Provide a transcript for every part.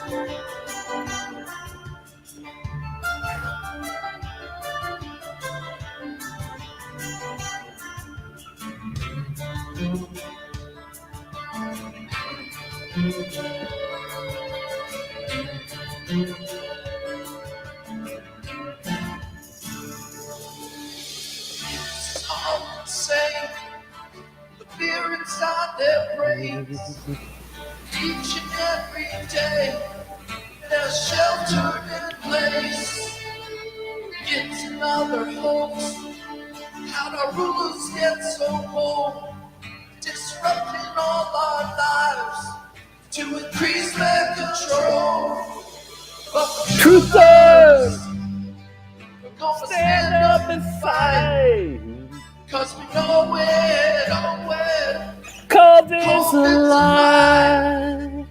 Some say the fear inside their brains each and every day they're sheltered in place. It's another hoax. How the rulers get so bold, disrupting all our lives to increase their control. But the Truthers, we're gonna stand up and fight. 'Cause we know it. COVID's a lie.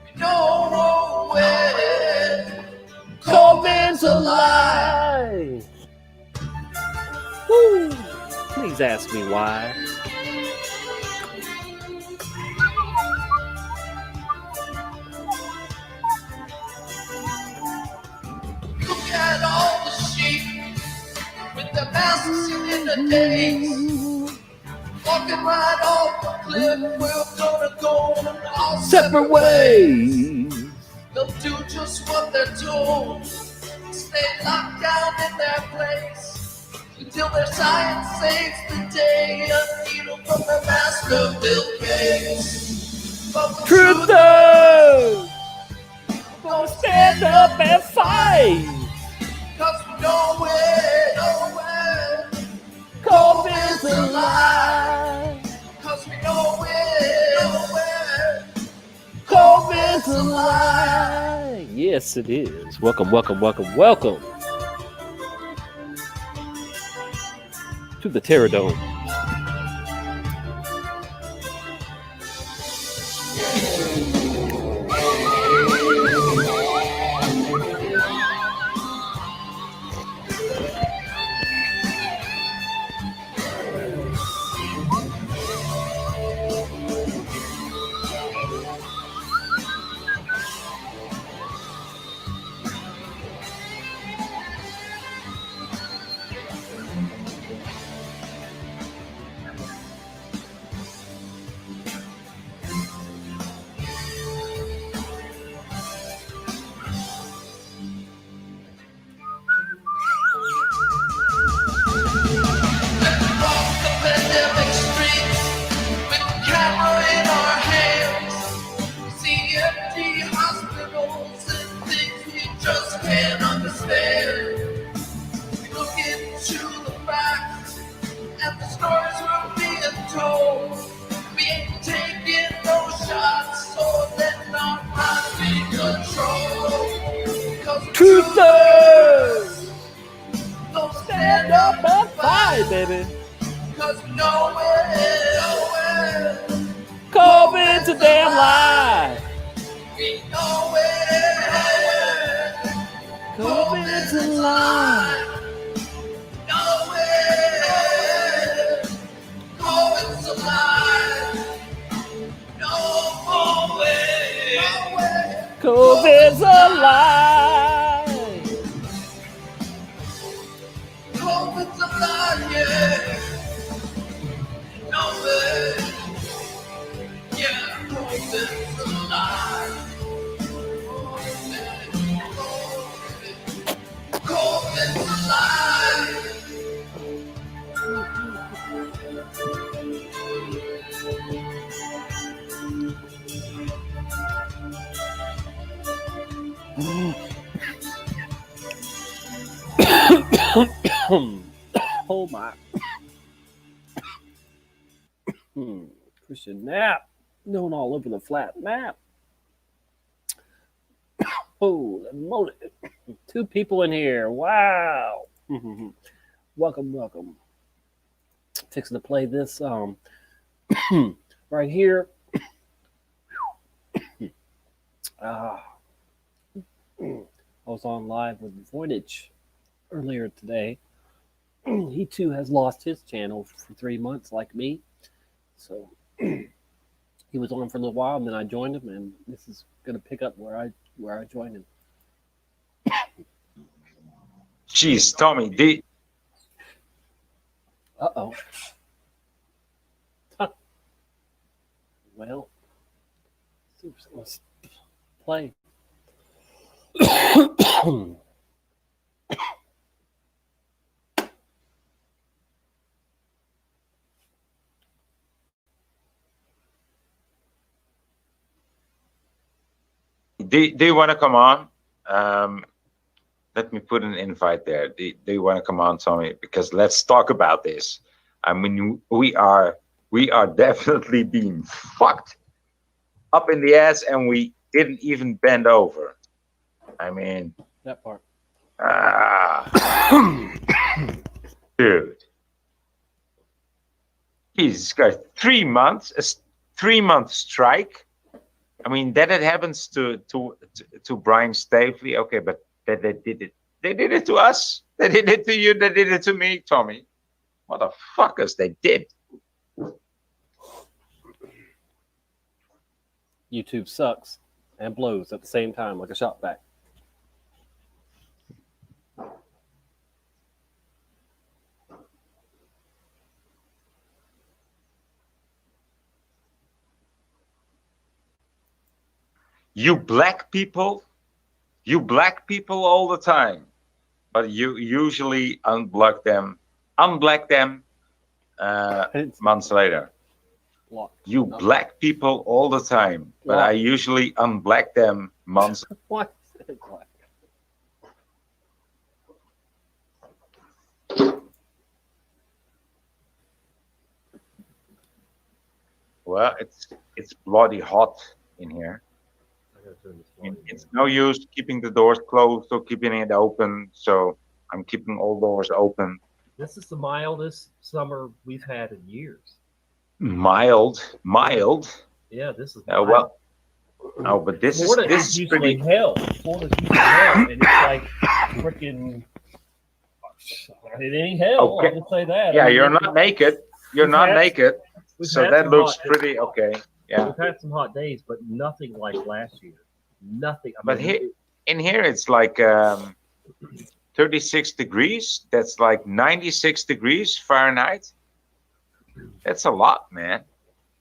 We know it. COVID's a lie. Woo. Please ask me why. Look at all the sheep with their masks in the days. Walking right off the cliff, we're gonna go our Separate ways. They'll do just what they're told. Stay locked down in their place until their science saves the day. A needle from their master Bill Gates. But the Truthers, gonna stand up and fight. 'Cause we know it. COVID's a lie. 'Cause we know it. COVID's a lie. Yes, it is. Welcome to the Terror Dome. Truthers, Don't stand up and fight, baby. 'Cause we know it. COVID's a damn lie. We know it. COVID's a lie. Know it. COVID's a lie. No way. COVID's a lie. COVID's a lie, yeah. No way. Yeah, COVID's a lie. COVID's a lie. Oh my. Christian nap. Going all over the flat map. Holy moly. 2 people in here. Wow. Welcome. Fixing to play this right here. I was on live with Voynich earlier today. He too has lost his channel for 3 months like me. So he was on for a little while and then I joined him, and this is gonna pick up where I joined him. Jeez, Tommy, Uh-oh. Well, let's play. do you want to come on? Let me put an invite there. Do you want to come on, Tommy? Because let's talk about this. I mean, we are definitely being fucked up in the ass, and we didn't even bend over. I mean, That part. Dude. Jesus Christ, 3 months, a 3-month strike. I mean, that it happens to Brian Staveley. Okay, but they did it. They did it to us. They did it to you. They did it to me, Tommy. Motherfuckers, they did. YouTube sucks and blows at the same time, like a shot back. You black people all the time, but you usually unblock them months later. Block. You black people all the time, but I usually unblack them months. What? Black. Well, it's bloody hot in here. It's no use keeping the doors closed or keeping it open, so I'm keeping all doors open. This is the mildest summer we've had in years. Mild. Yeah, this is Well, no, but this Florida is usually pretty. hell. Florida's usually hell, and it's like freaking. It ain't hell. Okay. I would say that. Yeah, I mean, you're not naked. You're we've not had- naked, we've so had that some looks hot- pretty okay. Yeah, We've had some hot days, but nothing like last year. Nothing. but in here it's like 36 degrees. That's like 96 degrees Fahrenheit. That's a lot, man.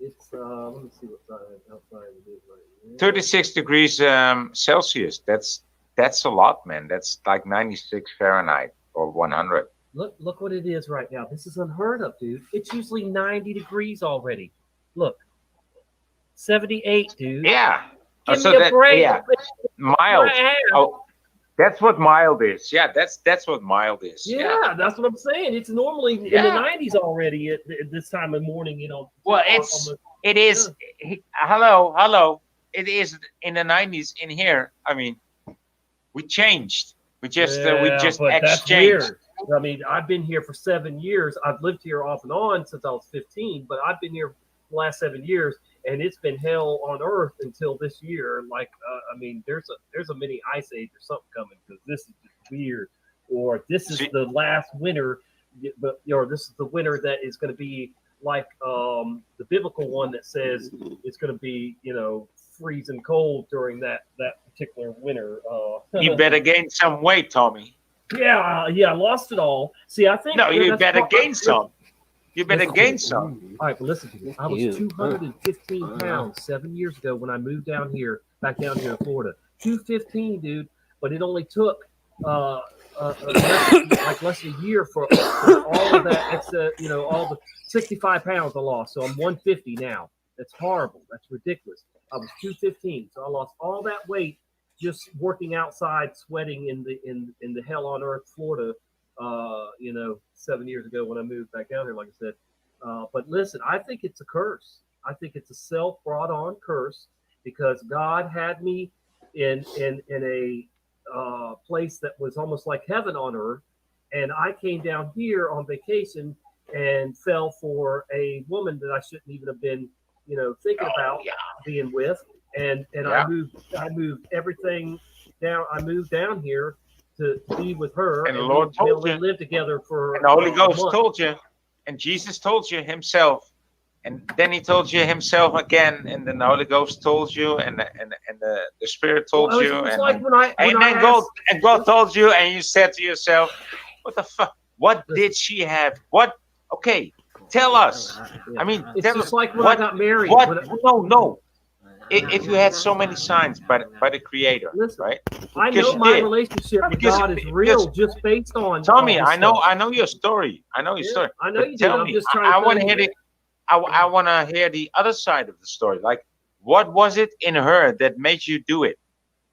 It's let me see what's outside it is right now. 36 degrees Celsius. That's a lot, man. That's like 96 Fahrenheit or 100. Look what it is right now. This is unheard of, dude. It's usually 90 degrees already. Look, 78, dude. Yeah. Give So me a that break. yeah, mild. My ass. Oh, that's what mild is. Yeah, that's what mild is. Yeah, that's what I'm saying. It's normally in the 90s already at this time of morning, you know. Well, it is. Hello. It is in the 90s in here. I mean, we changed. We just but that's exchanged. weird. I mean, I've been here for 7 years. I've lived here off and on since I was 15, but I've been here the last 7 years, and it's been hell on earth until this year. Like, I mean, there's a mini ice age or something coming because this is just weird. Or this is the last winter, but this is the winter that is going to be like the biblical one that says it's going to be, freezing cold during that particular winter. You better gain some weight, Tommy. Yeah, I lost it all. See, I think You better gain some. You better gain some. All right, but listen to me. I was 215 pounds 7 years ago when I moved back down here in Florida. 215, dude. But it only took less than a year for all of that. It's all the 65 pounds I lost. So I'm 150 now. That's horrible. That's ridiculous. I was 215, so I lost all that weight just working outside, sweating in the hell on earth Florida. 7 years ago when I moved back down here, like I said. But listen, I think it's a curse. I think it's a self-brought on curse because God had me in a place that was almost like heaven on earth, and I came down here on vacation and fell for a woman that I shouldn't even have been, thinking about being with, and I moved everything down. I moved down here to be with her, and the Lord told you, live together for. And the Holy Ghost told you, and Jesus told you Himself, And then he told you himself again, and then the Holy Ghost told you, and the Spirit told Well, you, it was and like when I then God told you, and you said to yourself, "What the fuck? What Listen. did she have? What? Okay, tell us. I mean, It's tell just us like when what? I got married. What? When No. If you had so many signs by the Creator, Listen, right? I Because know you my did. relationship with Because- God is because- real just based on Tommy, this I know stuff. your story. I know your Yeah, story. I know But you tell do. I'm me, just trying to I tell want to you hear that. I want to hear the other side of the story. Like, what was it in her that made you do it?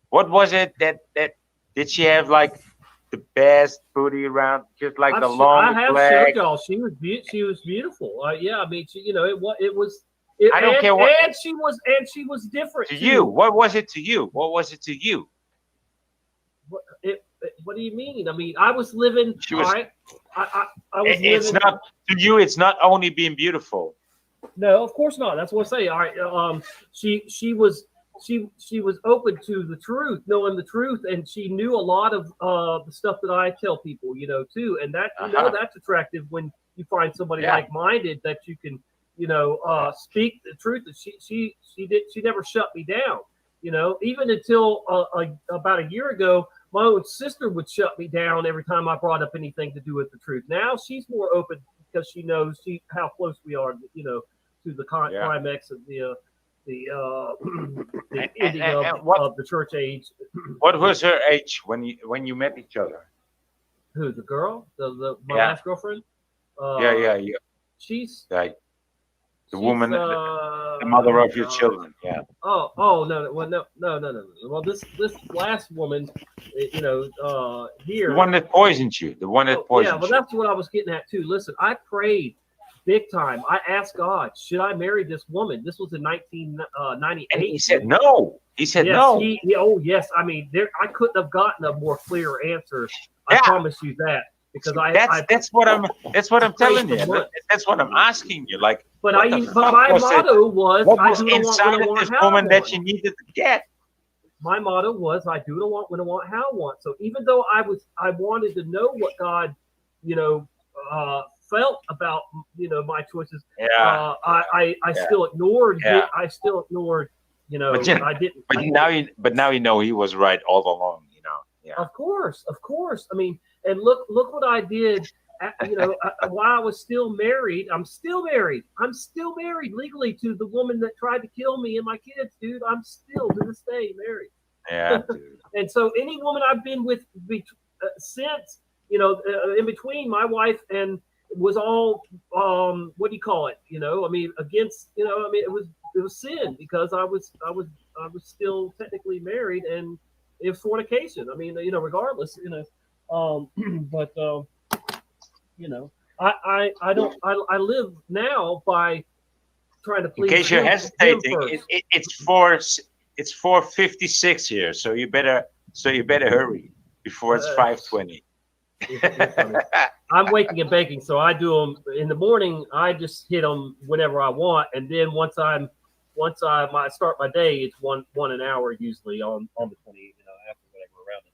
What was it that did she have like the best booty around, just like the I longest have leg? showed y'all. She was beautiful. Yeah, I mean, she, you know, it was. I don't care what- And she was different To too. you, what was it to you? What was it to you? What do you mean? I mean, I was living. She was- all right, I was It's living. not to you. It's not only being beautiful. No, of course not. That's what I say. All right. She was open to the truth, knowing the truth, and she knew a lot of the stuff that I tell people, you know, too. And that that's attractive when you find somebody Yeah. like-minded that you can, you know, speak the truth. She never shut me down, you know, even until about a year ago. My own sister would shut me down every time I brought up anything to do with the truth. Now she's more open because she knows how close we are, you know, to the climax of the ending of the church age. What was her age when you met each other? Who, the girl, my Yeah. last girlfriend? Yeah. She's Like the she's, woman, the mother of your children. Yeah. Oh no. Well, this last woman, you know, here. The one that poisoned you. The one that poisoned Yeah, well, that's what I was getting at too. Listen, I prayed big time. I asked God, should I marry this woman? This was in 1998. And he said no. He said yes, no. Yes. I mean, I couldn't have gotten a more clear answer. I Yeah. promise you that, because that's what I'm telling you. for months. That's what I'm asking you. Like, But what the fuck my was motto was, what I was do not want inside when I of want this how I woman want. that you needed to get? My motto was, I do not want when I want how I want. So even though I wanted to know what God, you know, felt about, you know, my choices, Yeah. I still ignored. Yeah. I still ignored. You know, I didn't. But now you know he was right all along. You know. Yeah. Of course. I mean, and look what I did. You know, while I was still married, I'm still married legally to the woman that tried to kill me and my kids, dude. I'm still to this day married. Yeah. Dude. And so any woman I've been with since, you know, in between, my wife and was all what do you call it? You know, I mean, against, you know, I mean, it was sin because I was still technically married, and it was fornication. I mean, you know, regardless, you know, but you know, I live now by trying to please. In case you're him hesitating, first. it's 4:56 here, so you better hurry before it's 5:20. I'm waking and baking, so I do them in the morning. I just hit them whenever I want, and then once I start my day, it's one an hour usually on the 20, you know, after whatever around it.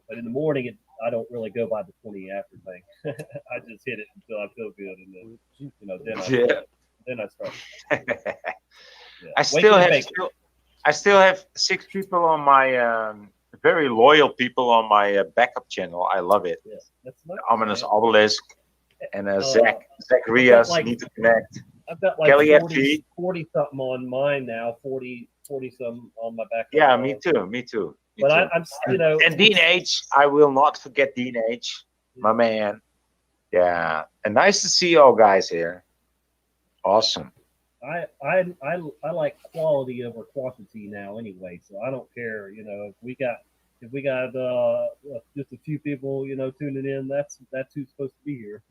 But in the morning, I don't really go by the 20 after thing. I just hit it until I feel good, and then, you know, then I start. Yeah. I still have 6 people on my very loyal people on my backup channel. I love it. Yeah, that's nice, Ominous man. Obelisk and Zacharias like- need to connect. I've got like Kelly at 40 something on mine now, 40 some on my back. Yeah, me too. But I'm, you know, And Dean H, I will not forget Dean H, my man. Yeah, and nice to see you all guys here. Awesome. I like quality over quantity now anyway, so I don't care. You know, if we got just a few people, you know, tuning in, that's who's supposed to be here.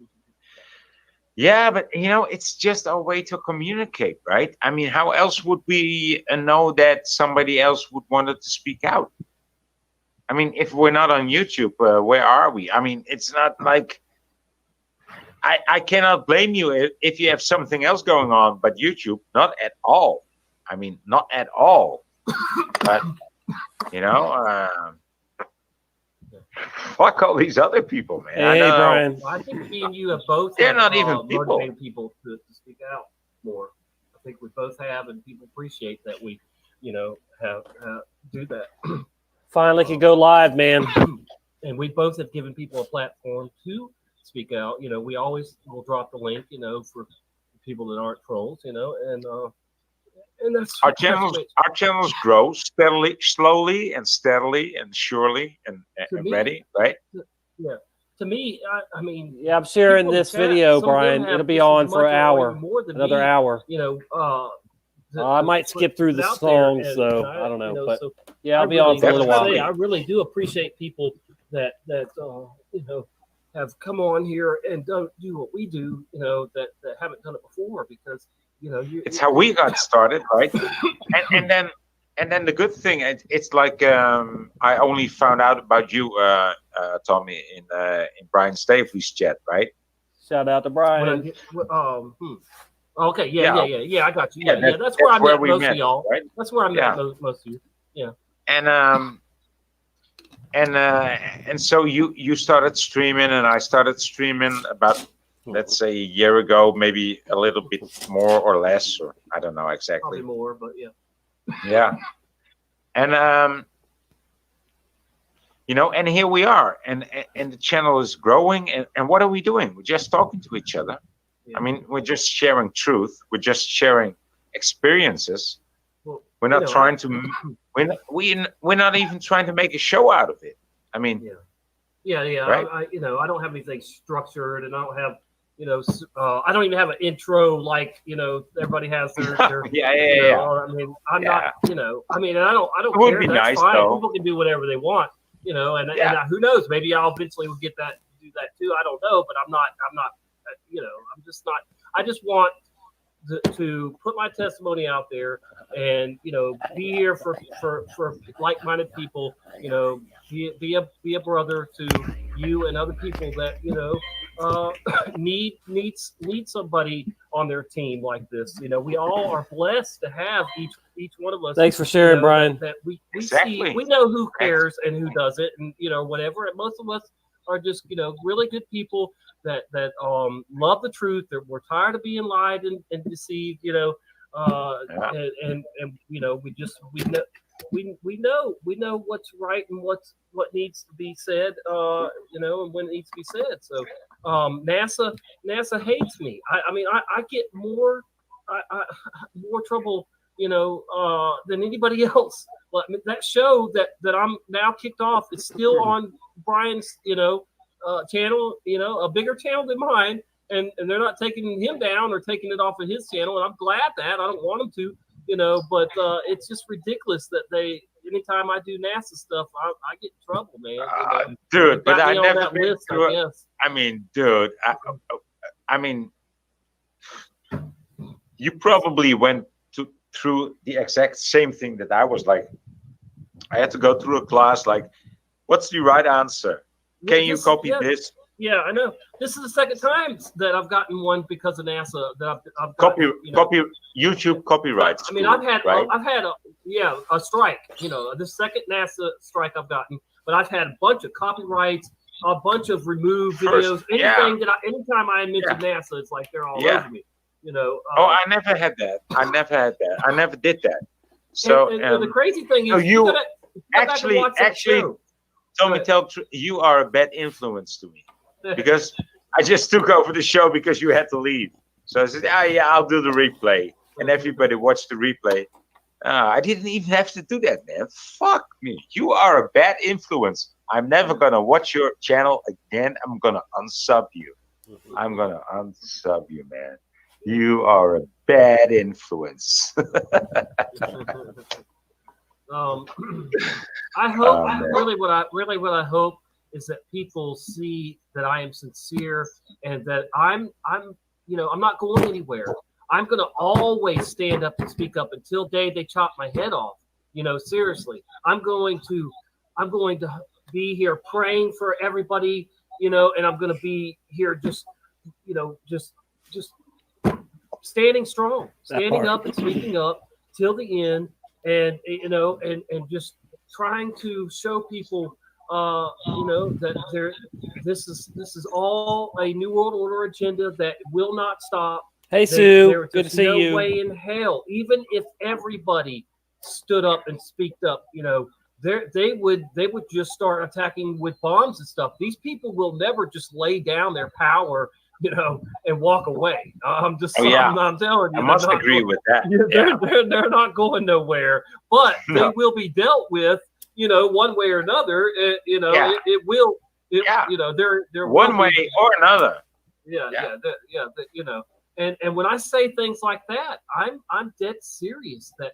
Yeah, but you know, it's just a way to communicate, right? I mean, how else would we know that somebody else would want to speak out? I mean, if we're not on YouTube, where are we? I mean, it's not like I cannot blame you if you have something else going on, but YouTube, not at all. I mean, not at all. But you know, fuck all these other people, man. Hey, Brian. Well, I think me and you have both. They're not even people. motivated people to speak out. more. I think we both have, and people appreciate that we, have do that. Finally could go live, man. And we both have given people a platform to speak out. We always will drop the link, for people that aren't trolls, and that's Our channels grow slowly and steadily and surely and ready, right? Yeah. To me, I mean, Yeah, I'm sharing people in this the chat, video, some of them Brian. have It'll be just as on for much an or hour, even more than another me, hour. I might skip through the out songs, there, so I don't know. But so yeah, I'll be really, on for a little while. I really do appreciate people that have come on here and don't do what we do, that haven't done it before, because It's how we got started, right? and then the good thing, it's like I only found out about you, Tommy, in Brian Staveley's chat, right? Shout out to Brian. Okay, yeah. I got you. Yeah, that's where I met most of y'all. Right? That's where I met most of you. Yeah. And so you started streaming, and I started streaming about, let's say, a year ago, maybe a little bit more or less, or I don't know exactly. Probably more, but yeah. Yeah. And and here we are, and the channel is growing, and what are we doing? We're just talking to each other. Yeah. I mean, we're just sharing truth. We're just sharing experiences. Well, we're not trying to. We're not even trying to make a show out of it. I mean. Yeah. Right? I don't have anything structured, and I don't have. I don't even have an intro like everybody has their yeah. I mean, I'm not. I mean, and I don't It would care. be That's nice, fine. though. People can do whatever they want. And who knows? Maybe I'll eventually do that too. I don't know, but I'm not. I'm just not. I just want to put my testimony out there, and be here for like-minded people. Be a brother to you and other people that need somebody on their team like this. We all are blessed to have each one of us. Thanks for sharing, Brian. That we Exactly. see, we know who cares and who doesn't, and whatever. And most of us are just really good people that love the truth. That we're tired of being lied and deceived. And we know what's right and what needs to be said. And when it needs to be said. So NASA hates me. I mean I get more trouble than anybody else. But that show that I'm now kicked off is still on Brian's channel, a bigger channel than mine, and they're not taking him down or taking it off of his channel, and I'm glad that. I don't want them to, but it's just ridiculous that anytime I do NASA stuff, I get in trouble, man. Dude, but I never that been list, through I guess. I mean, dude, I mean, you probably went through the exact same thing that I was like. I had to go through a class like, what's the right answer? Can you copy this? Yeah, I know. This is the second time that I've gotten one because of NASA. That I've Copy gotten, YouTube copyright. I mean, I've had a strike. The second NASA strike I've gotten, but I've had a bunch of copyrights, a bunch of removed videos. Anytime I mention NASA, it's like they're all over me. I never had that. I never did that. So and the crazy thing is, you actually, Tommy, you are a bad influence to me, because I just took over the show because you had to leave. So I said, I'll do the replay, and everybody watched the replay. I didn't even have to do that, man. Fuck me. You are a bad influence. I'm never gonna watch your channel again. I'm gonna unsub you. I'm gonna unsub you, man. You are a bad influence. I hope really what I hope is that people see that I am sincere and that I'm not going anywhere. I'm going to always stand up and speak up until day they chop my head off. Seriously, I'm going to be here praying for everybody, and I'm going to be here just standing strong, standing up and speaking up till the end, and and just trying to show people that this is all a new world order agenda that will not stop, Hey, There Sue. was Good to just see no you. way in hell, even if everybody stood up and speaked up, they would just start attacking with bombs and stuff. These people will never just lay down their power, and walk away. I'm telling you, I must agree with that. they're not going nowhere, but they will be dealt with, one way or another. It will. They're one way or another. And when I say things like that, I'm dead serious. That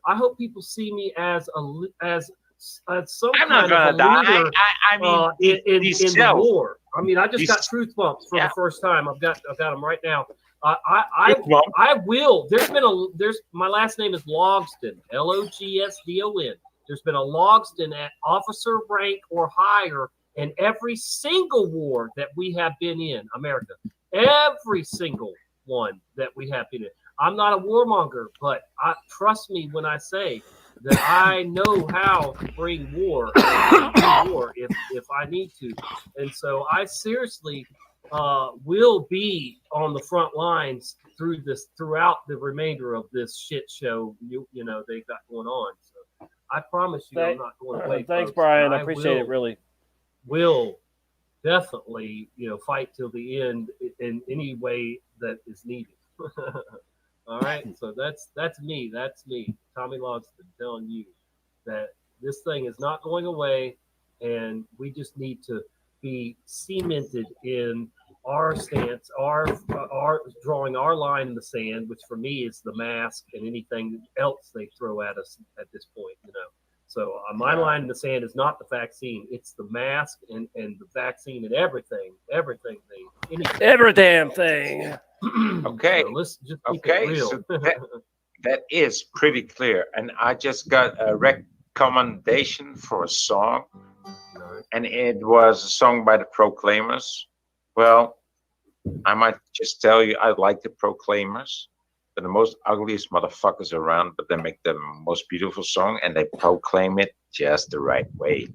I hope people see me as some I'm kind not of gonna a leader. die. I mean, in the war. I mean, I just got these- truth bumps for the first time. I've got them right now. Truth I will. There's my last name is Logsdon, Logsdon. There's been a Logsdon at officer rank or higher in every single war that we have been in America. Every single one that we have been in. I'm not a warmonger, but trust me when I say that I know how to bring war if I need to. And so I seriously will be on the front lines throughout the remainder of this shit show they got going on. So I promise you I'm not going away. Thanks, folks. Brian. I appreciate it, really. Will definitely fight till the end in any way that is needed. All right, so that's me, Tommy Logsdon, telling you that this thing is not going away, and we just need to be cemented in our stance, our drawing our line in the sand, which for me is the mask and anything else they throw at us at this point. So my line in the sand is not the vaccine; it's the mask and the vaccine and everything. Every damn thing. Okay. So let's just keep it real. So that is pretty clear. And I just got a recommendation for a song, and it was a song by the Proclaimers. Well, I might just tell you, I like the Proclaimers. They're the most ugliest motherfuckers around, but they make the most beautiful song, and they proclaim it just the right way.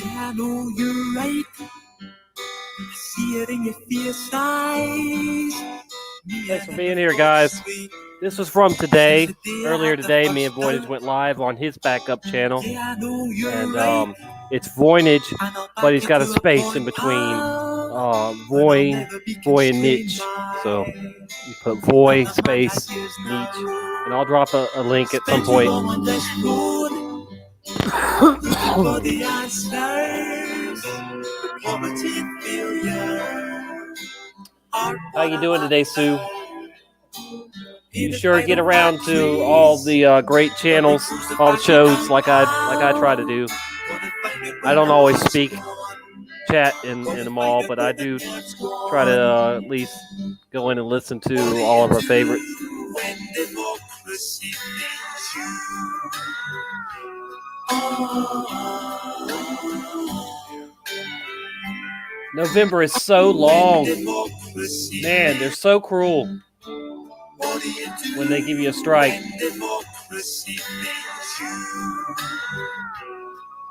I know you're right. I see it in your fierce eyes. Thanks for being here, guys. This was from today. Earlier today, me and Voynich went live on his backup channel. And it's Voynich, but he's got a space in between Voynich. So you put Voy space Nietzsche. And I'll drop a link at some point. How you doing today, Sue? You sure get around to all the great channels, all the shows like I try to do. I don't always speak, chat in them all, but I do try to at least go in and listen to all of our favorites. November is so long. Man, they're so cruel when they give you a strike. It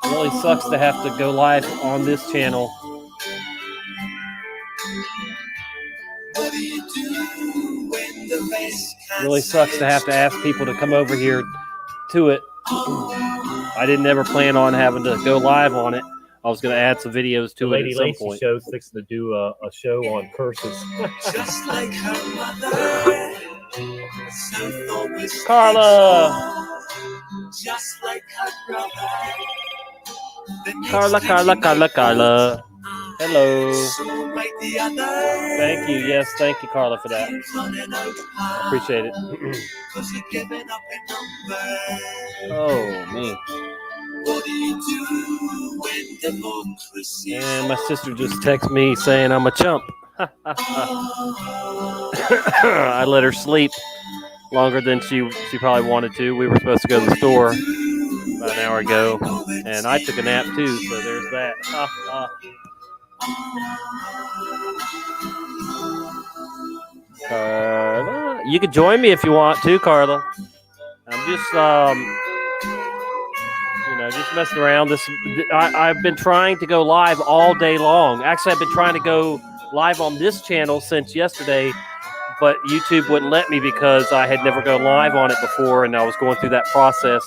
really sucks to have to go live on this channel. Really sucks to have to ask people to come over here to it. I didn't ever plan on having to go live on it. I was going to add some videos to it at some Lacey point. show's fixing to do a show on curses. Just like her mother, Carla! Just like her brother. Carla. Hello. So like the other. Thank you. Yes, thank you, Carla, for that. I appreciate it. Oh, me. What do you do when democracy? And my sister just texted me saying I'm a chump. I let her sleep. longer than she probably wanted to. We were supposed to go to the store about an hour ago, and I took a nap too. So there's that. Carla, you could join me if you want to, Carla. I'm just just messing around. I've been trying to go live all day long. Actually, I've been trying to go live on this channel since yesterday, but YouTube wouldn't let me because I had never gone live on it before, and I was going through that process.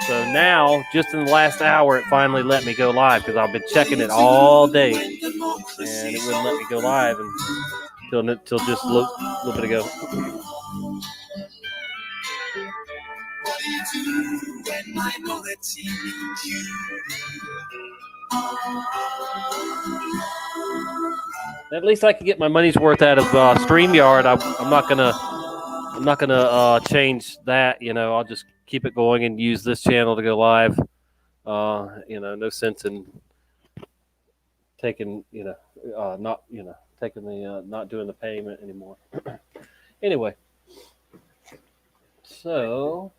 So now, just in the last hour, it finally let me go live because I've been checking it all day, and it wouldn't let me go live until just a little bit ago. What do you do when my bullets hit you? At least I can get my money's worth out of StreamYard. I'm not gonna change that. I'll just keep it going and use this channel to go live. No sense in taking not doing the payment anymore. Anyway, so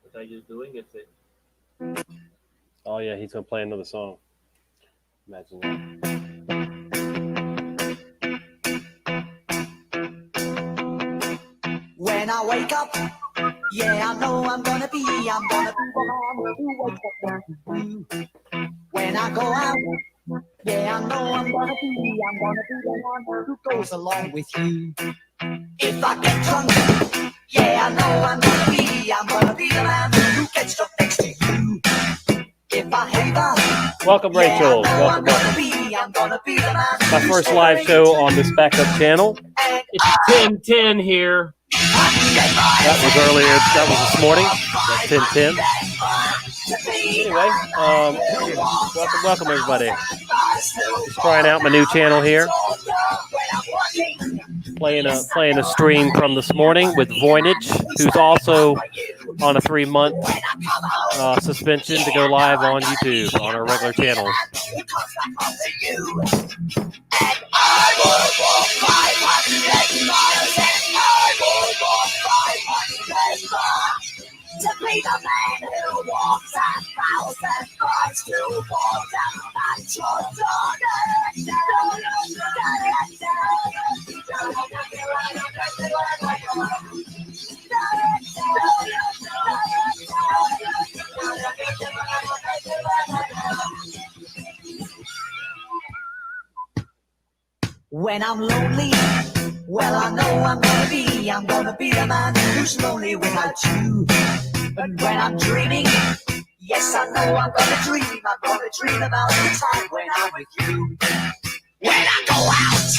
What are you doing? Is it? oh yeah, he's gonna play another song. Imagine that. When I wake up, yeah, I know I'm gonna be the man who wakes up now. When I go out, yeah, I know I'm gonna be the one who goes along with you. If I get drunk, yeah, I know I'm gonna be the man who gets up next to you. If I hate Welcome, Rachel. Welcome. I'm gonna be the man. My first live show on this backup channel. It's 10:10 here. That was earlier. That was this morning. That's 10:10. Anyway, welcome everybody. Just trying out my new channel here. Playing a stream from this morning with Voynich, who's also on a 3-month suspension to go live on YouTube on our regular channels. To be the man who walks 1,000 miles to fall down at your door. When I'm lonely, well, I know I'm gonna be the man who's lonely without you. And when I'm dreaming, yes, I know I'm gonna dream about the time when I'm with you. When I go out,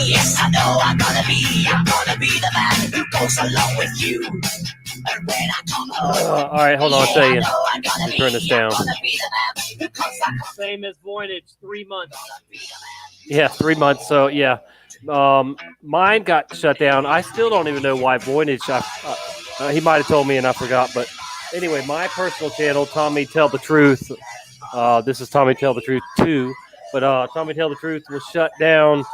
yes, I know I'm gonna be the man who goes along with you. And when I come home, all right, hold on, I'll tell you. Let me turn this down. Same as Voynich, 3 months. Yeah, 3 months. So yeah, mine got shut down. I still don't even know why Voynich. He might have told me and I forgot. But anyway, my personal channel, Tommy Tell the Truth. This is Tommy Tell the Truth 2. But Tommy Tell the Truth was shut down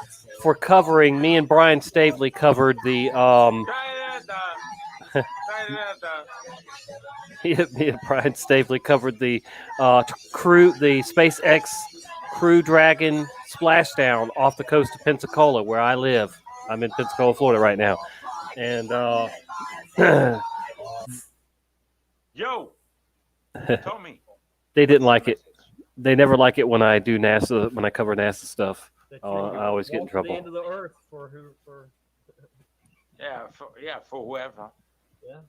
for covering. Me and Brian Stavely covered the. Me and Brian Stavely covered the the SpaceX Crew Dragon splashdown off the coast of Pensacola, where I live. I'm in Pensacola, Florida right now, and Yo, Tommy. They didn't like it. They never like it when I do NASA, when I cover NASA stuff. I always get in trouble. The end of the earth for who? For whoever. Yeah.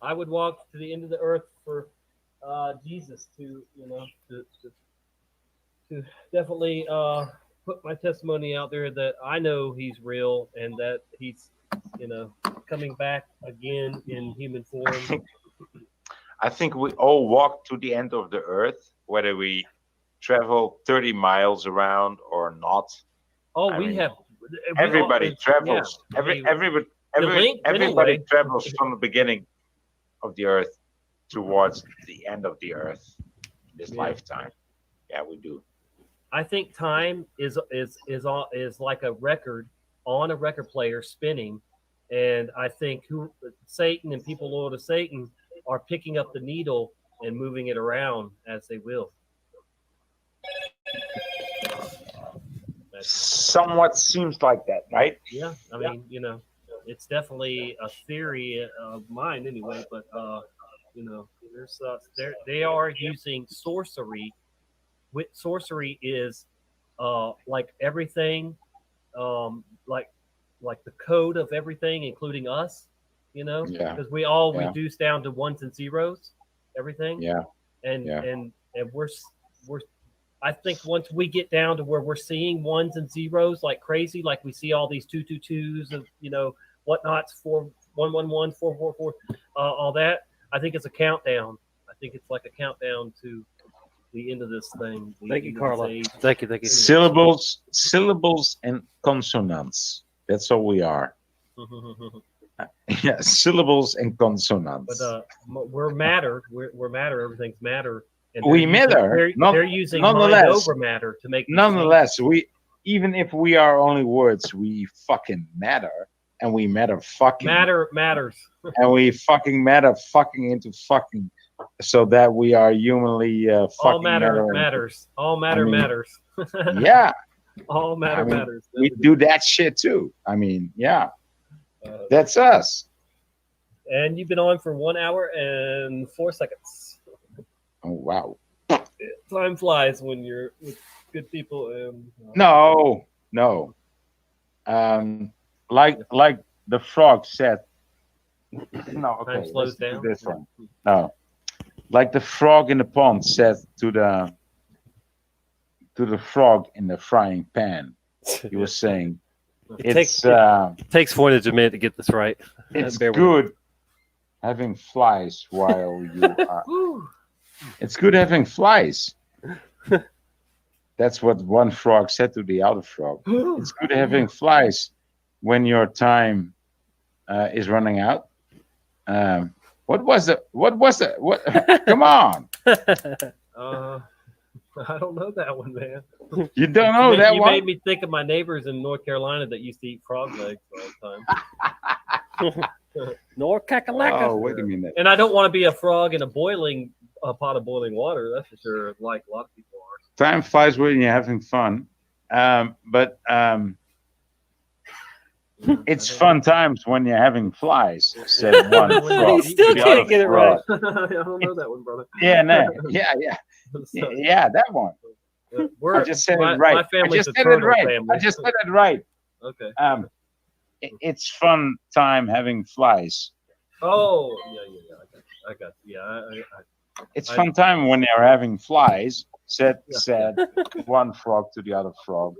I would walk to the end of the earth for Jesus to definitely put my testimony out there that I know he's real and that he's coming back again in human form. I think we all walk to the end of the earth, whether we travel 30 miles around or not. Everybody travels. Everybody travels from the beginning of the earth towards the end of the earth this lifetime. Yeah, we do. I think time is like a record, on a record player spinning, and I think Satan and people loyal to Satan are picking up the needle and moving it around as they will. Somewhat seems like that, right? Yeah, I mean, you know, it's definitely a theory of mine anyway. But you know, they are using sorcery. Sorcery is like everything, like the code of everything, including us. You know, Yeah. because we all Yeah. reduce down to ones and zeros, everything. Yeah. And Yeah. and we're I think once we get down to where we're seeing ones and zeros like crazy, like we see all these 222s of, you know, whatnots, 4111, 444, all that, I think it's a countdown. I think it's like a countdown to the end of this thing. Thank you, Carla. Thank you. Syllables and consonants. That's all we are. Yeah, syllables and consonants. But we're matter. We're matter. Everything's matter. And We matter. They're using mind Nonetheless, over matter to make. nonetheless, even if we are only words, we fucking matter, and we matter fucking matters, and we fucking matter fucking into fucking, so that we are humanly fucking all matter mattering. matters. All matter I mean, matters. Yeah, All matter I mean, matters. we do that shit too. I mean, yeah, that's us. And you've been on for 1 hour and 4 seconds. Oh wow. Time flies when you're with good people. And No. Like the frog said. No, okay. Time slows let's do down. this one. No, like the frog in the pond said to the frog in the frying pan. He was saying, It "It's takes Voynich a minute to get this right. it's Bear with good having flies while you are. It's good having flies." That's what one frog said to the other frog. It's good having flies when your time is running out. What was it? What? Come on! I don't know that one, man. You don't know that you one? made me think of my neighbors in North Carolina that used to eat frog legs all the time. Nor kakalaka. Oh, wait a minute. And I don't want to be a frog in a pot of boiling water. That's for sure. Like a lot of people are. Time flies when you're having fun. But it's fun times when you're having flies, said one frog. He still to the can't other get it frog. I don't know that one, brother. Yeah, no, yeah, that one. I just said it right. I just said it right. I just said it right. Okay. It's fun time having flies. Oh, yeah. I got you. Yeah, It's fun time when you're having flies, said one frog to the other frog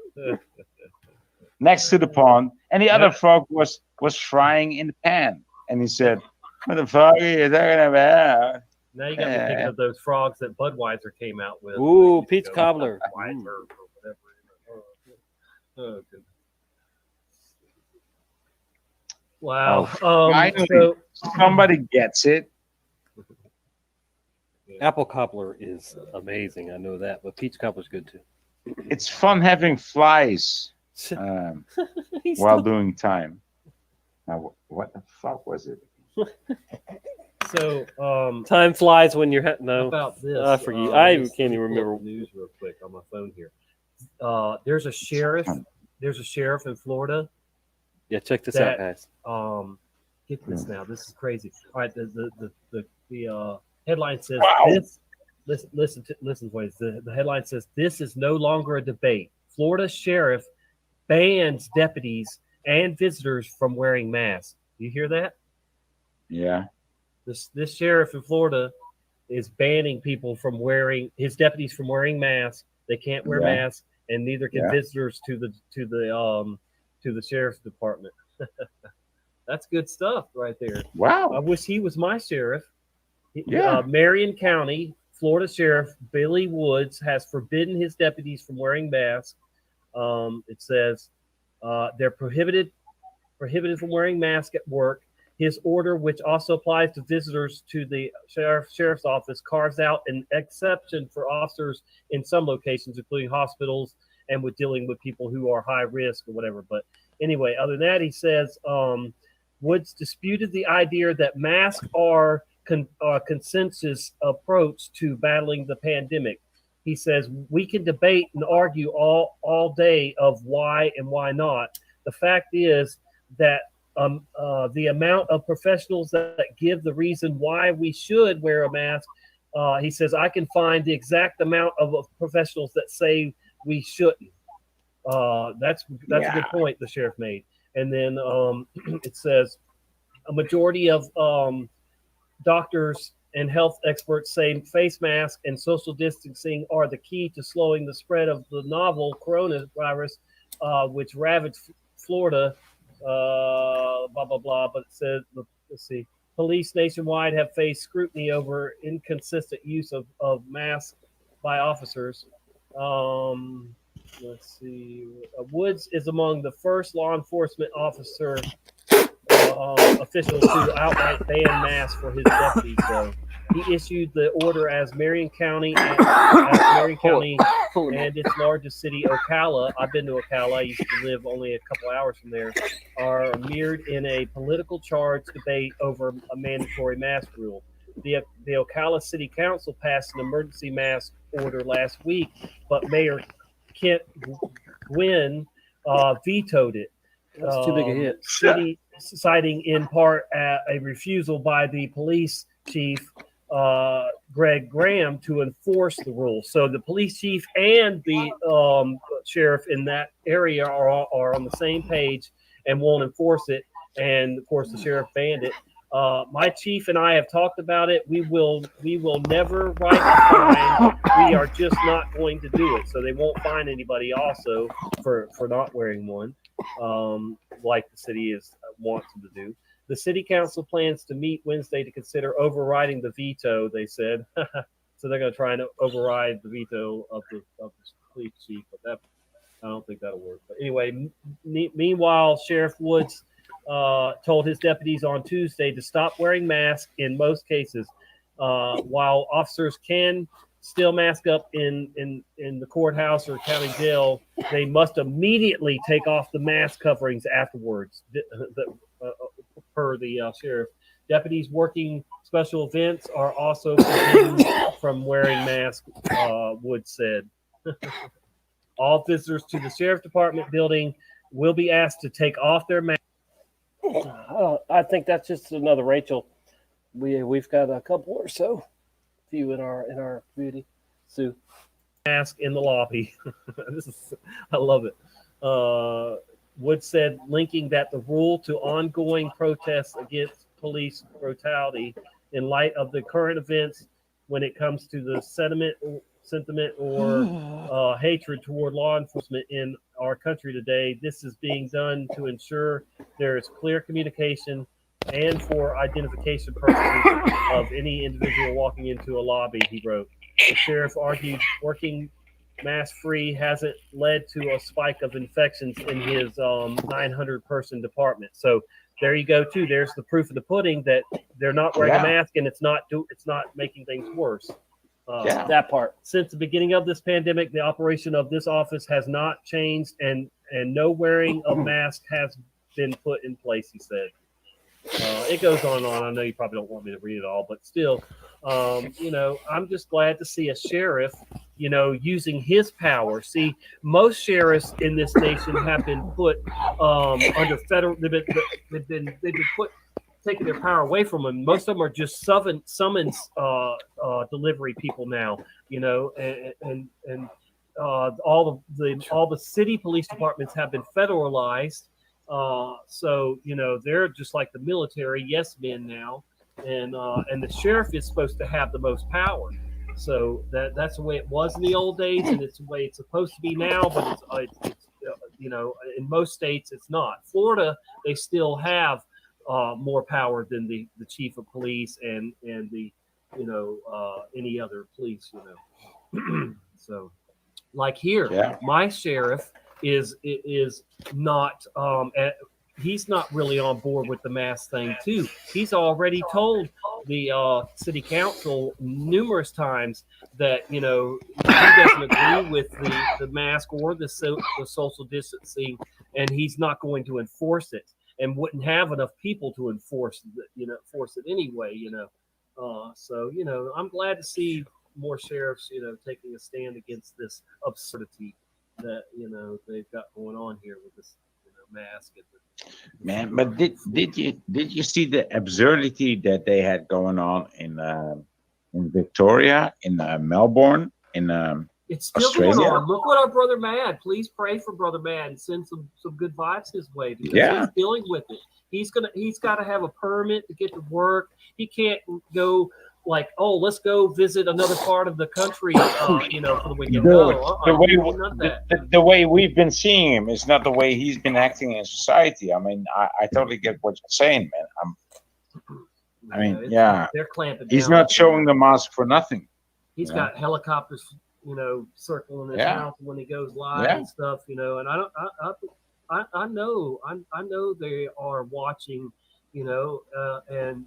next to the pond, and the other frog was frying in the pan, and he said, "What the fuck are you talking about?" Now you got me thinking of those frogs that Budweiser came out with. Ooh, peach cobbler. Budweiser or whatever. Oh, goodness. Wow. Finally, So somebody gets it. Apple cobbler is amazing. I know that, but peach cobbler's good too. It's fun having flies while doing time. Now, what the fuck was it? So, time flies when you're no. About this, I forget. I let's can't even pull up remember. the news real quick on my phone here. There's a sheriff. There's a sheriff in Florida. Yeah, check this out, guys. Get this now. This is crazy. All right, the headline says this. Listen to what the headline says. This is no longer a debate. Florida sheriff bans deputies and visitors from wearing masks. You hear that? Yeah. This sheriff in Florida is banning people from his deputies from wearing masks. They can't wear masks, and neither can visitors to the sheriff's department. That's good stuff right there. Wow. I wish he was my sheriff. Yeah. Marion County, Florida Sheriff Billy Woods has forbidden his deputies from wearing masks. It says they're prohibited from wearing masks at work. His order, which also applies to visitors to the sheriff's office, carves out an exception for officers in some locations, including hospitals and with dealing with people who are high risk or whatever. But Anyway, other than that, he says Woods disputed the idea that masks are consensus approach to battling the pandemic. He says we can debate and argue all day of why and why not. The fact is that the amount of professionals that give the reason why we should wear a mask, he says I can find the exact amount of professionals that say we shouldn't. That's a good point the sheriff made. And then it says a majority of doctors and health experts say face masks and social distancing are the key to slowing the spread of the novel coronavirus, which ravaged Florida. Blah blah blah. But it says, let's see, police nationwide have faced scrutiny over inconsistent use of masks by officers. Let's see. Woods is among the first law enforcement officer officials to outright ban masks for his deputies. So he issued the order as Marion County and its largest city, Ocala. I've been to Ocala. I used to live only a couple hours from there. Are mirrored in a political charge debate over a mandatory mask rule. The Ocala City Council passed an emergency mask order last week, but Mayor Kent Gwynn vetoed it. That's too big a hit. City, citing in part a refusal by the police chief, Greg Graham, to enforce the rule. So the police chief and the sheriff in that area are on the same page and won't enforce it. And of course, the sheriff banned it. My chief and I have talked about it. We will never write a fine. We are just not going to do it. So they won't fine anybody also for not wearing one, like the city wants them to do. The city council plans to meet Wednesday to consider overriding the veto, they said. So they're going to try and override the veto of the police chief, but I don't think that'll work. But anyway, meanwhile, Sheriff Woods told his deputies on Tuesday to stop wearing masks in most cases. While officers can still mask up in the courthouse or county jail, they must immediately take off the mask coverings afterwards, per the sheriff. Deputies working special events are also forbidden from wearing masks, Woods said. All visitors to the sheriff department building will be asked to take off their masks. I think that's just another Rachel. We've got a couple or so, few in our community. Sue, mask in the lobby. I love it. Wood said, linking that the rule to ongoing protests against police brutality in light of the current events when it comes to the sentiment or hatred toward law enforcement in our country today. This is being done to ensure there is clear communication and for identification purposes of any individual walking into a lobby, he wrote. The sheriff argued working mask-free hasn't led to a spike of infections in his 900-person department. So there you go, too. There's the proof of the pudding that they're not wearing a mask and it's not making things worse. That part. Since the beginning of this pandemic, the operation of this office has not changed, and no wearing of mask has been put in place, he said. It goes on and on. I know you probably don't want me to read it all, but still, I'm just glad to see a sheriff, using his power. See, most sheriffs in this nation have been put under federal. They've been put taking their power away from them. Most of them are just summons delivery people now. And all the city police departments have been federalized. So they're just like the military yes men now, and the sheriff is supposed to have the most power. So that's the way it was in the old days, and it's the way it's supposed to be now. But it's in most states it's not. Florida, they still have more power than the chief of police and the any other police. So like here, my sheriff is not he's not really on board with the mask thing too. He's already told the city council numerous times that he doesn't agree with the mask or the social distancing, and he's not going to enforce it, and wouldn't have enough people to enforce it anyway. So I'm glad to see more sheriffs taking a stand against this absurdity that they've got going on here with this mask and Man, but did you see the absurdity that they had going on in Victoria, in Melbourne, in it's still Australia? going on. Look what our brother Mad. Please pray for brother Mad and send some good vibes his way because he's dealing with it. He's got to have a permit to get to work. He can't go like, oh, let's go visit another part of the country, for the weekend. No, the way we've been seeing him is not the way he's been acting in society. I mean, I totally get what you're saying, man. They're clamping. He's not showing the mask for nothing. He's got helicopters, circling his house when he goes live and stuff, and I know they are watching. And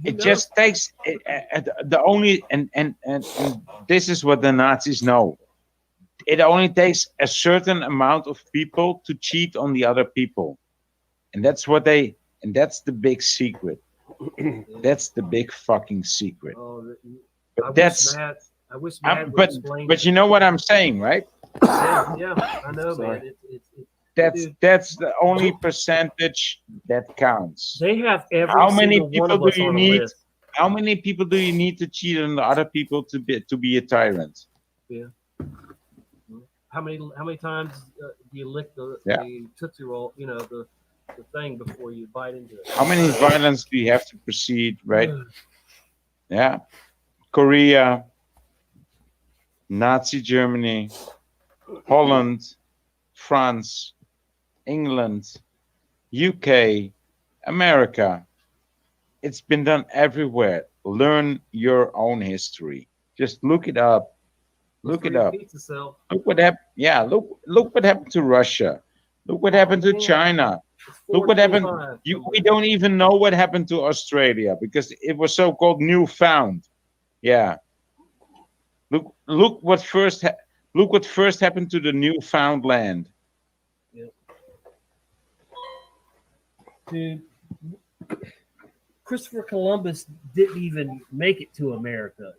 it just takes the only and this is what the Nazis know. It only takes a certain amount of people to cheat on the other people, and that's the big secret. That's the big fucking secret. I wish Matt would explain. But you know what I'm saying, right? Yeah, I know, man. That's the only percentage that counts. They have every How many single people one of do us you on a need? list. How many people do you need to cheat on the other people to be a tyrant? Yeah. How many times do you lick the Tootsie Roll? The thing before you bite into it. How many violence do you have to proceed? Right? Yeah. Korea, Nazi Germany, Holland, France, England, UK, America. It's been done everywhere. Learn your own history. Just look it up. Look it up. Look what happened. Yeah, look what happened to Russia. Look what happened to China. Look what happened. We don't even know what happened to Australia because it was so-called newfound. Yeah. Look what first happened to the Newfoundland. Dude, Christopher Columbus didn't even make it to America.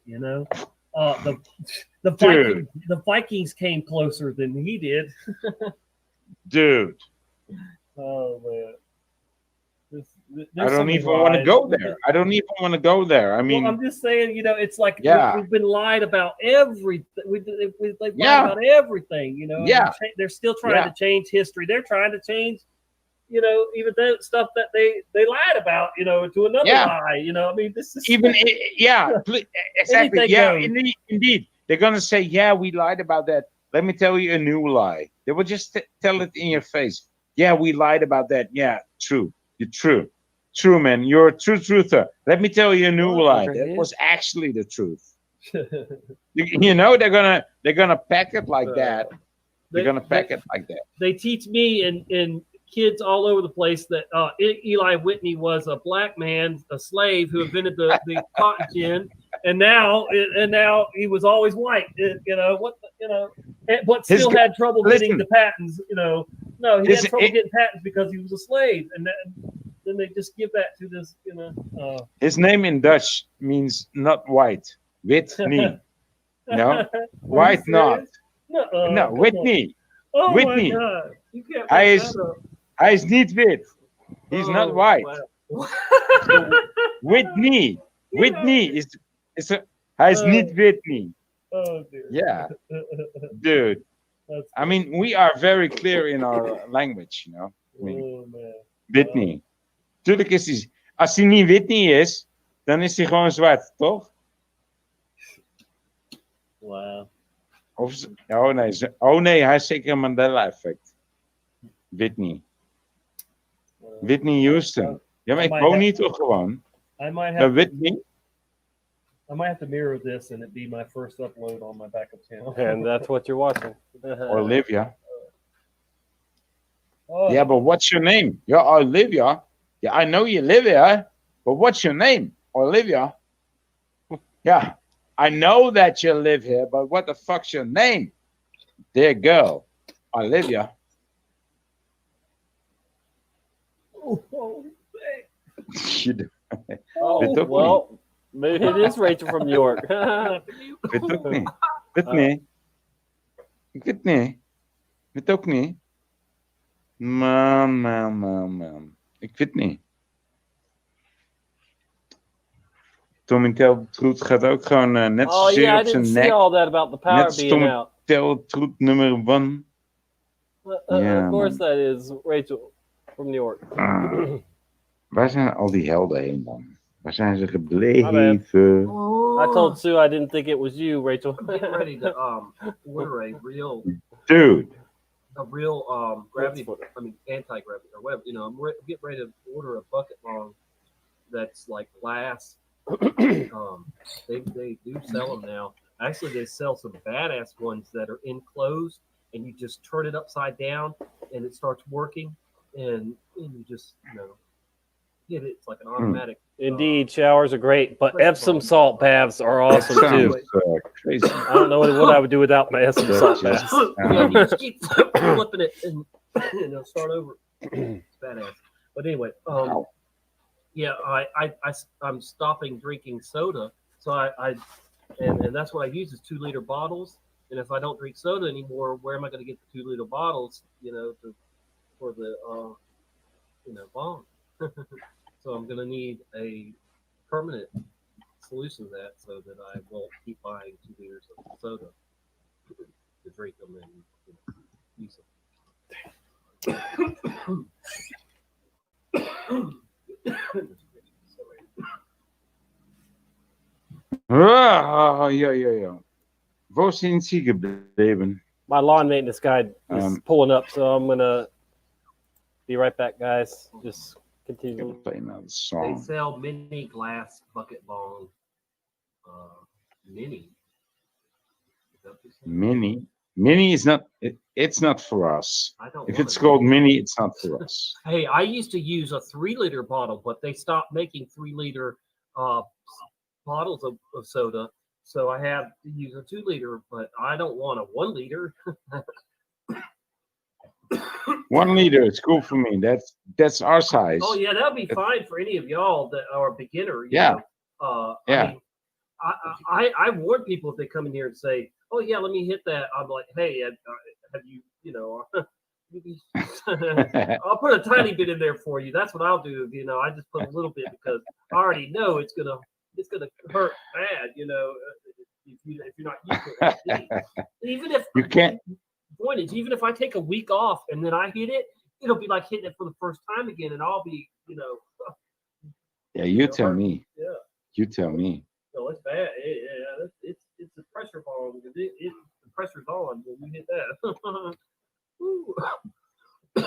The Vikings came closer than he did. Dude. Oh man. I don't even want to go there. I don't even want to go there. I mean, I'm just saying, it's like we've been lied about everything. We've lied about everything, They're still trying to change history. They're trying to change, even the stuff that they lied about, to another lie. I mean, this is even exactly. Yeah, indeed. They're gonna say, we lied about that. Let me tell you a new lie. They will just tell it in your face. Yeah, we lied about that. Yeah, true. You're true. True, man. You're a true truther. Let me tell you a new lie. That was actually the truth. They're gonna pack it like that. They're gonna pack it like that. They teach me and kids all over the place that Eli Whitney was a black man, a slave who invented the cotton gin, and now he was always white. But still had trouble getting the patents. No, he had trouble getting patents because he was a slave, and then they just give that to this. His name in Dutch means not white. Whitney. No, white not. No, Whitney. Oh Whitney. My God. You can't Hij is niet wit. He's not white. Wow. So, Whitney. Whitney is hij is niet Whitney. Oh, dear. Yeah. Dude. I mean, we are very clear in our language, I mean, Whitney. Tuurlijk is hij. Als hij niet Whitney is, dan is hij gewoon zwart, toch? Wow. Oh nee, hij is zeker een Mandela-effect. Whitney. Whitney Houston. Ja, maar ik woon niet toch gewoon? Whitney. I might have to mirror this and it be my first upload on my backup channel. And that's what you're watching. Olivia. Yeah, but what's your name? Yeah, Olivia. Yeah, I know you live here, but what's your name? Olivia. Yeah. I know that you live here, but what the fuck's your name? Dear girl, Olivia. You do. Oh, well, maybe it is Rachel from New York. Weet ook niet. Weet niet. Ik weet niet. Weet ook niet. Man. Ik weet niet. Tommy Teltroet gaat ook gewoon net Oh zozeer yeah, I op zijn didn't see nek. all that about the power Net being Tommy out. Teltroet nummer 1. Ja, Of course man. that is Rachel from New York. Waar zijn al die helden heen dan? Waar zijn ze My gebleven? I told Sue I didn't think it was you, Rachel. I'm getting ready to order a real Dude. gravity, anti-gravity or whatever. I'm getting ready to order a bucket long that's like glass. They do sell them now. Actually, they sell some badass ones that are enclosed, and you just turn it upside down, and it starts working, and you just hit it. It's like an automatic. Indeed, showers are great, but Epsom salt baths are awesome too. Crazy. I don't know what I would do without my Epsom salt baths. You just keep flipping it, and it'll start over. It's badass. But anyway, yeah, I'm stopping drinking soda, so and that's what I use is 2-liter bottles. And if I don't drink soda anymore, where am I going to get the 2-liter bottles? For the bong. So I'm going to need a permanent solution to that, so that I won't keep buying 2 liters of soda to drink them and use them. Ja. Waar zijn ze gebleven? My lawn maintenance guy is pulling up, so I'm gonna be right back, guys. Just continue. Play another They song. sell mini glass bucket long. Mini. Is that what you said? Mini is not. It's not for us. I don't. If want it's it. called mini, it's not for us. Hey, I used to use a 3-liter bottle, but they stopped making 3-liter bottles of soda. So I have to use a 2-liter, but I don't want a 1-liter. 1 liter is cool for me. That's our size. Oh yeah, that'd be fine for any of y'all that are a beginner. Yeah. I mean, I warn people if they come in here and say, "Oh yeah, let me hit that." I'm like, "Hey, have you I'll put a tiny bit in there for you. That's what I'll do. I just put a little bit because I already know it's gonna hurt bad. If you're not used to it. Even if You can't. Voynich, even if I take a week off and then I hit it, it'll be like hitting it for the first time again, and I'll be, Yeah, you tell me. Yeah. You tell me. No, it's bad. It's a pressure bomb. The pressure's on when you hit that. Ooh. And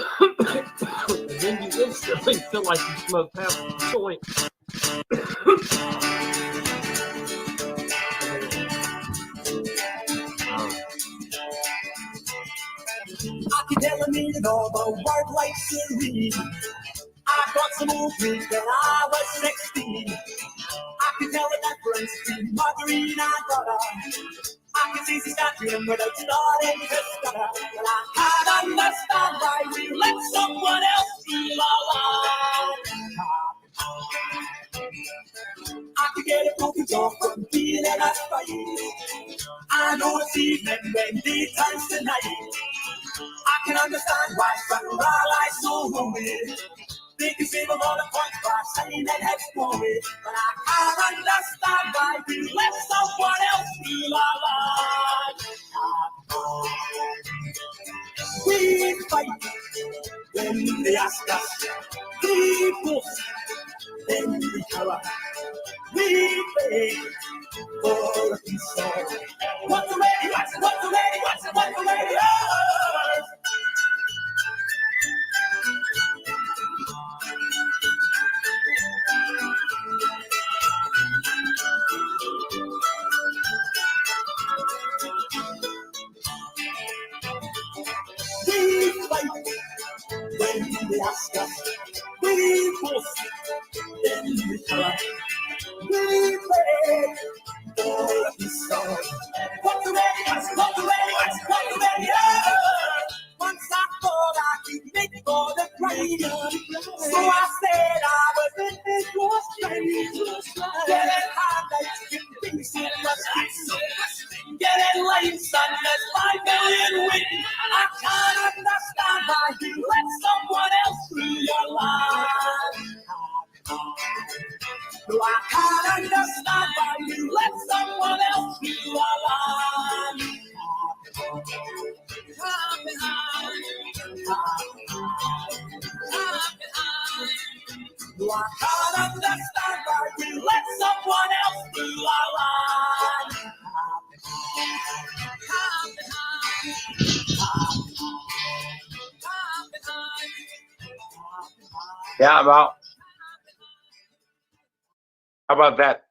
then you instantly feel like you smoked half a joint. I can tell a million all the word like serene. I got some old drink when I was 16. I can tell the difference between margarine and butter. I can see the statue without starting to stutter. But I can't understand why we let someone else feel alive. I can get a broken jaw from feeling that fight. I know it's evening when day turns to night. I can understand why some lies so lonely. They can save a lot of points by saying that head's glory. But I can't understand why we let someone else feel alive. We fight when they ask us. We boast when we cover. We beg for a peace song. What's the radio? What's the radio? What's the radio? We fight when they ask us. We boast when we cover. We pray for a peace by you, let someone else through your life. No, I can't understand why you let someone else through our life. Come behind, come behind. No, I can't understand why you let someone else through our life. Come behind, come behind. Yeah, well, how about that,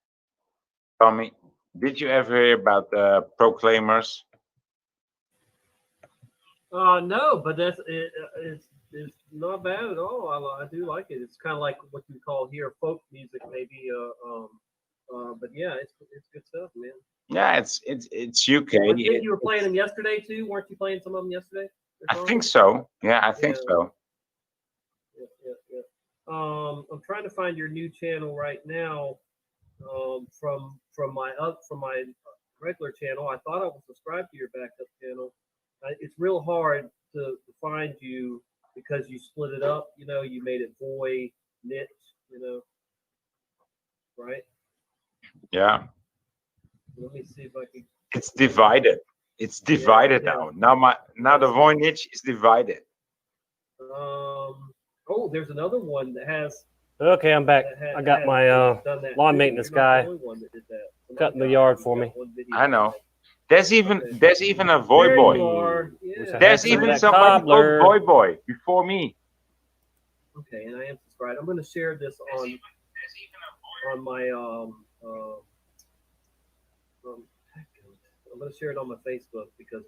Tommy? Did you ever hear about the Proclaimers? No, but it's not bad at all. I do like it. It's kind of like what you call here folk music, maybe. But yeah, it's good stuff, man. Yeah, it's UK. I think you were playing them yesterday too, weren't you? Playing some of them yesterday? I think so. Yeah, I think so. Yeah. I'm trying to find your new channel right now. From my regular channel, I thought I was subscribed to your backup channel. It's real hard to find you because you split it up. You know, you made it Voynich. You know, right? Yeah. Let me see if I can. It's divided. It's divided now. Now the Voynich is divided. Oh, there's another one that has. Okay, I'm back. I got my lawn maintenance guy cutting the yard for me. I know. There's even a Voy Boy. Yeah. There's even somebody called Voy Boy before me. Okay, and I am subscribed. I'm going to share this on my I'm going to share it on my Facebook because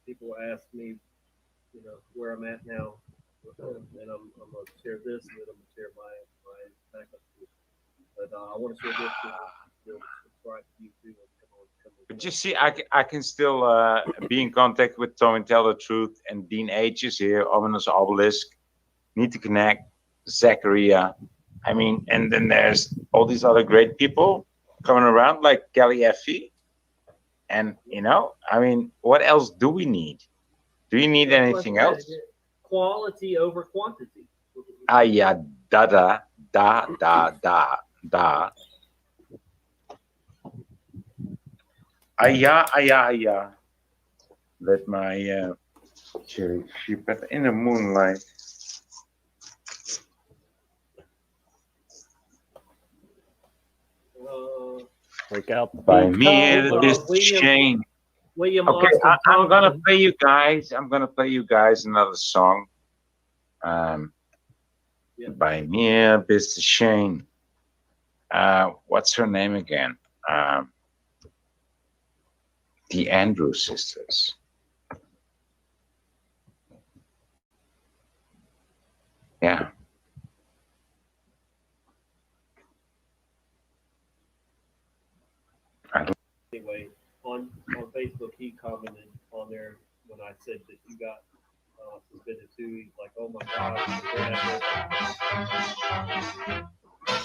people ask me, you know, where I'm at now, and I'm going to share this, and then I'm going to share my backup. But I want to share this to subscribe to you too. But you see, I can still be in contact with Tom and Tell the Truth, and Dean H is here, Ominous Obelisk, Need to Connect, Zachariah. I mean, and then there's all these other great people coming around, like Kelly Effie. And, you know, I mean, what else do we need? Do you need anything else? Quality over quantity. Yeah, da. Yeah. Let my cherry sheep in the moonlight. Break out. By me, this Shane. William Okay, Austin I'm gonna play you guys. I'm gonna play you guys another song. By me, Miss Shane. What's her name again? The Andrews Sisters. Yeah. Anyway, on Facebook, he commented on there when I said that you got suspended too. He's like, "Oh my God!"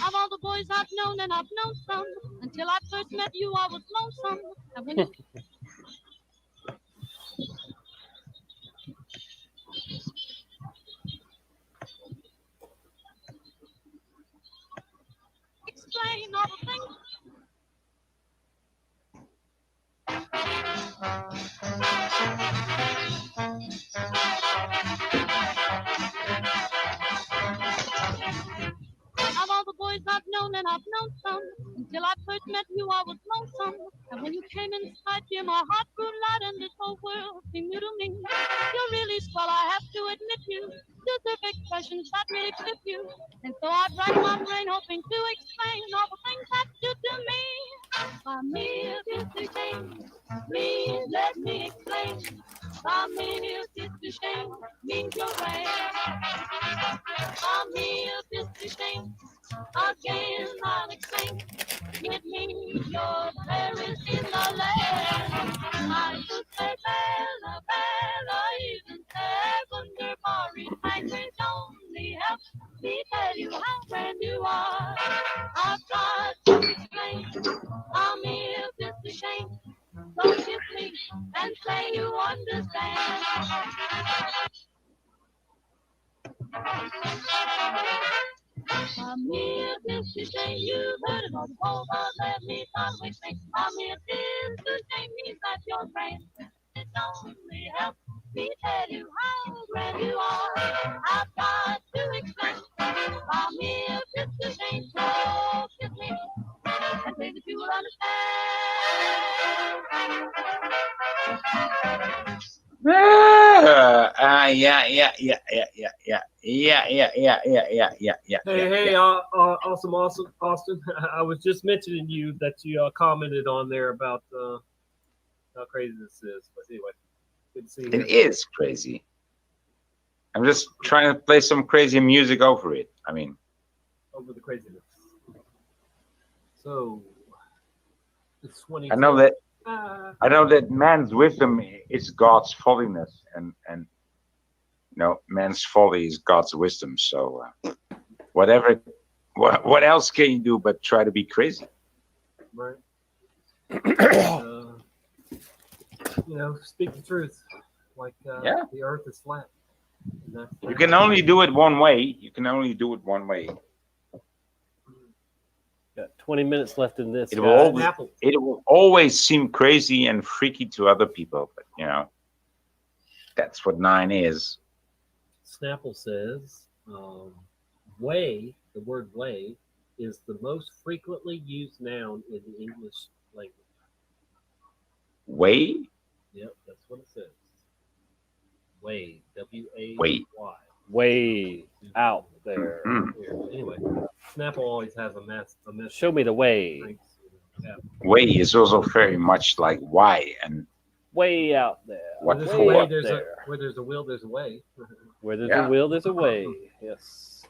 Of all the boys I've known, and I've known some, until I first met you, I was lonesome. And when you explain all the things. Of all the boys I've known, and I've known some, until I first met you, I was lonesome. And when you came inside, dear, my heart grew light, and this whole world seemed new to me. You're really swell, I have to admit you. Deserve expressions that really clip you. And so I rack my brain, hoping to explain all the things that you do to me. By me, it's a shame. Please let me explain. By me, it's a shame. Means you're right. By me, it's a shame. Again, I'll explain. It means your Paris in the land. I should say Bella, Bella, even secondary language only helps me tell you how grand you are. I've tried to explain. I'm here, it's a shame. So kiss me and say you understand. I'm here just to say you've heard it all before, but let me start with me. I'm here just to say means that your friend. It only helps me tell you how grand you are. I've got to explain. I'm here just to say so kiss me. And say that you will understand. Yeah. Hey, awesome, Austin. I was just mentioning you that you commented on there about how crazy this is. But anyway, good to see you. It is crazy. I'm just trying to play some crazy music over it. I mean, Over the craziness. So, it's 20. I know that man's wisdom is God's folliness, and man's folly is God's wisdom. So what else can you do but try to be crazy? Right. Speak the truth. Like the earth is flat. You can only do it one way. Got 20 minutes left in this. It will always seem crazy and freaky to other people, but that's what 9 is. Snapple says, way, the word way, is the most frequently used noun in the English language. Way? Yep, that's what it says. Way, W-A-Y. Way out there. Anyway, Snapple always has a mess. Show me the way. Yeah. Way is also very much like why and way out there. Where there's a will, there's a way. Where there's a will, there's a way. Yes.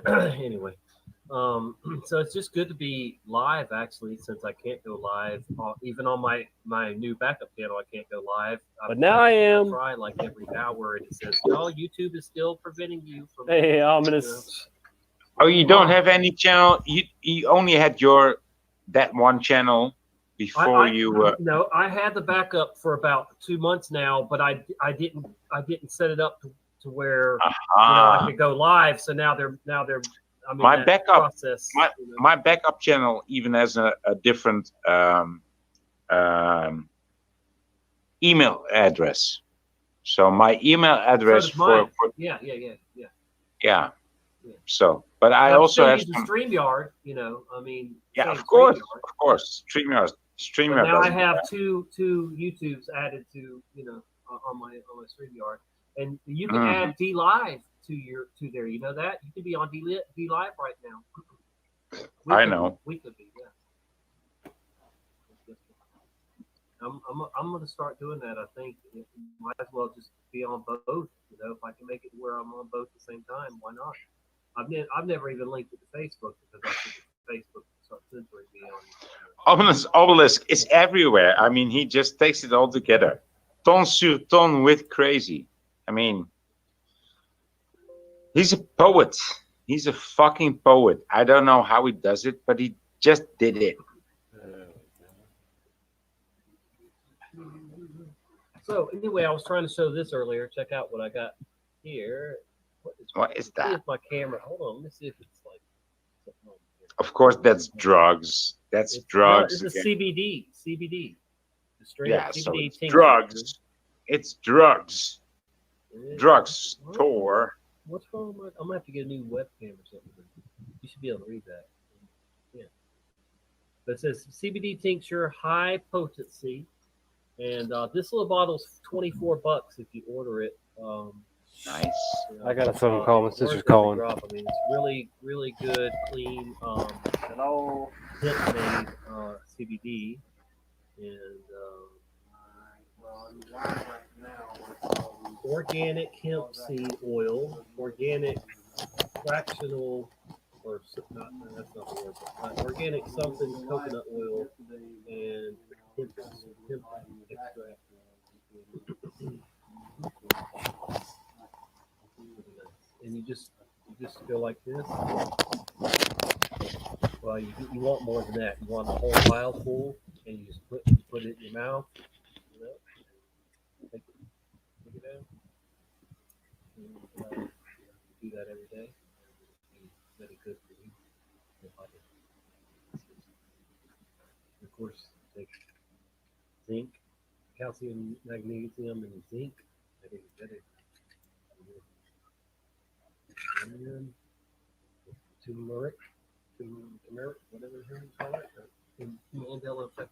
Anyway, so it's just good to be live, actually, since I can't go live. Even on my new backup channel, I can't go live. But now I am. I try like every hour, and it says, "Oh, YouTube is still preventing you from." Hey, ominous. Oh, you don't have any channel. You only had that one channel before you. No, I had the backup for about 2 months now, but I didn't set it up to where I could go live. So now they're. I mean, my backup process. My backup channel even has a different email address. So my email address for yeah. So, but I also have the StreamYard. I mean. Yeah, of course, StreamYard. But now I have two YouTubes added to on my StreamYard, and you can add D Live to there. You know that you can be on D Live right now. I know. We could be, yeah. I'm going to start doing that. I think it might as well just be on both. If I can make it where I'm on both at the same time, why not? I've never even linked it to Facebook because I think Facebook starts censoring me on. Obelisk is everywhere. I mean, he just takes it all together. Ton sur ton with crazy. I mean, he's a poet. He's a fucking poet. I don't know how he does it, but he just did it. So anyway, I was trying to show this earlier. Check out what I got here. What is that? See if my camera. Hold on. Let's see if it's like. Of course, that's drugs. That's drugs. It's a CBD. CBD. Yeah, CBD so it's tincture. drugs. It's drugs. Yeah. Drugs store. What's wrong with I'm gonna have to get a new webcam or something. You should be able to read that. Yeah. But it says CBD tincture, high potency, and this little bottle's $24 if you order it. Nice. I got a phone call. My sister's calling. I mean, it's really, really good, clean, hello, hemp-made CBD, and organic hemp seed oil, organic fractional, or not, that's not the word, but organic something coconut oil, and hemp extract. And you just go like this. Well, you want more than that. You want a whole vial full, and you just put it in your mouth. Take it out. And, do that every day. very good for you. Of course, take zinc, calcium, magnesium, and zinc. Very. And then turmeric, whatever you call it. Mandela effect.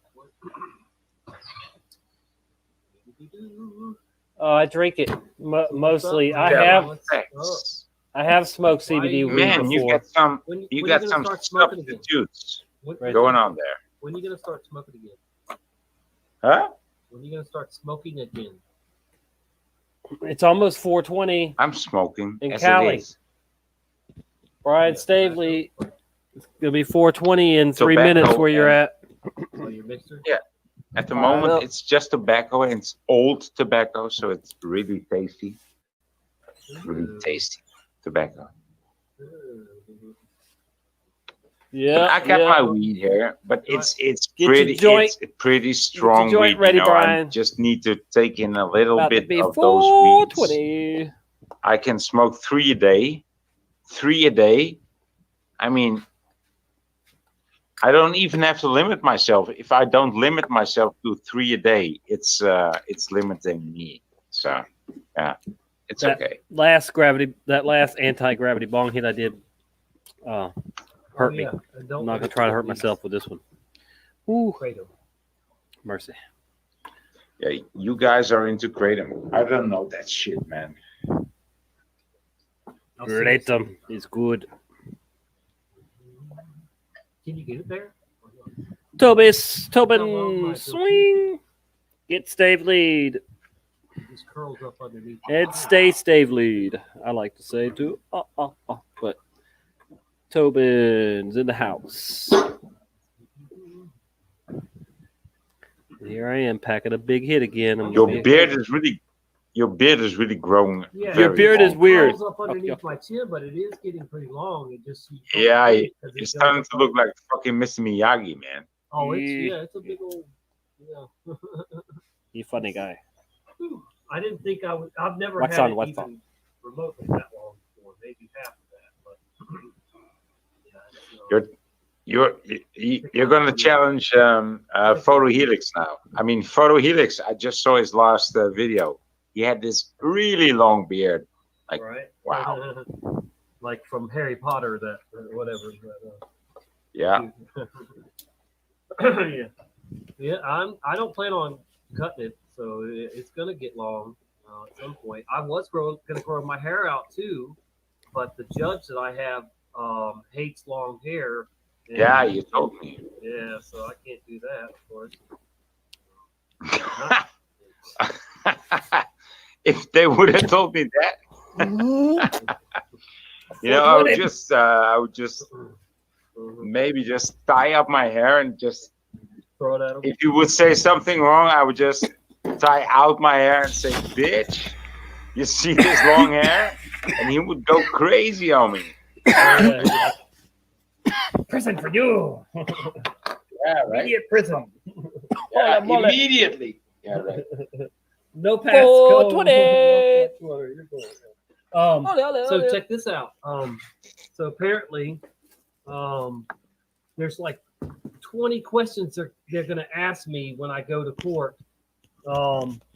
I drink it mostly. Yeah, I have smoked CBD weed man, you before. got some When you you got gonna some start smoking again? substitutes Right. going on there. When are you gonna start smoking again? Huh? When are you gonna start smoking again? It's almost 4:20 I'm smoking in as Cali. it is. Brian Stavely, it'll be 4:20 in 3 Tobacco minutes where you're and- at. Oh, your mixer? Yeah. At the Fire it moment, up. it's just tobacco, and it's old tobacco, so it's really tasty. Really tasty tobacco. Yeah, I got my weed here, but it's your pretty joint- it's pretty strong joint weed. ready, You know, I Brian. just need to take in a little about to bit be of those weeds. 4:20. I can smoke 3 a day. 3 a day. I mean, I don't even have to limit myself. If I don't limit myself to 3 a day, it's limiting me. So yeah, it's That okay. That last anti-gravity bong hit I did hurt me. And don't I'm not let gonna it try to hurt release. myself with this one. Ooh, Kratom. mercy. Yeah, you guys are into kratom. I don't know that shit, man. I'll send you Kratom some. is good. Can you get it there? Tobin, my swing. Get Stave lead. These curls up underneath. Ed stay Stave lead. I like to say too. But Tobin's in the house. Here I am packing a big hit again. I'm Your gonna be- beard is really growing. Yeah, Your very beard long. is weird. Curls up underneath Okay. my chin, but it is getting pretty long. It just Yeah, because it's it starting goes to up look like fucking Mr. Miyagi, man. Oh, it's a big old. Yeah. You funny guy. I didn't think I would. I've never What's had on, it what's even on? remotely that long before. Maybe half of that, but You're gonna challenge Photo Helix now. I mean, Photo Helix. I just saw his last video. He had this really long beard. Like, right? wow. Like from Harry Potter, that whatever. Yeah. Yeah. I don't plan on cutting it, so it's gonna get long at some point. I was gonna grow my hair out too, but the judge that I have hates long hair. And, Yeah, you told me. Yeah, so I can't do that, of course. If they would have told me that, I would just maybe just tie up my hair and just. Throw it at him. If you would say something wrong, I would just tie out my hair and say, "Bitch, you see this long hair?" And he would go crazy on me. Yeah. Prison for you. Yeah, right. Immediate prison. Yeah, immediately. Yeah, right. No pass. 420. So check this out. So apparently, there's like 20 questions they're going to ask me when I go to court.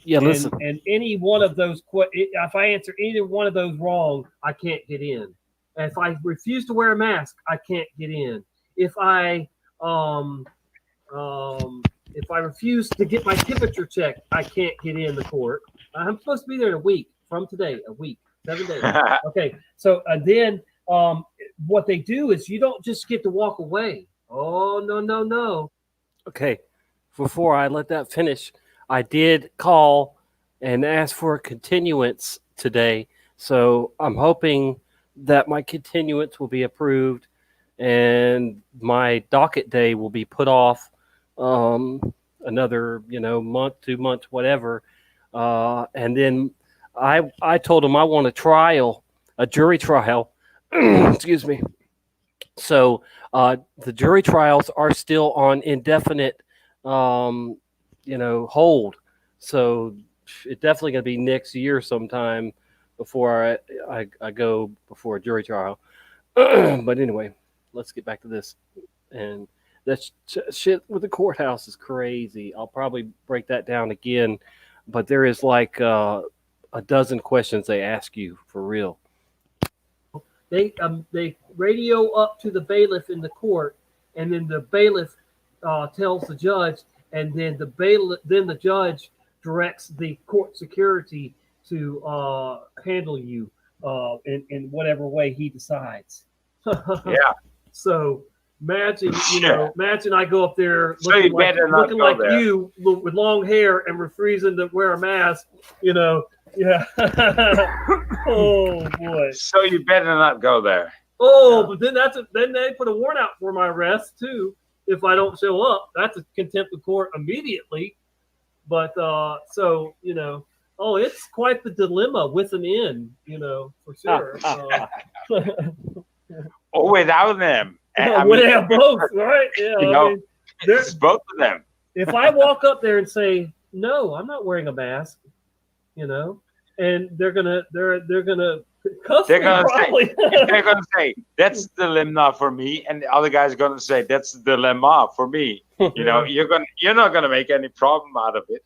Listen. And any one of those, if I answer either one of those wrong, I can't get in. And if I refuse to wear a mask, I can't get in. If I refuse to get my temperature checked, I can't get in the court. I'm supposed to be there in a week from today, 7 days. Okay, so then what they do is you don't just get to walk away. Oh, no. Okay, before I let that finish, I did call and ask for a continuance today. So I'm hoping that my continuance will be approved and my docket day will be put off another, month, 2 months, whatever. And then I told him I want a jury trial. Excuse me. So the jury trials are still on indefinite, hold. So it's definitely going to be next year sometime before I go before a jury trial. But anyway, let's get back to this. And that shit with the courthouse is crazy. I'll probably break that down again, but there is like a dozen questions they ask you for real. They radio up to the bailiff in the court, and then the bailiff tells the judge, and then the judge directs the court security to handle you in whatever way he decides. Yeah. So imagine, Sure. imagine I go up there So you better not looking go like there. you with long hair and refusing to wear a mask. Yeah. Oh boy. So you better not go there. Oh, but then they put a warrant out for my arrest too. If I don't show up, that's a contempt of court immediately. But so oh, it's quite the dilemma with an N, for sure. Or without them. I Would mean, have both, right? Yeah. it's both of them. If I walk up there and say, "No, I'm not wearing a mask," and they're gonna cuff They're me gonna probably. say, they're gonna say that's the dilemma for me, and the other guy's gonna say that's the dilemma for me. You're not gonna make any problem out of it.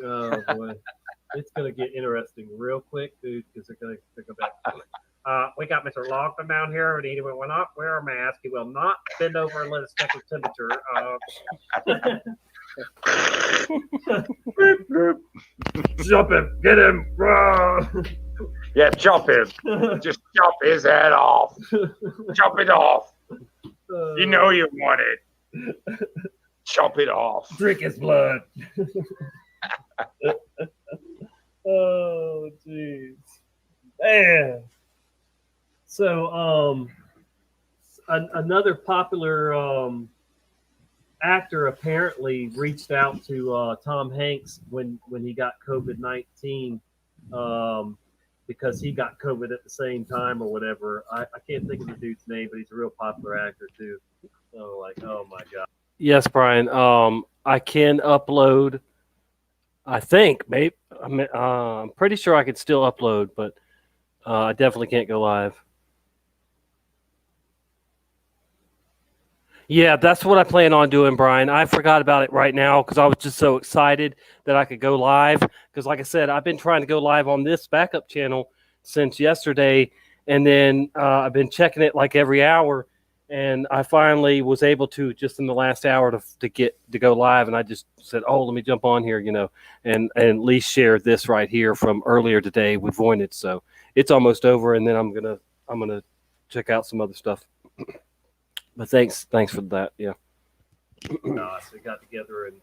Oh boy, it's gonna get interesting real quick, dude, because they're gonna go back. We got Mr. Longman down here, and he will not wear a mask. He will not bend over and let us check his temperature. Jump him, get him. Yeah, chop him. Just chop his head off. Chop it off. You know you want it. Chop it off. Drink his blood. Oh, jeez. Man. So, another popular actor apparently reached out to Tom Hanks when he got COVID-19 because he got COVID at the same time or whatever. I can't think of the dude's name, but he's a real popular actor too. So, oh my God. Yes, Brian. I can upload. I think, maybe. I'm pretty sure I can still upload, but I definitely can't go live. Yeah, that's what I plan on doing, Brian. I forgot about it right now because I was just so excited that I could go live. Because, like I said, I've been trying to go live on this backup channel since yesterday, and then I've been checking it like every hour, and I finally was able to just in the last hour to go live, and I just said, "Oh, let me jump on here," and at least share this right here from earlier today with Voynich. So it's almost over, and then I'm gonna check out some other stuff. But thanks for that. Yeah. Gosh, we got together and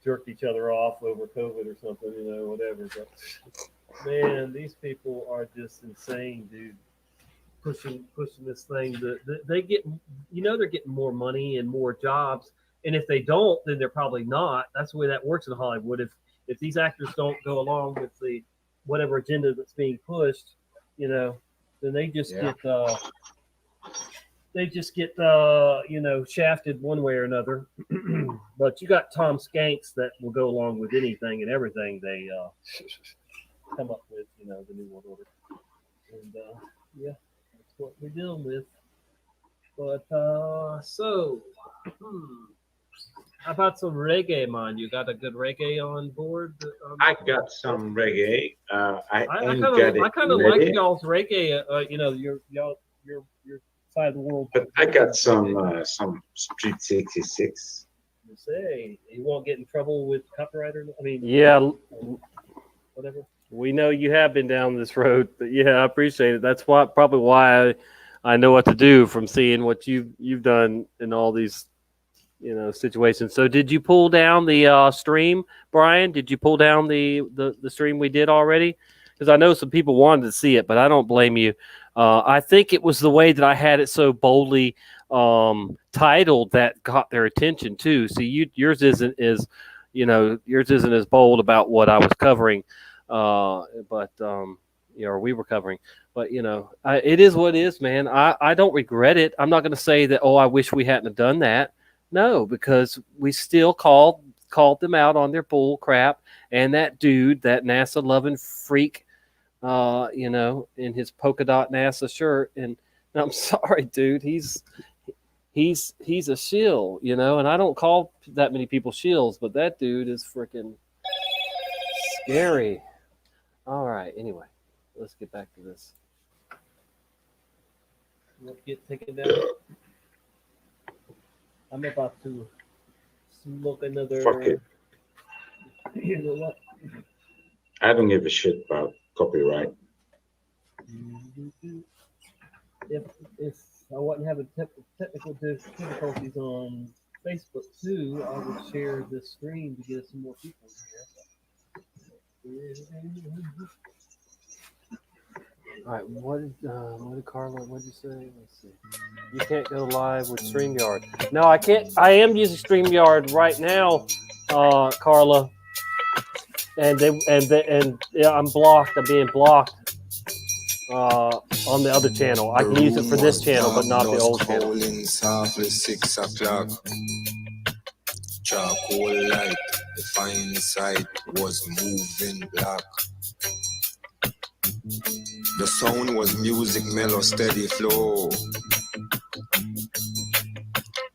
jerked each other off over COVID or something, whatever. But man, these people are just insane, dude. Pushing this thing. They get, they're getting more money and more jobs, and if they don't, then they're probably not. That's the way that works in Hollywood. If these actors don't go along with the whatever agenda that's being pushed, then they just get. They just get, shafted one way or another. But you got Tom Skanks that will go along with anything and everything they come up with, the New World Order. And, yeah, that's what we're dealing with. But, so, how about some reggae, man? You got a good reggae on board? I got some reggae. I kind of like y'all's reggae, your side of the world. But I got some Street 66. You say you won't get in trouble with copyright yeah, whatever. We know you have been down this road, but yeah, I appreciate it. That's probably why I know what to do from seeing what you've done in all these situations. So did you pull down the stream, Brian? Did you pull down the stream we did already? Because I know some people wanted to see it, but I don't blame you. I think it was the way that I had it so boldly titled that got their attention too. See, yours isn't as bold about what I was covering, but or we were covering. But it is what it is, man. I don't regret it. I'm not going to say that. Oh, I wish we hadn't have done that. No, because we still called them out on their bull crap. And that dude, that NASA loving freak, in his polka dot NASA shirt. And I'm sorry, dude. He's a shill, you know, and I don't call that many people shills, but that dude is freaking scary. All right, anyway, let's get back to this. Let's get taken down. I'm about to smoke another. Fuck it. You know what? I don't give a shit about copyright. If I wasn't having technical difficulties on Facebook too, I would share this screen to get some more people here. All right, what did Carla? What did you say? Let's see. You can't go live with StreamYard. No, I can't. I am using StreamYard right now, Carla. And yeah, I'm blocked. I'm being blocked on the other channel. I can use it for this channel, but not the old channel. Softly 6 o'clock. Charcoal light, the fine sight was moving black. The sound was music, mellow, steady flow.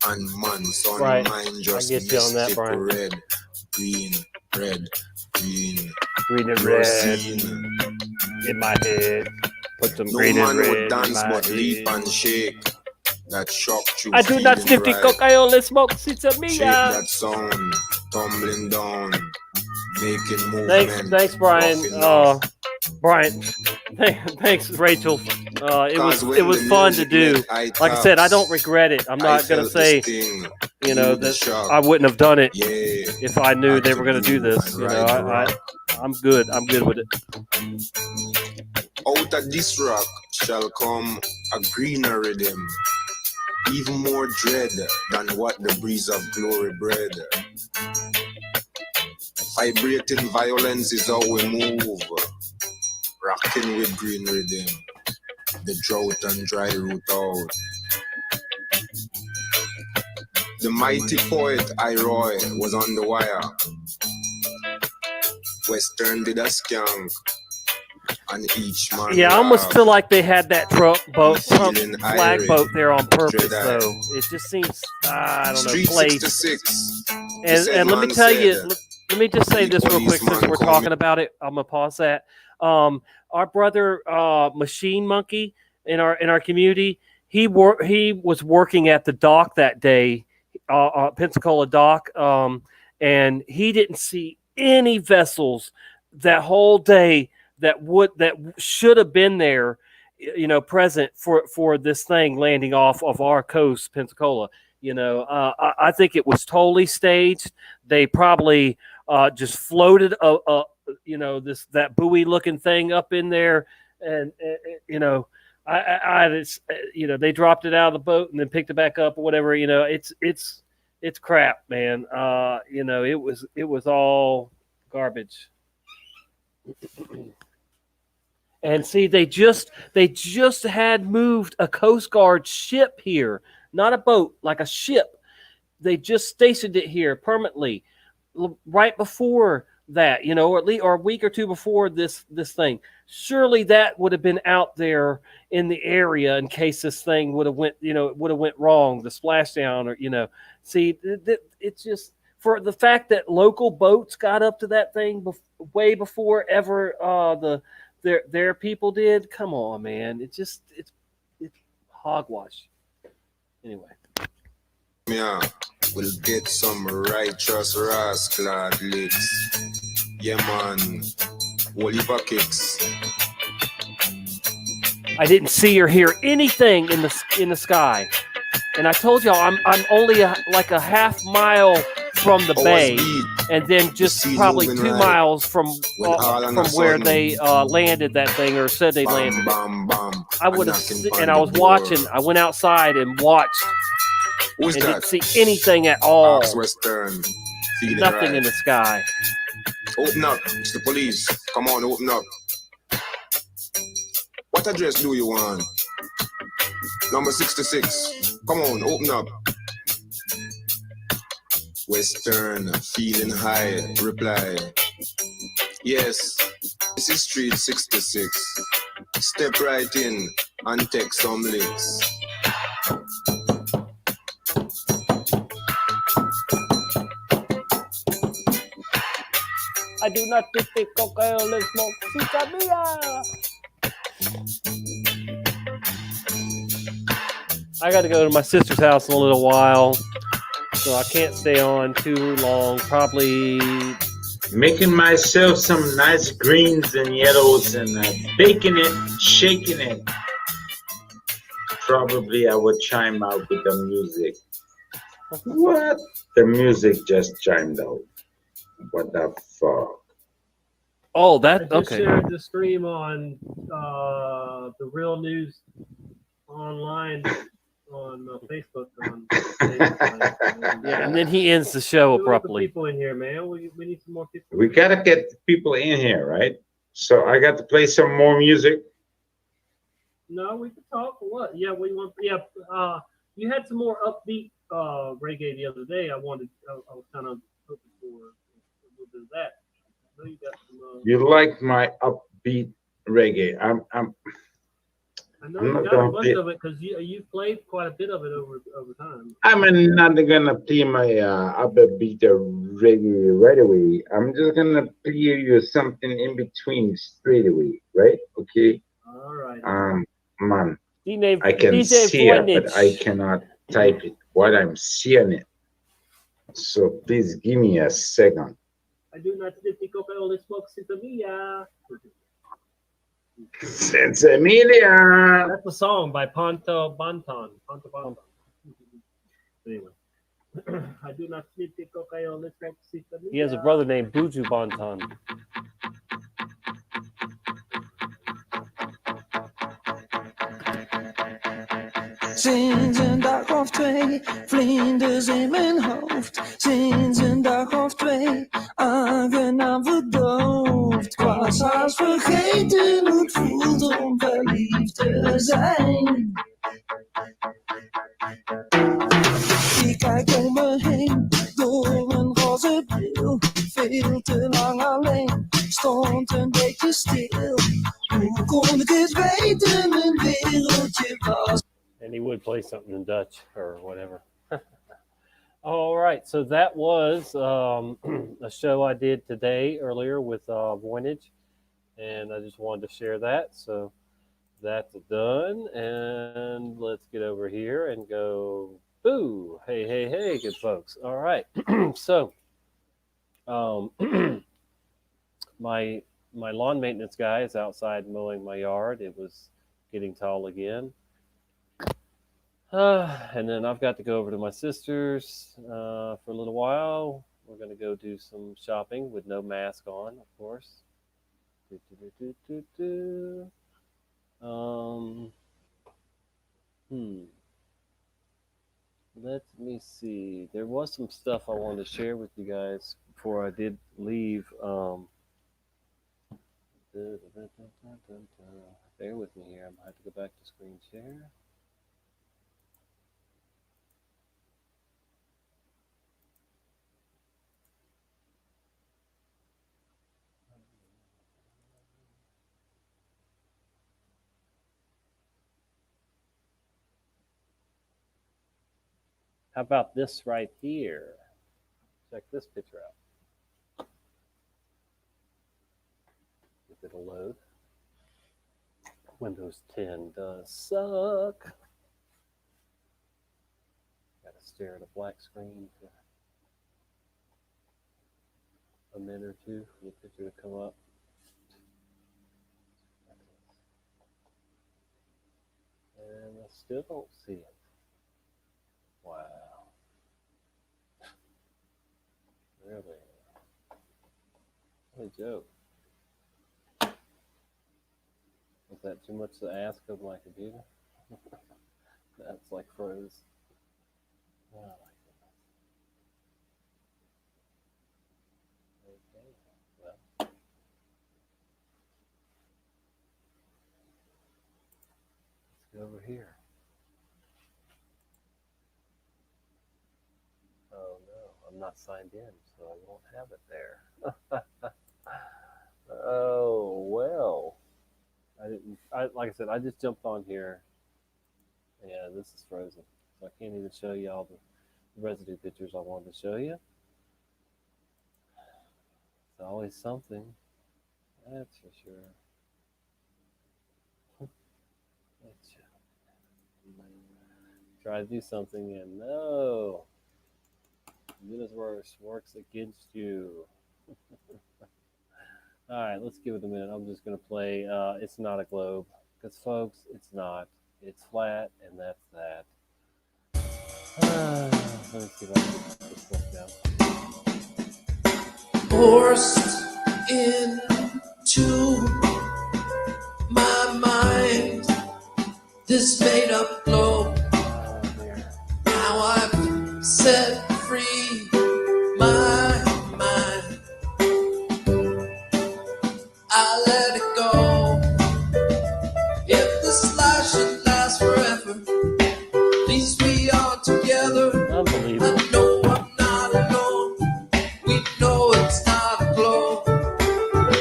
And man, son, Right. mind just I get you on that, mystic Brian. red, green, red, green. Green and You're red seen. in my head. Put some No green man and red would dance in my but leap head. and shake. That shock you I do not sniff the coke. I only smoke Shake Cicamilla. that sound, tumbling down, making movement. Thanks, Brian. rough enough. Brian, thanks, Rachel. It Cause was when the fun to music do. met eye Like I said, I taps, don't regret it. I'm I not gonna felt say, the sting, you know, feel the that shock. I wouldn't have done it Yeah, if I knew had they to were gonna do move this. and You ride know, the rock. I'm good. I'm good with it. Out of this rock shall come a greener rhythm, even more dread than what the breeze of glory bred. Vibrating violence is how we move, rocking with green rhythm, the drought and dry root out. The mighty poet Iroy was on the wire. Western did a skank, and each man Yeah, I almost laughed. feel like they had that Trump Feeling flag irate, boat there on purpose, dread-eyed. though. It just seems, I don't know, Street placed. 66. And let me tell you, let me just say The this real quick since policeman we're called talking me. about it. I'm gonna pause that. Our brother Machine Monkey in our community, he was working at the dock that day, Pensacola dock, and he didn't see any vessels that whole day that should have been there, you know, present for this thing landing off of our coast, Pensacola. You know, I think it was totally staged. They probably just floated you know, that buoy looking thing up in there, and you know, I just, you know, they dropped it out of the boat and then picked it back up or whatever. You know, it's crap, man. You know, it was all garbage. And see, they just had moved a Coast Guard ship here, not a boat, like a ship. They just stationed it here permanently, right before that, you know, or at least or a week or two before this thing. Surely that would have been out there in the area in case this thing would have went wrong, the splashdown, or you know. See, it's just for the fact that local boats got up to that thing way before ever their people did. Come on, man. It's hogwash. Anyway. Yeah, we'll get some righteous rascal licks. Yeah, man. Oliver kicks. I didn't see or hear anything in the sky, and I told y'all I'm only like a half mile from the bay, and then just probably 2 miles from where they landed that thing or said they landed. I would have, and I was watching. I went outside and watched, and didn't see anything at all. Nothing in the sky. Open up, it's the police. Come on, open up. What address do you want? Number 66. Come on, open up. Western, feeling high, reply. Yes, this is Street 66. Step right in, and take some licks. I do not take cocaine, only smoke cigarilla. I got to go to my sister's house in a little while, so I can't stay on too long. Probably Making myself some nice greens and yellows and baking it, shaking it. Probably I would chime out with the music. What? The music just chimed out. What the fuck? Oh, I that just okay. shared the stream on the Real News Online on Facebook. Yeah, and then he ends the show Get the abruptly. people in here, man. We need some more people. We gotta get people in here, right? So I got to play some more music. No, we can talk for what? Yeah, we want. Yeah, you had some more upbeat reggae the other day. I was kind of hoping for a little bit of that. I know you got some. You like my upbeat reggae? I know I'm you not got a gonna bunch play. of it because you've played quite a bit of it over time. I'm not gonna play my upbeat reggae right away. I'm just gonna play you something in between straight away, right? Okay. All right. Man, DJ I can DJ see it, but I Voynich. cannot type it. What I'm seeing it. So please give me a second. I do not think cocaine only smoke cigarilla. Sense Emilia. That's a song by Ponto Banton. Ponto Banton. Anyway. I do not sleep the cocaine only smoke cigarilla. He has a brother named Buju Banton. Sinds een dag of twee, vlinders in mijn hoofd. Sinds een dag of twee, aangenaam verdoofd. Ik was haast vergeten hoe het voelt om verliefd te zijn. Ik kijk om me heen, door een roze bril. Veel te lang alleen, stond een beetje stil. Hoe kon ik het weten, mijn wereldje was. And he would play something in Dutch or whatever. All right, so that was a show I did today earlier with Voynich, and I just wanted to share that. So that's done, and let's get over here and go. Boo! Hey, hey, hey, good folks. All right, so my lawn maintenance guy is outside mowing my yard. It was getting tall again. And then I've got to go over to my sister's for a little while. We're going to go do some shopping with no mask on, of course. Let me see. There was some stuff I wanted to share with you guys before I did leave. Bear with me here. I'm going to have to go back to screen share. How about this right here? Check this picture out. If it'll load. Windows 10 does suck. Gotta stare at a black screen for a minute or two for the picture to come up. And I still don't see it. Wow. Really? What a joke. Was that too much to ask of my computer? That's like froze. Oh my goodness. Okay, well. Let's go over here. Oh no, I'm not signed in, so I won't have it there. Oh, well. Like I said, I just jumped on here. Yeah, this is frozen. So I can't even show you all the residue pictures I wanted to show you. It's always something. That's for sure. Try to do something and no. Universe works against you. All right, let's give it a minute. I'm just going to play It's Not a Globe. Because, folks, it's not. It's flat, and that's that. Let me see if I can get this worked out. Forced into my mind this made-up globe. Now I've set free my mind. I let it go. If this life should last forever, at least we are together. Unbelievable. I know I'm not alone. We know it's not a globe.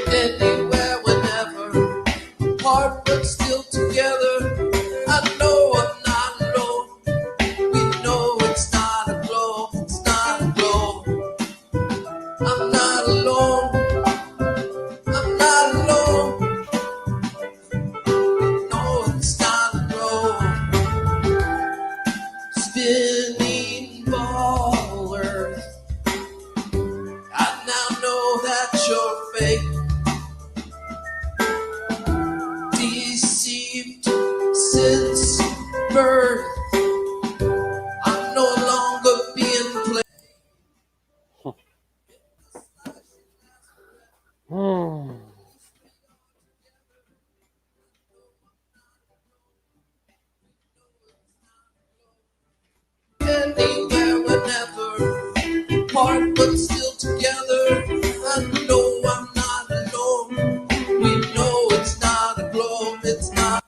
Anywhere, whenever, apart but still together. I know I'm not alone. We know it's not a globe. It's not a globe. I'm not alone. I'm not alone. No, it's not a globe. Spinning ball earth. I now know that you're fake. Deceived since birth. I'm no longer being played. Anywhere, whenever, apart but still together. I know I'm not alone. We know it's not a globe. It's not.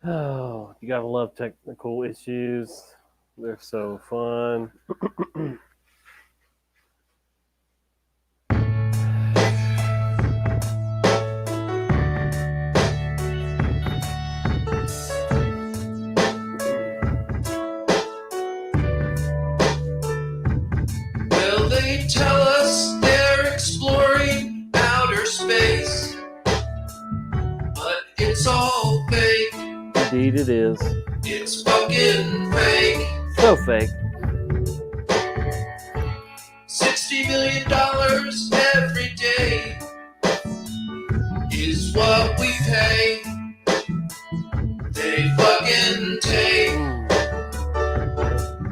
Oh, you gotta love technical issues. They're so fun. Well, they tell us they're exploring outer space, but it's all fake. Indeed, it is. It's fucking fake. So fake. $60 million every day is what we pay. They fucking take.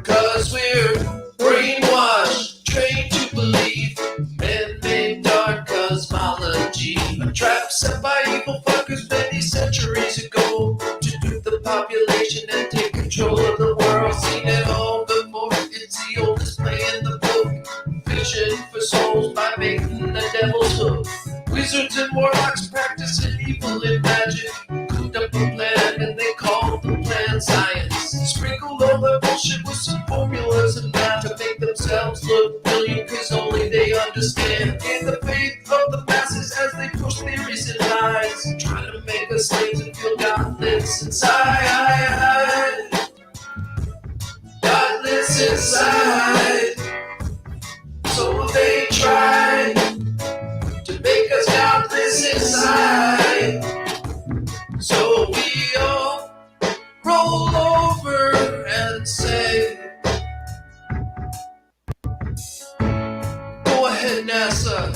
'Cause we're brainwashed, trained to believe man-made dark cosmology. A trap set by evil fuckers many centuries ago to dupe the population and take control of the world. Seen it all before, it's the oldest play in the book. Fiction for souls by making the devil's hook. Wizards and warlocks practicing evil and magic. Cooked up a plan and they called the plan science. Sprinkled all their bullshit with some formulas and math to make themselves look brilliant, cause only they understand. Gain the faith of the masses as they push theories and lies, trying to make us slaves and feel God lives inside. God lives inside. So they try to make us God lives inside. So we all roll over and say, go ahead, NASA.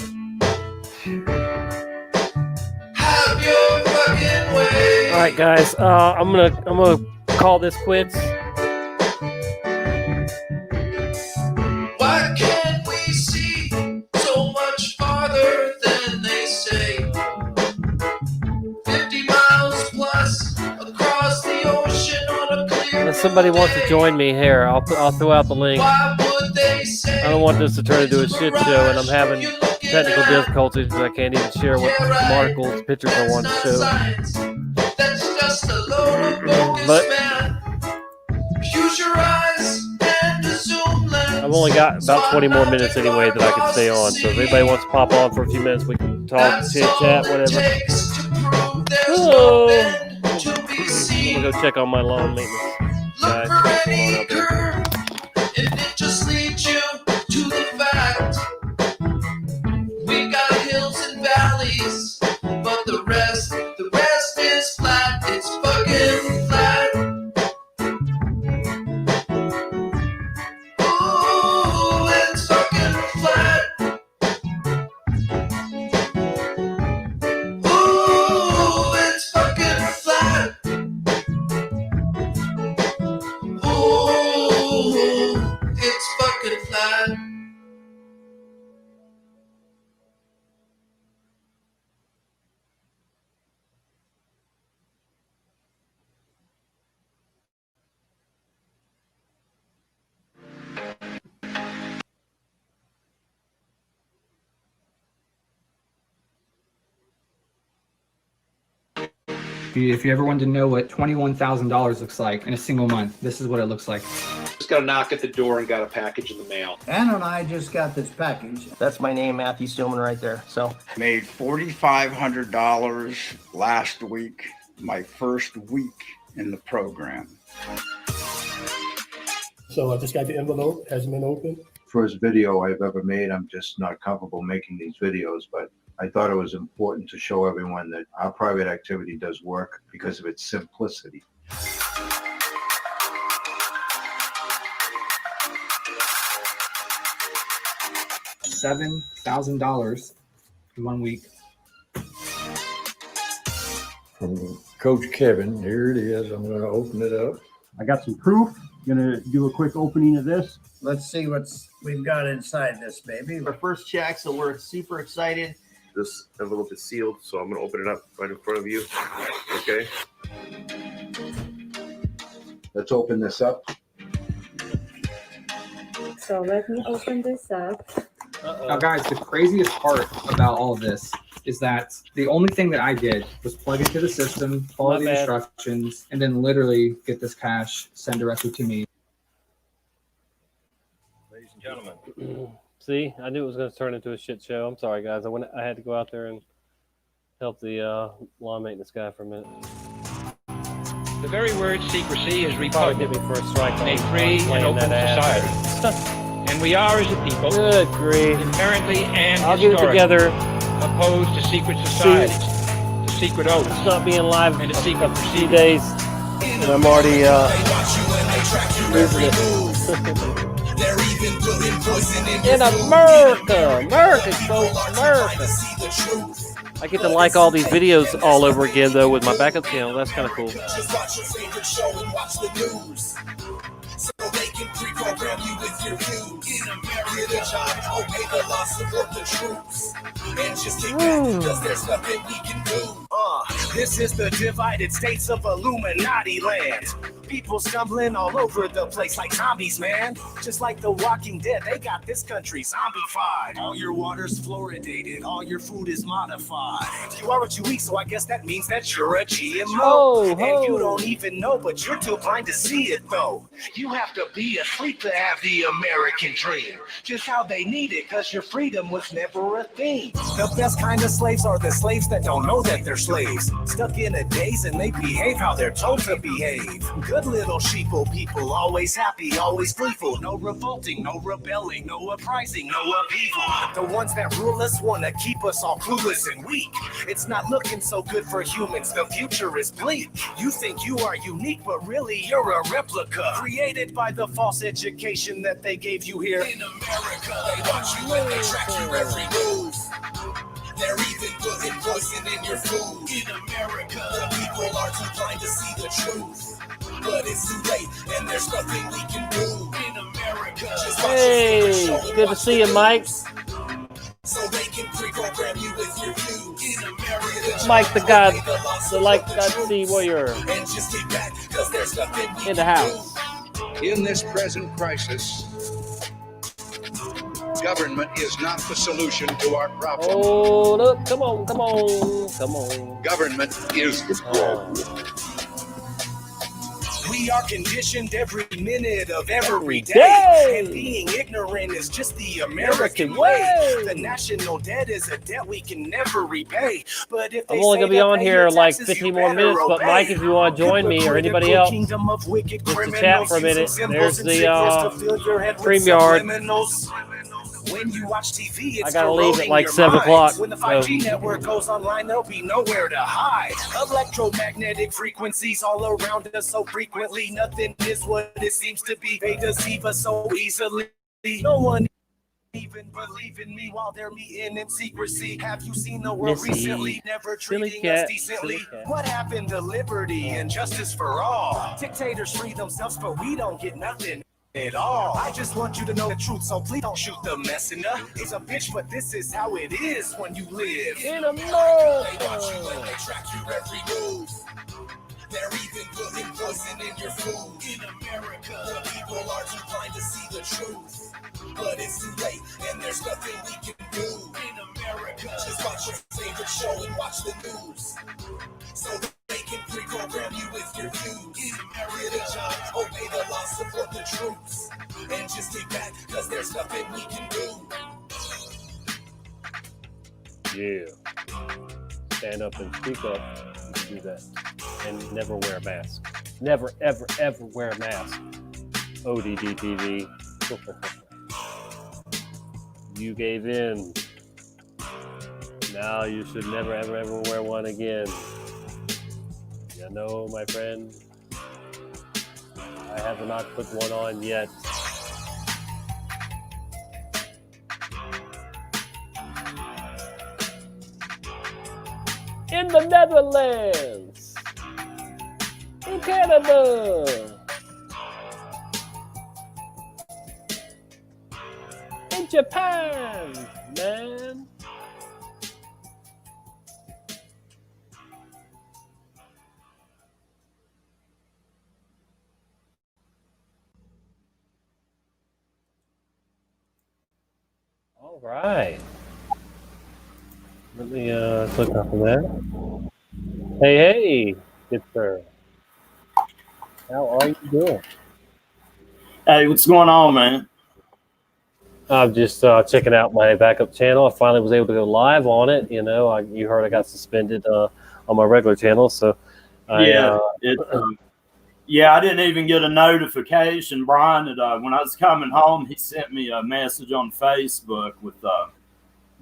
Have your fucking way. All right, guys. I'm gonna call this quits. Why can't we see so much farther than they say? 50 miles plus across the ocean on a clear. If somebody wants to join me here, I'll throw out the link. Why would they say? I don't want this to turn into a shit show, and I'm having technical difficulties because I can't even share what some articles, pictures I want to show. That's just a load of bogus, But man. Use your eyes and a zoom lens. I've only got about 20 more minutes anyway that I can stay on. So if anybody wants to pop on for a few minutes, we can talk, chit chat, whatever. Takes to prove go check on my lawn maintenance guy. Look for any curve, and it just leads you to the fact. We got hills and valleys, but the rest is flat. It's fucking flat. Ooh, it's fucking flat. Ooh, it's fucking flat. Ooh, it's fucking flat. If you ever wanted to know what $21,000 looks like in a single month, this is what it looks like. Just got a knock at the door and got a package in the mail. Anna and I just got this package. That's my name, Matthew Stillman, right there. So made $4,500 last week, my first week in the program. So I just got the envelope, hasn't been opened. First video I've ever made. I'm just not comfortable making these videos, but I thought it was important to show everyone that our private activity does work because of its simplicity. $7,000 in 1 week. From Coach Kevin, here it is. I'm going to open it up. I got some proof. Gonna do a quick opening of this. Let's see what's we've got inside this baby. our first check, so we're super excited. This envelope is sealed, so I'm going to open it up right in front of you. Okay. Let's open this up. So let me open this up. Now, guys, the craziest part about all of this is that the only thing that I did was plug into the system, follow the instructions, and then literally get this cash sent directly to me. Ladies and gentlemen. See, I knew it was going to turn into a shit show. I'm sorry, guys. I had to go out there and help the lawn maintenance guy for a minute. The very word secrecy is Probably repugnant get me for a strike in a on free and open society. And we are, as a people, Good grief. inherently and I'll get it historically together. opposed to secret societies, to secret oaths, Stop being live and to a secret few proceedings. days, and I'm already losing it. In America, folks, America. I get to like all these videos all over again, though, with my backup channel. That's kind of cool. Just watch your favorite show and watch the news. So they can pre-program you with your views. In America, John, obey the law, support the troops. And just kick back, because there's nothing we can do. This is the divided states of Illuminati land. People stumbling all over the place like zombies, man. Just like the Walking Dead, they got this country zombified. All your water's fluoridated, all your food is modified. You are what you eat, so I guess that means that you're a GMO. And you don't even know, but you're too blind to see it, though. You have to be asleep to have the American dream. Just how they need it, cause your freedom was never a thing. The best kind of slaves are the slaves that don't know that they're slaves. Stuck in a daze and they behave how they're told to behave. Good little sheeple people, always happy, always gleeful. No revolting, no rebelling, no uprising, no upheaval. The ones that rule us wanna keep us all clueless and weak. It's not looking so good for humans, the future is bleak. You think you are unique, but really you're a replica. Created by the false education that they gave you here. In America, they watch you and they track your every move. They're even putting poison in your food. In America, the people are too blind to see the truth. But it's too late, and there's nothing we can do. In America, just watch Hey, your favorite show and good to watch see the you, Mike. news. So they can pre-program you with your views. In America, Mike, the God, the God warrior and just get back, cause there's nothing we in the can house. In this present crisis, government is not the solution to our problem. Hold up, come on. Government is the problem. We are conditioned every minute of every day. And being ignorant is just the American way. The national debt is a debt we can never repay. But if I'm only going to be on here like 15 more minutes, but Mike, if you want to join me or anybody else, just to chat for a minute. There's the StreamYard. When you watch TV, it's I gotta leave at like 7 mind. o'clock. When the 5G network goes online, there'll be nowhere to hide. Electromagnetic frequencies all around us so frequently. Nothing is what it seems to be. They deceive us so easily. No one even believe in me while they're meeting in secrecy. Have you seen the world recently? Never treating us decently. What happened to liberty and justice for all? Dictators free themselves, but we don't get nothing at all. I just want you to know the truth, so please don't shoot the messenger. It's a bitch, but this is how it is when you live in America. They watch you and they track your every move. They're even putting poison in your food. In America, the people are too blind to see the truth. But it's too late, and there's nothing we can do. In America, just watch your favorite show and watch the news. So they can pre-program you with your views. In America, get a job, obey the law, support the troops. And just get back, cause there's nothing we can do. Yeah. Stand up and speak up. Do that. And never wear a mask. Never, ever, ever wear a mask. ODD TV. You gave in. Now you should never, ever, ever wear one again. You know, my friend, I have not put one on yet. In the Netherlands, in Canada, in Japan, man. All right. Let me click off of that. Hey, good sir. How are you doing? Hey, what's going on, man? I'm just checking out my backup channel. I finally was able to go live on it. You know, you heard I got suspended on my regular channel, so yeah, I didn't even get a notification, Brian. That when I was coming home, he sent me a message on Facebook with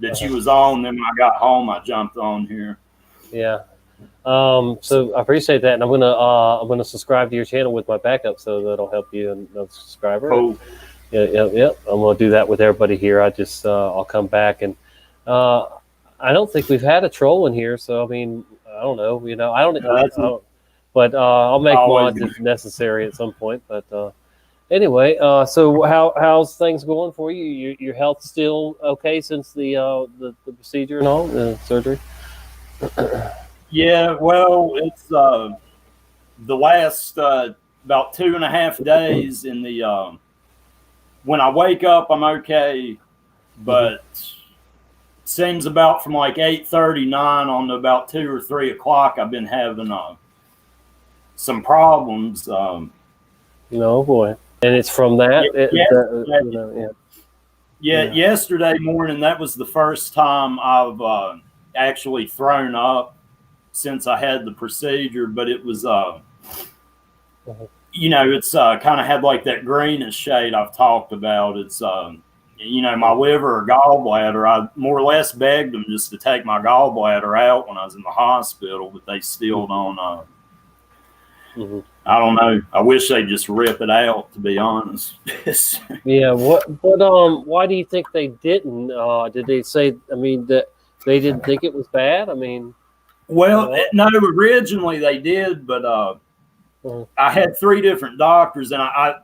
that you was on. Then when I got home, I jumped on here. Yeah. So I appreciate that, and I'm gonna subscribe to your channel with my backup, so that'll help you and another subscriber. Cool. Yeah. I'm gonna do that with everybody here. I'll come back, and I don't think we've had a troll in here, so I mean, I don't know. You know, I don't. But I'll make mods if necessary at some point. But anyway, so how's things going for you? Your health still okay since the procedure and all the surgery? Yeah, well, it's the last about 2.5 days in the when I wake up, I'm okay, but seems about from like 8:39 on to about 2 or 3 o'clock, I've been having some problems. Oh boy! And it's from that. Yesterday morning, that was the first time I've actually thrown up since I had the procedure, but it was it's kind of had like that greenish shade I've talked about. It's my liver or gallbladder. I more or less begged them just to take my gallbladder out when I was in the hospital, but they still don't. I don't know. I wish they'd just rip it out, to be honest. Yeah. Why do you think they didn't? Did they say? I mean, that they didn't think it was bad? I mean. Well, no, originally they did, but I had 3 different doctors, and I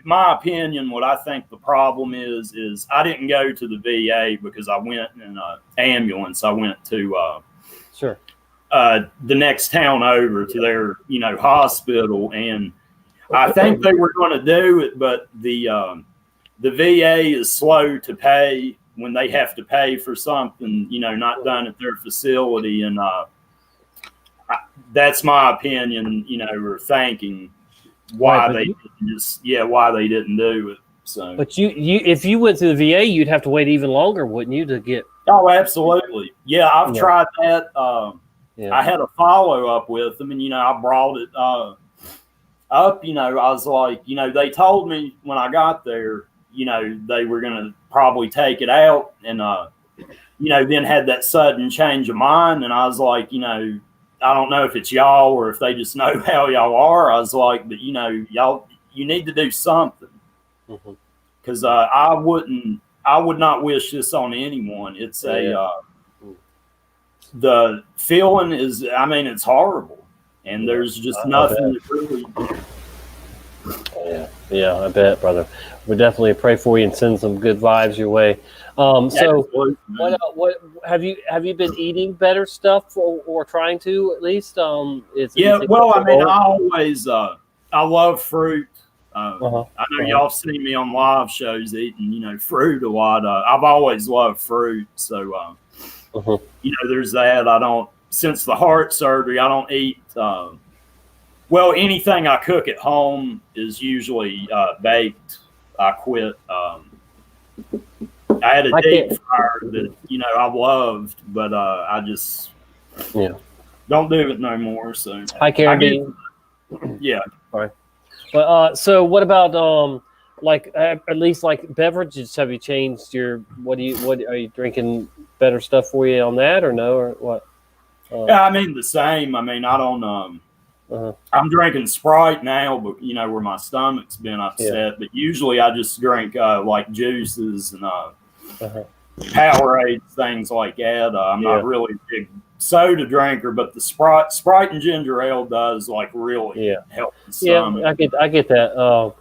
in my opinion, what I think the problem is I didn't go to the VA because I went in an ambulance. I went to the next town over to their hospital, and I think they were going to do it, but the VA is slow to pay when they have to pay for something not done at their facility, and that's my opinion, or thinking. why Right, they didn't do it. So, But you if you went to the VA, you'd have to wait even longer, wouldn't you, to get? oh, absolutely, yeah. I've Yeah. tried that. Yeah. I had a follow up with them, and I brought it up. I was like, they told me when I got there, they were gonna probably take it out, and then had that sudden change of mind, and I was like, I don't know if it's y'all or if they just know how y'all are. I was like, but y'all, you need to do something, because I would not wish this on anyone. It's the feeling is, it's horrible, and there's just nothing that really. Yeah, I bet, brother. We definitely pray for you and send some good vibes your way. So, what have you been eating better stuff or trying to at least? I always I love fruit. I know y'all see me on live shows eating fruit a lot. I've always loved fruit, so there's that. I don't, since the heart surgery, I don't eat. Anything I cook at home is usually baked. I quit. I had a deep fryer that I loved, but I just don't do it no more. So hi, Karen. Yeah. All right. But so what about at least like beverages? Have you changed your what are you drinking better stuff for you on that or no or what? Yeah, the same. I don't. I'm drinking Sprite now, but where my stomach's been upset. But usually I just drink like juices and Powerade, things like that. I'm not really a big soda drinker, but the Sprite and ginger ale does really help the stomach. Yeah, I get that.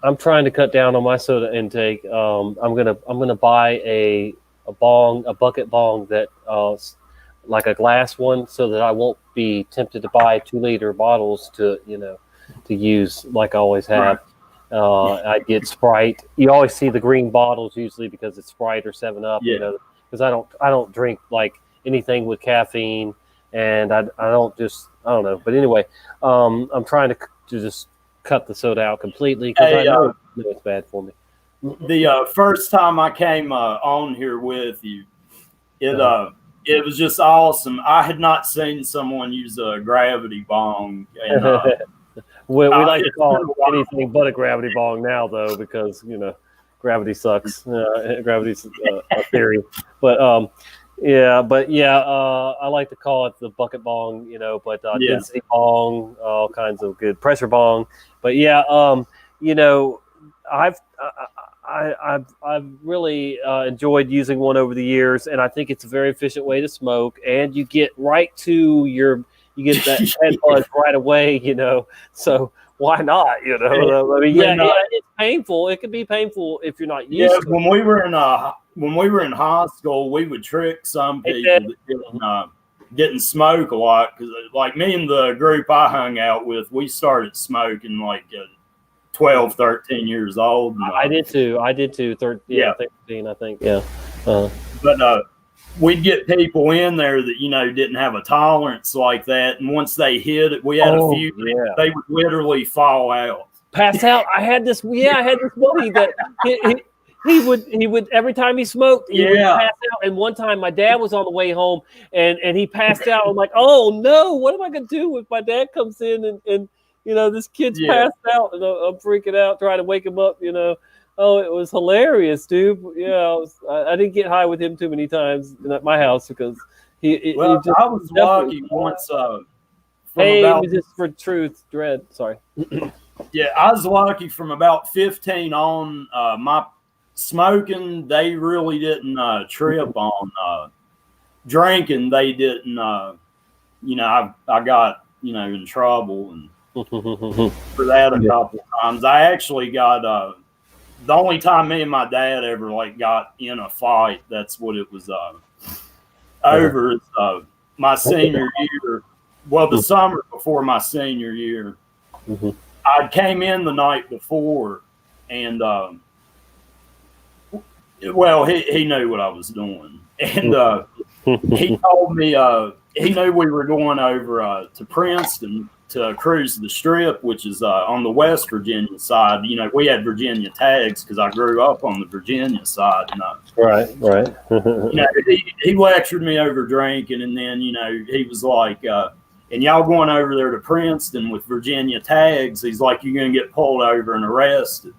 I'm trying to cut down on my soda intake. I'm gonna buy a bucket bong that like a glass one, so that I won't be tempted to buy 2-liter bottles to use like I always have. I get Sprite. You always see the green bottles usually because it's Sprite or 7-Up. Because I don't drink like anything with caffeine, and I don't know. But anyway, I'm trying to just cut the soda out completely because I know it's bad for me. The first time I came on here with you, it was just awesome. I had not seen someone use a gravity bong. And, we like to call it anything but a gravity bong now, though, because gravity sucks. Gravity's a theory, but I like to call it the bucket bong. But density bong, all kinds of good pressure bong. But I've really enjoyed using one over the years, and I think it's a very efficient way to smoke. And you get right to you get that head buzz right away, So why not? It's painful. It can be painful if you're not used to it. When we were in high school, we would trick some people that didn't smoke a lot, because like me and the group I hung out with, we started smoking like 12, 13 years old. I did too. 13, I think. Yeah. But we'd get people in there that didn't have a tolerance like that, and once they hit it, we had a few. They would literally fall out, pass out. I had this buddy that he would every time he smoked, he would pass out. And one time, my dad was on the way home, and he passed out. I'm like, oh no, what am I gonna do if my dad comes in and this kid's passed out, and I'm freaking out trying to wake him up. Oh, it was hilarious, dude. Yeah, I didn't get high with him too many times at my house because I was lucky once. Just for truth, dread. Sorry. I was lucky from about 15 on. My smoking, they really didn't trip on. Drinking, they didn't. I got in trouble and. For that a couple times. I actually got the only time me and my dad ever got in a fight, that's what it was over. My senior year, the summer before my senior year. I came in the night before, and he knew what I was doing, and he told me he knew we were going over to Princeton to cruise the Strip, which is on the West Virginia side. You know, we had Virginia tags because I grew up on the Virginia side. And, right. you know, he lectured me over drinking, and then, you know, he was like, and y'all going over there to Princeton with Virginia tags. He's like, you're going to get pulled over and arrested.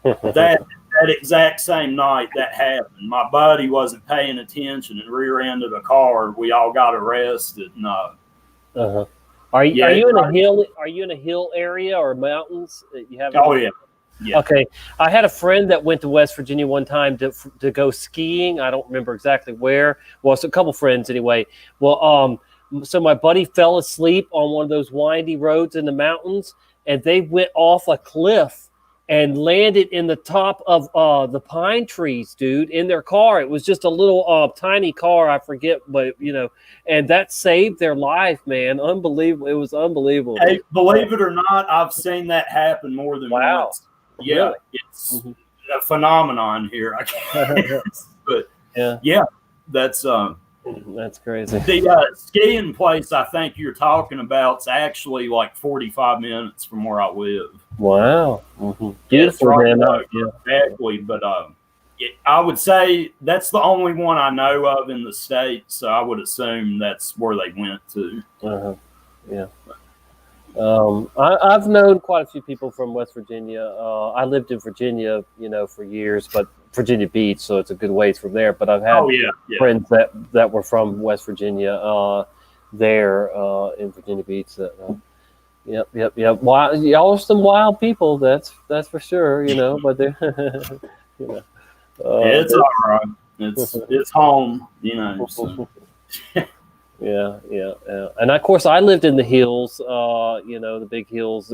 That exact same night that happened, my buddy wasn't paying attention and rear-ended a car. We all got arrested. And, Are you in a hill? Are you in a hill area or mountains? You have? Oh yeah. Yeah. Okay. I had a friend that went to West Virginia one time to go skiing. I don't remember exactly where. Well, it's a couple friends anyway. Well, so my buddy fell asleep on one of those windy roads in the mountains, and they went off a cliff and landed in the top of the pine trees, dude, in their car. It was just a little tiny car, I forget, but, you know, and that saved their life, man. Unbelievable. It was unbelievable. Hey, believe it or not, I've seen that happen more than once. Yeah, really? It's a phenomenon here, I guess. But yeah, that's crazy. The skiing place I think you're talking about is actually like 45 minutes from where I live. Wow. Beautiful, man. Exactly. But I would say that's the only one I know of in the state, so I would assume that's where they went to. Yeah. I've known quite a few people from West Virginia. I lived in Virginia, you know, for years, but Virginia Beach, so it's a good ways from there. But I've had friends that were from West Virginia there in Virginia Beach. Yep. Y'all are some wild people. That's for sure. You know, but they're, you know, it's all right. It's home. You know. So. Yeah. And of course, I lived in the hills, you know, the big hills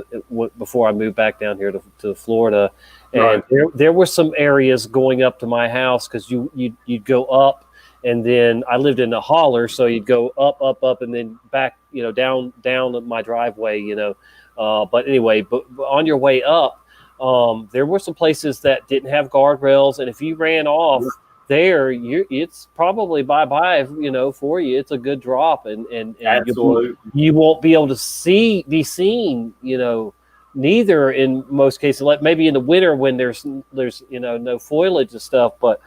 before I moved back down here to Florida. And there were some areas going up to my house because you'd go up, and then I lived in a holler, so you'd go up, and then back, you know, down my driveway, you know. But anyway, but on your way up, there were some places that didn't have guardrails, and if you ran off there, it's probably bye-bye, you know, for you. It's a good drop, and you won't be able to be seen, you know, neither in most cases. Like maybe in the winter when there's you know, no foliage and stuff, but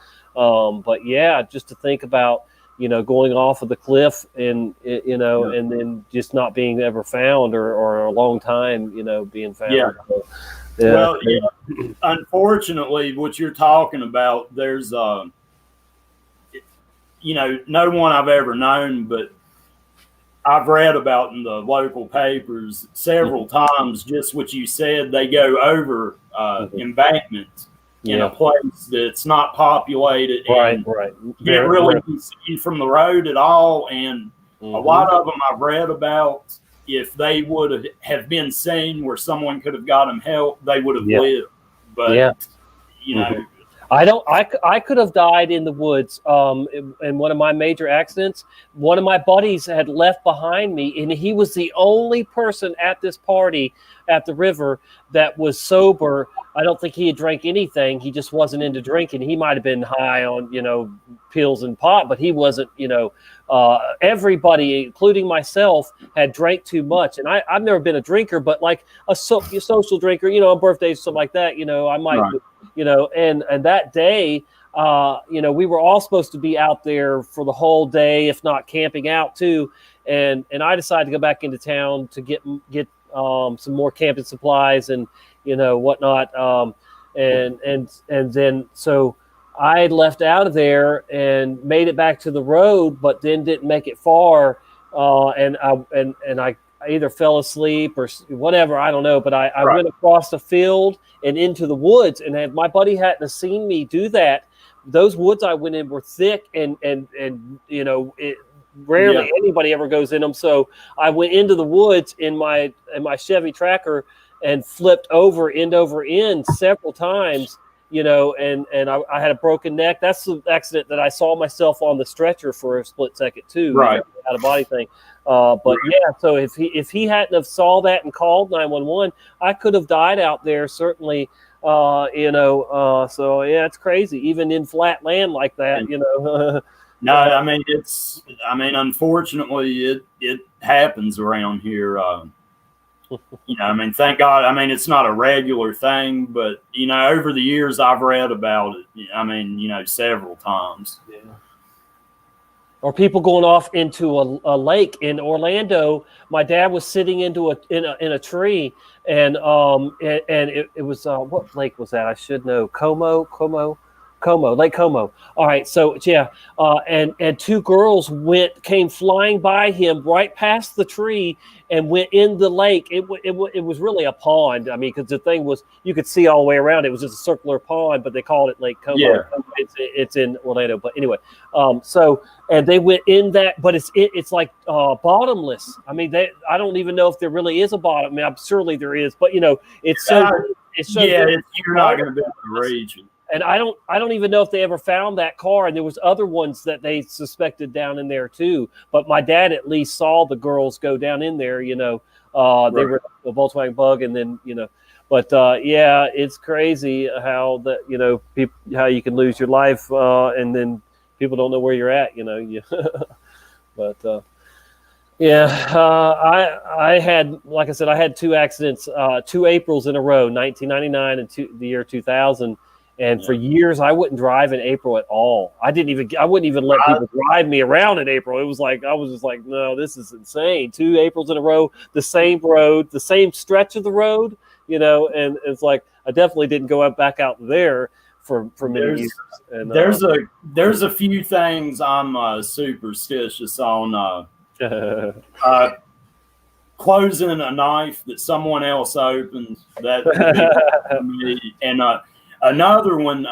yeah, just to think about, you know, going off of the cliff and you know, and then just not being ever found or a long time, you know, being found. Well, unfortunately, what you're talking about, there's you know, no one I've ever known, but I've read about in the local papers several times just what you said. They go over embankments in a place that's not populated. Right. You can't really see from the road at all. And a lot of them I've read about, if they would have been seen where someone could have got them help, they would have lived. But, you know, I could have died in the woods. In one of my major accidents, one of my buddies had left behind me, and he was the only person at this party at the river that was sober. I don't think he had drank anything. He just wasn't into drinking. He might have been high on, you know, pills and pot, but he wasn't, you know. Everybody, including myself, had drank too much. And I've never been a drinker, but like a social drinker, you know, on birthdays, something like that, you know, I might, you know, and that day, you know, we were all supposed to be out there for the whole day, if not camping out too. And I decided to go back into town to get some more camping supplies and, you know, whatnot. And then, so I left out of there and made it back to the road, but then didn't make it far. And I either fell asleep or whatever, I don't know. But I went across the field and into the woods. And if my buddy hadn't seen me do that, those woods I went in were thick and you know, rarely anybody ever goes in them. So I went into the woods in my Chevy Tracker and flipped end over end several times. You know, and I had a broken neck. That's the accident that I saw myself on the stretcher for a split second too. Right. Out of body thing. But yeah, so if he hadn't have saw that and called 911, I could have died out there certainly. You know, so yeah, it's crazy. Even in flat land like that, you know. No, I mean, unfortunately, it happens around here. You know, I mean, thank God. I mean, it's not a regular thing, but you know, over the years I've read about it. I mean, you know, several times. Yeah. Or people going off into a lake in Orlando. My dad was sitting in a tree, and it was what lake was that? I should know. Lake Como. All right, so yeah, and two girls came flying by him right past the tree and went in the lake. It was really a pond. I mean, because the thing was, you could see all the way around. It was just a circular pond, but they called it Lake Como. Yeah. It's in Orlando. But anyway, so and they went in that, but it's like bottomless. I mean, I don't even know if there really is a bottom. I mean, surely there is, but you know, it's so you're not going to be able to reach it. And I don't even know if they ever found that car. And there was other ones that they suspected down in there too. But my dad at least saw the girls go down in there. You know, they were a Volkswagen Bug, and then you know. But yeah, it's crazy how that how you can lose your life and then people don't know where you're at. You know, but. Yeah, I had, like I said, I had two accidents, 2 Aprils in a row, 1999 and the year 2000. And for years, I wouldn't drive in April at all. I wouldn't even let people drive me around in April. It was like, I was just like, no, this is insane. 2 Aprils in a row, the same road, the same stretch of the road, you know, and it's like, I definitely didn't go back out there for many years. And there's a few things I'm superstitious on. Closing a knife that someone else opens, that would be me. And another one,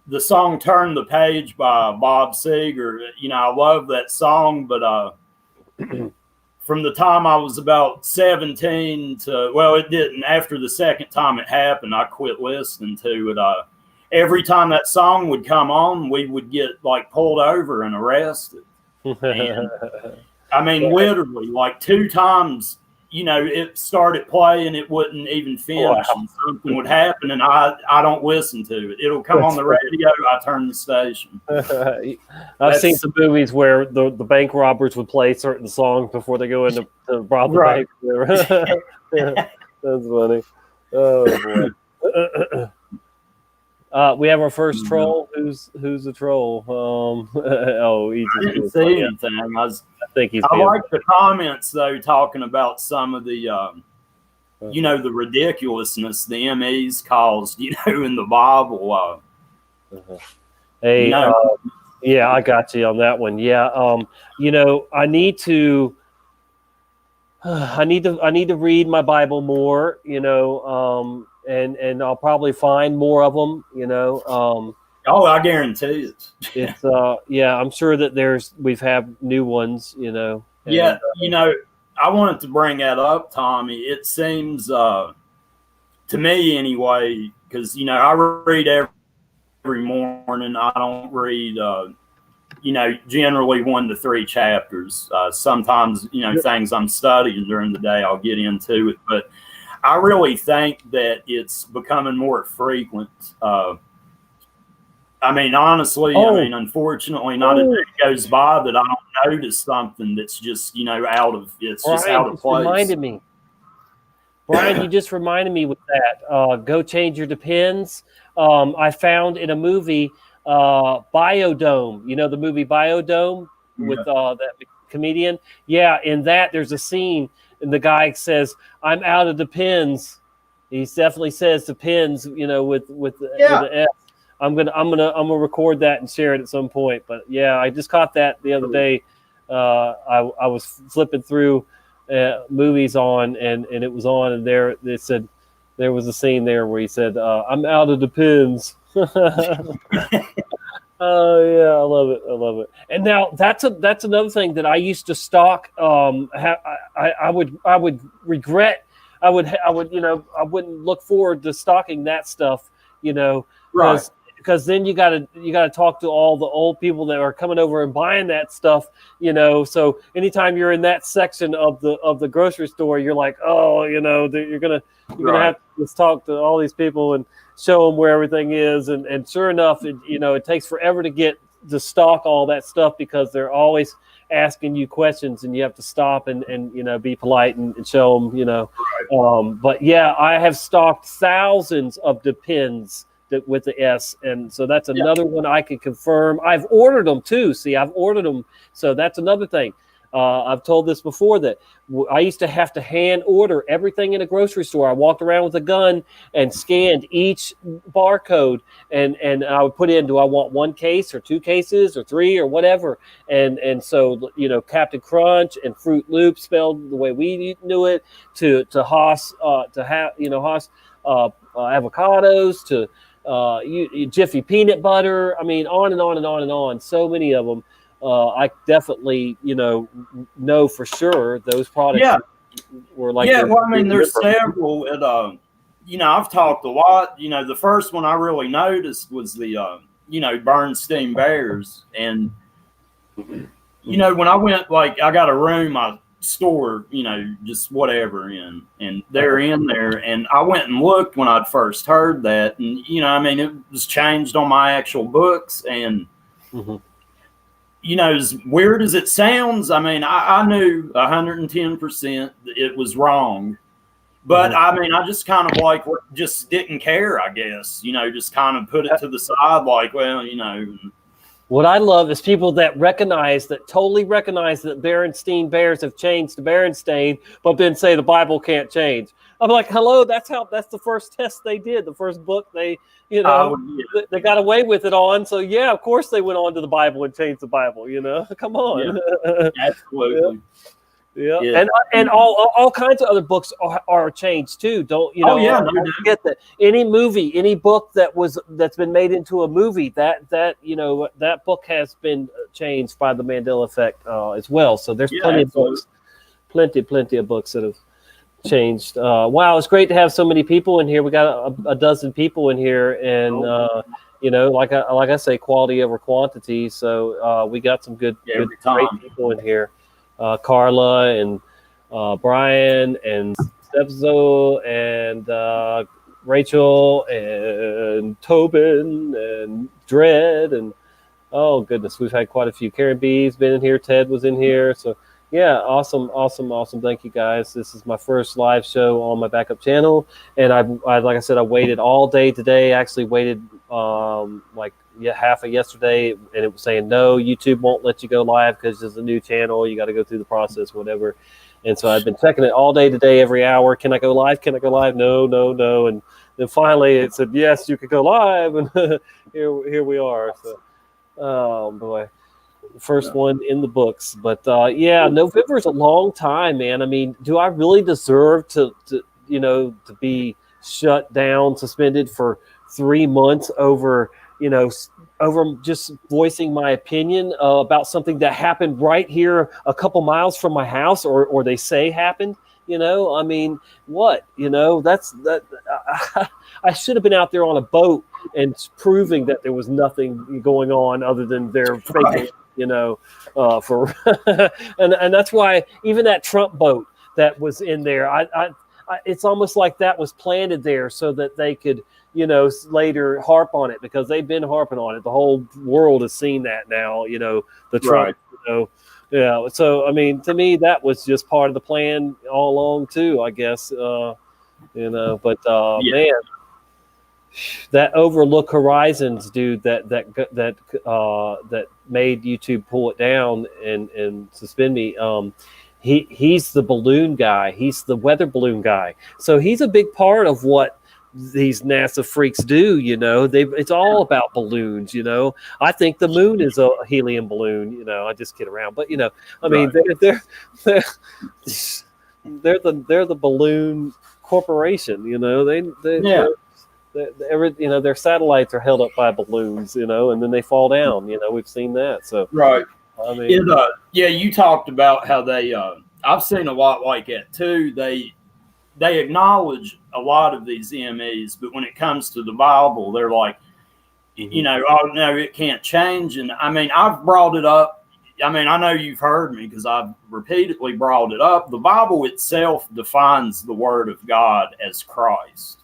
the song "Turn the Page" by Bob Seger. You know, I love that song, but from the time I was about 17 to, well, it didn't. After the second time it happened, I quit listening to it. Every time that song would come on, we would get like pulled over and arrested. And, I mean, literally, like 2 times, you know, it started playing, it wouldn't even finish, and something would happen, and I don't listen to it. It'll come on the radio, I turn the station. I've seen some movies where the bank robbers would play certain songs before they go in to rob the bank. That's funny. Oh, boy. We have our first troll. Who's the troll? He's I didn't see anything. I like the comments though, talking about some of the, you know, the ridiculousness the MEs caused, you know, in the Bible. Hey, yeah, I got you on that one. Yeah, you know, I need to read my Bible more. You know, and I'll probably find more of them. You know. I guarantee it. It's yeah, I'm sure that we've had new ones, you know. And, yeah, you know, I wanted to bring that up, Tommy. It seems to me anyway, because you know, I read every morning. I don't read you know, generally 1 to 3 chapters. Sometimes, you know, things I'm studying during the day, I'll get into it. But I really think that it's becoming more frequent. I mean, honestly, I mean, unfortunately, not a day goes by that I don't notice something that's just, you know, just out of place. Reminded me. Brian, you just reminded me with that. Go change your depends. I found in a movie, Biodome. You know the movie Biodome with that comedian? Yeah, in that there's a scene and the guy says, "I'm out of depends." He definitely says depends, you know, with the F. I'm gonna record that and share it at some point. But yeah, I just caught that the other day. I was flipping through movies on, and it was on, and it said there was a scene there where he said, "I'm out of depends." Oh yeah, I love it. And now that's another thing that I used to stalk. I would regret. I would you know, I wouldn't look forward to stalking that stuff, you know, because then you gotta talk to all the old people that are coming over and buying that stuff, you know. So anytime you're in that section of the grocery store, you're like, oh, you know, you're gonna have to talk to all these people and show them where everything is, and sure enough, it takes forever to stock all that stuff because they're always asking you questions, and you have to stop and you know, be polite and show them, you know. But yeah, I have stocked thousands of Depends that with the S, and so that's another one I can confirm. I've ordered them too. See, I've ordered them, so that's another thing. I've told this before that I used to have to hand order everything in a grocery store. I walked around with a gun and scanned each barcode, and I would put in, do I want 1 case or 2 cases or 3 or whatever, and so Captain Crunch and Fruit Loop spelled the way we knew it, to Haas Haas avocados, to Jiffy peanut butter. I mean, on and on and on and on. So many of them. I definitely, know for sure those products were like. Yeah, well, I mean, there's several. I've talked a lot. The first one I really noticed was the, Bernstein Bears. And, when I went, I got a room, I store, just whatever and they're in there. And I went and looked when I'd first heard that. And, it was changed on my actual books. And, as weird as it sounds, I mean, I knew 110% it was wrong. But, I mean, I just kind of just didn't care, I guess. Just kind of put it to the side What I love is people that totally recognize that Berenstain Bears have changed to Berenstain, but then say the Bible can't change. I'm like, hello, that's the first test they did, the first book they they got away with it on. So yeah, of course they went on to the Bible and changed the Bible. Come on. Yeah, absolutely. Yeah. And all kinds of other books are changed too. Don't forget that any movie, any book that's been made into a movie, that book has been changed by the Mandela effect as well. So there's plenty of books, plenty of books that have changed. Wow, it's great to have so many people in here. We got a dozen people in here, and like I say, quality over quantity. So we got some good great people in here. Carla and Brian and Stepzo and Rachel and Tobin and Dredd and oh goodness, we've had quite a few. Karen B's been in here. Ted was in here. So yeah, awesome. Thank you guys. This is my first live show on my backup channel, and I like I said, I waited all day today. I actually waited half of yesterday, and it was saying no, YouTube won't let you go live because it's a new channel. You got to go through the process, whatever. And so I've been checking it all day today, every hour. Can I go live? No. And then finally it said yes, you could go live, and here we are. So, oh boy. First one in the books, but November is a long time, man. I mean, do I really deserve to be shut down, suspended for 3 months over just voicing my opinion about something that happened right here a couple miles from my house, or they say happened? I mean, what? That's that. I should have been out there on a boat and proving that there was nothing going on other than their fake. For and that's why even that Trump boat that was in there, I it's almost like that was planted there so that they could, later harp on it, because they've been harping on it. The whole world has seen that now, the Trump, yeah. So, I mean, to me, that was just part of the plan all along too, I guess, but man, that Overlook Horizons dude that made YouTube pull it down and suspend me. He's the balloon guy. He's the weather balloon guy. So he's a big part of what these NASA freaks do. It's all about balloons. I think the moon is a helium balloon. I just kid around, but I mean, they're the balloon corporation. Their satellites are held up by balloons, and then they fall down. We've seen that. So right. I mean, you talked about how they. I've seen a lot like that too. They acknowledge a lot of these MEs, but when it comes to the Bible, they're like, oh no, it can't change. And I mean, I've brought it up. I mean, I know you've heard me because I've repeatedly brought it up. The Bible itself defines the Word of God as Christ.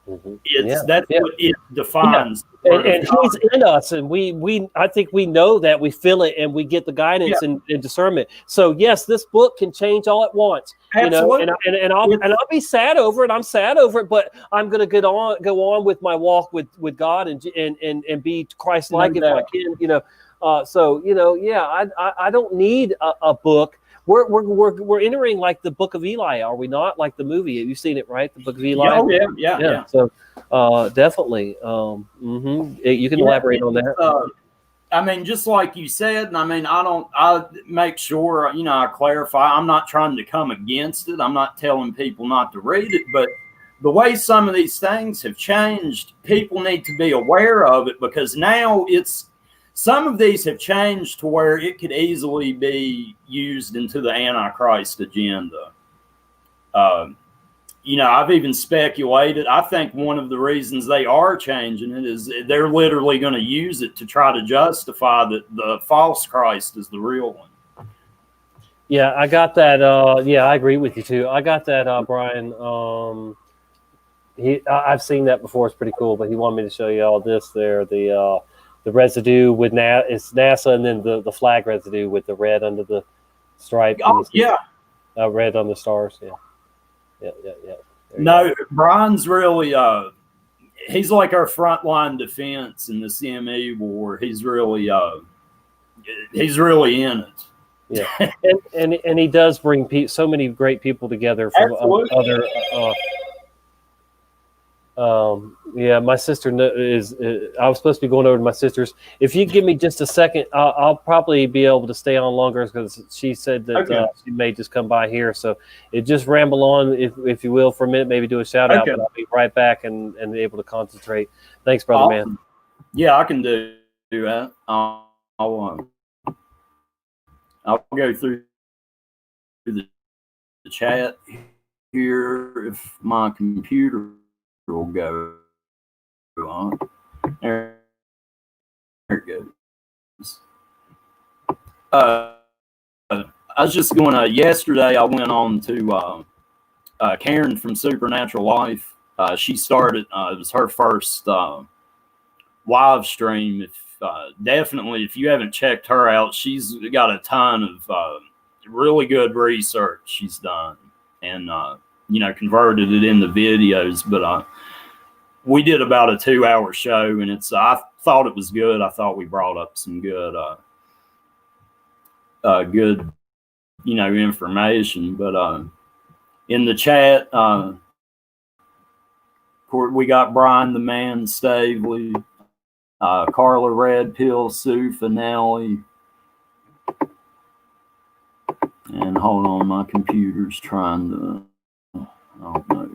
That's what it defines. And he's in us, and we I think we know that, we feel it, and we get the guidance and discernment. So yes, this book can change all at once. Absolutely. And I'll be sad over it. I'm sad over it, but I'm going to go on with my walk with God and be Christ-like if I can. I don't need a book. We're entering like the Book of Eli, are we not? Like the movie, you've seen it, right? The Book of Eli. Yeah. So definitely, you can elaborate on that. I mean, just like you said, and I mean, I make sure, I clarify. I'm not trying to come against it. I'm not telling people not to read it, but the way some of these things have changed, people need to be aware of it, because now some of these have changed to where it could easily be used into the Antichrist agenda. I've even speculated. I think one of the reasons they are changing it is they're literally going to use it to try to justify that the false Christ is the real one. Yeah, I got that. I agree with you too. I got that, Brian. I've seen that before. It's pretty cool. But he wanted me to show you all this there. The residue with it's NASA, and then the flag residue with the red under the stripe. Oh, yeah. Red on the stars. Yeah. No, Brian's really he's like our frontline defense in the CME war. He's really in it. Yeah, and he does bring so many great people together from other. My sister is. I was supposed to be going over to my sister's. If you give me just a second, I'll probably be able to stay on longer, because she said that she may just come by here. So it just ramble on, if you will, for a minute. Maybe do a shout out, but I'll be right back and able to concentrate. Thanks, brother, man. Yeah, I can do that. I'll go through the chat here if my computer will go on. There it goes. I was just going yesterday I went on to Karen from Supernatural Life. She started, it was her first live stream. Definitely, if you haven't checked her out, she's got a ton of really good research she's done, and converted it into videos. But we did about a 2-hour show, and I thought it was good. I thought we brought up some good information. But in the chat, we got Brian the Man Stavely, Carla Red Pill, Sue Finale, and hold on, my computer's trying to, I don't know.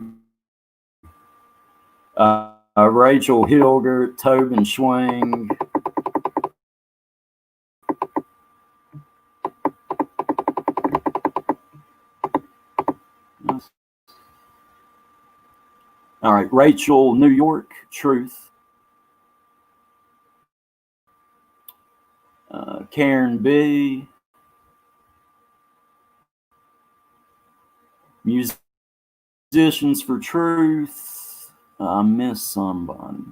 Rachel Hilgert, Tobin Schwing. All right, Rachel, New York, Truth. Karen B. Musicians for Truth. I missed somebody.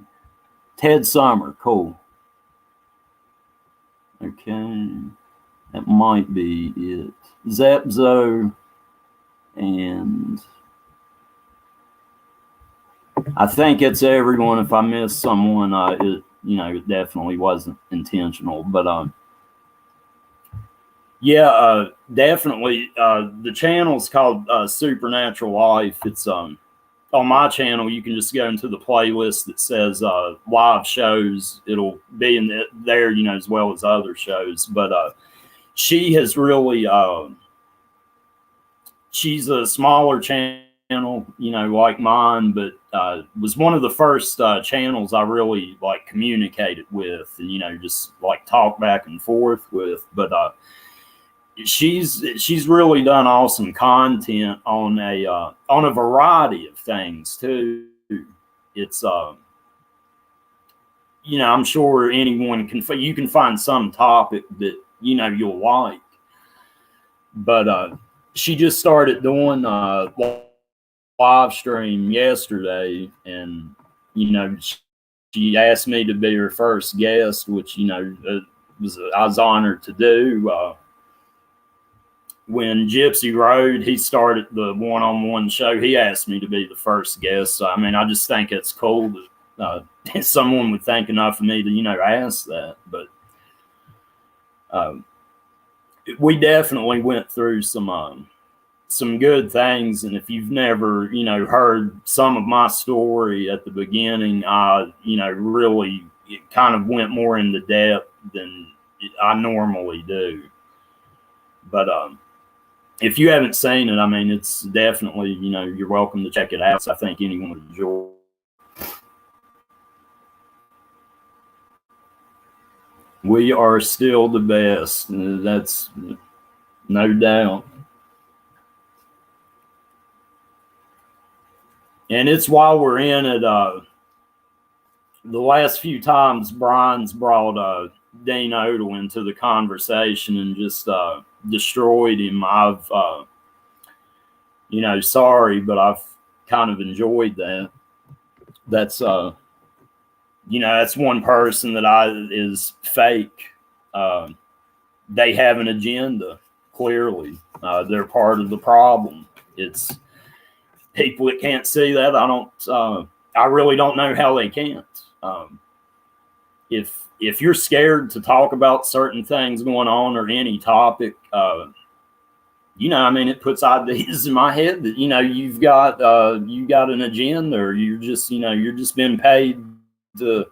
Ted Summer, cool. Okay, that might be it. Zapzo, and I think it's everyone. If I missed someone, it definitely wasn't intentional. But definitely. The channel's called Supernatural Life. It's on my channel. You can just go into the playlist that says live shows. It'll be in there, as well as other shows. But she has really, she's a smaller channel, like mine, but was one of the first channels I really communicated with, and just talk back and forth with. But she's really done awesome content on a variety of things too. It's I'm sure anyone you can find some topic that you'll like. But she just started doing live stream yesterday, and she asked me to be her first guest, which I was honored to do. When Gypsy Road, he started the one-on-one show, he asked me to be the first guest. So, I mean, I just think it's cool that someone would think enough of me to, ask that. But we definitely went through some good things. And if you've never, heard some of my story at the beginning, I, really it kind of went more into depth than I normally do. But if you haven't seen it, I mean, it's definitely, you're welcome to check it out. So I think anyone would enjoy it. We are still the best. That's no doubt. And it's while we're in it, the last few times Brian's brought Dean Odell into the conversation and just destroyed him. I've, sorry, but I've kind of enjoyed that. That's, that's one person that is fake. They have an agenda, clearly. They're part of the problem. It's people that can't see that. I really don't know how they can't. If you're scared to talk about certain things going on or any topic, it puts ideas in my head that, you've got an agenda, or you're just being paid to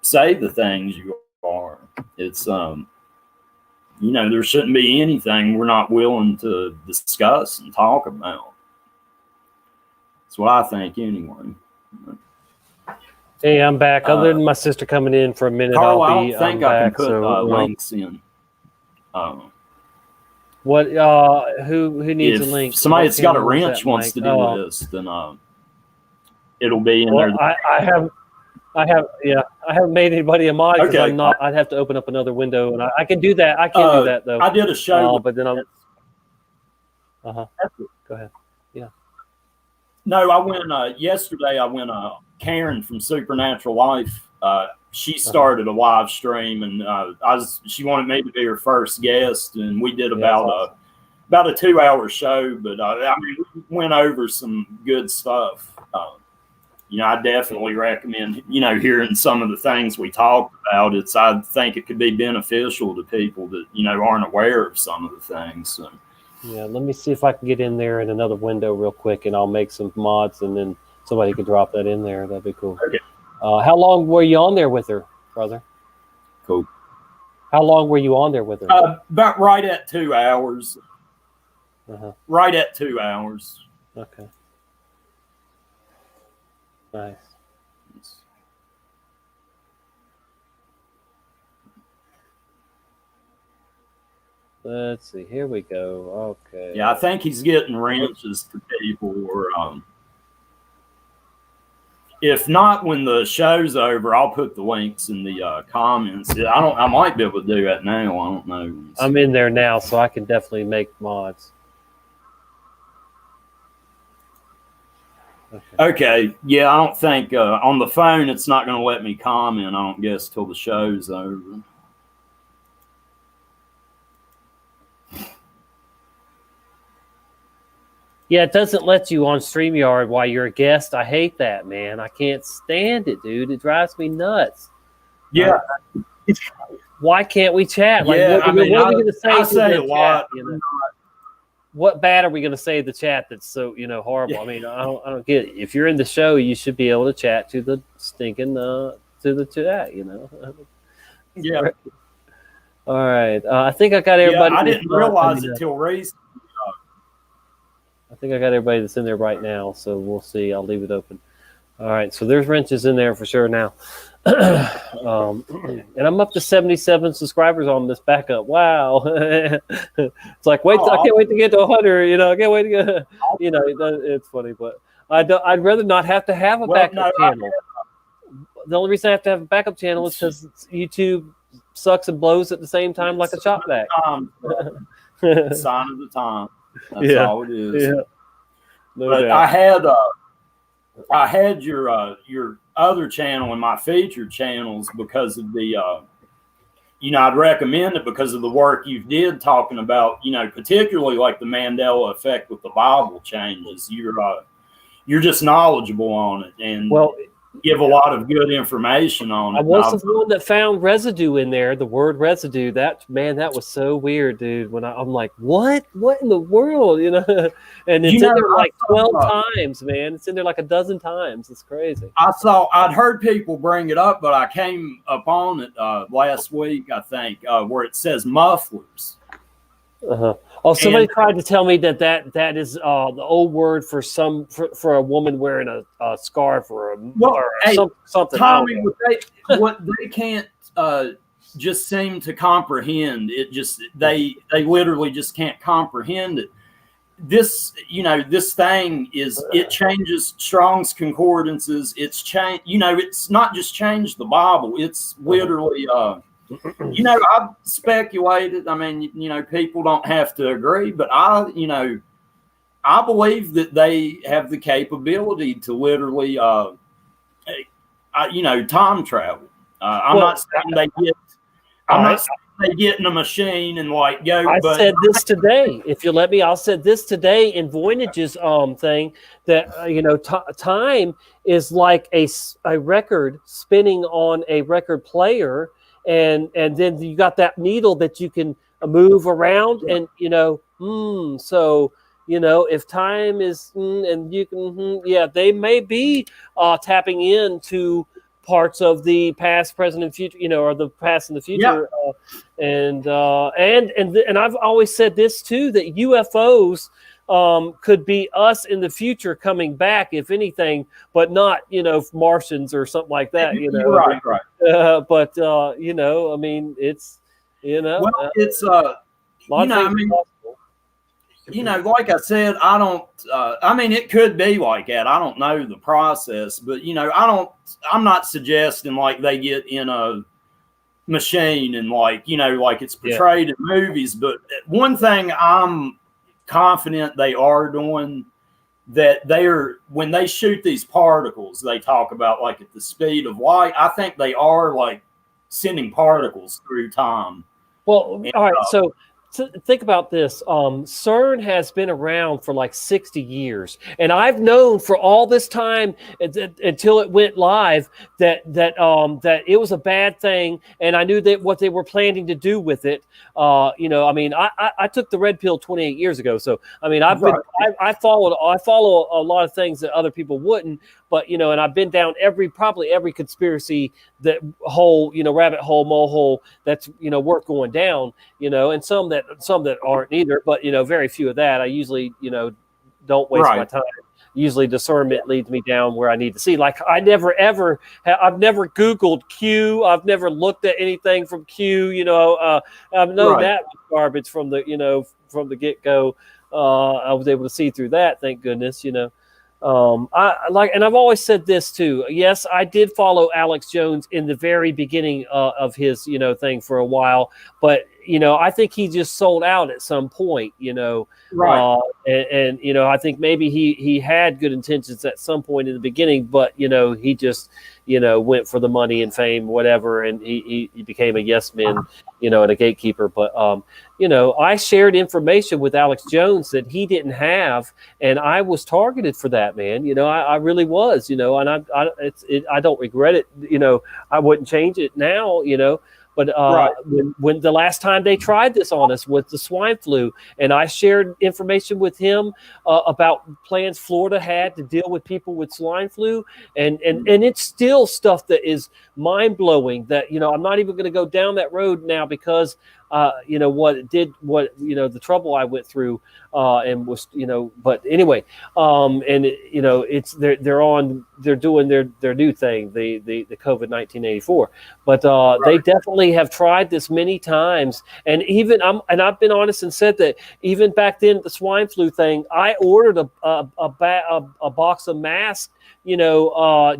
say the things you are. It's, there shouldn't be anything we're not willing to discuss and talk about. That's what I think anyway. Hey, I'm back. Other than my sister coming in for a minute, Carl, I don't think I can put links in. What? Who needs a link? Somebody that's got a wrench wants to do this, then it'll be in there. I haven't made anybody a mod because I'm not. I'd have to open up another window, and I can do that. I can't do that though. I did a show, but then I'm. Go ahead. Yeah. No, I went yesterday. I went. Karen from Supernatural Life. She started a live stream, and she wanted me to be her first guest, and we did about a 2-hour show. But we went over some good stuff. I definitely recommend hearing some of the things we talked about. I think it could be beneficial to people that aren't aware of some of the things. So. Yeah, let me see if I can get in there in another window real quick, and I'll make some mods, and then somebody could drop that in there. That'd be cool. Okay. How long were you on there with her, brother? Cool. How long were you on there with her? About right at 2 hours. Right at 2 hours. Okay. Nice. Let's see. Here we go. Okay. Yeah, I think he's getting wrenches to people, or if not, when the show's over, I'll put the links in the comments. I might be able to do that now. I don't know. I'm in there now, so I can definitely make mods. Okay. Yeah, I don't think on the phone it's not going to let me comment, I don't guess, till the show's over. Yeah, it doesn't let you on StreamYard while you're a guest. I hate that, man. I can't stand it, dude. It drives me nuts. Yeah. Why can't we chat? Like, yeah, what are we going to say? I say a lot. What bad are we going to say to the chat that's so horrible? Yeah. I mean, I don't get it. If you're in the show, you should be able to chat to the stinking to the chat. Yeah. All right. I think I got everybody. Yeah, I didn't realize it till recently. I think I got everybody that's in there right now, so we'll see. I'll leave it open. All right, so there's wrenches in there for sure now. And I'm up to 77 subscribers on this backup. Wow. It's like, I can't wait to get to 100, I can't wait to get, it's funny, but I'd rather not have to have a backup channel. The only reason I have to have a backup channel is because YouTube sucks and blows at the same time like a chop back. Sign of the time. That's all it is. Yeah. No doubt. I had your other channel and my featured channels because of the I'd recommend it because of the work you did talking about, particularly like the Mandela effect with the Bible changes. You're just knowledgeable on it and give a lot of good information on it. I wasn't the one that found residue in there, the word residue. That was so weird, dude. When I'm like, what in the world, And it's in there like 12 times, man. It's in there like a dozen times. It's crazy. I'd heard people bring it up, but I came upon it last week, I think, where it says mufflers. Oh, somebody tried to tell me that is the old word for a woman wearing a scarf or something. Tommy, what they can't just seem to comprehend. It just they literally just can't comprehend it. This thing it changes Strong's concordances. It's changed. It's not just changed the Bible. It's literally. I've speculated. I mean, people don't have to agree, but I believe that they have the capability to literally, time travel. I'm not saying they get in a machine and go. I said this today. If you let me, I said this today in Voynich's thing that time is like a record spinning on a record player. And then you got that needle that you can move around, and so if time is and you can they may be tapping into parts of the past, present, and future, or the past and the future, and I've always said this too, that UFOs could be us in the future coming back, if anything, but not Martians or something like that. Right. But I mean, it's it's a lot of things possible. like I said, I don't. I mean, it could be like that. I don't know the process, but I'm not suggesting like they get in a machine and like it's portrayed in movies. But one thing I'm confident they are doing, that when they shoot these particles, they talk about like at the speed of light. I think they are like sending particles through time. Well, all right. So think about this. CERN has been around for like 60 years, and I've known for all this time until it went live that it was a bad thing, and I knew that what they were planning to do with it. I mean, I took the red pill 28 years ago, so I mean, I follow a lot of things that other people wouldn't. But and I've been down probably every conspiracy rabbit hole, mole hole that's worth going down, and some that aren't either. But very few of that. I usually don't waste my time. Usually discernment leads me down where I need to see. Like I've never Googled Q. I've never looked at anything from Q. I've known that was garbage from the get go. I was able to see through that. Thank goodness. And I've always said this too. Yes, I did follow Alex Jones in the very beginning of his thing for a while, but I think he just sold out at some point. Right. And I think maybe he had good intentions at some point in the beginning, but he just went for the money and fame, whatever, and he became a yes man, and a gatekeeper. But I shared information with Alex Jones that he didn't have, and I was targeted for that, man. I really was, and I don't regret it. I wouldn't change it now, But when the last time they tried this on us was the swine flu, and I shared information with him about plans Florida had to deal with people with swine flu, and it's still stuff that is mind blowing. That I'm not even going to go down that road now because the trouble I went through and was But anyway, it's they're doing their new thing, the COVID 1984, but they definitely have tried this many times, and even I've been honest and said that even back then the swine flu thing, I ordered a box of masks,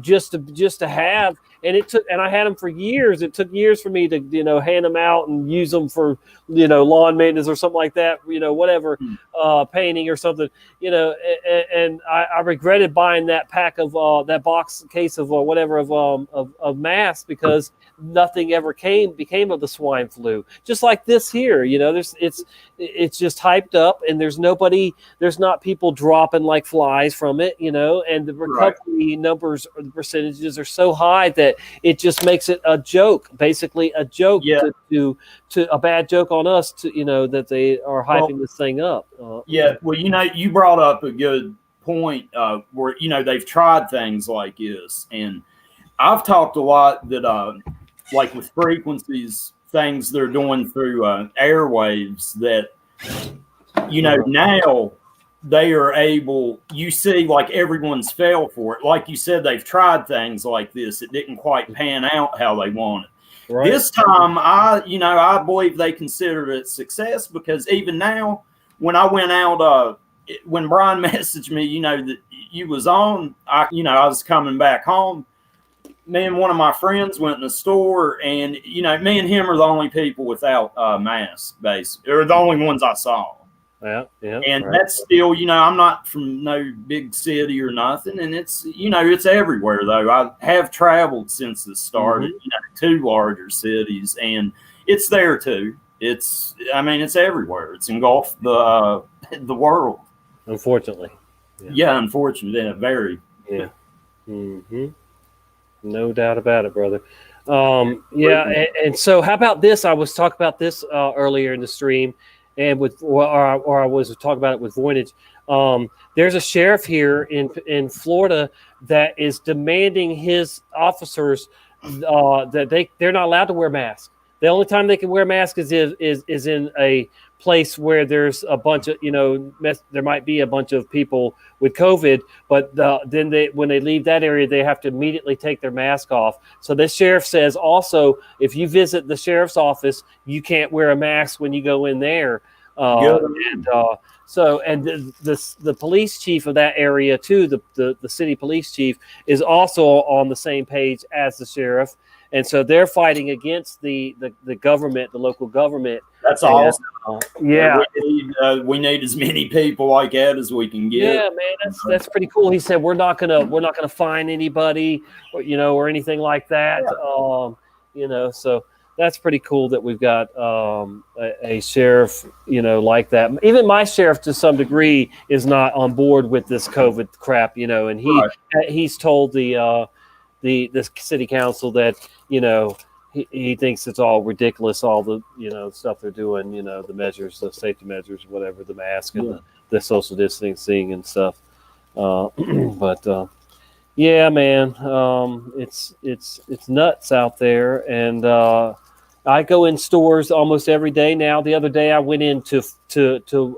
just to have, and I had them for years. It took years for me to, hand them out and use them for, lawn maintenance or something like that, whatever, painting or something, and I regretted buying that pack of that box case of whatever of masks, because nothing ever became of the swine flu. Just like this here, it's just hyped up, and there's not people dropping like flies from it, and the recovery numbers or the percentages are so high that it just makes it a joke, basically a joke, to a bad joke on us, that they are hyping this thing up. Well, you brought up a good point where they've tried things like this, and I've talked a lot that like with frequencies, things they're doing through airwaves that now they are able, you see, like everyone's fell for it. Like you said, they've tried things like this. It didn't quite pan out how they wanted. Right. This time, I believe they considered it success, because even now, when I went out, when Brian messaged me, that you was on, I was coming back home. Me and one of my friends went in the store, and me and him are the only people without masks, basically, or the only ones I saw. Yeah. And that's still, I'm not from no big city or nothing, and it's, it's everywhere though. I have traveled since this started, to larger cities, and it's there too. It's everywhere. It's engulfed the world. Unfortunately. Yeah, unfortunately, very. Yeah. No doubt about it, brother. And so how about this? I was talking about this earlier in the stream, and or I was talking about it with Voynich. There's a sheriff here in Florida that is demanding his officers that they're not allowed to wear masks. The only time they can wear masks is in a place where there's a bunch of, there might be a bunch of people with COVID, but then when they leave that area, they have to immediately take their mask off. So this sheriff says also, if you visit the sheriff's office, you can't wear a mask when you go in there. The police chief of that area too, the city police chief, is also on the same page as the sheriff. And so they're fighting against the government, the local government. That's awesome. Yeah, we need as many people like that as we can get. Yeah, man, that's pretty cool. He said we're not gonna fine anybody, or anything like that. Yeah. So that's pretty cool that we've got a sheriff, like that. Even my sheriff, to some degree, is not on board with this COVID crap, and he's told the city council that he thinks it's all ridiculous, all the stuff they're doing, the measures, the safety measures, whatever, the mask and the social distancing and stuff. Yeah, man, it's nuts out there, and I go in stores almost every day now. The other day I went into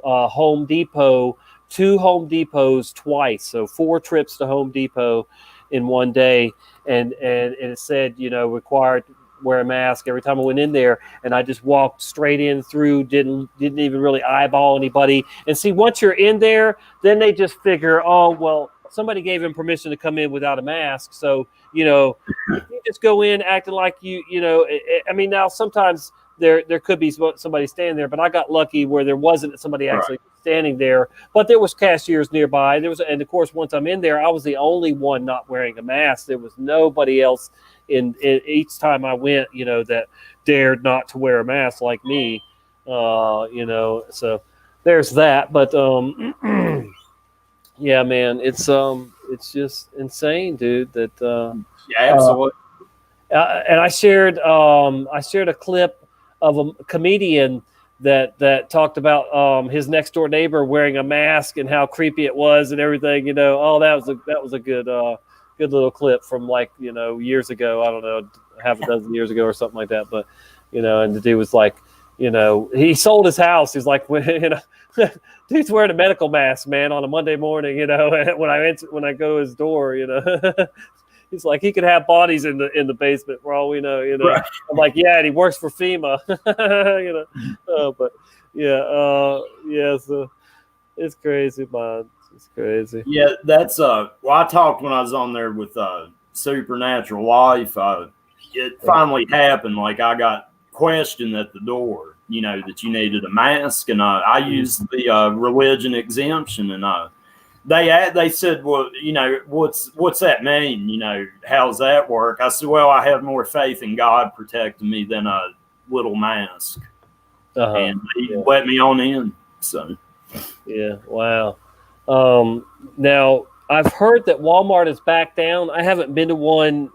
Home Depot, 2 Home Depots twice, so 4 trips to Home Depot in one day, and it said required wear a mask every time I went in there, and I just walked straight in through, didn't even really eyeball anybody. And see, once you're in there, then they just figure, oh well, somebody gave him permission to come in without a mask, so you just go in acting like I mean, now sometimes there could be somebody standing there, but I got lucky where there wasn't somebody actually standing there, but there was cashiers nearby. And of course, once I'm in there, I was the only one not wearing a mask. There was nobody else in each time I went, that dared not to wear a mask like me, so there's that. But yeah, man, it's just insane, dude, that yeah, absolutely. And I shared a clip of a comedian that talked about his next door neighbor wearing a mask and how creepy it was and everything. Oh, that was a good little clip from years ago. I don't know, half a dozen years ago or something like that. But and the dude was like, he sold his house. He's like, dude's wearing a medical mask, man, on a Monday morning. When I go to his door, he's like, he could have bodies in the basement for all we know. Right. I'm like, yeah, and he works for FEMA. But yeah, so it's crazy, man. It's crazy. Yeah, that's well, I talked when I was on there with supernatural life, it finally happened. Like I got questioned at the door, that you needed a mask, and I used the religion exemption, and they said, well, what's that mean? How's that work? I said, well, I have more faith in God protecting me than a little mask, and they let me on in. So, yeah, wow. Now I've heard that Walmart is back down. I haven't been to one.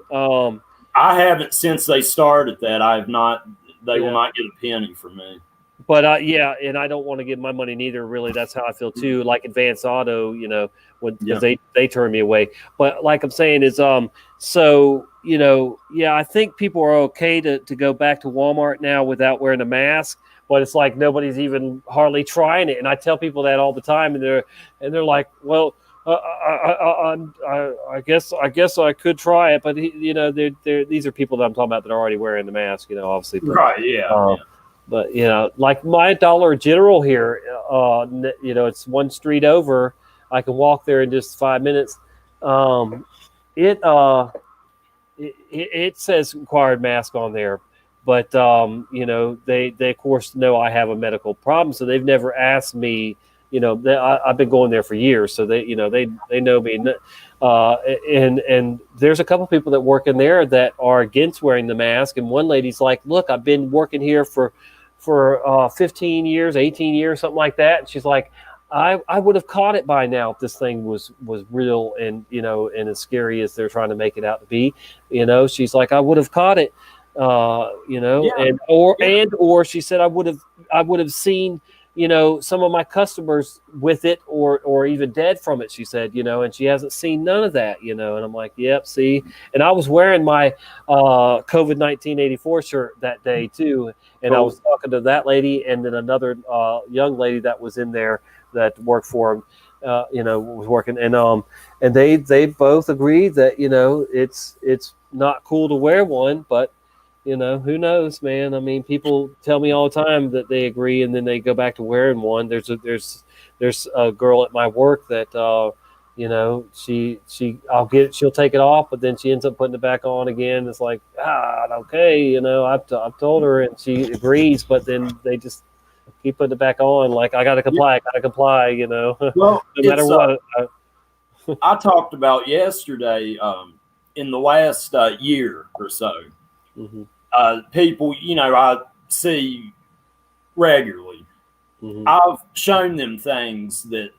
I haven't since they started that. I have not. They will not get a penny from me. But yeah, and I don't want to give my money neither. Really, that's how I feel too. Like Advanced Auto, because they turn me away. But like I'm saying is, so I think people are okay to go back to Walmart now without wearing a mask. But it's like nobody's even hardly trying it, and I tell people that all the time, and they're like, well. I guess I could try it, but these are people that I'm talking about that are already wearing the mask, obviously. But, right? Yeah. But like my Dollar General here, it's one street over. I can walk there in just 5 minutes. It says required mask on there, but they of course know I have a medical problem, so they've never asked me. I've been going there for years, so they know me. And there's a couple people that work in there that are against wearing the mask. And one lady's like, "Look, I've been working here for 15 years, 18 years, something like that." And she's like, "I would have caught it by now if this thing was real and and as scary as they're trying to make it out to be." She's like, "I would have caught it." Or she said, I would have seen some of my customers with it or even dead from it, she said, and she hasn't seen none of that, and I'm like, yep, see. And I was wearing my COVID-19 84 shirt that day too, and I was talking to that lady and then another young lady that was in there that worked for him, was working, and they both agreed that it's not cool to wear one, but who knows, man? I mean, people tell me all the time that they agree, and then they go back to wearing one. There's a girl at my work that she'll take it off, but then she ends up putting it back on again. It's like, okay, I've told her, and she agrees, but then they just keep putting it back on. Like, I gotta comply, Well, no matter what. I talked about yesterday in the last year or so. Mm-hmm. People, I see regularly. Mm-hmm. I've shown them things that,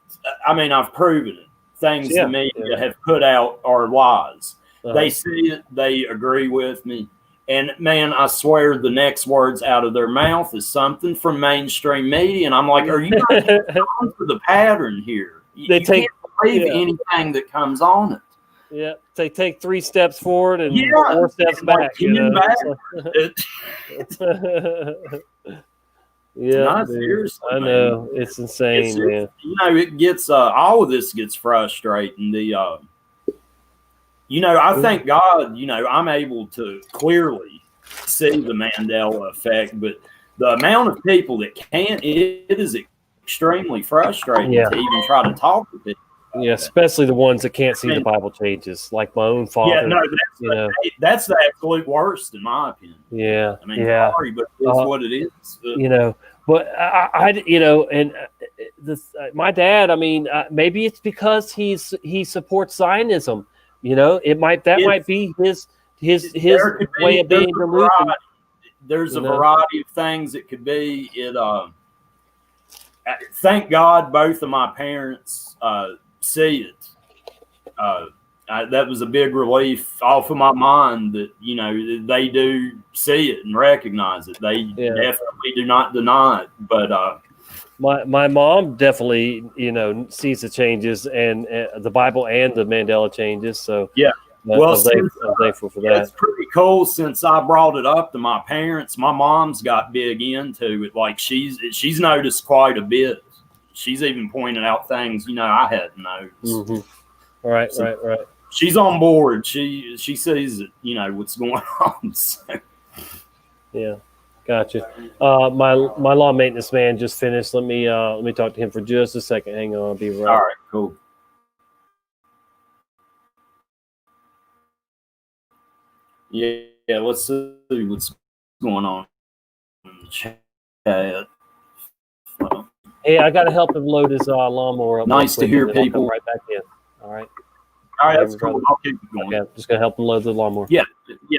I've proven it. Things the media have put out are lies. They see it, they agree with me. And man, I swear the next words out of their mouth is something from mainstream media. And I'm like, are you not on for the pattern here? You can't believe anything that comes on it. Yeah, they take 3 steps forward and 4 steps back. Yeah, seriously, I know, it's insane, man. It gets all of this gets frustrating. I thank God. I'm able to clearly see the Mandela effect, but the amount of people that can't, it is extremely frustrating to even try to talk to people. Yeah, especially the ones that can't see the Bible changes, like my own father. Yeah, that's the absolute worst, in my opinion. Yeah, sorry, but it's what it is. But my dad. Maybe it's because he supports Zionism. That might be his way of being delusional. There's a variety of things it could be. Thank God both of my parents see it. That was a big relief off of my mind that they do see it and recognize it. They definitely do not deny it. But my mom definitely sees the changes and the Bible and the Mandela changes. So I'm thankful for that. It's pretty cool. Since I brought it up to my parents, my mom's got big into it. Like she's noticed quite a bit. She's even pointed out things I hadn't noticed. Mm-hmm. Right. She's on board. She sees it. What's going on. So. Yeah, gotcha. My lawn maintenance man just finished. Let me talk to him for just a second. Hang on, I'll be right. All right, cool. Yeah, let's see what's going on in the chat. Hey, I got to help him load his lawnmower up. Nice to hear people. I'll come right back in. All right. All right, that's cool. I'll keep it going. Okay, I'm just gonna help him load the lawnmower. Yeah,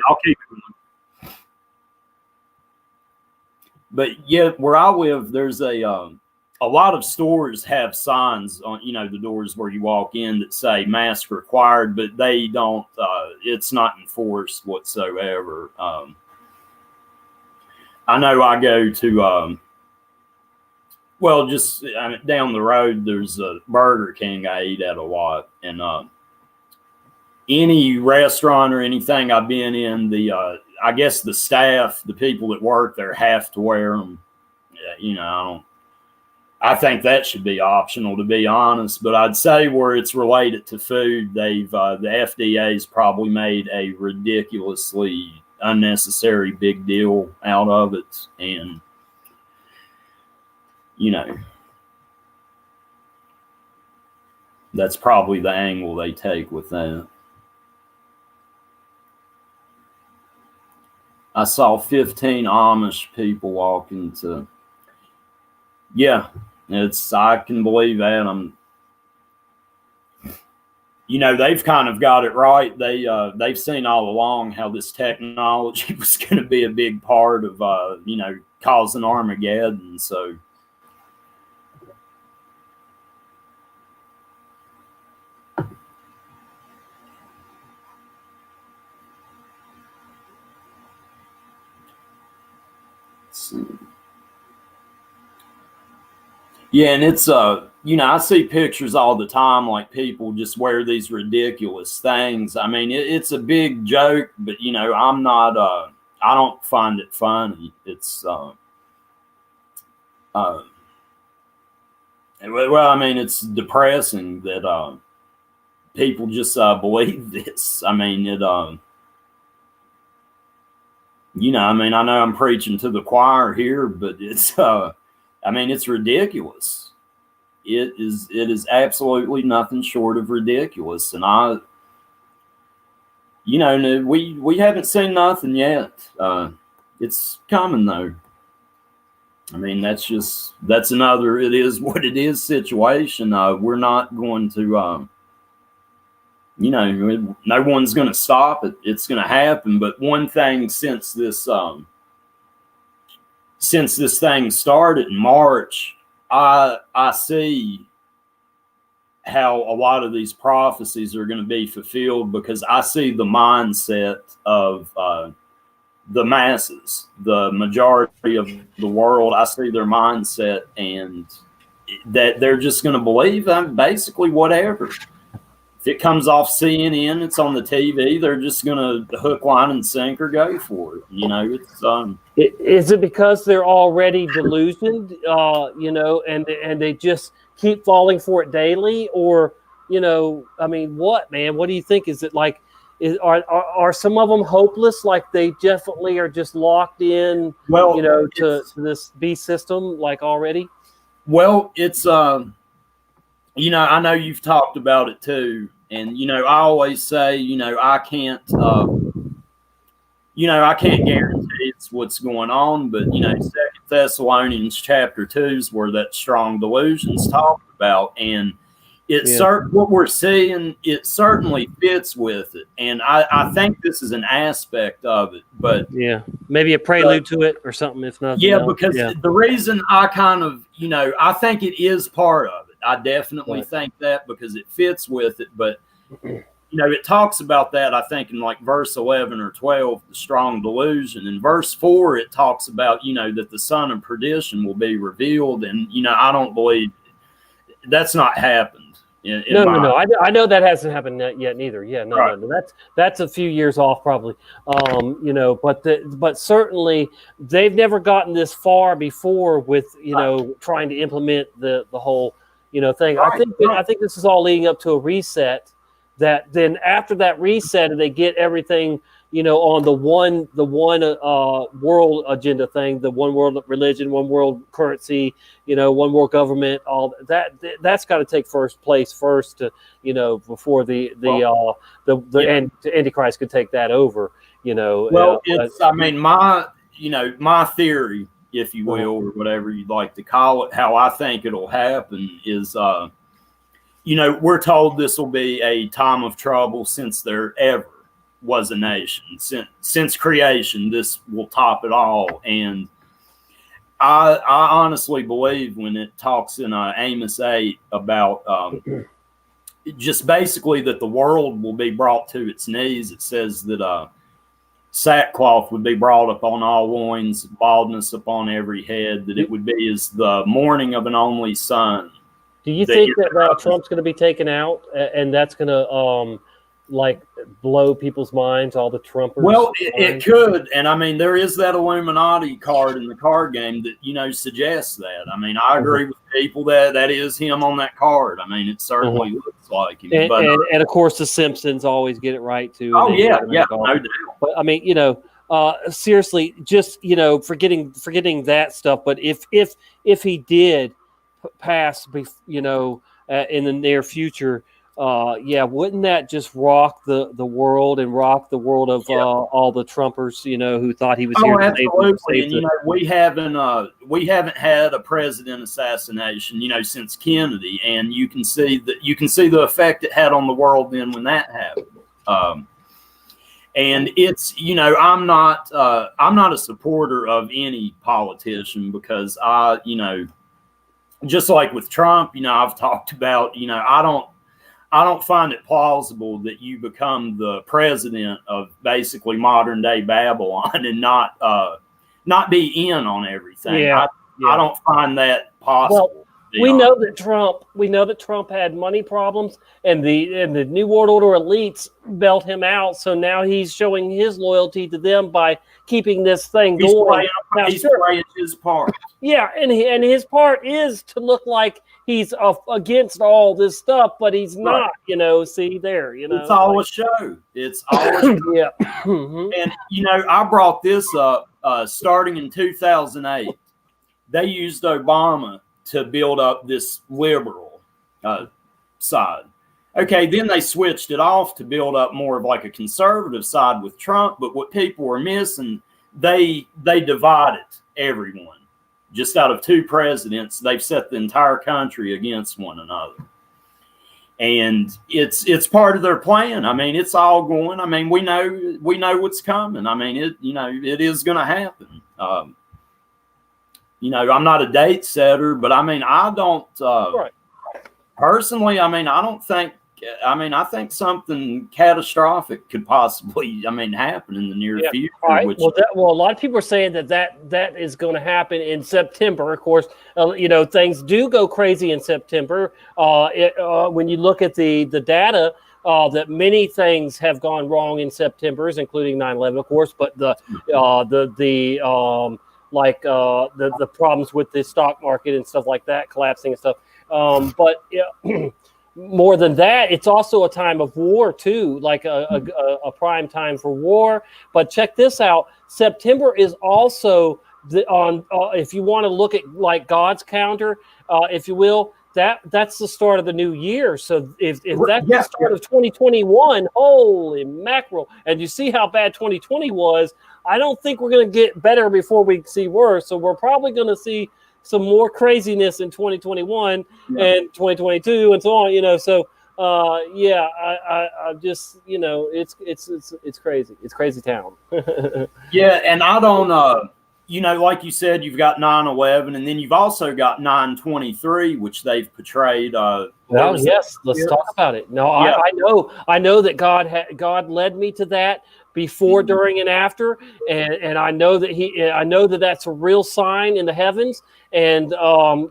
I'll keep it going. But yeah, where I live, there's a lot of stores have signs on, the doors where you walk in that say mask required, but they don't. It's not enforced whatsoever. I know I go to just down the road. There's a Burger King I eat at a lot, and any restaurant or anything I've been in, I guess the staff, the people that work there, have to wear them. I think that should be optional, to be honest. But I'd say where it's related to food, the FDA's probably made a ridiculously unnecessary big deal out of it, and that's probably the angle they take with that. I saw 15 Amish people walking to. Yeah, I can believe that. They've kind of got it right. They've seen all along how this technology was going to be a big part of, causing Armageddon. So. Yeah, and it's I see pictures all the time, like people just wear these ridiculous things. I mean, it's a big joke, but I'm not. I don't find it funny. It's well, I mean, it's depressing that people just believe this. I mean, it. I know I'm preaching to the choir here, but it's. It's ridiculous. It is absolutely nothing short of ridiculous. And we haven't seen nothing yet. It's coming though. I mean, that's another, it is what it is situation. We're not going to, no one's going to stop it. It's going to happen. But one thing since this thing started in March, I see how a lot of these prophecies are going to be fulfilled, because I see the mindset of the masses, the majority of the world. I see their mindset, and that they're just going to believe basically whatever. If it comes off CNN, it's on the TV, they're just going to hook, line, and sinker go for it. Is it because they're already delusioned, and they just keep falling for it daily? Or, what, man? What do you think? Is it like, are some of them hopeless? Like they definitely are just locked in, to this beast system, like already? Well, it's, I know you've talked about it too. And, I always say, I can't guarantee it's what's going on, but, 2 Thessalonians chapter 2 is where that strong delusion's talked about. And what we're seeing, it certainly fits with it. And I think this is an aspect of it, but yeah, maybe a prelude to it or something, if nothing else. Because the reason I kind of, I think it is part of it. I definitely think that, because it fits with it. But, it talks about that, I think, in like verse 11 or 12, the strong delusion. In verse 4, it talks about, that the son of perdition will be revealed. And, I don't believe that's not happened. No. I know that hasn't happened yet neither. Yeah, no. That's a few years off probably. But certainly they've never gotten this far before with, trying to implement the whole, thing. I think this is all leading up to a reset. That then after that reset, and they get everything, on the one world agenda thing, the one world religion, one world currency, one world government, all that's got to take place first to, before the Antichrist could take that over. you know. Well, it's I mean my theory, if you will, or whatever you'd like to call it, how I think it'll happen is we're told this will be a time of trouble since there ever was a nation. Since creation, this will top it all. And I honestly believe when it talks in Amos 8 about just basically that the world will be brought to its knees. It says that sackcloth would be brought upon all loins, baldness upon every head, that it would be as the mourning of an only son. Do you think that Trump's going to be taken out, and that's going to like blow people's minds, all the Trumpers? Well, it could, and I mean there is that Illuminati card in the card game that suggests that. I mean, I agree with people that is him on that card. I mean, it certainly looks like him. And of course, the Simpsons always get it right too. Oh yeah, no doubt. But I mean, seriously, just forgetting that stuff. But if he did pass, in the near future. Wouldn't that just rock the world and rock the world of all the Trumpers, who thought he was here to absolutely. And we haven't had a president assassination, since Kennedy, and you can see the effect it had on the world then when that happened. And it's I'm not a supporter of any politician because just like with Trump, I've talked about, I don't find it plausible that you become the president of basically modern day Babylon and not be in on everything. I don't find that possible. Well, we know that Trump had money problems, and the New World Order elites bailed him out. So now he's showing his loyalty to them by keeping this thing going. He's playing his part. Yeah, and his part is to look like he's against all this stuff, but he's not. See there. It's all a show. It's all a show. Yeah. And I brought this up starting in 2008. They used Obama to build up this liberal side. Okay, then they switched it off to build up more of like a conservative side with Trump. But what people were missing, they divided everyone. Just out of two presidents, they've set the entire country against one another. And it's part of their plan. I mean, it's all going. I mean, we know what's coming. I mean, it is going to happen. I'm not a date setter, but I mean, I don't personally. I mean, I don't think. I think something catastrophic could possibly, happen in the near future. Right. Well, a lot of people are saying that is going to happen in September. Of course, things do go crazy in September. When you look at the data, that many things have gone wrong in September, including 9/11, of course, but the problems with the stock market and stuff like that collapsing and stuff. More than that, it's also a time of war too, like a prime time for war. But check this out: September is also if you want to look at like God's calendar, if you will, that's the start of the new year. So if that's the start of 2021, holy mackerel! And you see how bad 2020 was. I don't think we're going to get better before we see worse. So we're probably going to see some more craziness in 2021 and 2022 and so on. So I just it's crazy. It's crazy town. Yeah, and I don't like you said, you've got 9/11, and then you've also got 9/23, which they've portrayed. Yes, let's talk about it. No, yeah. I know that God led me to that before, during, and after, and I know that that's a real sign in the heavens. And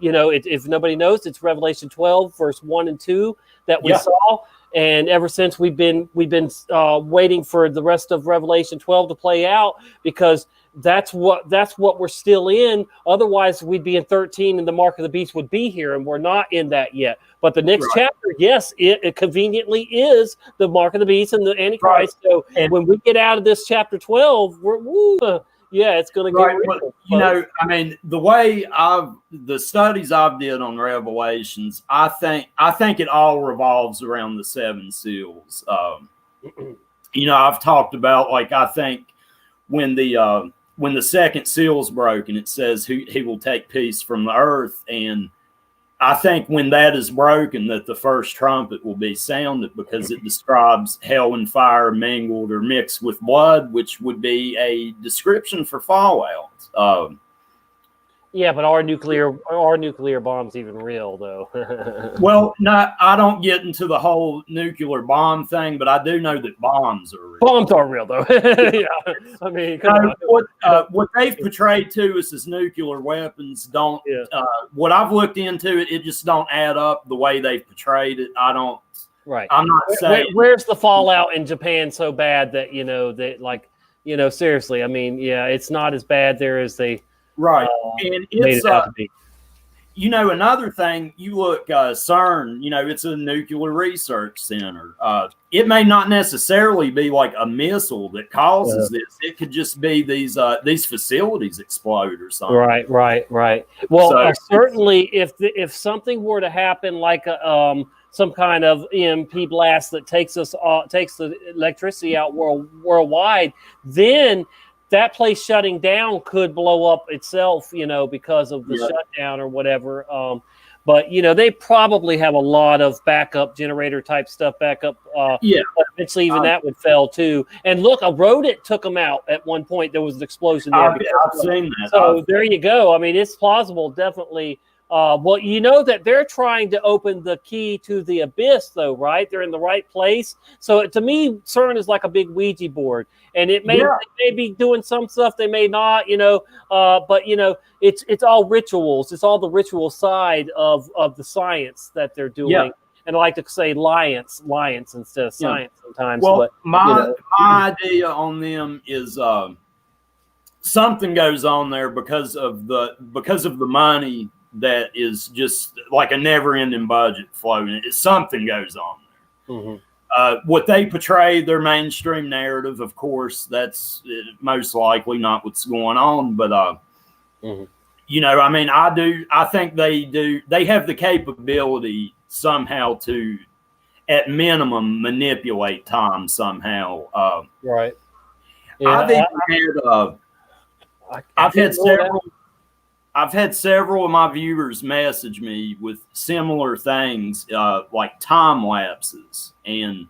if nobody knows, it's Revelation 12, verse 1 and 2 that we saw. And ever since we've been waiting for the rest of Revelation 12 to play out, because that's what we're still in. Otherwise, we'd be in 13, and the mark of the beast would be here, and we're not in that yet. But the next chapter, yes, it conveniently is the mark of the beast and the Antichrist. Right. So when we get out of this chapter 12, it's going to get real. But, the way the studies I've did on Revelations, I think it all revolves around the seven seals. you know, I've talked about, like, I think when the second seal's broken, it says he will take peace from the earth. And I think when that is broken, that the first trumpet will be sounded, because it describes hell and fire mingled or mixed with blood, which would be a description for fallout. Yeah, but are nuclear bombs even real though? Well, no, I don't get into the whole nuclear bomb thing, but I do know that bombs are real. Bombs are real though. Yeah, I mean, what they've portrayed to us as nuclear weapons don't. What I've looked into it just don't add up the way they've portrayed it. I don't. Right. I'm not saying. Where's the fallout in Japan so bad that seriously? I mean, yeah, it's not as bad there as they. Right, and it's you know, another thing. You look, CERN. You know, it's a nuclear research center. It may not necessarily be like a missile that causes this. It could just be these facilities explode or something. Right. Well, certainly, if something were to happen, like some kind of EMP blast that takes the electricity out worldwide, then that place shutting down could blow up itself, you know, because of the shutdown or whatever. But, you know, they probably have a lot of backup generator type stuff backup. But eventually even that would fail too. And look, a rodent took them out at one point. There was an explosion there. I've seen that. So there you go. I mean, it's plausible, definitely. Well, you know that they're trying to open the key to the abyss, though, right? They're in the right place. So to me, CERN is like a big Ouija board, and they may be doing some stuff, they may not, you know. But you know, it's all rituals. It's all the ritual side of the science that they're doing. Yeah. And I like to say liance instead of science sometimes. Well, but, my idea on them is something goes on there because of the money. That is just like a never-ending budget floating. Something goes on there. Mm-hmm. What they portray, their mainstream narrative, of course, that's most likely not what's going on. But you know, I mean, I think they have the capability somehow to, at minimum, manipulate time somehow. Right. Yeah, I've had several of my viewers message me with similar things, like time lapses. And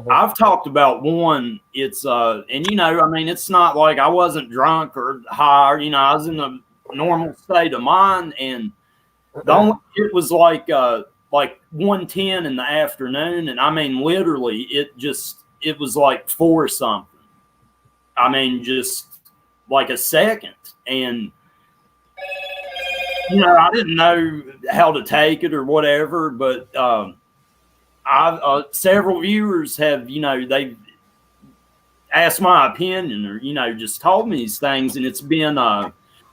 I've talked about one. It's, and you know, I mean, it's not like I wasn't drunk or high, or, you know, I was in a normal state of mind. And it was like 1:10 in the afternoon. And I mean, literally, it was like 4 something. I mean, just like a second. And, you know, I didn't know how to take it or whatever, but several viewers have, you know, they've asked my opinion or, you know, just told me these things, and it's been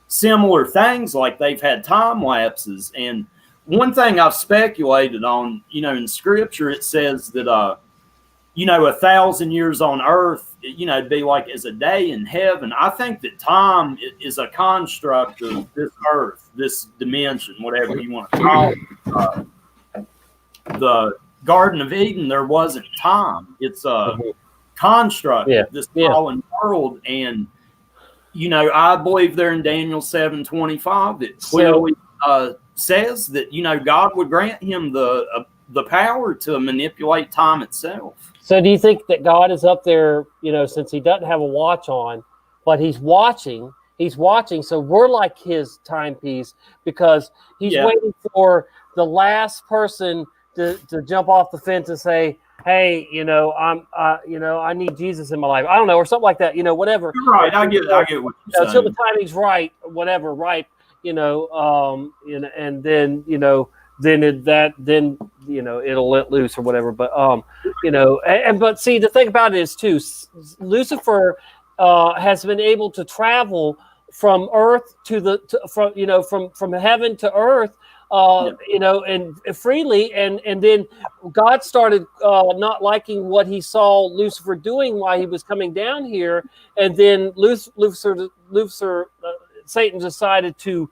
similar things, like they've had time lapses. And one thing I've speculated on, you know, in Scripture, it says that, you know, 1,000 years on earth, you know, it'd be like as a day in heaven. I think that time is a construct of this earth, this dimension, whatever you want to call it. The Garden of Eden, there wasn't time. It's a construct of this fallen world. And, you know, I believe there in Daniel 7:25 that clearly says that, you know, God would grant him the power to manipulate time itself. So do you think that God is up there, you know, since he doesn't have a watch on, but he's watching, so we're like his timepiece, because he's waiting for the last person to jump off the fence and say, hey, you know, I need Jesus in my life. I don't know, or something like that, you know, whatever. You're right. I get what you're saying. Until the timing's right, whatever, right, you know, and then, you know, then it'll let loose or whatever. But you know, but see, the thing about it is too, Lucifer has been able to travel from earth from heaven to earth, you know, and freely, and then God started not liking what he saw Lucifer doing while he was coming down here, and then Satan decided to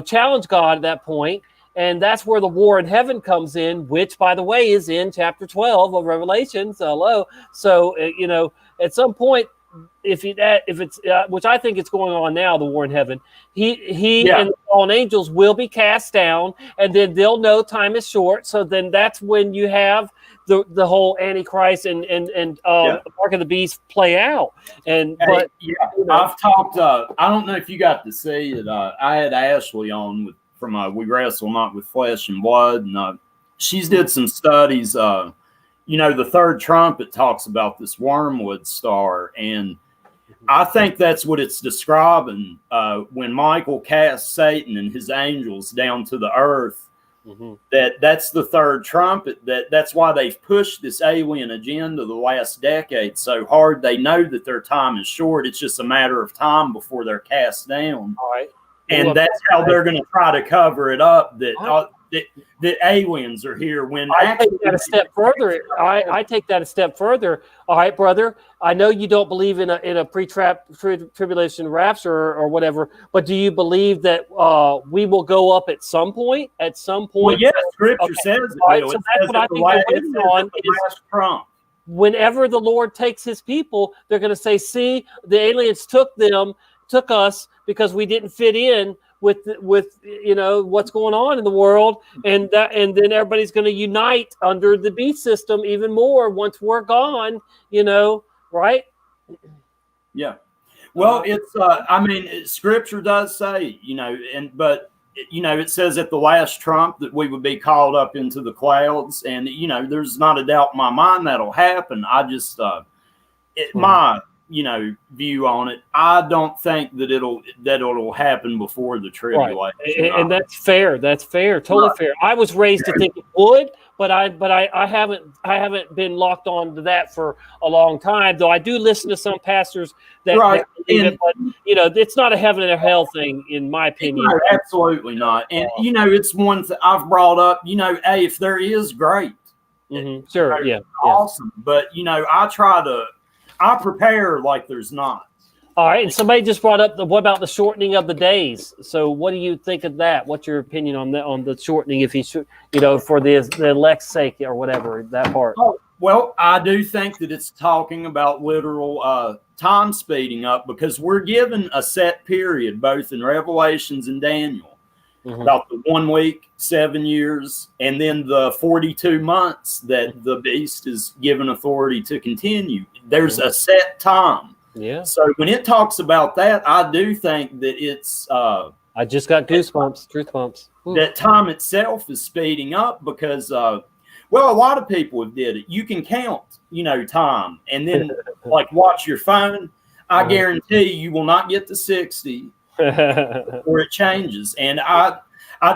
challenge God at that point. And that's where the war in heaven comes in, which, by the way, is in chapter 12 of Revelations. Hello. So, at some point, if it's which I think it's going on now, the war in heaven, he and the fallen angels will be cast down, and then they'll know time is short. So then that's when you have the whole Antichrist and the Mark of the Beast play out. I've talked. I don't know if you got to see it. I had Ashley on from We Wrestle Not with Flesh and Blood, and she's did some studies. The third trumpet talks about this wormwood star, and I think that's what it's describing when Michael cast Satan and his angels down to the earth. That's the third trumpet. That's why they've pushed this alien agenda the last decade so hard. They know that their time is short. It's just a matter of time before they're cast down. All right. And that's how they're going to try to cover it up, that aliens are here. When I take that a step further. I take that a step further. All right, brother. I know you don't believe in a pre-tribulation rapture or whatever, but do you believe that we will go up at some point? At some point? Well, yes, Scripture says it. All right, so that's what I think we're waiting on. Whenever the Lord takes His people, they're going to say, "See, the aliens took us because we didn't fit in with what's going on in the world, and then everybody's going to unite under the beast system even more once we're gone." Right? Yeah. Well, it's Scripture does say, but it says at the last trump that we would be called up into the clouds, and there's not a doubt in my mind that'll happen. I just my view on it, I don't think that it'll happen before the tribulation. Right. And that's fair. That's fair. Totally fair. I was raised to think it would, but I haven't been locked on to that for a long time. Though I do listen to some pastors that believe it, but it's not a heaven and a hell thing, in my opinion. No, absolutely not. And it's one that I've brought up. Hey, if there is, great. Sure. Yeah. Awesome. But I prepare like there's not. All right, and somebody just brought up what about the shortening of the days? So, what do you think of that? What's your opinion on that? On the shortening, if he should, for the elect's sake or whatever, that part. Oh, well, I do think that it's talking about literal time speeding up, because we're given a set period, both in Revelations and Daniel, about the 1 week, 7 years, and then the 42 months that the beast is given authority to continue. There's a set time. Yeah. So when it talks about that, I do think that it's I just got goosebumps, truth bumps. That time itself is speeding up because a lot of people have did it. You can count, time, and then watch your phone. I guarantee you will not get to 60 or it changes. And I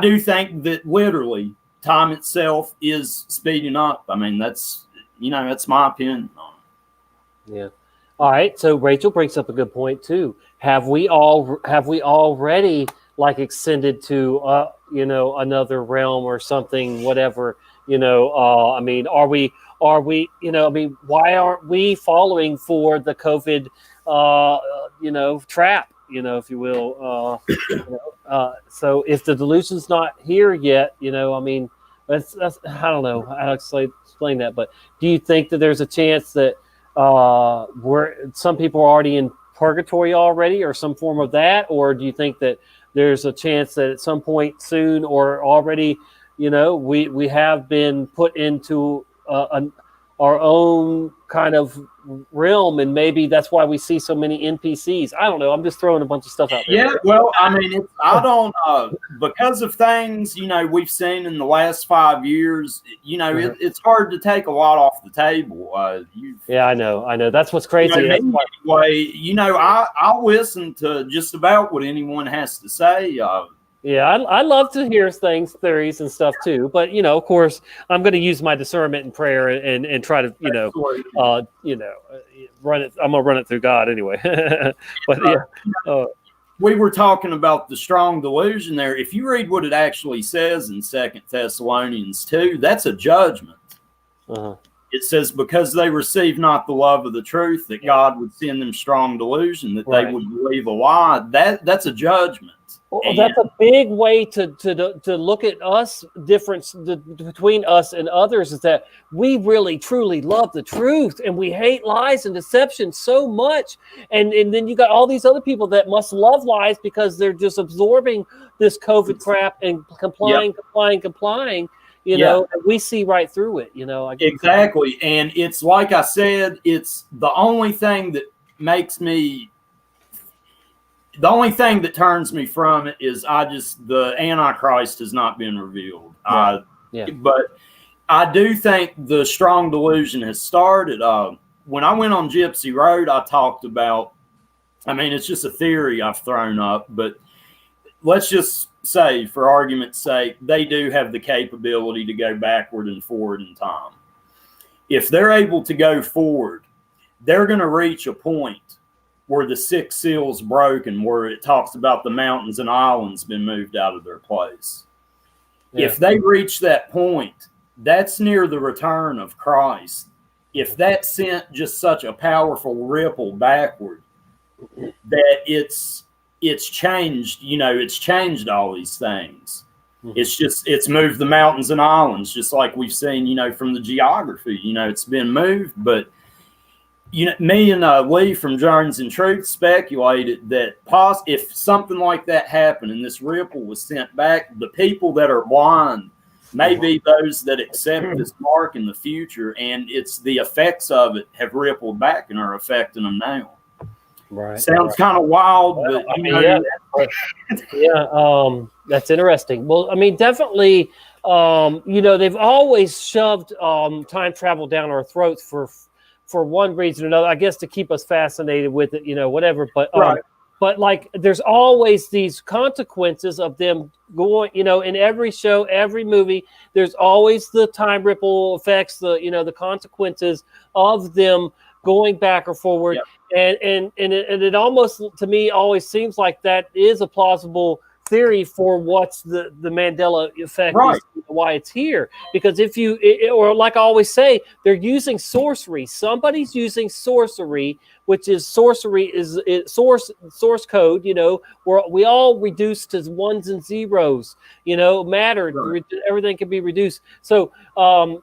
do think that literally time itself is speeding up. I mean, that's my opinion on it. Yeah. All right. So Rachel brings up a good point too. Have we already extended to another realm or something, whatever, I mean, are we, why aren't we following for the COVID, trap, if you will, so if the delusion's not here yet, I mean, that's I don't know how to explain that, but do you think that there's a chance that some people are already in purgatory already, or some form of that, or do you think that there's a chance that at some point soon, or already, we have been put into our own kind of realm, and maybe that's why we see so many NPCs. I don't know. I'm just throwing a bunch of stuff out there. Yeah, well, I mean, I don't because of things we've seen in the last 5 years. It's hard to take a lot off the table. Yeah, I know. That's what's crazy. Anyway, I'll listen to just about what anyone has to say. Yeah, I love to hear theories and stuff too. But of course, I'm going to use my discernment and prayer and try to run it. I'm going to run it through God anyway. But we were talking about the strong delusion there. If you read what it actually says in 2 Thessalonians 2, that's a judgment. It says, because they receive not the love of the truth, that God would send them strong delusion, that they would believe a lie. That's a judgment. Well, that's a big way to look at us. Difference between us and others is that we really truly love the truth, and we hate lies and deception so much. And then you got all these other people that must love lies because they're just absorbing this COVID crap and complying. You know, and we see right through it. You know, exactly. And it's like I said, it's the only thing that makes me. The only thing that turns me from it is the Antichrist has not been revealed. But I do think the strong delusion has started. When I went on Gypsy Road, I talked about, I mean, it's just a theory I've thrown up, but let's just say, for argument's sake, they do have the capability to go backward and forward in time. If they're able to go forward, they're going to reach a point where the sixth seal's broken, where it talks about the mountains and islands been moved out of their place. Yeah. If they reach that point, that's near the return of Christ. If that sent just such a powerful ripple backward, that it's changed, you know, it's changed all these things. Mm-hmm. It's moved the mountains and islands, just like we've seen, you know, from the geography, you know, it's been moved, but you know, me and Lee from Jones and Truth speculated that if something like that happened and this ripple was sent back, the people that are blind may be those that accept this mark in the future, and it's the effects of it have rippled back and are affecting them now. Right. Sounds kind of wild, but I mean, that's interesting. Well, I mean, definitely, you know, they've always shoved time travel down our throats for one reason or another, I guess, to keep us fascinated with it, you know, whatever. But but like, there's always these consequences of them going, you know, in every show, every movie, there's always the time ripple effects, the consequences of them going back or forward. Yep. And it almost, to me, always seems like that is a plausible theory for what's the Mandela effect, right, is, why it's here. Because if you, or like I always say, they're using sorcery. Somebody's using sorcery, which is sorcery is source code, you know, where we all reduce to ones and zeros, you know, matter, right, everything can be reduced. So,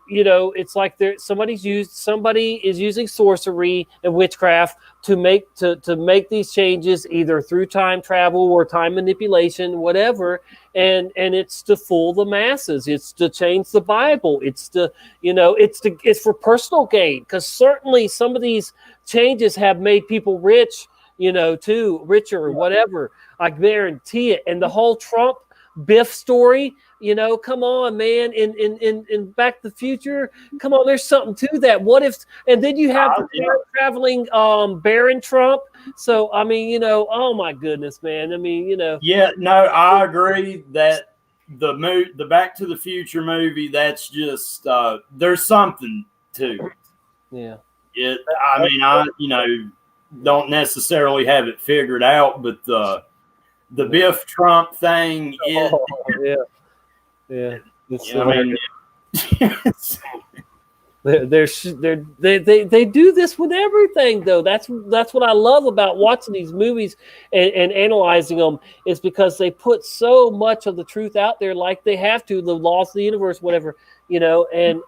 you know, it's like somebody is using sorcery and witchcraft to make these changes, either through time travel or time manipulation, whatever, and it's to fool the masses. It's to change the Bible. It's to, you know, it's for personal gain, because certainly some of these changes have made people rich, you know, too, richer or whatever. I guarantee it. And the whole Trump Biff story, you know, come on, man. In Back to the Future, come on, there's something to that. What if, and then you have the traveling Baron Trump. So I mean, you know, oh my goodness, man. I mean, you know. Yeah, no, I agree that the Back to the Future movie, that's just there's something to it. Yeah. I mean, I, you know, don't necessarily have it figured out, but the Biff Trump thing, yeah. It's, I mean, they do this with everything, though. That's what I love about watching these movies and analyzing them, is because they put so much of the truth out there, like they have to, the laws of the universe, whatever, you know, and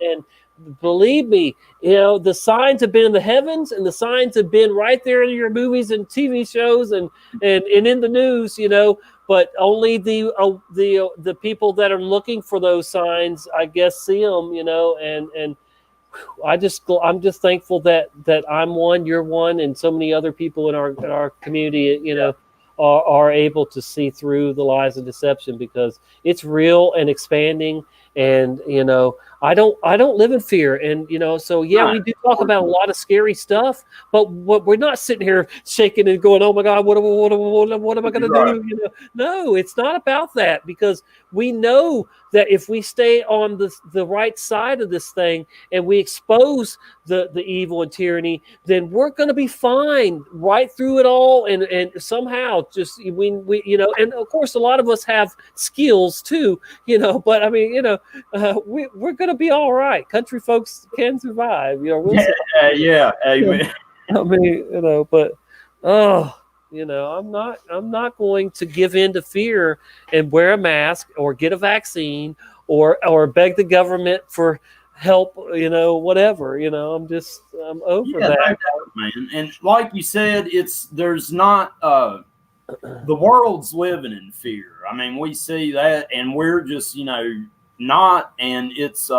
believe me, you know, the signs have been in the heavens, and the signs have been right there in your movies and TV shows and in the news, you know. But only the people that are looking for those signs, I guess, see them, you know. And I'm just thankful that I'm one, you're one, and so many other people in our community, you know, are able to see through the lies and deception, because it's real and expanding. And, you know, I don't live in fear. And, you know, so yeah, we do talk about a lot of scary stuff, but we're not sitting here shaking and going, oh my God, what am I going to do? You know, no, it's not about that, because we know that if we stay on the right side of this thing and we expose the evil and tyranny, then we're going to be fine right through it all. And somehow just we you know, and of course a lot of us have skills too, you know, but I mean, you know, we're going to be all right. Country folks can survive, you know. Yeah, amen. I mean, you know, but You know, I'm not going to give in to fear and wear a mask or get a vaccine or beg the government for help, you know, whatever. You know, I'm over Yeah, that. no doubt, man. And like you said, there's not the world's living in fear. I mean, we see that, and we're just, you know, not. And it's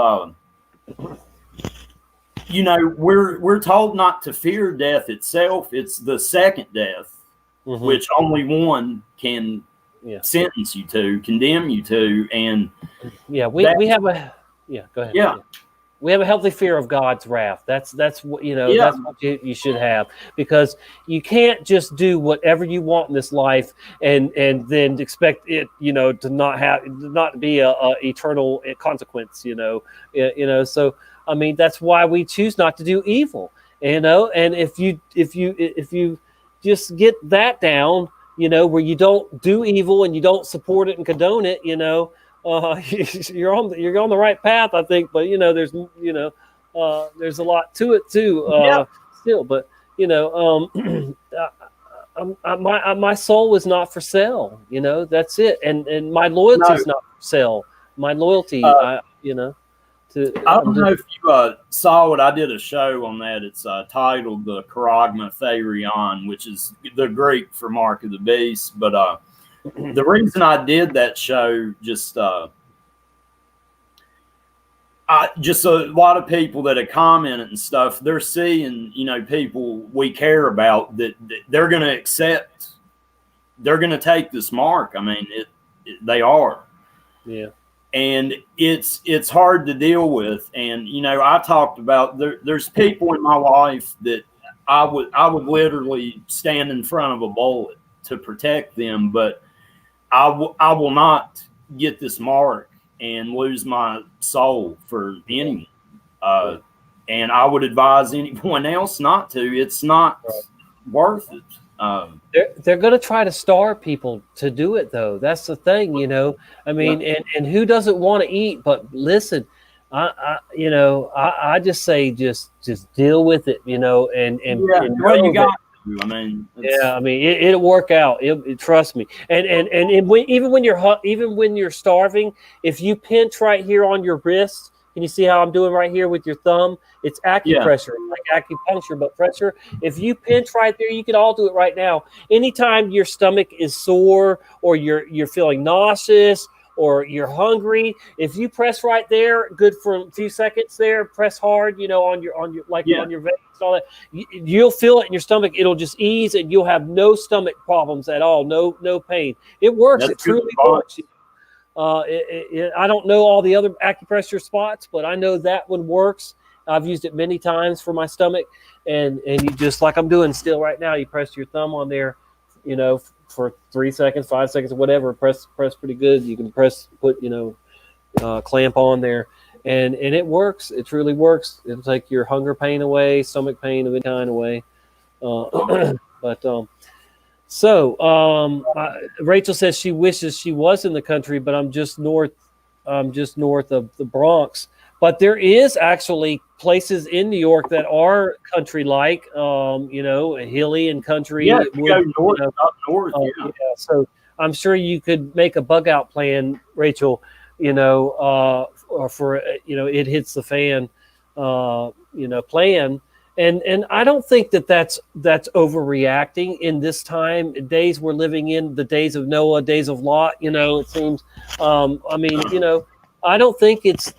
you know, we're told not to fear death itself. It's the second death, which only one can sentence you to, condemn you to, and we have a go ahead. Yeah. We have a healthy fear of God's wrath. That's what, you know, Yeah. that's what you should have, because you can't just do whatever you want in this life and then expect it, you know, to not be a eternal consequence, you know. So I mean, that's why we choose not to do evil, you know. And if you just get that down, you know, where you don't do evil and you don't support it and condone it, you know, you're on the right path, I think. But you know, there's a lot to it too, still. But you know, my soul is not for sale. You know, that's it. And my loyalty is not for sale. My loyalty, you know. I don't know if you saw it. I did a show on that. It's titled "The Charagma Therion," which is the Greek for Mark of the Beast. But the reason I did that show, just a lot of people that have commented and stuff, they're seeing, you know, people we care about that they're going to accept, they're going to take this mark. I mean, they are. Yeah. And it's hard to deal with. And, you know, I talked about there's people in my life that I would literally stand in front of a bullet to protect them, but I will not get this mark and lose my soul for anyone. And I would advise anyone else not to. It's not worth it. They're going to try to starve people to do it, though. That's the thing, you know. I mean, and who doesn't want to eat? But listen, I just say just deal with it, you know, and well, you got to. I mean, I mean, it'll work out. Trust me. And even when you're starving, if you pinch right here on your wrist, can you see how I'm doing right here with your thumb? It's acupressure, like acupuncture, but pressure. If you pinch right there, you can all do it right now. Anytime your stomach is sore or you're feeling nauseous or you're hungry, if you press right there, good for a few seconds there, press hard, you know, on your on your veins and all that, you'll feel it in your stomach. It'll just ease and you'll have no stomach problems at all, no pain. It works. It truly works. I don't know all the other acupressure spots, but I know that one works. I've used it many times for my stomach, and you just, like I'm doing still right now, you press your thumb on there, you know, for 3 seconds, 5 seconds, whatever. Press pretty good. You can put clamp on there, and it works. It truly works. It'll take your hunger pain away, stomach pain of any kind away. So Rachel says she wishes she was in the country, but I'm just north of the Bronx. But there is actually places in New York that are country-like, you know, hilly and country. Yeah, go north, up north. So I'm sure you could make a bug-out plan, Rachel, you know, for you know, it hits the fan, you know, plan. And I don't think that's overreacting in this time. Days we're living in, the days of Noah, days of Lot, you know, it seems. I mean, you know, I don't think it's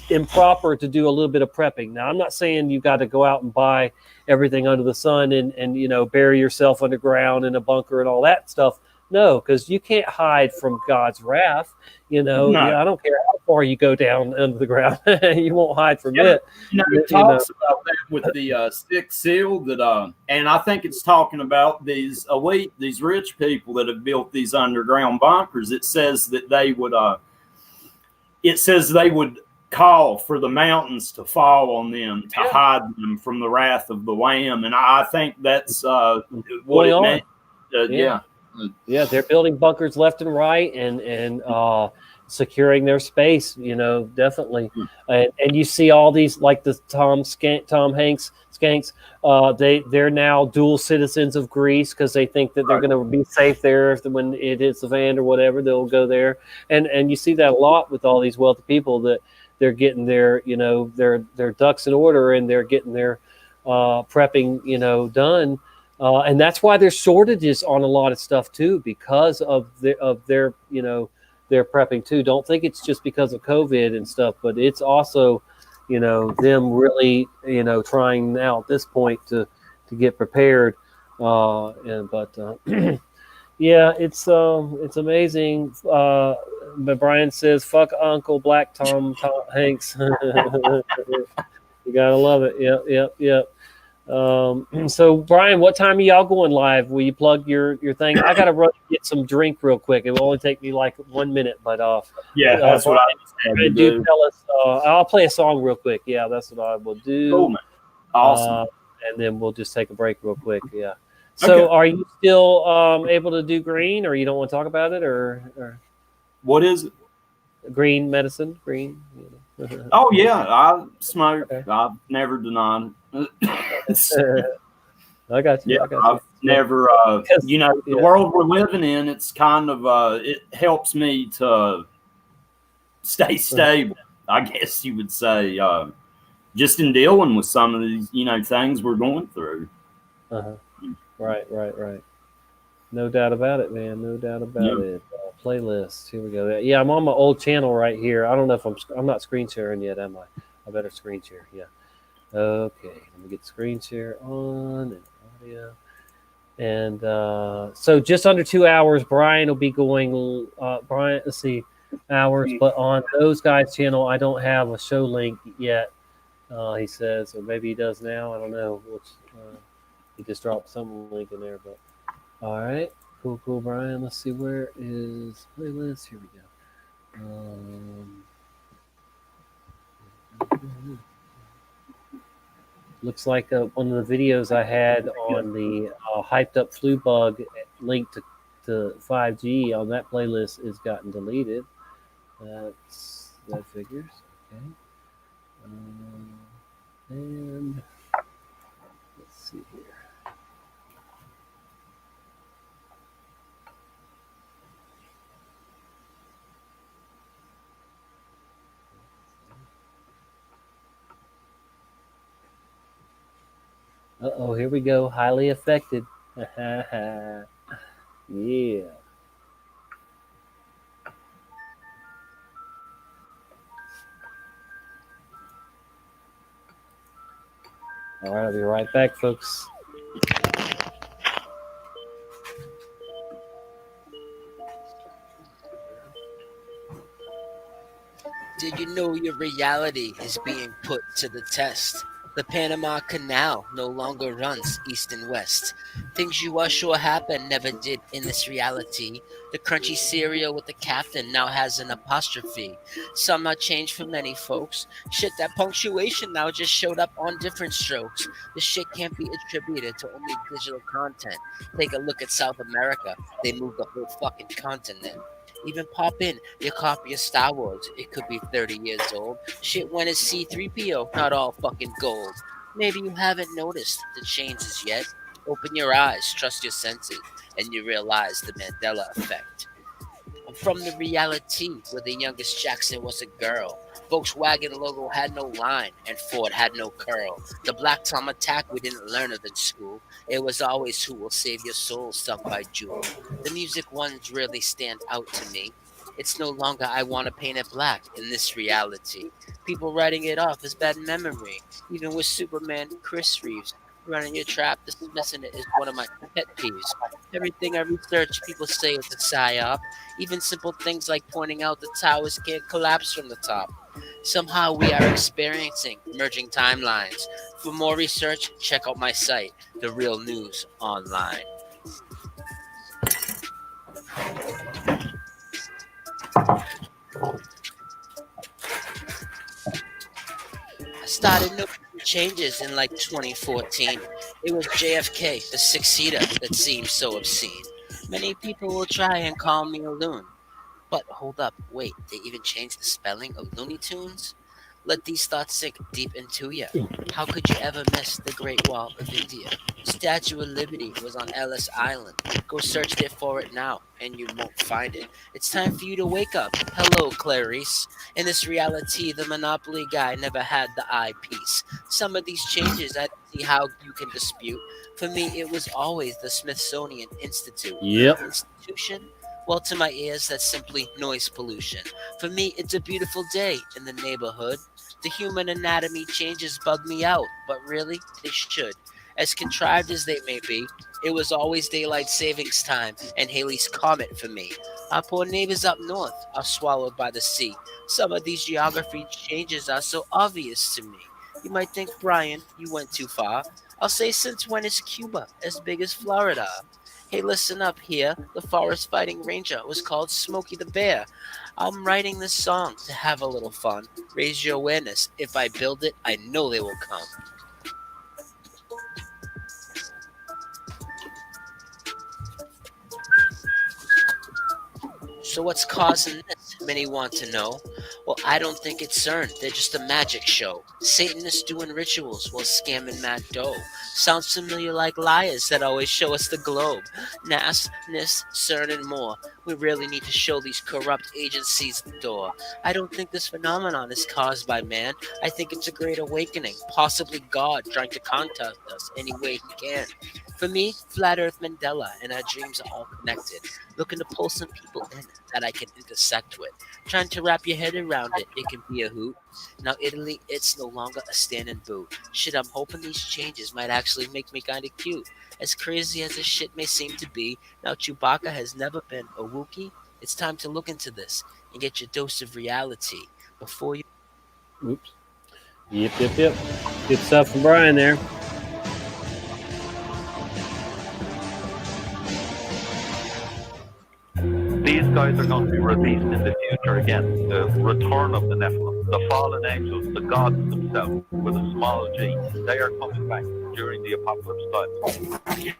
improper to do a little bit of prepping. Now, I'm not saying you got to go out and buy everything under the sun and you know, bury yourself underground in a bunker and all that stuff. No, because you can't hide from God's wrath. You know, No. I don't care how far you go down under the ground, you won't hide from it. You know, it talks about that with the sixth seal that, and I think it's talking about these elite, these rich people that have built these underground bunkers. It says that they would, call for the mountains to fall on them to hide them from the wrath of the Lamb, and I think that's what it meant. Yeah, they're building bunkers left and right, and securing their space, definitely. And you see all these, like the Tom Hanks skanks, they're now dual citizens of Greece because they think that they're going to be safe there when it hits the fan or whatever. They'll go there, and you see that a lot with all these wealthy people, that they're getting their their ducks in order, and they're getting their prepping done. And that's why there's shortages on a lot of stuff too, because of their their prepping too. Don't think it's just because of COVID and stuff, but it's also them really trying now at this point to get prepared. Yeah, it's amazing. But Brian says, "Fuck Uncle Black Tom Hanks." You gotta love it. Yep. So Brian, what time are y'all going live? Will you plug your thing? I gotta run and get some drink real quick. It will only take me like 1 minute, but yeah, that's what I do. Tell us. I'll play a song real quick. Yeah, that's what I will do. Cool, man. Awesome. And then we'll just take a break real quick. Yeah. So Are you still able to do green, or you don't want to talk about it, or what is it? Green medicine, green. Oh yeah, I smoke. Okay. I've never denied it. I got you. Yeah, I've never. The world we're living in, it's kind of it helps me to stay stable. I guess you would say, just in dealing with some of these, things we're going through. Right. No doubt about it, man. No doubt about it. Playlist. Here we go. Yeah, I'm on my old channel right here. I don't know if I'm not screen sharing yet, am I? I better screen share. Yeah. Okay. Let me get screen share on and audio. And so just under 2 hours, Brian will be going. Brian, let's see, hours. But on those guys' channel, I don't have a show link yet. He says, or maybe he does now. I don't know. He just dropped some link in there, but. All right, cool, Brian. Let's see, where is playlist? Here we go. Looks like one of the videos I had on the hyped up flu bug linked to 5G on that playlist is gotten deleted. That figures. Okay. And let's see here. Uh-oh, here we go. Highly affected. Yeah. All right, I'll be right back, folks. Did you know your reality is being put to the test? The Panama Canal no longer runs east and west. Things you are sure happened never did in this reality. The crunchy cereal with the captain now has an apostrophe. Some are changed for many folks. Shit, that punctuation now just showed up on different strokes. The shit can't be attributed to only digital content. Take a look at South America. They moved the whole fucking continent. Even pop in your copy of Star Wars. It could be 30 years old. Shit when it's C-3PO, not all fucking gold. Maybe you haven't noticed the changes yet. Open your eyes, trust your senses, and you realize the Mandela effect. I'm from the reality where the youngest Jackson was a girl. Volkswagen logo had no line, and Ford had no curl. The Black Tom attack we didn't learn of in school. It was always who will save your soul, sung by Jewel. The music ones really stand out to me. It's no longer I want to paint it black in this reality. People writing it off as bad memory. Even with Superman, Chris Reeves, running your trap, dismissing it is one of my pet peeves. Everything I research, people say it's a psyop. Even simple things like pointing out the towers can't collapse from the top. Somehow we are experiencing merging timelines. For more research, check out my site, The Real News Online. I started noticing changes in like 2014. It was JFK, the six-seater, that seemed so obscene. Many people will try and call me a loon. But hold up, wait, they even changed the spelling of Looney Tunes? Let these thoughts sink deep into ya. How could you ever miss the Great Wall of India? Statue of Liberty was on Ellis Island. Go search there for it now, and you won't find it. It's time for you to wake up. Hello, Clarice. In this reality, the Monopoly guy never had the eyepiece. Some of these changes I don't see how you can dispute. For me, it was always the Smithsonian Institute. Yep. Institution? Well, to my ears, that's simply noise pollution. For me, it's a beautiful day in the neighborhood. The human anatomy changes bug me out, but really, they should. As contrived as they may be, it was always daylight savings time and Halley's Comet for me. Our poor neighbors up north are swallowed by the sea. Some of these geography changes are so obvious to me. You might think, Brian, you went too far. I'll say, since when is Cuba as big as Florida? Hey, listen up here. The forest fighting ranger was called Smokey the Bear. I'm writing this song to have a little fun. Raise your awareness. If I build it, I know they will come. So what's causing this? Many want to know. Well, I don't think it's CERN. They're just a magic show. Satanists doing rituals while scamming mad dough. Sounds familiar like liars that always show us the globe. NAS, NIST, CERN, and more. We really need to show these corrupt agencies the door. I don't think this phenomenon is caused by man. I think it's a great awakening. Possibly God trying to contact us any way he can. For me, Flat Earth Mandela and our dreams are all connected. Looking to pull some people in that I can intersect with. Trying to wrap your head around it, it can be a hoot. Now Italy, it's no longer a standing boot. Shit, I'm hoping these changes might actually make me kinda cute. As crazy as this shit may seem to be, now Chewbacca has never been a Wookiee. It's time to look into this and get your dose of reality before you... Oops. Yep. Good stuff from Brian there. These guys are going to be released in the future again. The return of the Nephilim, the fallen angels, the gods themselves, with a small g. They are coming back during the apocalypse time.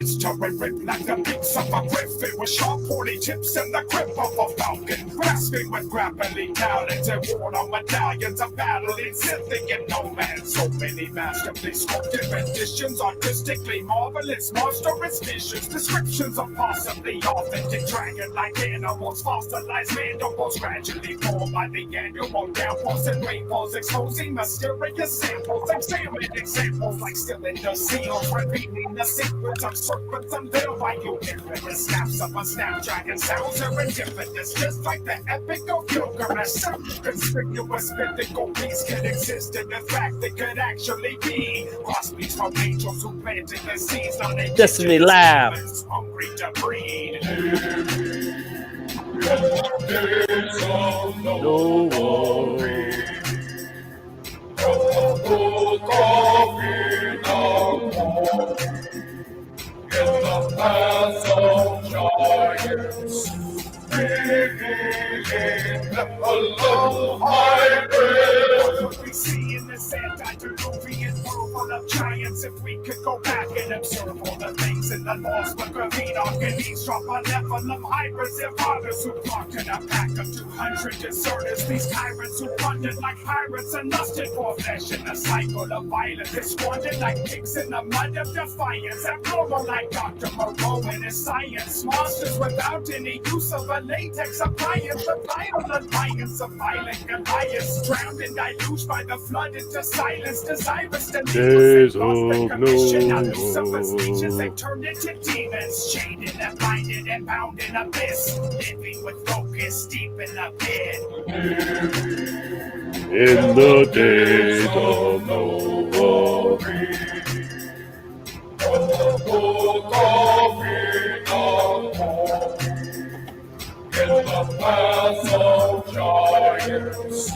It's terrific, like the beaks of a griffin with sharp pointy tips and the grip of a falcon. Grasping with grappling talents and worn on medallions of battling, sifting in no man. So many masterfully sculpted renditions, artistically marvelous, monstrous visions, descriptions of possibly authentic dragon-like animals, fossilized mandibles gradually formed by the annual downpours and rainfalls, exposing mysterious samples, examine examples like still in the seals, repeating the secrets of serpents unveiled by you. The snaps of a snapdragon sounds serendipitous, just like the epic of Gilgamesh. Conspicuous mythical beasts can exist, and in fact they could actually be crossbeats from angels who planted the seeds on a Destiny Lab. Hungry to breed. No worry. In the path of giants, revealing a low hybrid. What we see in this antediluvian world full of giants, if we could go back and observe all the things in the lost book of Enoch and eavesdrop on Nephilim hybrids and fathers who flocked in a pack of 200 deserters. These tyrants who plundered like pirates and lusted for flesh in a cycle of violence. They squandered like pigs in the mud of defiance. Abnormal like Dr. Moreau and his science. Monsters without any use of a latex appliance. The violent alliance of violent Goliaths. Drowned and deluged by the flood into silence. Desirous to Days lost the of commission. no Now Lucifer's more. speeches they turned into demons. Chained and blinded and bound in abyss. Living with locusts deep in the pit. In the days of Noah. In the path of giants,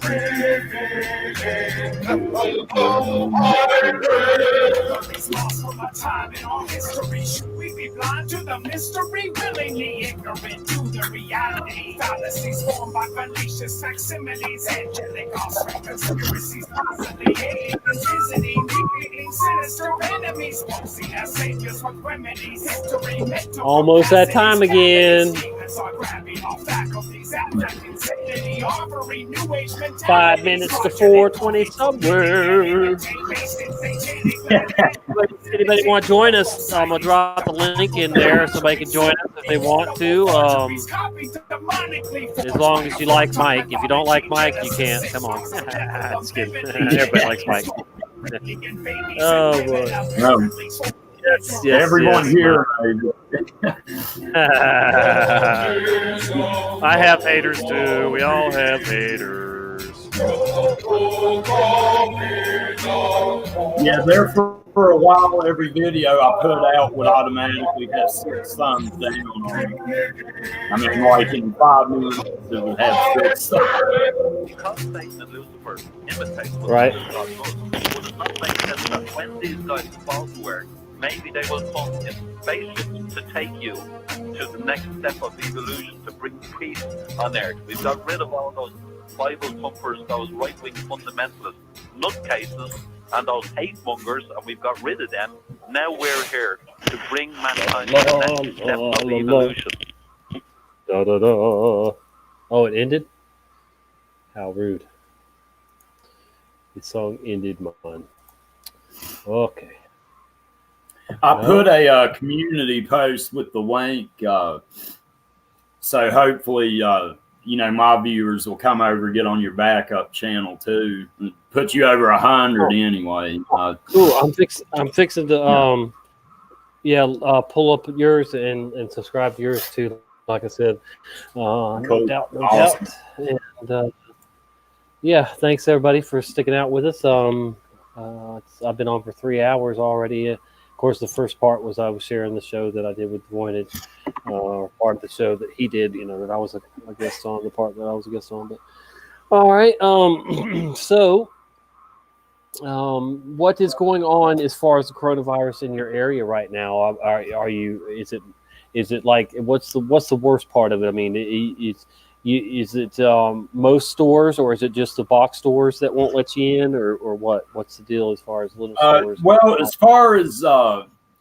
revealing a low hybrid. These lost from a time in our history. Should we be blind to the mystery? Willingly ignorant to the reality. Fallacies formed by fallacious facsimiles. Angelic offspring conspiracies. Possibly aliens visiting. Repeating sinister enemies. Posing as saviors with remedies. History meant to Almost that time again. 5 minutes to 4:20 somewhere. Anybody want to join us? I'm gonna drop the link in there. Somebody can join us if they want to. As long as you like Mike. If you don't like Mike, you can't. Come on. Just kidding. Everybody likes Mike. Oh boy. Yes, Everyone yes, here. I have haters too. We all have haters. Yeah, there for a while, every video I put out would automatically have 6 thumbs down on it. I mean, like in 5 minutes, it would have 6 thumbs. Because Satan and Lucifer imitate what Right. God does, would it not make sense that when these guys fall to earth, maybe they will come in spaceships to take you to the next step of evolution to bring peace on earth? We've got rid of all those Bible thumpers, those right-wing fundamentalist nutcases, and those hate mongers, and we've got rid of them. Now we're here to bring mankind to the next step of evolution. Da, da, da. Oh, it ended? How rude. The song ended mine. Okay. I put a community post with the link, so hopefully, my viewers will come over and get on your backup channel too. Put you over 100 anyway. Cool. I'm fixing to pull up yours and subscribe to yours too. Like I said, no doubt. And thanks everybody for sticking out with us. I've been on for 3 hours already. Of course, the first part was I was sharing the show that I did with Voynich, part of the show that he did. That I was a guest on, the part that I was a guest on. But all right, so what is going on as far as the coronavirus in your area right now? Are you? Is it like what's the worst part of it? I mean, is it most stores, or is it just the box stores that won't let you in, or what? What's the deal as far as little stores? Well, as far as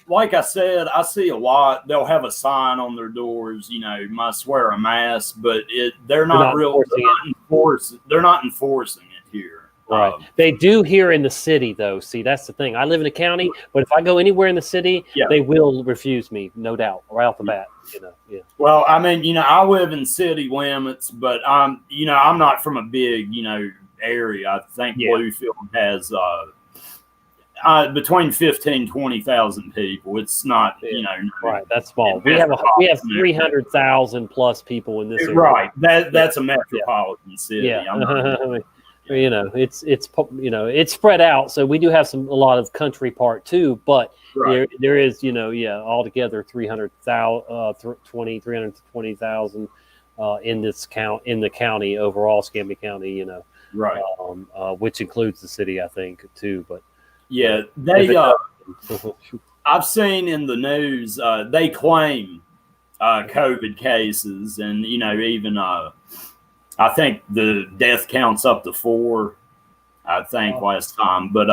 like I said, I see a lot. They'll have a sign on their doors, must wear a mask, but they're not enforcing it here. Right. They do here in the city, though. See, that's the thing. I live in a county, but if I go anywhere in the city, they will refuse me, no doubt, right off the bat. Yeah. Well, I mean, I live in city limits, but I'm not from a big, area. I think Bluefield has between 15,000 and 20,000 people. It's not, right. That's small. We have 300,000 plus people in this area. Right. That's a metropolitan city. Yeah. It's spread out, so we do have a lot of country part too, but there is altogether 320,000 in this in the county overall, Escambia County, right, which includes the city, I think, too. But they I've seen in the news they claim COVID cases, and even I think the death count's up to 4, I think, last time. But,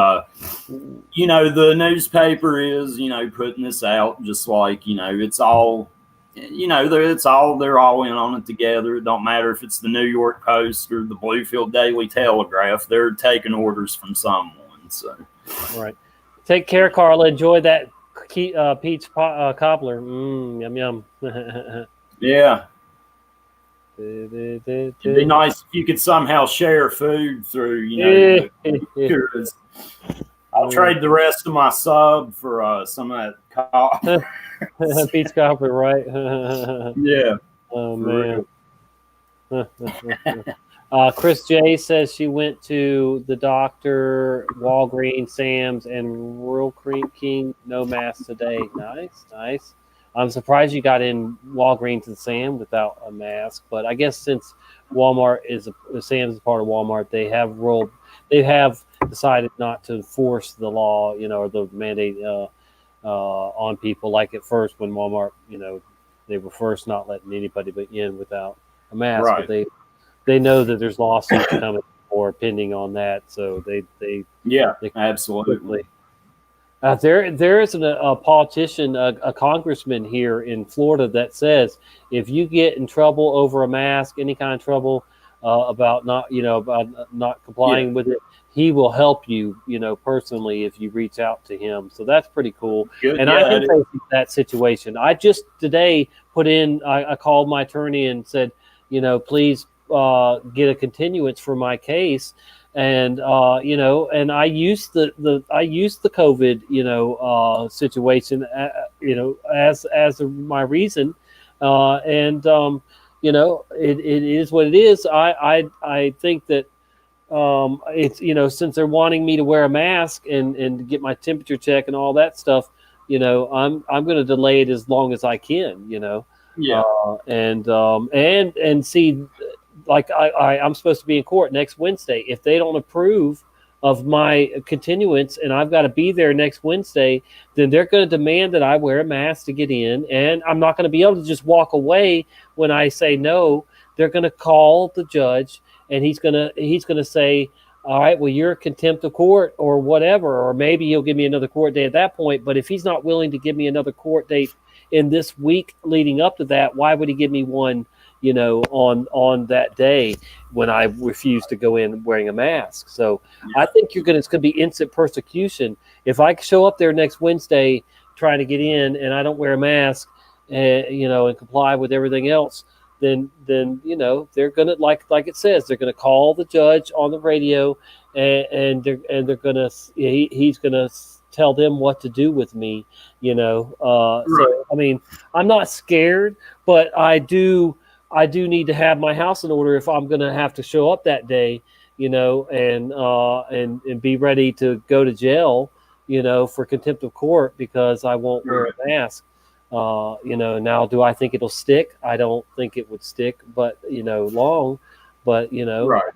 the newspaper is, putting this out just like, it's all, they're all in on it together. It don't matter if it's the New York Post or the Bluefield Daily Telegraph. They're taking orders from someone. So, right. Take care, Carla. Enjoy that peach cobbler. Yum, yum. Yeah. It'd be nice if you could somehow share food through, I'll trade the rest of my sub for some of that peach cobbler, right? Yeah. Oh man. Chris J says she went to the doctor, Walgreens, Sam's, and Rural King. No mask today. Nice. I'm surprised you got in Walgreens and Sam without a mask, but I guess since Walmart Sam's is part of Walmart, they have decided not to enforce the law, or the mandate on people. Like at first when Walmart, they were first not letting anybody in without a mask, right. But they know that there's lawsuits coming or pending on that, so they absolutely. There is a politician, a congressman here in Florida that says if you get in trouble over a mask, any kind of trouble about not complying with it, he will help you, personally if you reach out to him. So that's pretty cool. Good. And Yeah, I am that is. facing that situation. I just today I called my attorney and said, please get a continuance for my case. And and I used the COVID situation as my reason, it is what it is. I think that it's since they're wanting me to wear a mask and get my temperature check and all that stuff, I'm going to delay it as long as I can. Yeah. And see, like I'm supposed to be in court next Wednesday. If they don't approve of my continuance and I've got to be there next Wednesday, then they're going to demand that I wear a mask to get in, and I'm not going to be able to just walk away when I say no. They're going to call the judge, and he's going to say, all right, well, you're contempt of court or whatever, or maybe he'll give me another court date at that point. But if he's not willing to give me another court date in this week leading up to that, why would he give me one, on that day when I refuse to go in wearing a mask? So I think it's going to be instant persecution. If I show up there next Wednesday trying to get in and I don't wear a mask, and comply with everything else, then they're gonna like it says, they're gonna call the judge on the radio, and they're gonna he's gonna tell them what to do with me. So I mean, I'm not scared, but I do need to have my house in order if I'm gonna have to show up that day, and be ready to go to jail, for contempt of court because I won't wear a mask. Now do I think it'll stick? I don't think it would stick, but long, but Right.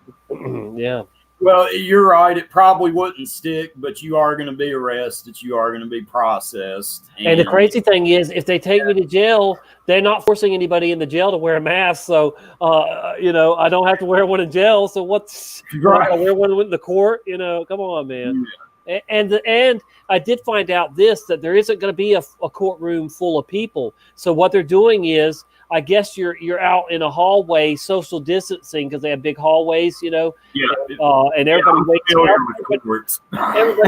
Yeah. Well, you're right. It probably wouldn't stick, but you are going to be arrested. You are going to be processed. And the crazy thing is, if they take me to jail, they're not forcing anybody in the jail to wear a mask. So, I don't have to wear one in jail. So what's right? I wear one in the court? Come on, man. Yeah. And I did find out that there isn't going to be a courtroom full of people. So what they're doing is, I guess you're out in a hallway social distancing because they have big hallways, Yeah. And everybody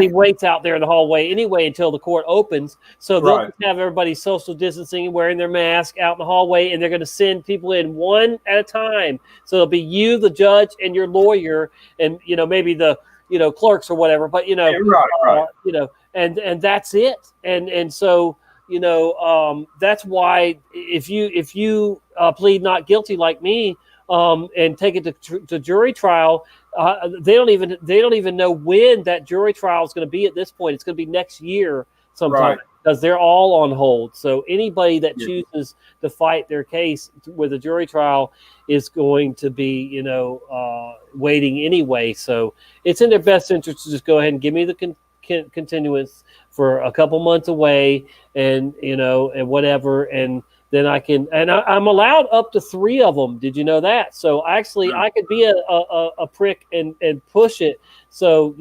waits out there in the hallway anyway until the court opens. So they'll have everybody social distancing and wearing their mask out in the hallway, and they're going to send people in one at a time. So it'll be you, the judge, and your lawyer, and maybe the clerks or whatever. But and that's it. And so. That's why if you plead not guilty like me and take it to jury trial, they don't even know when that jury trial is going to be at this point. It's going to be next year sometime because they're all on hold. So anybody that chooses to fight their case with a jury trial is going to be waiting anyway. So it's in their best interest to just go ahead and give me the continuance for a couple months away, and and whatever, and then I can, and I'm allowed up to 3 of them. Did you know that? So actually, I could be a prick and push it. So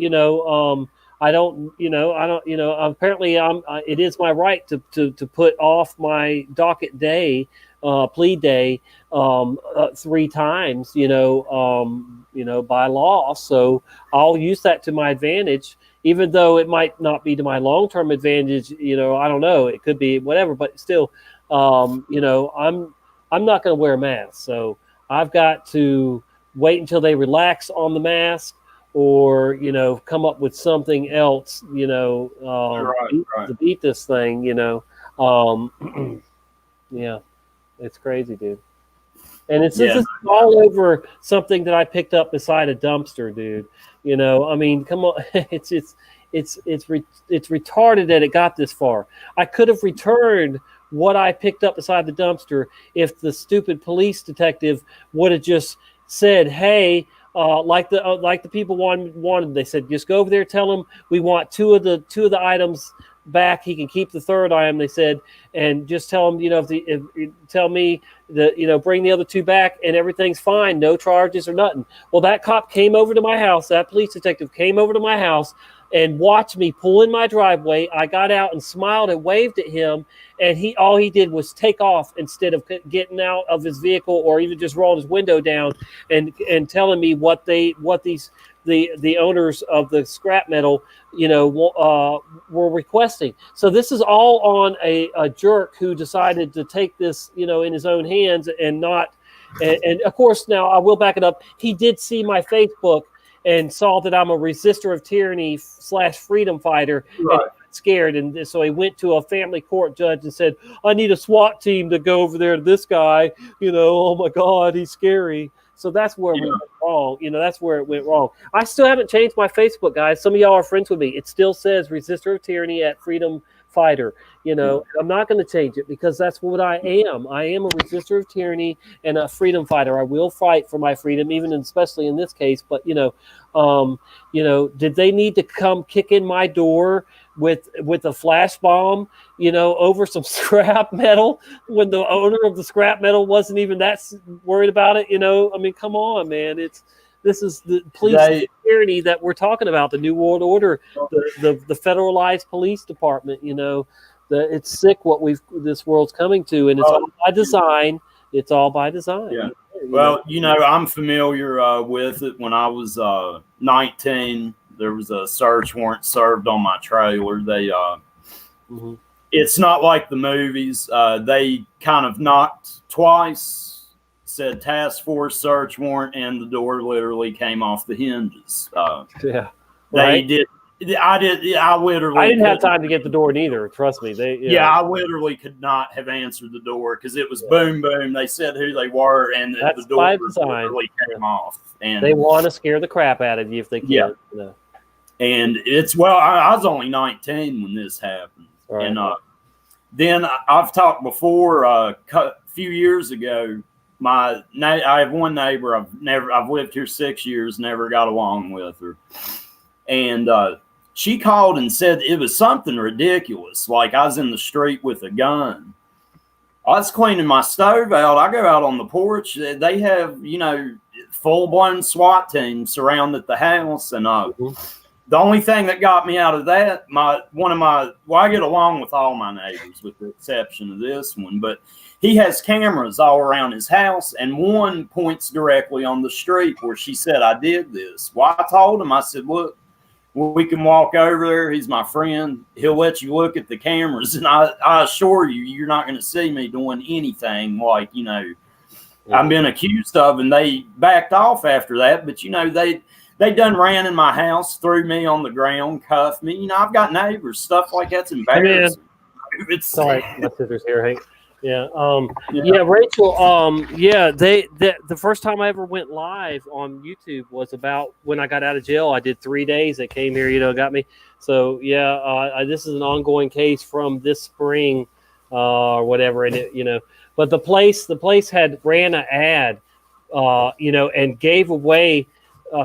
apparently it is my right to put off my docket day, plea day, 3 times, by law. So I'll use that to my advantage. Even though it might not be to my long-term advantage, I don't know. It could be whatever, but still, I'm not going to wear a mask. So I've got to wait until they relax on the mask, or come up with something else, to beat this thing. Yeah, it's crazy, dude. And it's just all over something that I picked up beside a dumpster, dude. I mean, come on, it's retarded that it got this far. I could have returned what I picked up beside the dumpster if the stupid police detective would have just said, "Hey," like the people wanted. They said, "Just go over there, tell them we want two of the items back. He can keep the third item, they said, and just tell him, tell me that, bring the other 2 back and everything's fine. No charges or nothing. Well, that cop came over to my house. That police detective came over to my house and watched me pull in my driveway. I got out and smiled and waved at him, and all he did was take off instead of getting out of his vehicle or even just rolling his window down and telling me what the owners of the scrap metal, were requesting. So this is all on a jerk who decided to take this, in his own hands and not. And of course, now I will back it up. He did see my Facebook and saw that I'm a resistor of tyranny / freedom fighter, right. And scared. And so he went to a family court judge and said, I need a SWAT team to go over there to this guy. Oh my God, he's scary. So that's where we went wrong. That's where it went wrong. I still haven't changed my Facebook, guys. Some of y'all are friends with me. It still says resistor of tyranny @ freedom fighter. I'm not going to change it because that's what I am. I am a resistor of tyranny and a freedom fighter. I will fight for my freedom, even especially in this case. But did they need to come kick in my door with a flash bomb, over some scrap metal when the owner of the scrap metal wasn't even that worried about it? I mean, come on, man. This is the police tyranny that we're talking about, the New World Order, the federalized police department. It's sick what this world's coming to, and it's all by design. It's all by design. Yeah. Well, I'm familiar with it. When I was 19, there was a search warrant served on my trailer. They, it's not like the movies. They kind of knocked twice, said task force search warrant, and the door literally came off the hinges. Yeah, they did. I didn't have time to get the door neither. Trust me. I literally could not have answered the door because it was boom, boom. They said who they were, and the door literally came off. And they want to scare the crap out of you if they can. Yeah. And I was only 19 when this happened. Right. And then I've talked before a few years ago. I have one neighbor I've lived here 6 years, never got along with her. And she called and said it was something ridiculous. Like I was in the street with a gun. I was cleaning my stove out. I go out on the porch. They have, full-blown SWAT team surrounded the house. And the only thing that got me out of that, I get along with all my neighbors with the exception of this one, but he has cameras all around his house, and one points directly on the street where she said, I did this. Well, I told him, I said, look, we can walk over there. He's my friend. He'll let you look at the cameras. And I assure you, you're not going to see me doing anything like, I've been accused of. And they backed off after that. But, they done ran in my house, threw me on the ground, cuffed me. I've got neighbors, stuff like that's embarrassing. Sorry, my sister's here, Hank. Yeah. Rachel. The first time I ever went live on YouTube was about when I got out of jail. I did 3 days. It came here, got me. So this is an ongoing case from this spring, or whatever. And it, but the place had ran an ad, and gave away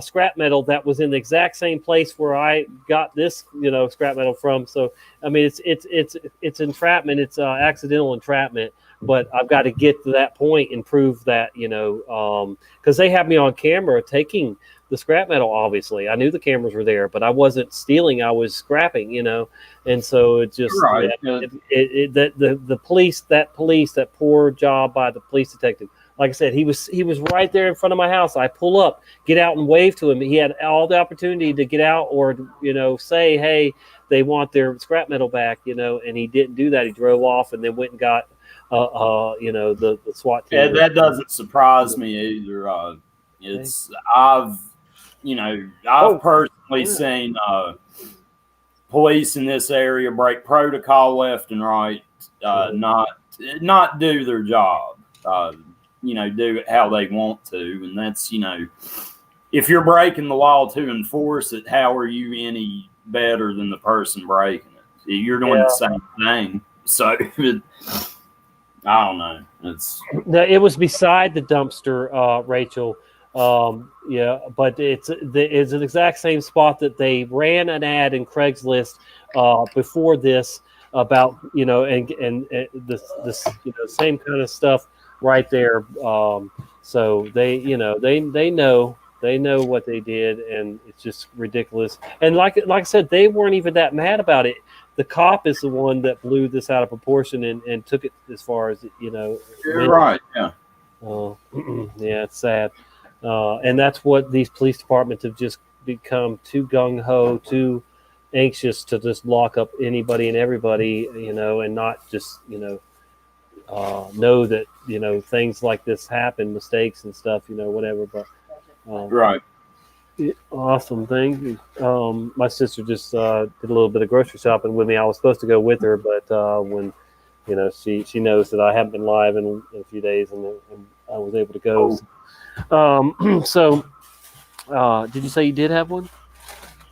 scrap metal that was in the exact same place where I got this, scrap metal from. So, I mean, it's entrapment. It's accidental entrapment, but I've got to get to that point and prove that, because they have me on camera taking the scrap metal. Obviously, I knew the cameras were there, but I wasn't stealing. I was scrapping, and so it just, right. The police, that poor job by the police detective. Like I said, he was right there in front of my house. I pull up, get out and wave to him. He had all the opportunity to get out or, say, hey, they want their scrap metal back, and he didn't do that. He drove off and then went and got, the SWAT team. Yeah, that doesn't surprise me either. I've personally seen police in this area break protocol left and right, not do their job. Do it how they want to. And that's, if you're breaking the law to enforce it, how are you any better than the person breaking it? You're doing the same thing. So, I don't know. It was beside the dumpster, Rachel. Yeah, but it's an exact same spot that they ran an ad in Craigslist before this about, and this same kind of stuff right there. So they know what they did, and it's just ridiculous. And like I said, they weren't even that mad about it. The cop is the one that blew this out of proportion and took it as far as You're right. Yeah. Yeah, it's sad. And that's what these police departments have just become too gung ho, too anxious to just lock up anybody and everybody, and not just know that things like this happen, mistakes and stuff, whatever. But right. Awesome thing. My sister just did a little bit of grocery shopping with me. I was supposed to go with her, but when she knows that I haven't been live in a few days, and I was able to go. So, did you say you did have one?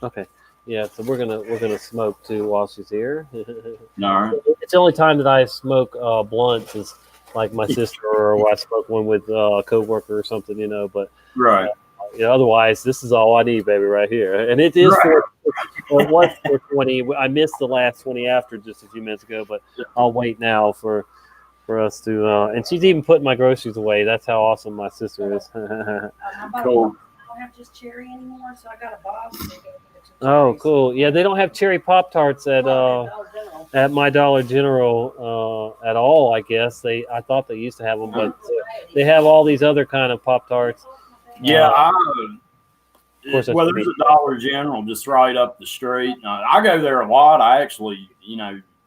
Okay. Yeah, so we're gonna smoke too while she's here. All right. It's the only time that I smoke blunts is like my sister, or I smoke one with a coworker or something, But right. Otherwise, this is all I need, baby, right here. And it is right. It was 420. I missed the last 20 after just a few minutes ago, but I'll wait now for us to. And she's even putting my groceries away. That's how awesome my sister is. Cool. I don't have just cherry anymore, so I got a box. Oh, cool. Yeah, they don't have cherry Pop-Tarts at my Dollar General at all, I guess. I thought they used to have them, but they have all these other kind of Pop-Tarts. Yeah, there's a Dollar General just right up the street. I go there a lot. I actually,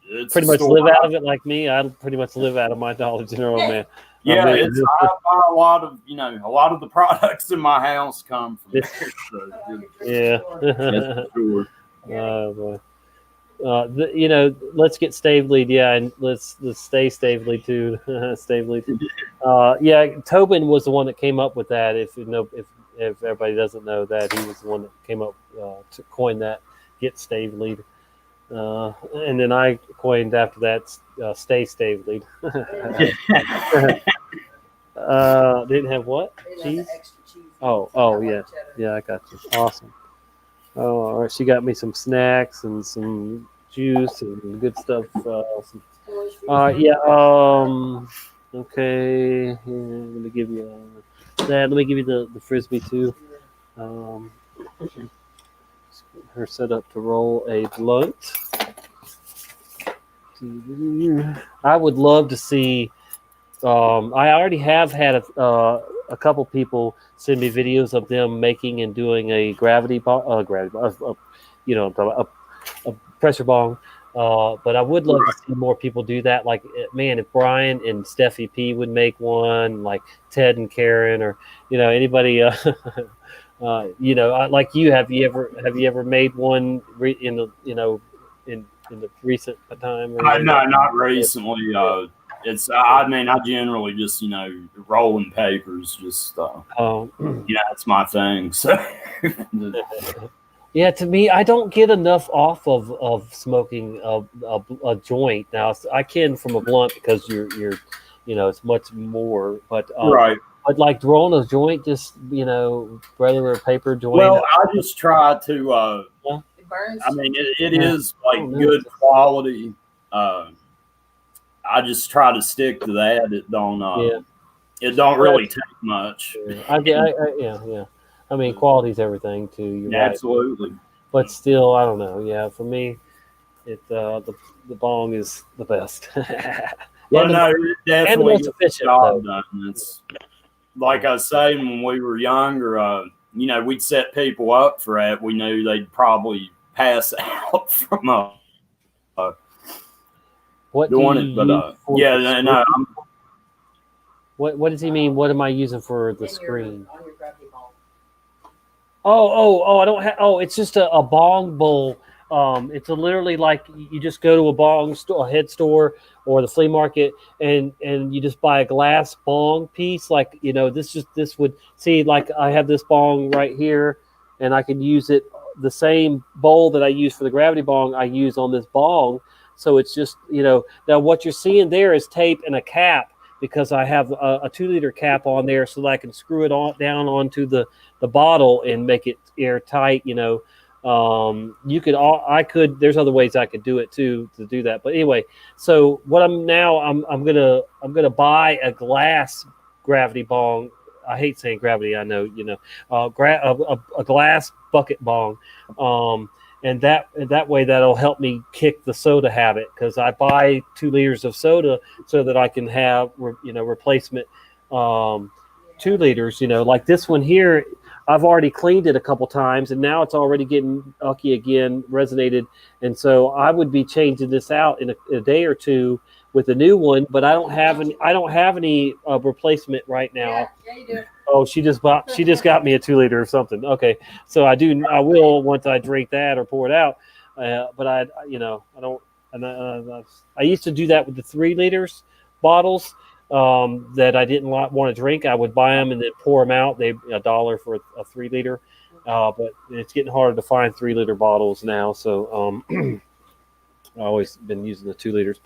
it's pretty much live out of it like me. I pretty much live out of my Dollar General, man. Yeah, I buy a lot of the products in my house come from there. So, yeah. That's for sure. Oh boy. Let's get Stavely, yeah, and let's stay Stavely too. Stavely. Yeah, Tobin was the one that came up with that. If everybody doesn't know that, he was the one that came up to coin that, get Stavely. And then I coined after that, stay Stavely. Didn't have what? Cheese? Oh yeah, I got you. Awesome. Oh, all right. She got me some snacks and some juice and good stuff. Yeah. Okay. Yeah, let me give you that. Let me give you the frisbee too. Her set up to roll a blunt. I would love to see. I already have had a couple people send me videos of them making and doing a gravity bong, a pressure bong. But I would love to see more people do that. Like, man, if Brian and Steffi P would make one, like Ted and Karen, or anybody. Like you, have you ever made one in the recent time? No, not recently. I generally just rolling papers. Just it's my thing. So yeah, to me, I don't get enough off of smoking a joint. Now I can from a blunt because you're it's much more, but right. But like rolling a joint, just regular paper joint. Well, I just try to. It burns. I mean, it is like good quality. I just try to stick to that. It don't. It don't really take much. Yeah. I mean, quality's everything too. You're absolutely. Right. But still, I don't know. Yeah, for me, the bong is the best. Well, no, definitely and the most efficient. It's like I was saying, when we were younger, we'd set people up for that. We knew they'd probably pass out from what doing it. But no. What does he mean? What am I using for the screen? Oh, I don't have. Oh, it's just a bong bowl. It's literally like you just go to a bong store, a head store, or the flea market, and you just buy a glass bong piece. Like this would see, like I have this bong right here, and I can use it. The same bowl that I use for the gravity bong, I use on this bong. So it's just now what you're seeing there is tape and a cap because I have a 2-liter cap on there so that I can screw it on down onto the bottle and make it airtight. You could I could. There's other ways I could do it too to do that. But anyway, so what I'm gonna buy a glass gravity bong. I hate saying gravity. I know, a glass bucket bong, and that way that'll help me kick the soda habit, because I buy 2 liters of soda so that I can have replacement 2 liters. Like this one here, I've already cleaned it a couple times, and now it's already getting ucky again, resonated, and so I would be changing this out in a day or two with a new one, but I don't have any replacement right now. Yeah, you do. Oh, she just got me a 2-liter or something. Okay, so I will once I drink that or pour it out. But I don't. I used to do that with the 3 liters bottles that I didn't want to drink. I would buy them and then pour them out. They $1 for a 3 liter. But it's getting harder to find 3-liter bottles now. So I've always been using the 2 liters,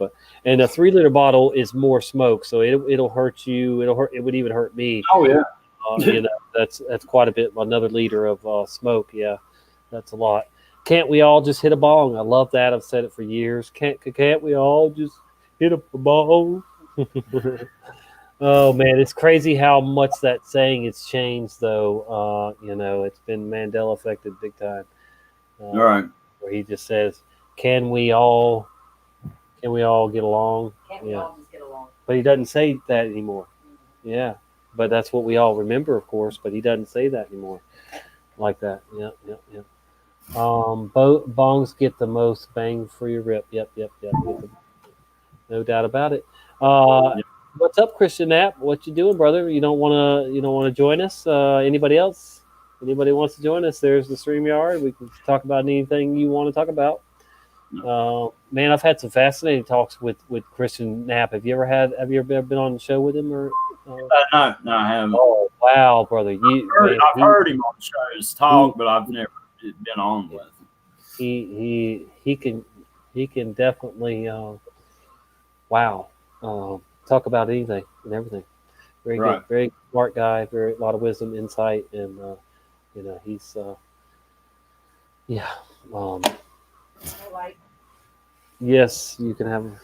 and a 3-liter bottle is more smoke, so it'll hurt you. It would even hurt me. Oh yeah. That's quite a bit. Another liter of smoke. Yeah, that's a lot. Can't we all just hit a bong? I love that. I've said it for years. Can't we all just hit a bong? Oh man, it's crazy how much that saying has changed, though. It's been Mandela affected big time. All right. Where he just says, "Can we all get along?" Can't we all just get along? But he doesn't say that anymore. Yeah. But that's what we all remember, of course. But he doesn't say that anymore, like that. Yep. Bongs get the most bang for your rip. Yep. No doubt about it. What's up, Christian Knapp? What you doing, brother? You don't wanna join us? Anybody else? Anybody wants to join us? There's the StreamYard. We can talk about anything you want to talk about. Man, I've had some fascinating talks with Christian Knapp. Have you ever been on the show with him or? No, I haven't. Oh wow, brother! I've heard him on shows talk, but I've never been on with him. He can definitely talk about anything and everything. Very good, very smart guy. A lot of wisdom, insight, and he's yes, you can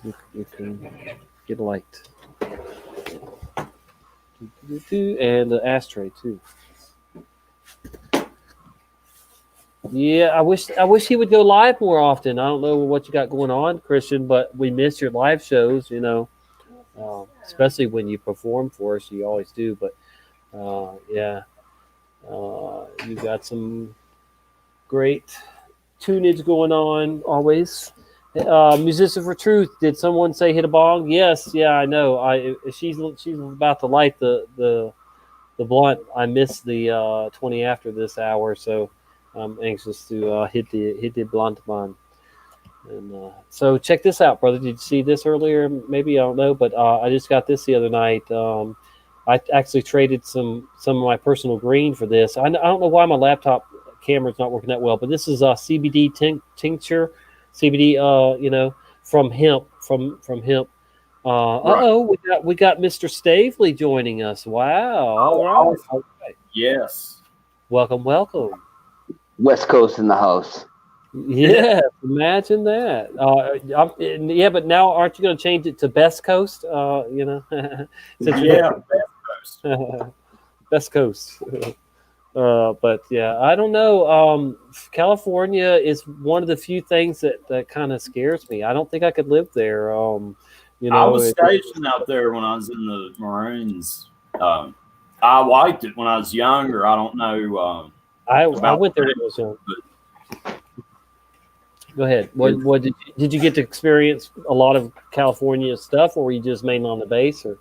get a light. And the ashtray too. Yeah, I wish he would go live more often. I don't know what you got going on, Christian, but we miss your live shows. Especially when you perform for us. You always do, but you got some great tunage going on always. Musician for Truth. Did someone say hit a bong? Yes. Yeah, I know. She's about to light the blunt. I missed the 20 after this hour, so I'm anxious to hit the blunt one. And so check this out, brother. Did you see this earlier? Maybe, I don't know, but I just got this the other night. I actually traded some of my personal green for this. I don't know why my laptop camera's not working that well, but this is a CBD tincture. CBD, from hemp, from hemp. We got Mr. Stavely joining us. Wow! All right. Yes. Welcome. West Coast in the house. Yeah, imagine that. But now aren't you going to change it to Best Coast? Best Coast. But yeah, I don't know. California is one of the few things that kind of scares me. I don't think I could live there. I was stationed out there when I was in the Marines. I liked it when I was younger. I don't know. I went there when I was young. Go ahead. What did you get to experience a lot of California stuff, or were you just mainly on the base, or?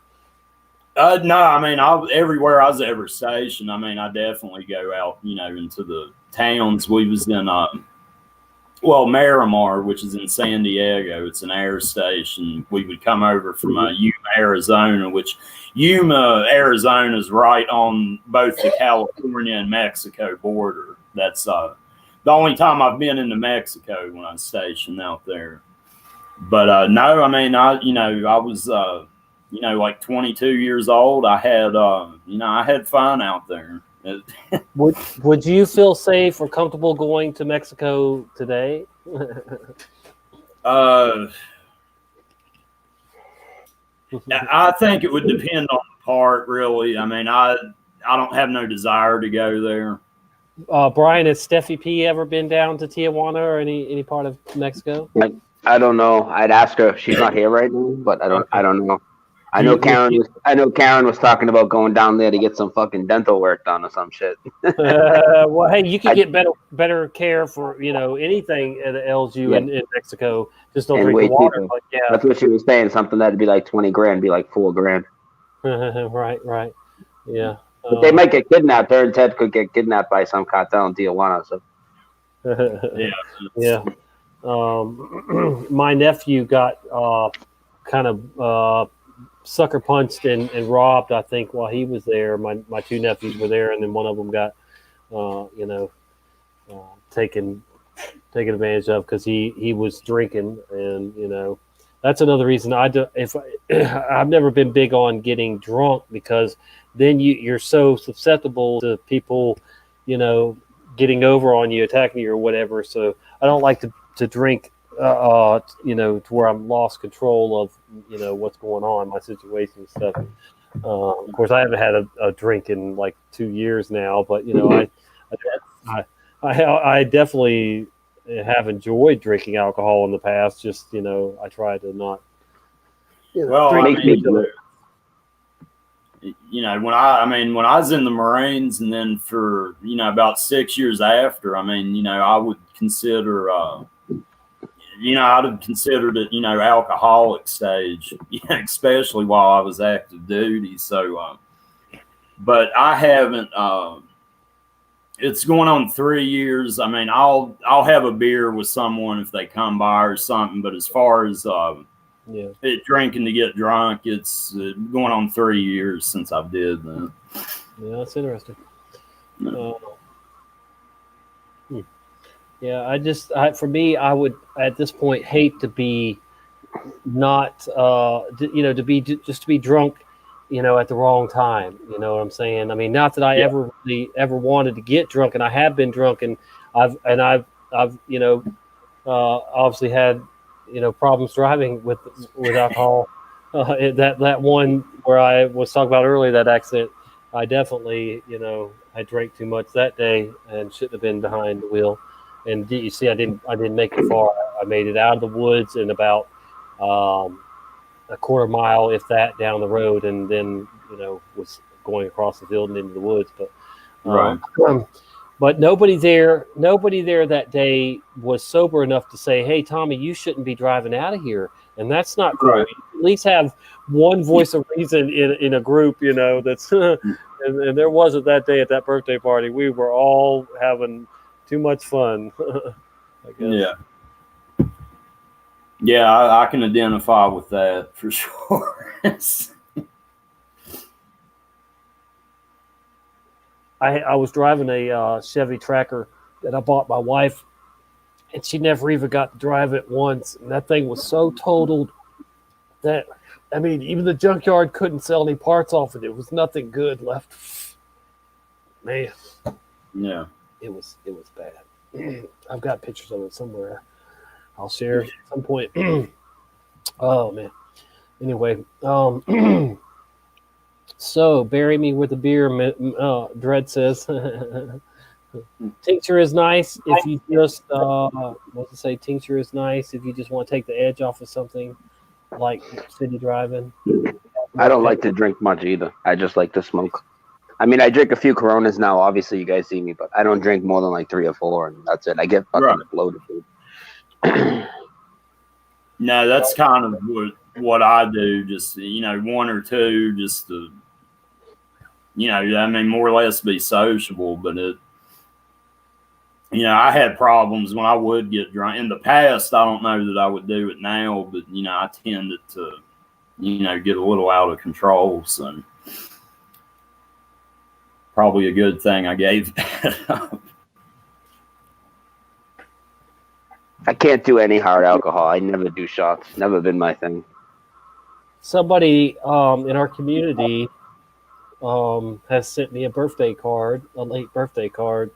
No, I mean, everywhere I was ever stationed, I mean, I definitely go out, into the towns. We was in, Miramar, which is in San Diego. It's an air station. We would come over from Yuma, Arizona, which Yuma, Arizona is right on both the California and Mexico border. That's the only time I've been into Mexico when I was stationed out there. But no, I mean, I was like 22 years old, I had, I had fun out there. Would you feel safe or comfortable going to Mexico today? I think it would depend on the part, really. I mean, I don't have no desire to go there. Brian, has Steffi P ever been down to Tijuana or any part of Mexico? I don't know. I'd ask her. She's not here right now, but I don't know. I know Karen was talking about going down there to get some fucking dental work done or some shit. Well, hey, you can get better care for anything that ails you in Mexico. Just don't drink the water. But yeah, that's what she was saying. Something that'd be like 20 grand, be like $4 grand. right, yeah. But they might get kidnapped. Her and Ted could get kidnapped by some cartel in Tijuana. So yeah. My nephew got kind of sucker punched and robbed, I think, while he was there. My two nephews were there, and then one of them got taken advantage of because he was drinking, and that's another reason I've never been big on getting drunk, because then you're so susceptible to people getting over on you, attacking you or whatever. So I don't like to drink to where I'm lost control of what's going on, my situation and stuff. Of course, I haven't had a drink in like 2 years now, but I definitely have enjoyed drinking alcohol in the past. Just I try to not. Well, I mean, when I was in the Marines, and then for about 6 years after, I would consider. I'd have considered it, alcoholic stage, especially while I was active duty. So, but I haven't. It's going on 3 years. I mean, I'll have a beer with someone if they come by or something. But as far as drinking to get drunk, it's going on 3 years since I did that. Yeah, that's interesting. Yeah, for me, I would at this point hate to be not, to be drunk, at the wrong time. You know what I'm saying? I mean, not that I ever wanted to get drunk, and I have been drunk, and I've obviously had, problems driving with alcohol. That one where I was talking about earlier, that accident, I definitely, I drank too much that day and shouldn't have been behind the wheel. And you see, I didn't make it far. I made it out of the woods in about a quarter mile, if that, down the road, and then was going across the field and into the woods. But right. But nobody there that day was sober enough to say, "Hey, Tommy, you shouldn't be driving out of here." And that's not cool. Right. You at least have one voice of reason in a group, that's. and there wasn't that day at that birthday party. We were all having too much fun. I guess. Yeah, I can identify with that for sure. I was driving a Chevy Tracker that I bought my wife, and she never even got to drive it once. And that thing was so totaled that, even the junkyard couldn't sell any parts off it. It was nothing good left. Man. Yeah. It was bad. I've got pictures of it somewhere. I'll share at some point. Oh man. Anyway, so bury me with a beer. Dread says, tincture is nice if you just tincture is nice if you just want to take the edge off of something like city driving. I don't like to drink much either. I just like to smoke. I drink a few Coronas now. Obviously, you guys see me, but I don't drink more than like 3 or 4, and that's it. I get fucking bloated. No, that's kind of what I do. Just 1 or 2, just to more or less be sociable. But I had problems when I would get drunk in the past. I don't know that I would do it now, but I tended to get a little out of control. So probably a good thing I gave that up. I can't do any hard alcohol. I never do shots. Never been my thing. somebody in our community has sent me a birthday card, a late birthday card.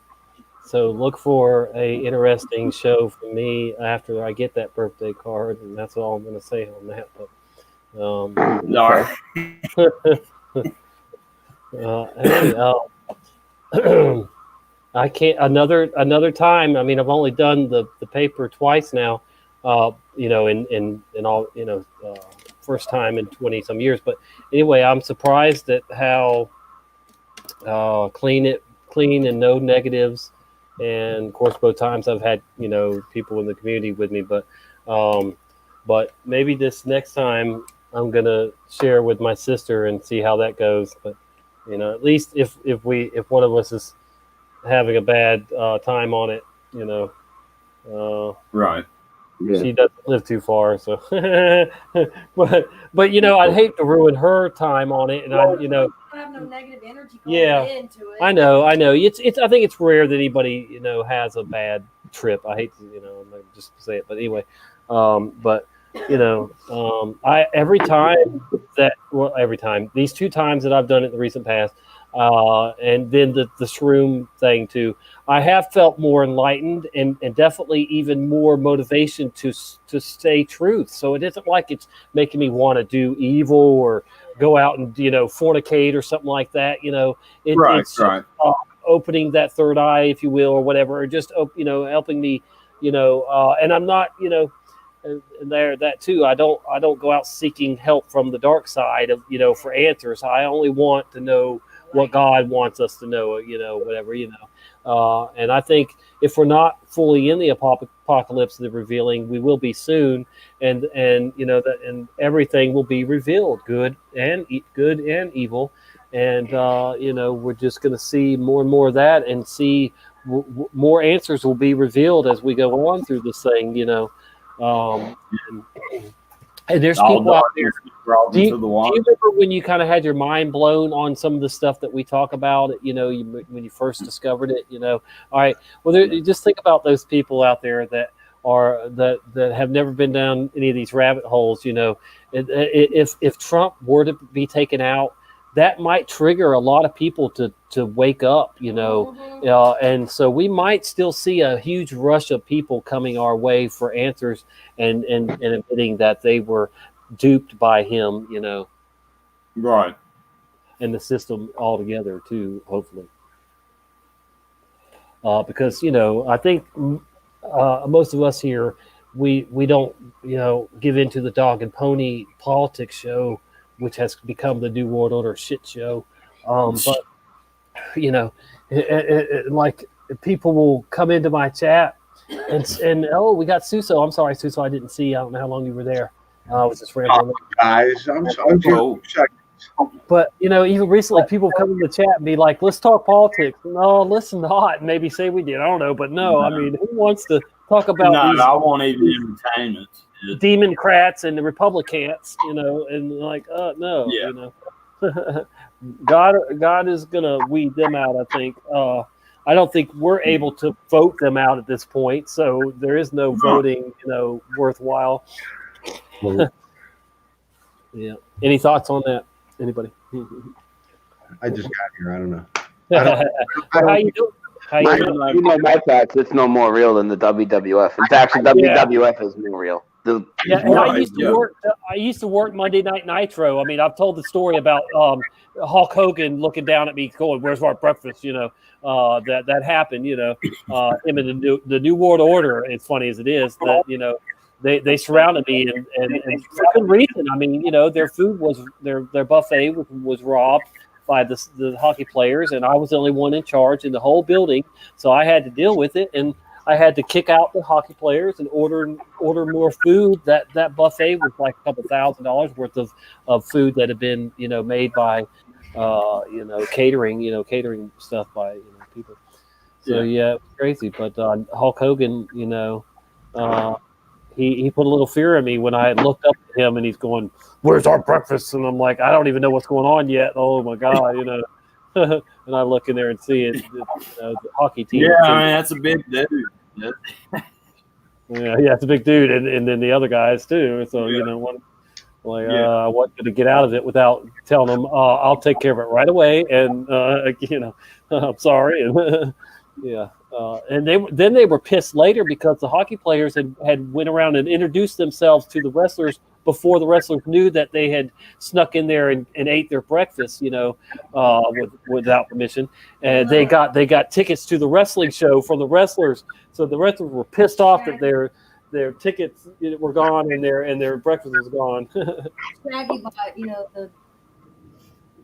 So look for a interesting show from me after I get that birthday card, and that's all I'm going to say on that. But hey, I can't another time. I mean, I've only done the paper twice now. In all, first time in 20 some years. But anyway, I'm surprised at how clean and no negatives. And of course, both times I've had people in the community with me. But maybe this next time I'm gonna share with my sister and see how that goes. But at least if one of us is having a bad time on it, right. She doesn't live too far, so. but I'd hate to ruin her time on it, and I have no negative energy going into it. I know. It's. I think it's rare that anybody has a bad trip. I hate to just say it, but anyway, every time these 2 times that I've done it in the recent past, and then the shroom thing too, I have felt more enlightened and definitely even more motivation to stay truth. So it isn't like it's making me want to do evil or go out and fornicate or something like that. It's opening that third eye, if you will, or whatever, or just helping me, and I'm not and that too. I don't go out seeking help from the dark side of for answers. I only want to know what God wants us to know, whatever, and I think if we're not fully in the apocalypse of the revealing, we will be soon, and and everything will be revealed, good and evil, and we're just going to see more and more of that, and see more answers will be revealed as we go on through this thing, and there's people out there. Do you remember when you kind of had your mind blown on some of the stuff that we talk about? When you first discovered it. All right. Well, just think about those people out there that have never been down any of these rabbit holes. If Trump were to be taken out, that might trigger a lot of people to wake up. And so we might still see a huge rush of people coming our way for answers and admitting that they were duped by him, right, and the system altogether too, hopefully, because I think most of us here we don't give into the dog and pony politics show, which has become the New World Order shit show, but like people will come into my chat and oh, we got Suso. I'm sorry, Suso, I didn't see. I don't know how long you were there. I was just rambling. Guys, I'm but even recently, people come in the chat and be like, "Let's talk politics." No, let's not. Maybe say we did. I don't know, but no. I mean, who wants to talk about? No, I want even entertainment. Democrats and the Republicans, and like, no, yeah. God is gonna weed them out. I think. I don't think we're able to vote them out at this point, so there is no voting, worthwhile. Yeah. Any thoughts on that? Anybody? I just got here. I don't know. How you doing? My thoughts. It's no more real than the WWF. In fact, the WWF is more real. I used to work Monday Night Nitro. I mean, I've told the story about Hulk Hogan looking down at me, going, "Where's our breakfast?" That happened. Him and the New World Order. As funny as it is, that they surrounded me and for good reason. I mean, their food was their buffet was robbed by the hockey players, and I was the only one in charge in the whole building, so I had to deal with it, and I had to kick out the hockey players and order more food. That buffet was like a couple $1,000 worth of food that had been made by catering stuff by people. So yeah, it was crazy. But Hulk Hogan, he put a little fear in me when I looked up at him and he's going, "Where's our breakfast?" And I'm like, I don't even know what's going on yet. Oh my God, and I look in there and see it, the hockey team. Yeah, I mean, that's a big dude. Yeah, it's a big dude, and then the other guys too. So Like, I wasn't going to get out of it without telling them, I'll take care of it right away. And, I'm sorry. And, yeah. And they were pissed later because the hockey players had went around and introduced themselves to the wrestlers before the wrestlers knew that they had snuck in there and ate their breakfast, without permission. And they got tickets to the wrestling show from the wrestlers. So the wrestlers were pissed off that their tickets were gone and their breakfast was gone. Shaggy bought, the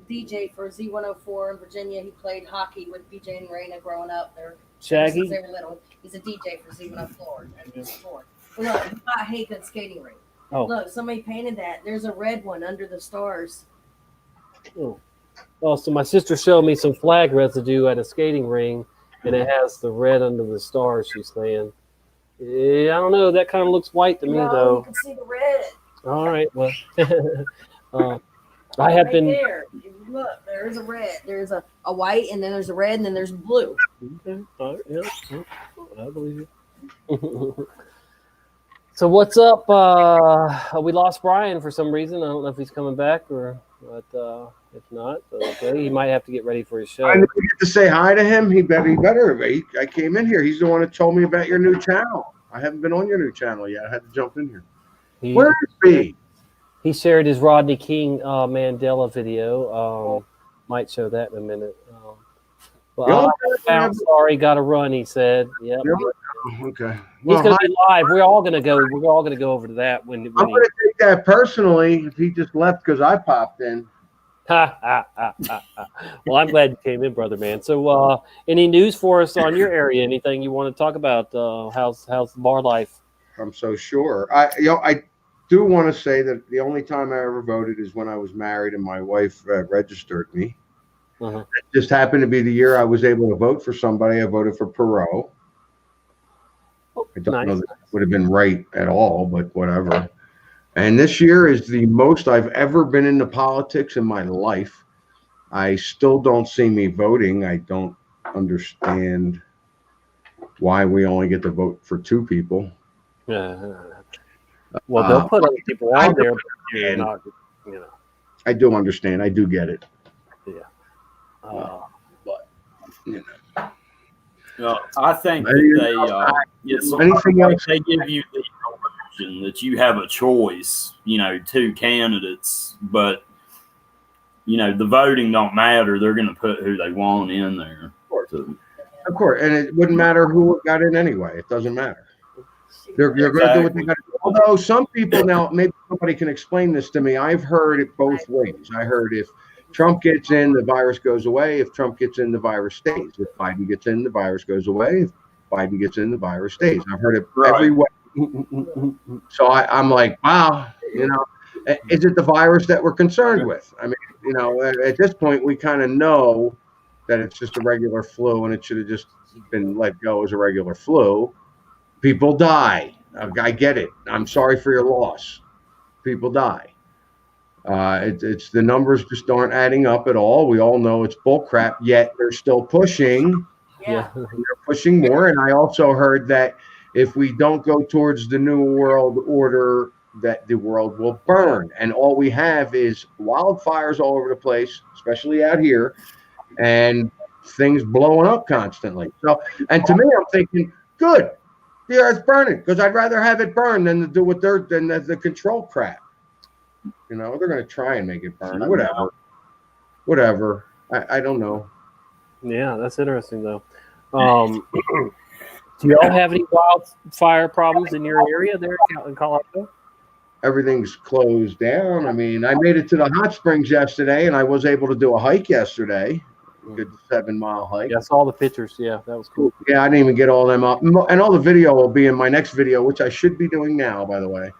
DJ for Z104 in Virginia. He played hockey with BJ and Raina growing up. Shaggy? Since they were little. He's a DJ for Z104 and Z4. Look, he bought Hagen skating ring. Oh. Look, somebody painted that. There's a red one under the stars. Oh, so my sister showed me some flag residue at a skating ring, and it has the red under the stars, she's saying. Yeah, I don't know. That kind of looks white to me, though. You can see the red. All right. Well, I have been. There. Look, there's a red. There's a white, and then there's a red, and then there's blue. Okay. All right. Yeah. I believe you. So what's up? We lost Brian for some reason. I don't know if he's coming back but if not, okay. He might have to get ready for his show. I didn't get to say hi to him. He better. I came in here. He's the one that told me about your new channel. I haven't been on your new channel yet. I had to jump in here. Where is he? He shared his Rodney King Mandela video. Might show that in a minute. I'm sorry, got to run. He said, "Yep." Okay. He's going to be live. We're all going to go. We're all going to go over to that when I'm going to take that personally if he just left because I popped in. Well, I'm glad you came in, brother man. So, any news for us on your area? Anything you want to talk about? How's the bar life? I'm so sure. I do want to say that the only time I ever voted is when I was married and my wife registered me. Uh-huh. It just happened to be the year I was able to vote for somebody. I voted for Perot. I don't know that it would have been right at all, but whatever. And this year is the most I've ever been into politics in my life. I still don't see me voting. I don't understand why we only get to vote for 2 people. Well, they'll put other people on there, but you're not, I do understand. I do get it. Yeah. But, I think that they give you the illusion that you have a choice, 2 candidates, but the voting don't matter. They're going to put who they want in there. Of course, and it wouldn't matter who got in anyway. It doesn't matter. They're going to do what they got to do. Although some people now, maybe somebody can explain this to me. I've heard it both ways. I heard if Trump gets in, the virus goes away. If Trump gets in, the virus stays. If Biden gets in, the virus goes away. If Biden gets in, the virus stays. I've heard it every way. So I'm like, wow, is it the virus that we're concerned with? I mean, at this point, we kind of know that it's just a regular flu and it should have just been let go as a regular flu. People die. I get it. I'm sorry for your loss. People die. It's the numbers just aren't adding up at all. We all know it's bullcrap, yet they're still pushing. Yeah. They're pushing more. And I also heard that if we don't go towards the new world order, that the world will burn. And all we have is wildfires all over the place, especially out here, and things blowing up constantly. So, and to me, I'm thinking, good, the earth's burning, because I'd rather have it burn than to do what than the control crap. They're going to try and make it burn. Whatever. I don't know. Yeah, that's interesting, though. Do y'all have any wildfire problems in your area there in Colorado? Everything's closed down. I mean, I made it to the hot springs yesterday, and I was able to do a hike yesterday. A good 7-mile hike. Yeah, I saw the pictures. Yeah, that was cool. Yeah, I didn't even get all them up. And all the video will be in my next video, which I should be doing now, by the way.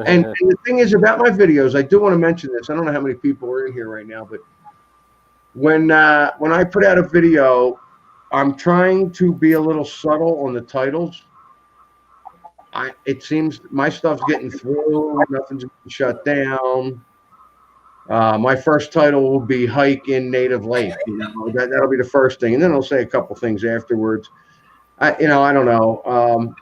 And the thing is about my videos, I do want to mention this. I don't know how many people are in here right now, but when I put out a video, I'm trying to be a little subtle on the titles. It seems my stuff's getting through. Nothing's getting shut down. My first title will be "Hike in Native Lake." That'll be the first thing, and then I'll say a couple things afterwards. I don't know.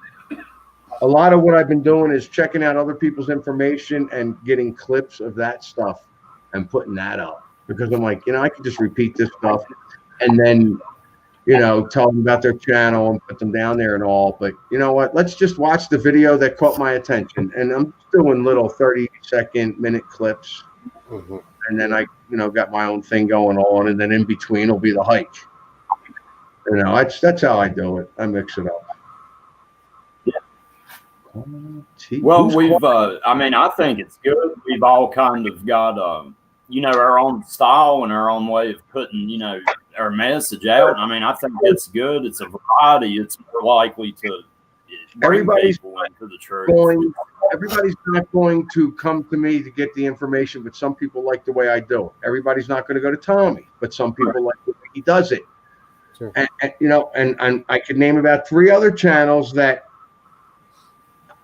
a lot of what I've been doing is checking out other people's information and getting clips of that stuff and putting that up, because I'm like, I could just repeat this stuff and then, tell them about their channel and put them down there and all. But you know what? Let's just watch the video that caught my attention. And I'm doing little 30-second minute clips. Mm-hmm. And then I, got my own thing going on. And then in between will be the hike. That's how I do it. I mix it up. Well, I think it's good. We've all kind of got, our own style and our own way of putting, our message out. I think it's good. It's a variety. It's more likely to bring people into the church. Everybody's not going to come to me to get the information, but some people like the way I do it. Everybody's not going to go to Tommy, but some people like the way he does it. Sure. And I could name about 3 other channels that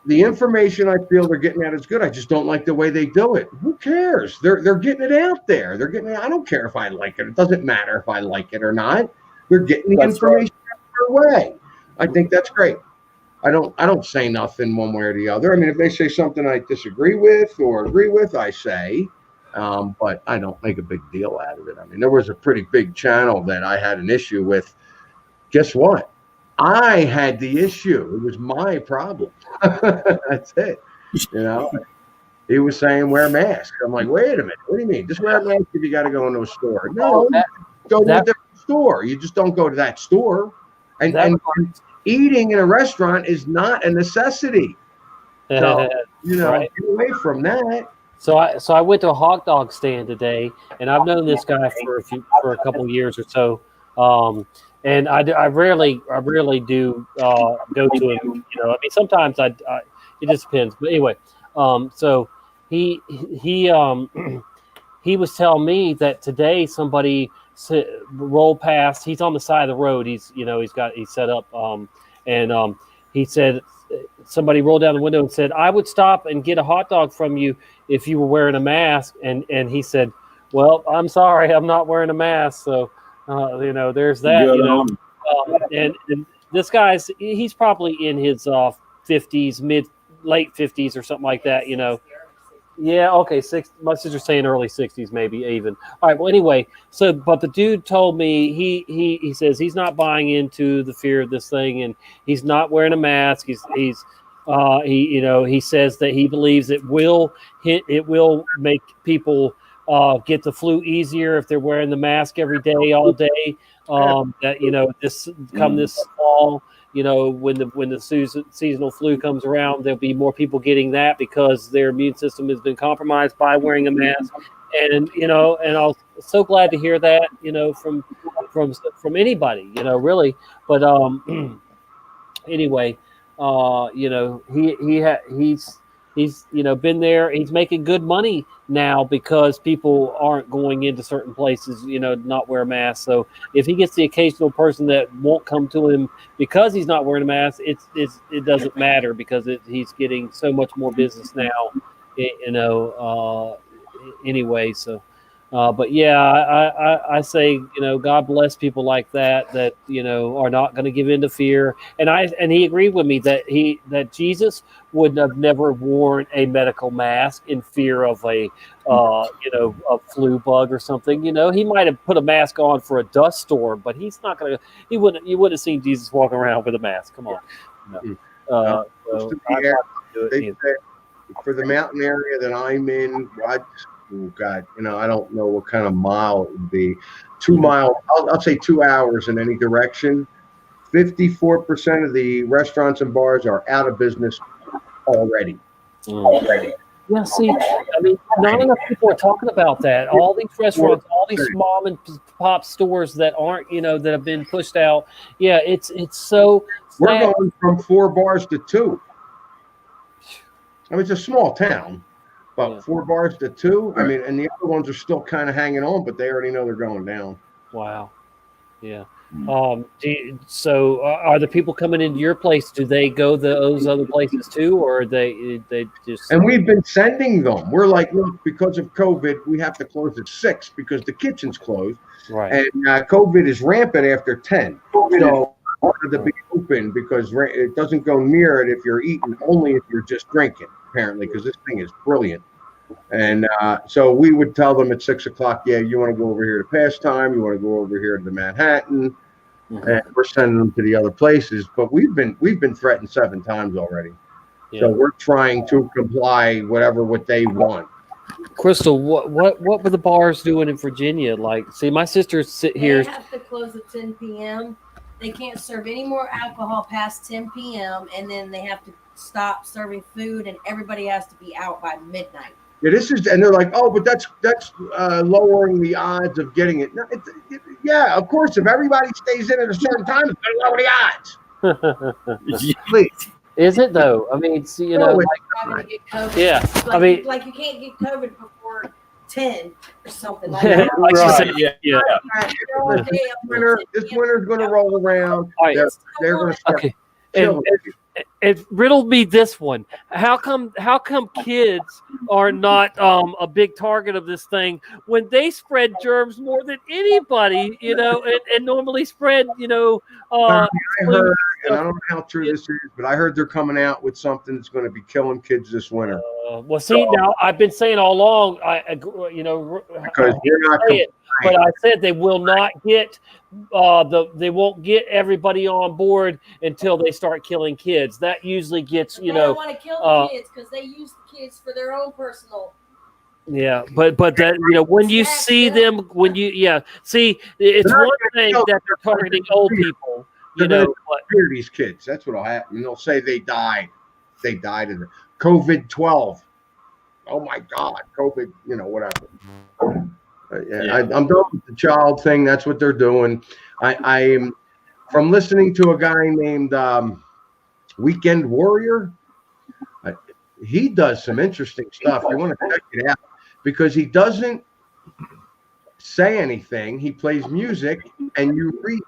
the information I feel they're getting at is good. I just don't like the way they do it. Who cares? They're getting it out there. I don't care if I like it. It doesn't matter if I like it or not. They're getting the information out their way. I think that's great. I don't say nothing one way or the other. If they say something I disagree with or agree with, I say, but I don't make a big deal out of it. There was a pretty big channel that I had an issue with. Guess what? I had the issue. It was my problem. That's it. He was saying wear a mask. I'm like, wait a minute. What do you mean? Just wear a mask if you got to go into a store. No, go to a different store. You just don't go to that store. And eating in a restaurant is not a necessity. So, Right. get away from that. So I went to a hot dog stand today, and I've known this guy for a couple of years or so. And I rarely do go to him. Sometimes it just depends. But anyway, so he was telling me that today somebody rolled past. He's on the side of the road. He's set up. And he said somebody rolled down the window and said, "I would stop and get a hot dog from you if you were wearing a mask." And he said, "Well, I'm sorry, I'm not wearing a mask." So. There's that. And this guy's he's probably in his 50s, late 50s or something like that. Yeah, okay. My sister's saying early 60s, maybe even. All right. Well, anyway, but the dude told me he says he's not buying into the fear of this thing, and he's not wearing a mask. He says that he believes it will make people get the flu easier if they're wearing the mask every day, all day. That this fall, when the seasonal flu comes around, there'll be more people getting that because their immune system has been compromised by wearing a mask. And and I'm so glad to hear that, from anybody, really. But anyway, he's been there. He's making good money now because people aren't going into certain places, not wear a mask. So if he gets the occasional person that won't come to him because he's not wearing a mask, it doesn't matter because he's getting so much more business now, anyway. So, but yeah, I say, God bless people like that are not going to give in to fear. And he agreed with me that Jesus would have never worn a medical mask in fear of a flu bug or something. He might have put a mask on for a dust storm, but he's not going to. You wouldn't have seen Jesus walking around with a mask. Come on. For the mountain area that I'm in, oh God, I don't know what kind of mile it would be. 2 miles, I'll say 2 hours in any direction. 54% of the restaurants and bars are out of business already. Yeah, see, not enough people are talking about that. All these restaurants, all these mom and pop stores that aren't, that have been pushed out. Yeah, it's so. We're going from 4 bars to 2. It's a small town. About 4 bars to 2. And the other ones are still kind of hanging on, but they already know they're going down. Wow. Yeah. So are the people coming into your place? Do they go those other places too, or they just? And we've been sending them. We're like, look, because of COVID, we have to close at 6 because the kitchen's closed. Right. And COVID is rampant after 10. So wanted to be open open because it doesn't go near it if you're eating, only if you're just drinking, apparently, because this thing is brilliant. And so we would tell them at 6 o'clock, yeah, you want to go over here to Pastime, you want to go over here to Manhattan, and we're sending them to the other places. But we've been threatened 7 times already. Yeah. So we're trying to comply what they want. Crystal, what were the bars doing in Virginia? Like, see, my sister sit here. They have to close at 10 p.m. They can't serve any more alcohol past 10 p.m. and then they have to stop serving food, and everybody has to be out by midnight. Yeah, and they're like, oh, but that's lowering the odds of getting it. No, yeah, of course, if everybody stays in at a certain time, it's going to lower the odds. Please. Is it though? I mean, see, you know, Like, get COVID. yeah. Like, I mean, like you can't get COVID before 10 or something. Like like that. she said, yeah. This winter's going to roll around. All right. They're going to start. Okay. And riddle me this one: How come kids are not a big target of this thing when they spread germs more than anybody? You know, and normally spread. You know, I heard, and I don't know how true this is, but I heard they're coming out with something that's going to be killing kids this winter. Well, see, now I've been saying all along, Because you're not. But I said they will not get they won't get everybody on board until they start killing kids. That usually gets They don't want to kill the kids because they use the kids for their own personal. Yeah, but that when you see them, see, it's one thing that they're targeting old people. Fear these kids. That's what'll happen. They'll say they died. They died in COVID-12. Oh my God, COVID. Whatever. I'm done with the child thing. That's what they're doing. I am from listening to a guy named Weekend Warrior. He does some interesting stuff. You want to check it out because he doesn't say anything. He plays music, and you read,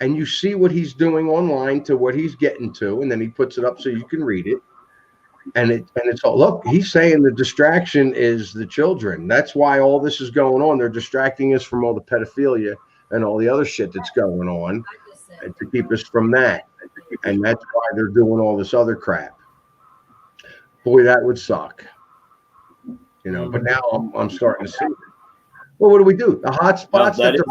and you see what he's doing online to what he's getting to, and then he puts it up so you can read it. And it's all, look, he's saying the distraction is the children. That's why all this is going on. They're distracting us from all the pedophilia and all the other shit that's going on and to keep us from that. And that's why they're doing all this other crap. Boy, that would suck. But now I'm starting to see it. Well, what do we do? The hot spots the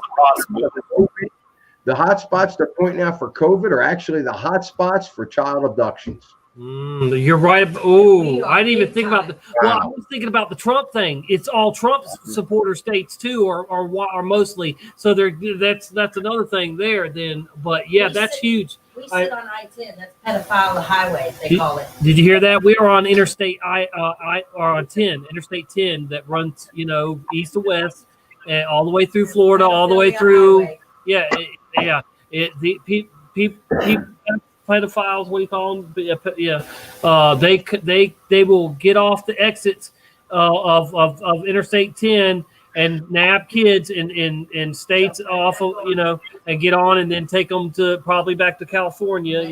hot spots they're pointing out for COVID are actually the hot spots for child abductions. You're right. Oh, I didn't even think about the. Well, I was thinking about the Trump thing. It's all Trump supporter states too, or mostly. So that's another thing there. Then, but yeah, that's huge. We sit on I-10. That's pedophile highway. They call it. Did you hear that? We are on Interstate on 10, Interstate 10 that runs east to west, and all the way through Florida, all the way through. Yeah. The people. Pedophiles, what do you call them? They will get off the exits of Interstate 10 and nab kids in states off of and get on and then take them to probably back to California,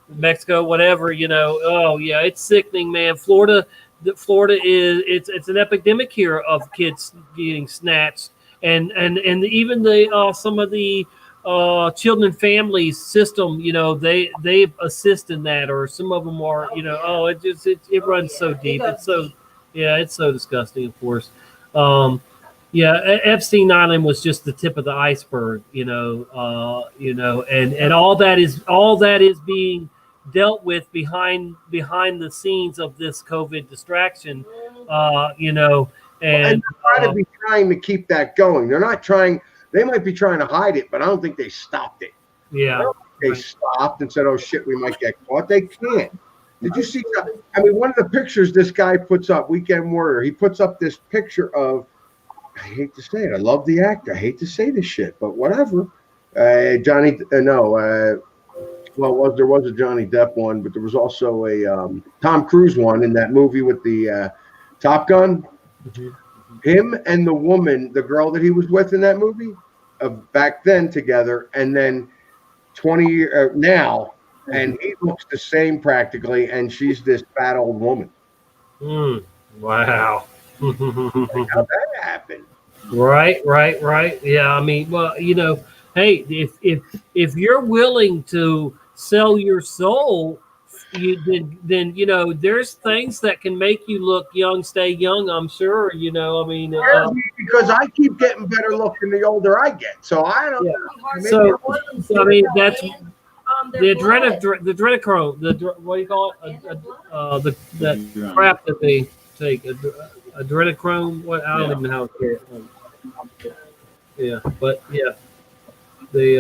Mexico, whatever, Oh yeah, it's sickening, man. Florida is it's an epidemic here of kids getting snatched and even the some of the children and families system, they assist in that, or some of them are, it runs so deep. It's so disgusting, of course. Epstein Island was just the tip of the iceberg, and all that is being dealt with behind the scenes of this COVID distraction, and they're trying to keep that going. They're not trying. They might be trying to hide it, but I don't think they stopped it. Yeah. They stopped and said, oh, shit, we might get caught. They can't. Did you see? I mean, one of the pictures this guy puts up, Weekend Warrior, he puts up this picture of, I hate to say it, I love the actor. I hate to say this shit, but whatever. There was a Johnny Depp one, but there was also a Tom Cruise one in that movie with the Top Gun. Mm-hmm. Him and the woman, the girl that he was with in that movie, back then together, and then 20 years now, and he looks the same practically, and she's this fat old woman. Wow. How'd that happen? Right. Yeah, I mean, well, hey, if you're willing to sell your soul, then you know there's things that can make you look young, stay young. I'm sure, you know. I mean, because I keep getting better looking the older I get. So I don't know. so I mean that's the adrenochrome. What do you call it? That crap that they take. Adrenochrome. What I don't even know how it's called. Yeah, but yeah, they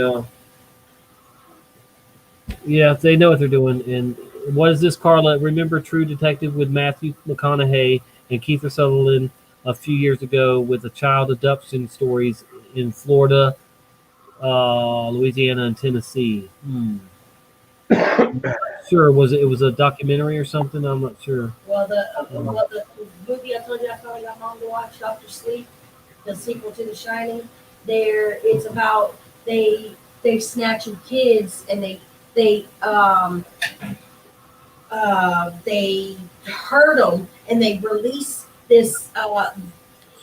they know what they're doing. And what is this, Carla? Remember True Detective with Matthew McConaughey and Kiefer Sutherland a few years ago with the child abduction stories in Florida, Louisiana, and Tennessee. Sure, it was a documentary or something? I'm not sure. Well, the movie I told you I finally got mom to watch, Dr. Sleep, the sequel to The Shining. It's about they snatching kids and they hurt them and they release this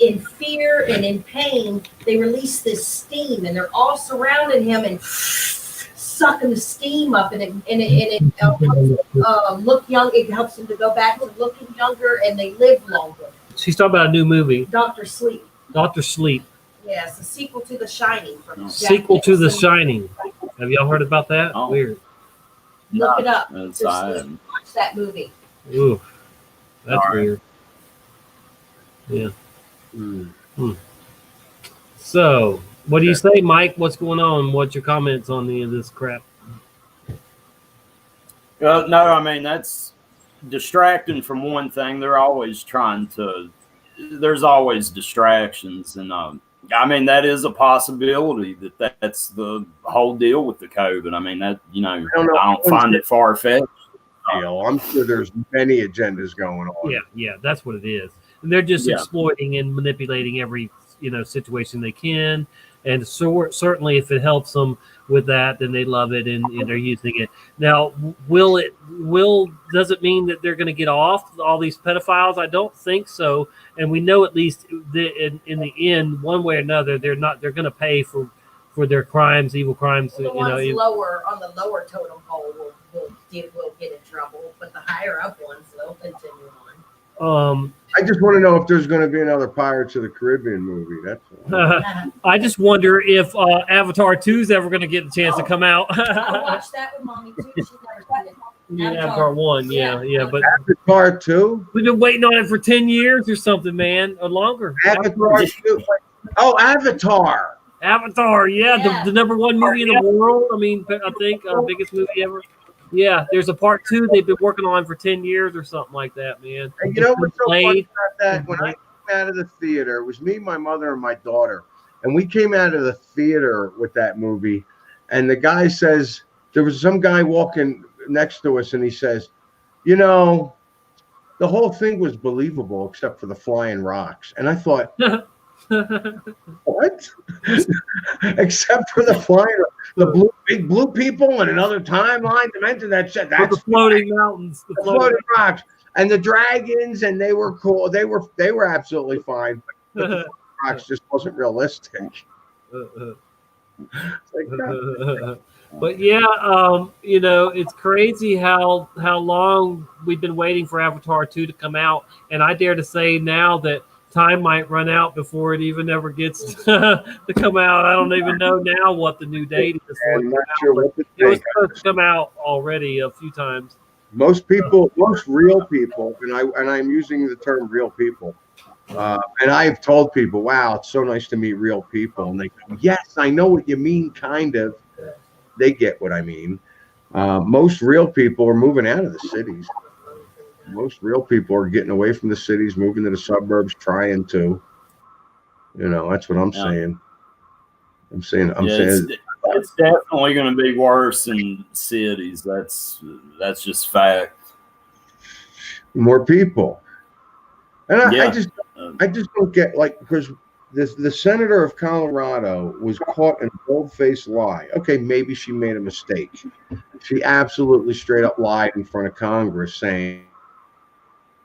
in fear and in pain. They release this steam and they're all surrounding him and sucking the steam up, and it helps look young. It helps them to go back to looking younger, and they live longer. She's talking about a new movie, Dr. Sleep. Dr. Sleep. Yes, a sequel to The Shining. Sequel to The Shining. Have y'all heard about that? Oh. Weird. Look it up. Watch that movie. Ooh, that's weird. Yeah. So, what do you say, Mike? What's going on? What's your comments on any of this crap? No, I mean, that's distracting from one thing. They're always trying to, there's always distractions. And I mean, that is a possibility that's the whole deal with the COVID. I mean, that, you know, I don't find it far-fetched. I'm sure there's many agendas going on. Yeah, that's what it is. And they're just exploiting and manipulating every, you know, situation they can. And so certainly if it helps them with that, then they love it and they're using it. Now, does it mean that they're going to get off all these pedophiles? I don't think so. And we know at least in the end, one way or another, they're going to pay for their crimes, evil crimes. The ones lower on the lower totem pole will get in trouble, but the higher up ones, they'll continue on. I just want to know if there's going to be another Pirates of the Caribbean movie. That's all. I just wonder if Avatar 2 is ever going to get a chance to come out. I watched that with mommy too. She's never seen it. Avatar 1, yeah, but Avatar 2. We've been waiting on it for 10 years or something, man, or longer. Avatar 2. Oh, Avatar. Avatar, yeah. The number one movie in the world. I mean, I think biggest movie ever. Yeah, there's a part 2 they've been working on for 10 years or something like that, man. And you know what's so funny about that? When I came out of the theater, it was me, my mother, and my daughter. And we came out of the theater with that movie. And the guy says, there was some guy walking next to us, and he says, you know, the whole thing was believable except for the flying rocks. And I thought, what? Except for the big blue people in another timeline dimension. That's the floating mountains, the floating rocks, and the dragons, and they were cool. They were absolutely fine. But the rocks just wasn't realistic. But yeah, you know, it's crazy how long we've been waiting for Avatar 2 to come out, and I dare to say now that time might run out before it even ever gets to come out. I don't even know now what the new date is. I'm not sure what to think. It was supposed to come out already a few times. Most real people, and I'm using the term real people, and I've told people, wow, it's so nice to meet real people. And they go, yes, I know what you mean, kind of. They get what I mean. Most real people are moving out of the cities. Most real people are getting away from the cities, moving to the suburbs, trying to. You know, that's what I'm saying. It's definitely going to be worse in cities. That's just fact. More people, and I just don't get, like, because the senator of Colorado was caught in a bold-faced lie. Okay, maybe she made a mistake. She absolutely straight up lied in front of Congress, saying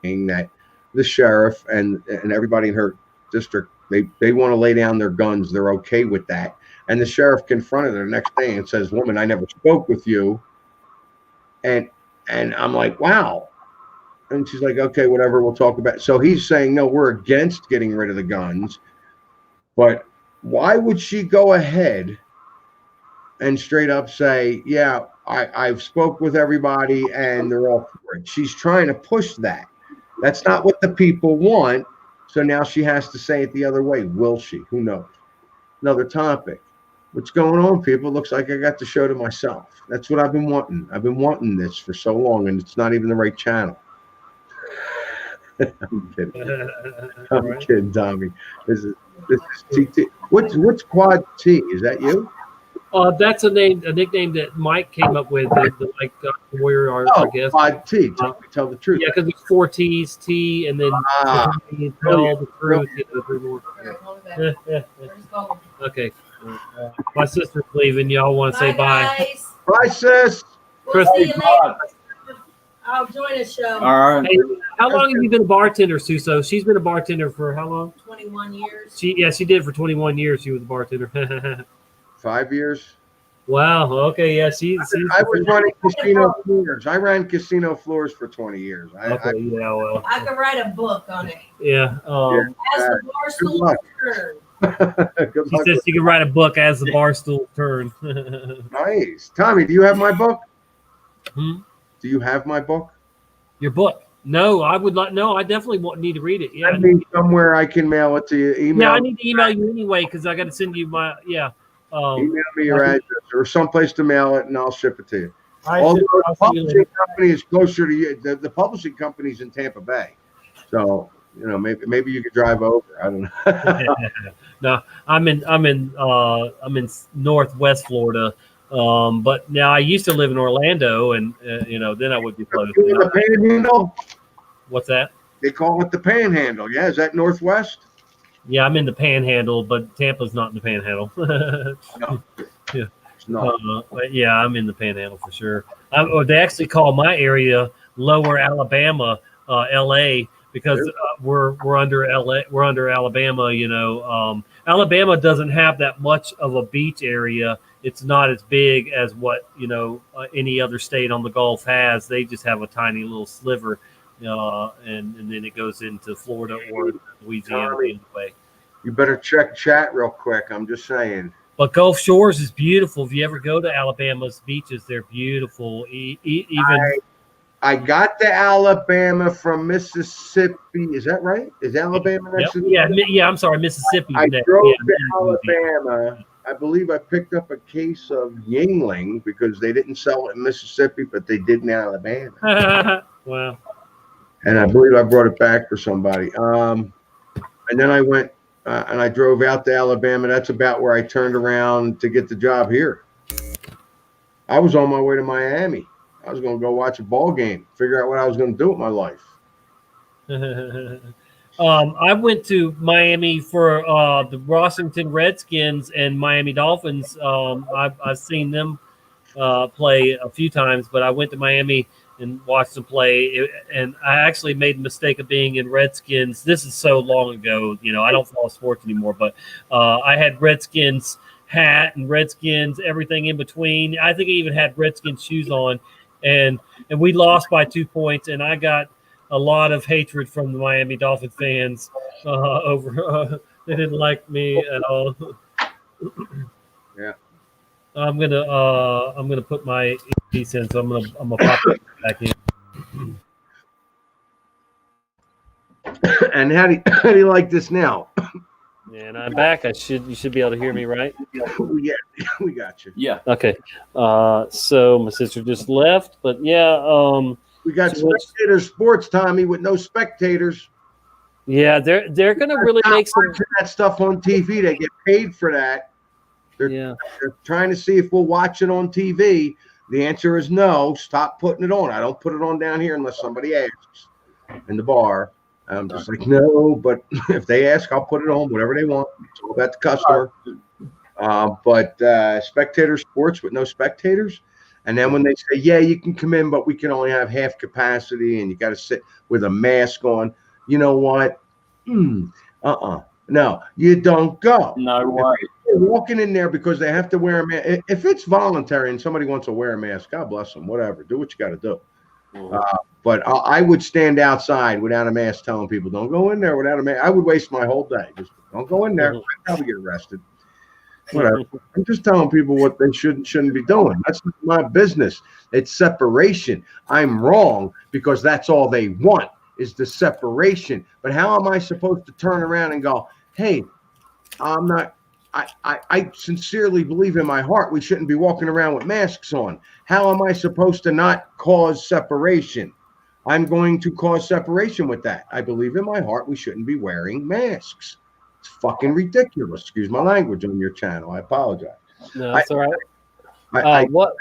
that the sheriff and everybody in her district, they want to lay down their guns. They're okay with that. And the sheriff confronted her the next day and says, woman, I never spoke with you. And I'm like, wow. And she's like, okay, whatever, we'll talk about it. So he's saying, no, we're against getting rid of the guns. But why would she go ahead and straight up say, yeah, I've spoke with everybody and they're all for it? She's trying to push that. That's not what the people want. So now she has to say it the other way. Will she? Who knows? Another topic. What's going on, people? Looks like I got the show to myself. That's what I've been wanting. I've been wanting this for so long, and it's not even the right channel. I'm kidding. I'm kidding, Tommy. This is TT. What's Quad T? Is that you? That's a nickname that Mike came up with. Like warrior art, I guess. Quad T. Tell the truth. Yeah, because it's 4 T's, T, and then tell the truth. Okay. My sister's leaving. Y'all want to say bye? Guys. Bye, sis. We'll see you later. I'll join a show. All right. Hey, how long have you been a bartender, Suso? She's been a bartender for how long? 21 years. She did it for 21 years. She was a bartender. 5 years. Wow. Okay. Yeah. I was running casino floors. I ran casino floors for 20 years. Yeah. Well. I could write a book on it. Yeah. As the barstool turn. She says she can write a book as the barstool turn. Nice. Tommy, do you have my book? Hmm? Do you have my book? Your book? No, I would not. No, I definitely need to read it. Yeah. I mean, somewhere I can mail it to you. Email. Yeah, I need to email you anyway because I got to send you my email me your address or someplace to mail it, and I'll ship it to you. Although the publishing company is closer to you. The publishing company's in Tampa Bay, so maybe you could drive over. I don't know. No, I'm in Northwest Florida. But now I used to live in Orlando, and then I would be close. The Panhandle? What's that? They call it the Panhandle. Yeah, is that Northwest? Yeah, I'm in the Panhandle, but Tampa's not in the Panhandle. No, yeah, it's not. but yeah, I'm in the Panhandle for sure. They actually call my area Lower Alabama, LA, because we're under LA. We're under Alabama. Alabama doesn't have that much of a beach area. It's not as big as what any other state on the Gulf has. They just have a tiny little sliver, and then it goes into Florida or Louisiana anyway. You better check chat real quick. I'm just saying. But Gulf Shores is beautiful. If you ever go to Alabama's beaches, they're beautiful. I got to Alabama from Mississippi. Is that right? Is Alabama next to yeah. I'm sorry, Mississippi. I drove to Alabama. I believe I picked up a case of Yingling because they didn't sell it in Mississippi, but they did in Alabama. Wow. And I believe I brought it back for somebody. And then I went and I drove out to Alabama. That's about where I turned around to get the job here. I was on my way to Miami. I was going to go watch a ball game, figure out what I was going to do with my life. I went to Miami for the Washington Redskins and Miami Dolphins. I've seen them play a few times, but I went to Miami and watched them play. And I actually made the mistake of being in Redskins. This is so long ago. I don't follow sports anymore, but I had Redskins hat and Redskins, everything in between. I think I even had Redskins shoes on. And we lost by 2 points, and I got a lot of hatred from the Miami Dolphin fans over. They didn't like me at all. Yeah, I'm gonna put my piece in, so I'm gonna pop it back in. And how do you like this now? And I'm back. You should be able to hear me, right? Yeah, we got you. Yeah. Okay. So my sister just left, but yeah. We got spectator sports, Tommy, with no spectators. Yeah, they're gonna really make some that stuff on TV. They get paid for that. They're trying to see if we'll watch it on TV. The answer is no. Stop putting it on. I don't put it on down here unless somebody asks in the bar. I'm just like, no, but if they ask, I'll put it on, whatever they want. It's all about the customer. But spectator sports with no spectators. And then when they say, yeah, you can come in, but we can only have half capacity and you got to sit with a mask on. You know what? No, you don't go. No way. they're walking in there because they have to wear a mask. If it's voluntary and somebody wants to wear a mask, God bless them. Whatever, do what you got to do. But I would stand outside without a mask, telling people, "Don't go in there without a mask." I would waste my whole day. Just don't go in there. I'd probably get arrested. Whatever. I'm just telling people what they shouldn't be doing. That's not my business. It's separation. I'm wrong because that's all they want is the separation. But how am I supposed to turn around and go, "Hey, I'm not." I sincerely believe in my heart we shouldn't be walking around with masks on. How am I supposed to not cause separation? I'm going to cause separation with that. I believe in my heart we shouldn't be wearing masks. It's fucking ridiculous. Excuse my language on your channel. I apologize. No, that's all right. What?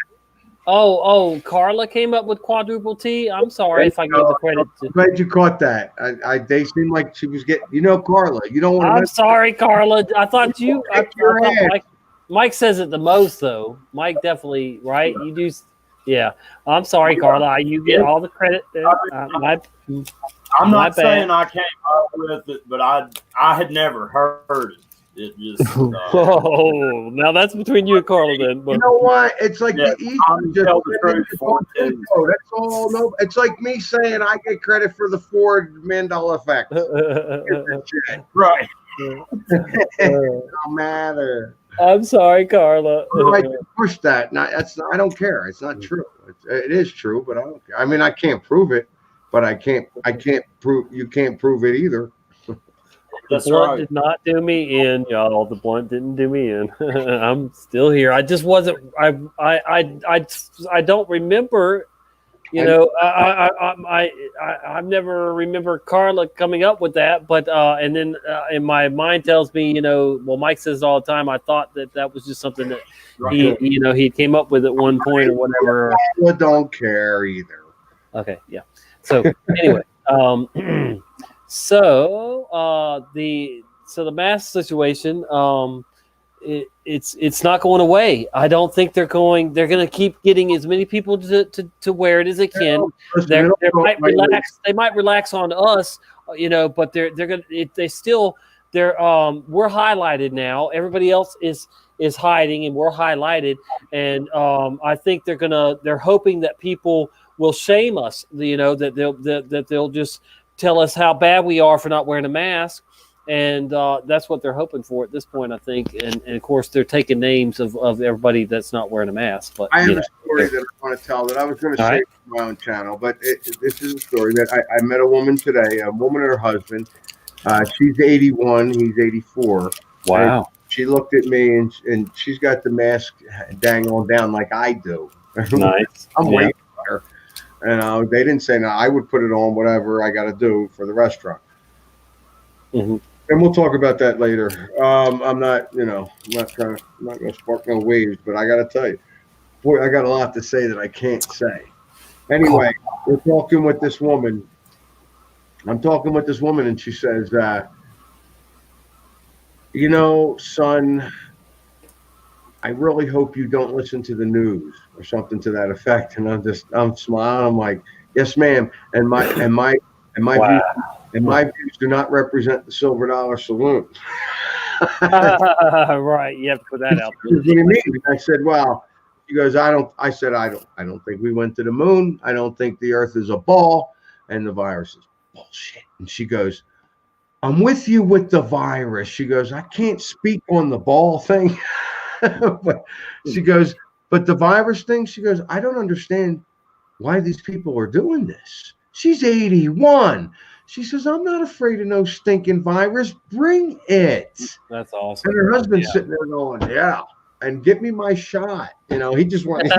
Oh, Carla came up with quadruple T. I'm sorry if I gave the credit to. I'm glad you caught that. They seemed like she was getting. Carla. You don't want to. I'm sorry, Carla. I thought you. I thought Mike says it the most, though. Mike definitely, right? You do. Yeah. I'm sorry, Carla. You get all the credit there. I'm not saying I came up with it, but I had never heard it. It just. Oh, now that's between you and Carla, then. But. You know what? It's like the that's all. No, it's like me saying I get credit for the Ford Mandela effect. Right. No matter. I'm sorry, Carla. I push that. I don't care. It's not true. It is true, but I don't care. I mean, I can't prove it, but I can't prove. You can't prove it either. The blunt did not do me in, y'all. The blunt didn't do me in. I'm still here. I just wasn't. I don't remember. I've never remember Carla coming up with that. But and then in my mind tells me, well, Mike says all the time. I thought that was just something that he came up with at one point or whatever. I don't care either. Okay, yeah. So anyway, So the mask situation, it's not going away. I don't think they're going to keep getting as many people to wear it as they can. They might relax on us, but we're highlighted now. Everybody else is hiding and we're highlighted. And I think they're hoping that people will shame us, that they'll just tell us how bad we are for not wearing a mask, and that's what they're hoping for at this point, I think. And of course, they're taking names of everybody that's not wearing a mask. But I have a story that I want to tell that I was going to say on my own channel, but this is a story that I met a woman today, a woman and her husband. She's 81, he's 84. Wow. She looked at me and she's got the mask dangling down like I do. Nice. I'm waiting for her. And they didn't say no. I would put it on whatever I got to do for the restaurant. Mm-hmm. And we'll talk about that later. I'm not going to spark no waves, but I got to tell you, boy, I got a lot to say that I can't say. Anyway, we're talking with this woman. I'm talking with this woman, and she says, son, I really hope you don't listen to the news or something to that effect. And I'm smiling. I'm like, yes, ma'am. And my views do not represent the Silver Dollar Saloon. Right. You have to put that out. What do you mean? I said, well, she goes, I don't think we went to the moon. I don't think the earth is a ball and the virus is bullshit. And she goes, I'm with you with the virus. She goes, I can't speak on the ball thing. But she goes, but the virus thing, she goes, I don't understand why these people are doing this. She's 81. She says, I'm not afraid of no stinking virus. Bring it. That's awesome. And her husband's sitting there going, yeah, and get me my shot. He just wanted.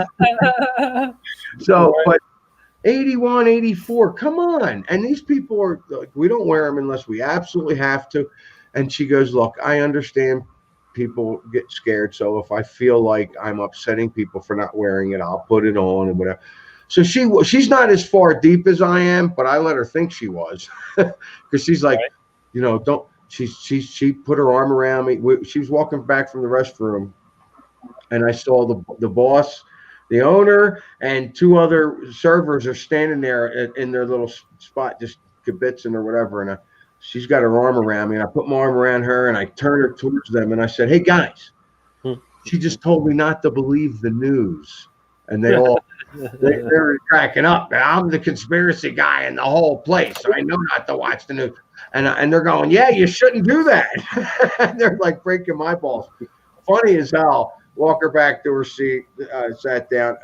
So, but 81, 84, come on. And these people are like, we don't wear them unless we absolutely have to. And she goes, look, I understand people get scared. So if I feel like I'm upsetting people for not wearing it, I'll put it on and whatever. So she's not as far deep as I am, but I let her think she was, because she's like, don't. She put her arm around me. She was walking back from the restroom, and I saw the boss, the owner, and two other servers are standing there in their little spot, just kibitzing or whatever, and she's got her arm around me, and I put my arm around her, and I turned her towards them, and I said, hey, guys, She just told me not to believe the news, and they're cracking up. Now, I'm the conspiracy guy in the whole place. So I know not to watch the news, and they're going, "Yeah, you shouldn't do that." And they're like breaking my balls. Funny as hell. Walk her back to her seat, sat down.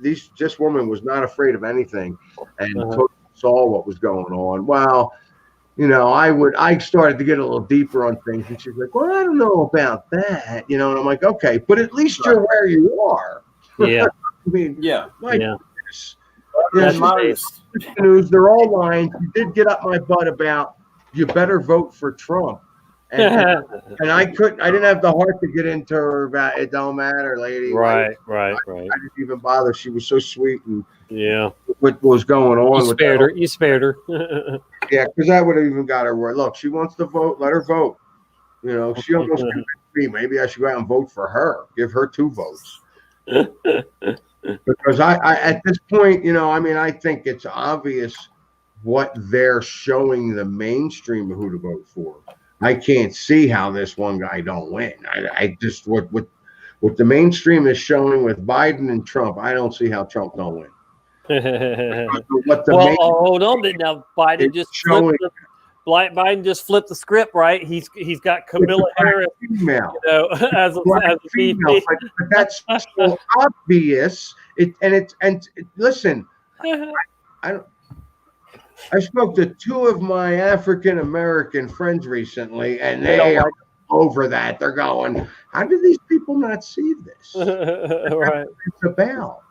This woman was not afraid of anything, and totally saw what was going on. Well, I started to get a little deeper on things, and she's like, "Well, I don't know about that," and I'm like, "Okay, but at least you're where you are." Yeah. I mean, my goodness. News, they're all lying. You did get up my butt about you better vote for Trump. And I didn't have the heart to get into her about it don't matter, lady. Right. I didn't even bother. She was so sweet and what was going on. You spared her. Yeah, because that would have even got her word. Look, she wants to vote. Let her vote. She almost convinced me. Maybe I should go out and vote for her. Give her 2 votes. Because I at this point, I think it's obvious what they're showing the mainstream of who to vote for. I can't see how this one guy don't win. I just what the mainstream is showing with Biden and Trump, I don't see how Trump don't win. Hold on, but now Biden just flipped the script, right? He's got Kamala Harris, as a female, but that's so obvious. Listen, I spoke to 2 of my African American friends recently, and they are over that. They're going, "How do these people not see this?" Right. It's about.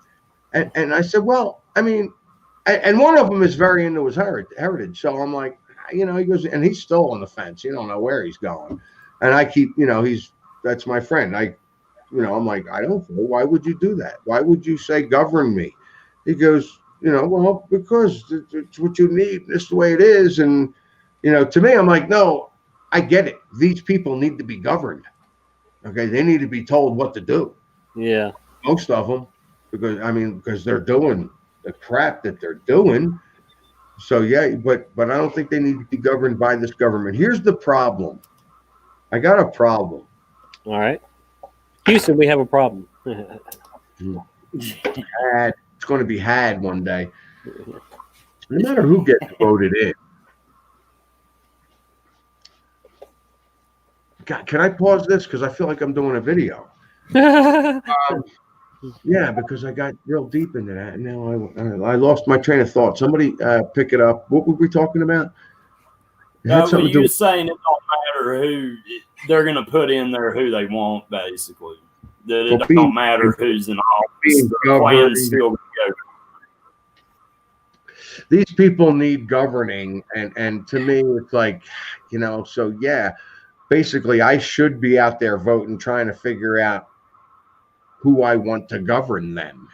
And I said, well, I mean, and one of them is very into his heritage. So I'm like, he goes, and he's still on the fence. You don't know where he's going. And I keep, that's my friend. I'm like, I don't know. Why would you do that? Why would you say govern me? He goes, well, because it's what you need. This is the way it is. And, to me, I'm like, no, I get it. These people need to be governed. Okay. They need to be told what to do. Yeah. Most of them. Because they're doing the crap that they're doing. So but I don't think they need to be governed by this government. Here's the problem. I got a problem. All right. Houston, we have a problem. It's going to be had one day. No matter who gets voted in. God, can I pause this? Because I feel like I'm doing a video. Yeah, because I got real deep into that, and now I lost my train of thought. Somebody pick it up. What were we talking about? You were saying it don't matter who they're going to put in there, who they want, basically. That it don't matter who's in office. The plan's still going to go. These people need governing, and to me, it's like, so basically, I should be out there voting, trying to figure out who I want to govern them.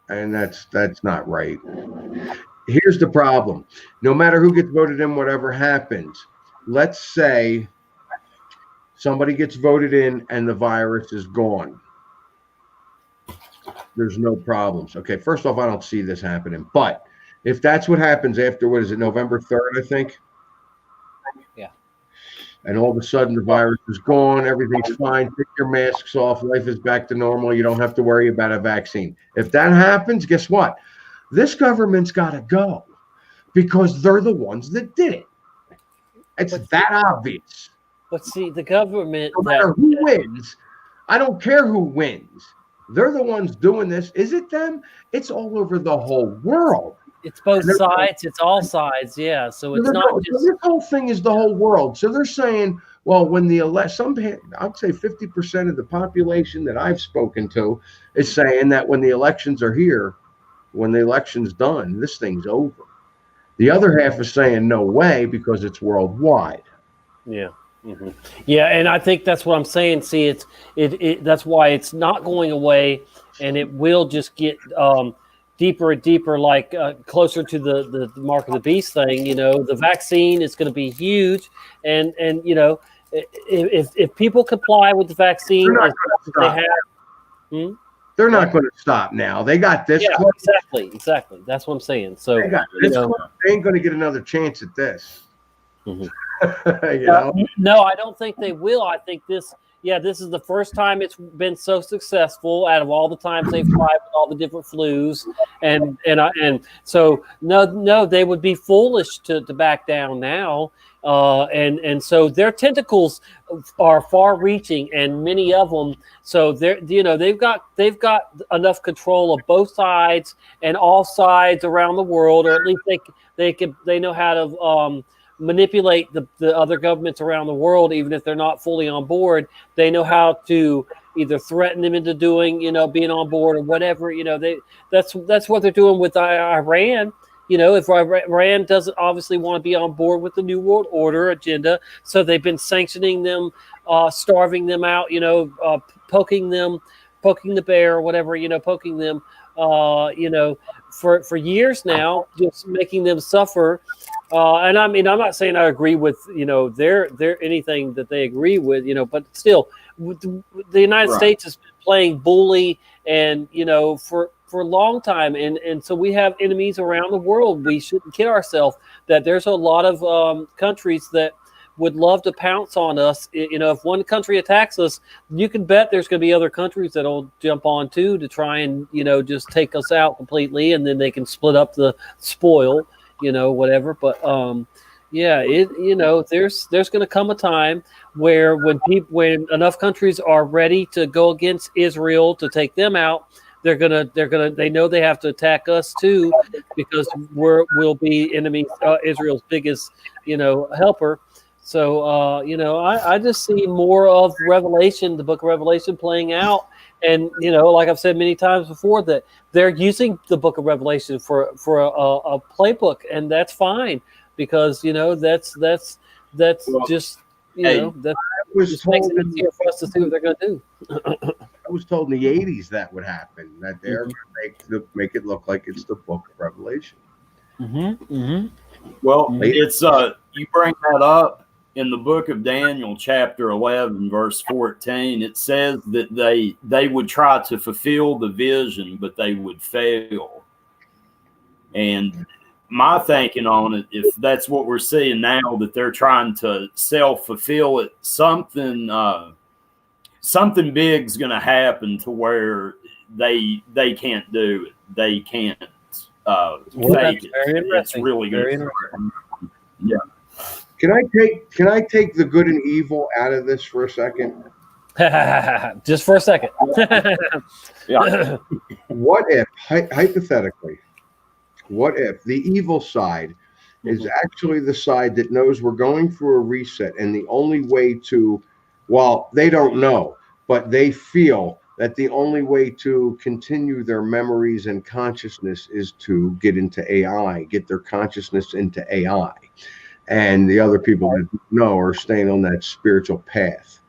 And that's not right. Here's the problem. No matter who gets voted in, whatever happens, let's say somebody gets voted in and the virus is gone. There's no problems. Okay, first off, I don't see this happening. But if that's what happens after, November 3rd, I think? Yeah. And all of a sudden the virus is gone, everything's fine, take your masks off, life is back to normal, you don't have to worry about a vaccine. If that happens, guess what? This government's got to go because they're the ones that did it. It's that obvious. But see, the government... No matter who wins, I don't care who wins. They're the ones doing this. Is it them? It's all over the whole world. It's both sides. It's all sides. Yeah. So it's not just... This whole thing is the whole world. So they're saying, well, when the I'd say 50% of the population that I've spoken to is saying that when the elections are here, when the election's done, this thing's over. The other half is saying no way because it's worldwide. Yeah. Mm-hmm. Yeah, and I think that's what I'm saying. See, that's why it's not going away, and it will just get deeper and deeper, like closer to the mark of the beast thing. The vaccine is going to be huge, and if people comply with the vaccine, they're not going to stop now. They got this. Yeah, exactly. That's what I'm saying. So they ain't going to get another chance at this. Mm-hmm. No, I don't think they will. I think this, yeah, this is the first time it's been so successful out of all the times they've tried with all the different flus, and so no, they would be foolish to back down now, and so their tentacles are far-reaching, and many of them. So they've got enough control of both sides and all sides around the world, or at least they know how to manipulate the other governments around the world, even if they're not fully on board. They know how to either threaten them into doing, being on board or whatever. That's what they're doing with Iran. If Iran doesn't obviously want to be on board with the New World Order agenda, so they've been sanctioning them, starving them out, poking the bear or whatever, poking them, for years now, just making them suffer. And I mean, I'm not saying I agree with, their anything that they agree with, but still, the United States has been playing bully, and for a long time, and so we have enemies around the world. We shouldn't kid ourselves that there's a lot of countries that would love to pounce on us. If one country attacks us, you can bet there's going to be other countries that'll jump on too to try and just take us out completely, and then they can split up the spoil, whatever. But there's going to come a time where when enough countries are ready to go against Israel to take them out, they know they have to attack us too, because we'll be enemies, Israel's biggest helper. So I just see more of Revelation, the book of Revelation, playing out. And like I've said many times before, that they're using the book of Revelation for a playbook, and that's fine, because that's just that just makes it easier for us to see what they're going to do. I was told in the 80s that would happen, that they're going to make it look like it's the book of Revelation. Well, it's you bring that up in the book of Daniel, chapter 11, verse 14. It says that they would try to fulfill the vision, but they would fail. And my thinking on it, if that's what we're seeing now, that they're trying to self-fulfill it, something big's going to happen to where they can't do it. They can't fake it. It's really good. Yeah. Can I take the good and evil out of this for a second? Just for a second. Yeah. What if, hypothetically, what if the evil side is actually the side that knows we're going through a reset, and the only way to, well, they don't know, but they feel that the only way to continue their memories and consciousness is to get into AI, get their consciousness into AI. And the other people that know are staying on that spiritual path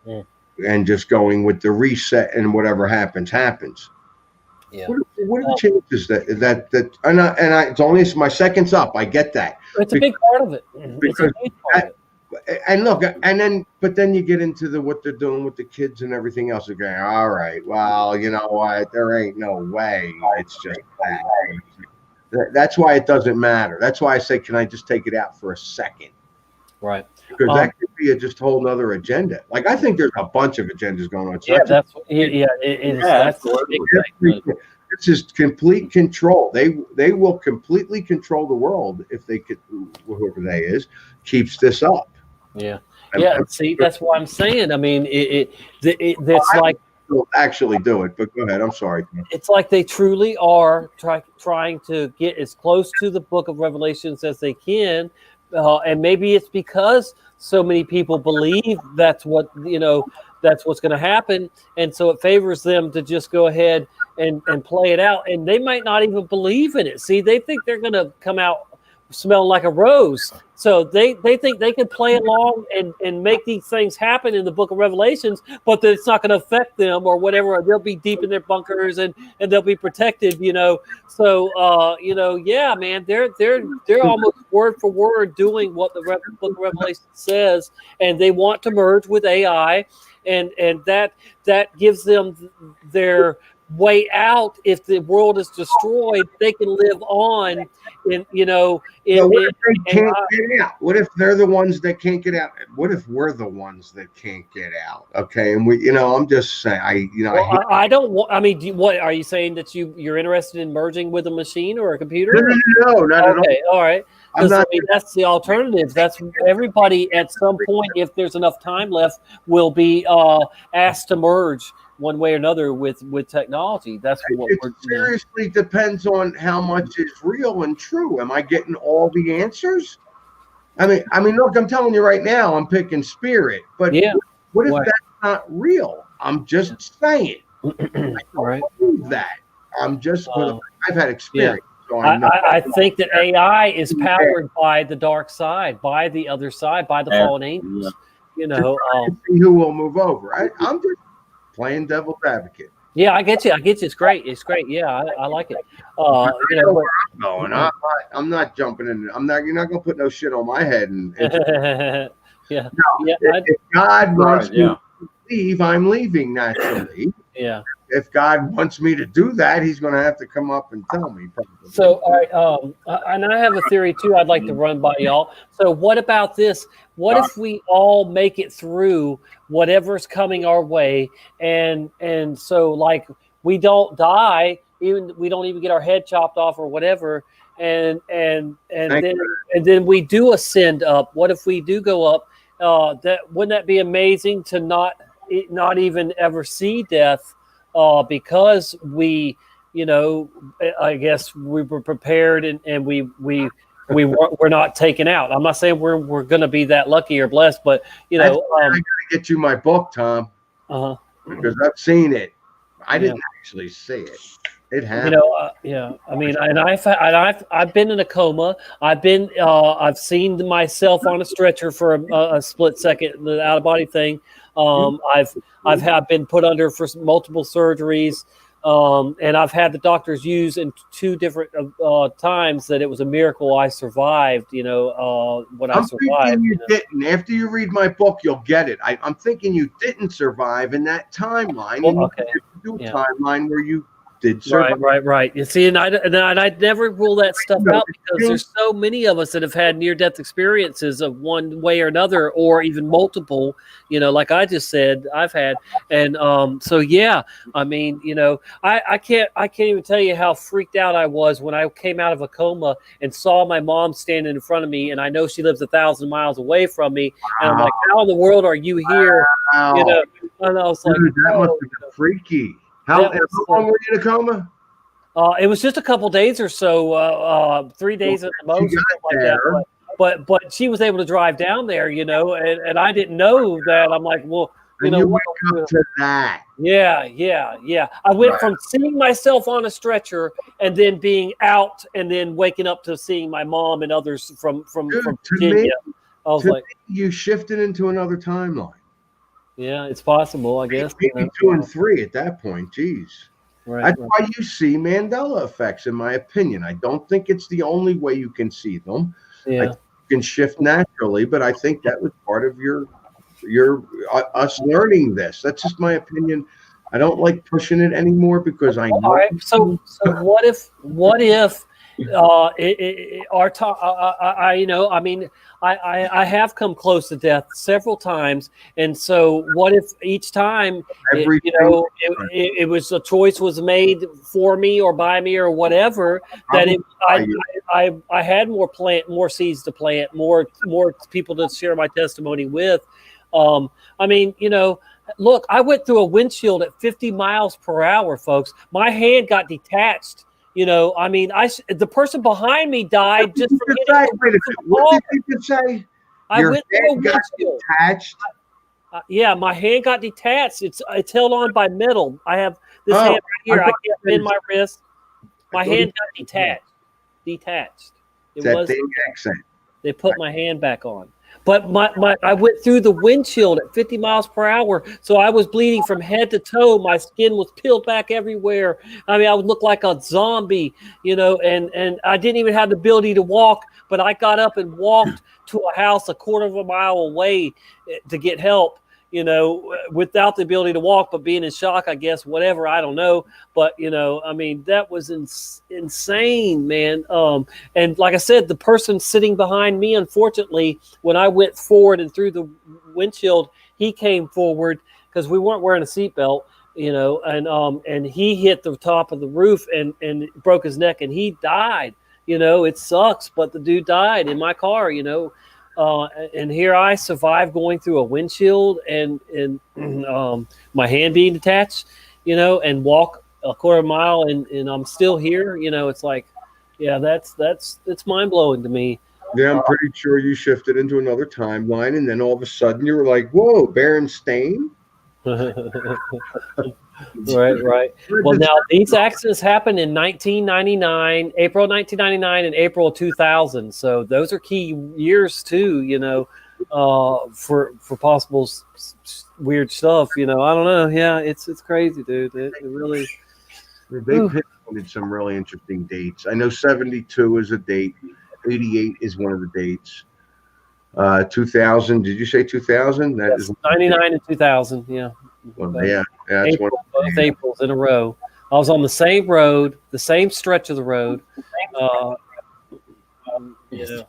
and just going with the reset, and whatever happens. Yeah. What are the chances that it's only my second's up. I get that. It's a big part of it. Because but then you get into what they're doing with the kids and everything else. They're going, all right, well, you know what? There ain't no way. It's just that. That's why it doesn't matter. That's why I say, can I just take it out for a second? Right. Because that could be just whole nother agenda. Like, I think there's a bunch of agendas going on. So this is complete control. They will completely control the world if they could, whoever they is, keeps this up. Yeah. See, that's what I'm saying. I mean, it's like will actually do it, but go ahead. I'm sorry. It's like they truly are trying to get as close to the book of Revelations as they can, and maybe it's because so many people believe that's what's going to happen, and so it favors them to just go ahead and play it out, and they might not even believe in it. See, they think they're going to come out smelling like a rose. So they think they can play along and make these things happen in the book of Revelations, but that it's not going to affect them or whatever. They'll be deep in their bunkers and they'll be protected, So, yeah, man, they're almost word for word doing what the book of Revelation says, and they want to merge with AI, and that gives them their way out. If the world is destroyed, they can live on in, you know, Well, what if they can't get out? What if they're the ones that can't get out? What if we're the ones that can't get out? Okay, and we, you know, I'm just saying, well, I don't want. I mean, what are you saying, that you're interested in merging with a machine or a computer? No, not at all. Okay, all right. I'm Because I not- mean, that's the alternative. That's everybody at some point, if there's enough time left, will be asked to merge one way or another with technology. That's what It we're. seriously depends on how much is real and true. Am I getting all the answers? I mean, look, I'm telling you right now, I'm picking spirit. But Yeah. what if Right. that's not real? I'm just saying. I don't Right. believe that. I'm just. I've had Yeah. experience. So I know. I think that AI is powered by the dark side, by the other side, by the fallen angels. You know. See who will move over. I'm just playing devil's advocate. Yeah, I get you. It's great. It's great. Yeah, I like it. You I know, know where I'm going. I'm not jumping in. You're not gonna put no shit on my head. yeah. No, Yeah. if God wants Right, me yeah. to leave, I'm leaving naturally. Yeah. If God wants me to do that, He's going to have to come up and tell me. Probably. So, all right, and I have a theory too. I'd like to run by y'all. So, what about this? What if we all make it through whatever's coming our way, and so like we don't die, even we don't even get our head chopped off or whatever, and then we do ascend up. What if we do go up? That wouldn't that be amazing to not even ever see death? Because we, you know, I guess we were prepared and we're not taken out. I'm not saying we're going to be that lucky or blessed, but you know, I got to get you my book, Tom, because I've seen it. I didn't actually see it. It happened. You know, yeah. I mean, and I've been in a coma. I've seen myself on a stretcher for a split second, the out of body thing. I've been put under for multiple surgeries, and I've had the doctors use in 2 different times that it was a miracle I survived. You know, when I survived. Thinking you didn't. After you read my book, you'll get it. I'm thinking you didn't survive in that timeline. Well, okay. Do a timeline where you did survive. Right. You see, and I'd never rule that stuff out because there's so many of us that have had near-death experiences of one way or another, or even multiple. You know, like I just said, I've had, and so yeah. I mean, you know, I can't even tell you how freaked out I was when I came out of a coma and saw my mom standing in front of me, and I know she lives 1,000 miles away from me, and I'm like, how in the world are you here? Wow. You know, and I was like, dude, that must have been freaky. How long were you in a coma? It was just a couple days or so, 3 days at the most, or something like that. But she was able to drive down there, you know, and I didn't know that. I'm like, well, you know, wake up to that. Yeah. I went from seeing myself on a stretcher and then being out, and then waking up to seeing my mom and others from Virginia. I was like, you shifted into another timeline. Yeah, it's possible, I guess. Maybe 2 and 3 at that point. Jeez. Right, That's why you see Mandela effects, in my opinion. I don't think it's the only way you can see them. Yeah. I think you can shift naturally, but I think that was part of your us learning this. That's just my opinion. I don't like pushing it anymore because I know. All right. So what if our talk? You know, I mean, I have come close to death several times, and so what if each time, it was a choice was made for me or by me or whatever, that I had more seeds to plant, more people to share my testimony with. I mean, you know, look, I went through a windshield at 50 miles per hour, folks. My hand got detached. You know, I mean, the person behind me died just from hitting. Wait a minute. What did you say? I went through a got windshield. detached? Yeah, my hand got detached. It's held on by metal. I have this hand right here. I can't bend my wrist. My hand got detached. It that was big accent. They put my hand back on. But I went through the windshield at 50 miles per hour, so I was bleeding from head to toe. My skin was peeled back everywhere. I mean, I would look like a zombie, you know, and I didn't even have the ability to walk, but I got up and walked to a house a quarter of a mile away to get help. you know, without the ability to walk, but being in shock, I guess, whatever, I don't know. But, you know, I mean, that was insane, man. And like I said, the person sitting behind me, unfortunately, when I went forward and through the windshield, he came forward because we weren't wearing a seatbelt, you know, and he hit the top of the roof and broke his neck, and he died. You know, it sucks, but the dude died in my car, you know. And here I survived going through a windshield and my hand being detached, you know, and walk a quarter mile and I'm still here. You know, it's like, yeah, that's mind blowing to me. Yeah, I'm pretty sure you shifted into another timeline, and then all of a sudden you were like, "Whoa, Berenstain." Right. Well, now these accidents happened in 1999, April 1999, and April 2000. So those are key years too. You know, for possible weird stuff. You know, I don't know. Yeah, it's crazy, dude. It really. They pinpointed some really interesting dates. I know 72 is a date. 88 is one of the dates. 2000. Did you say 2000? That yes, is 99 and 2000. Yeah. Well, yeah, that's April, both Aprils in a row. I was on the same road, the same stretch of the road. Yeah.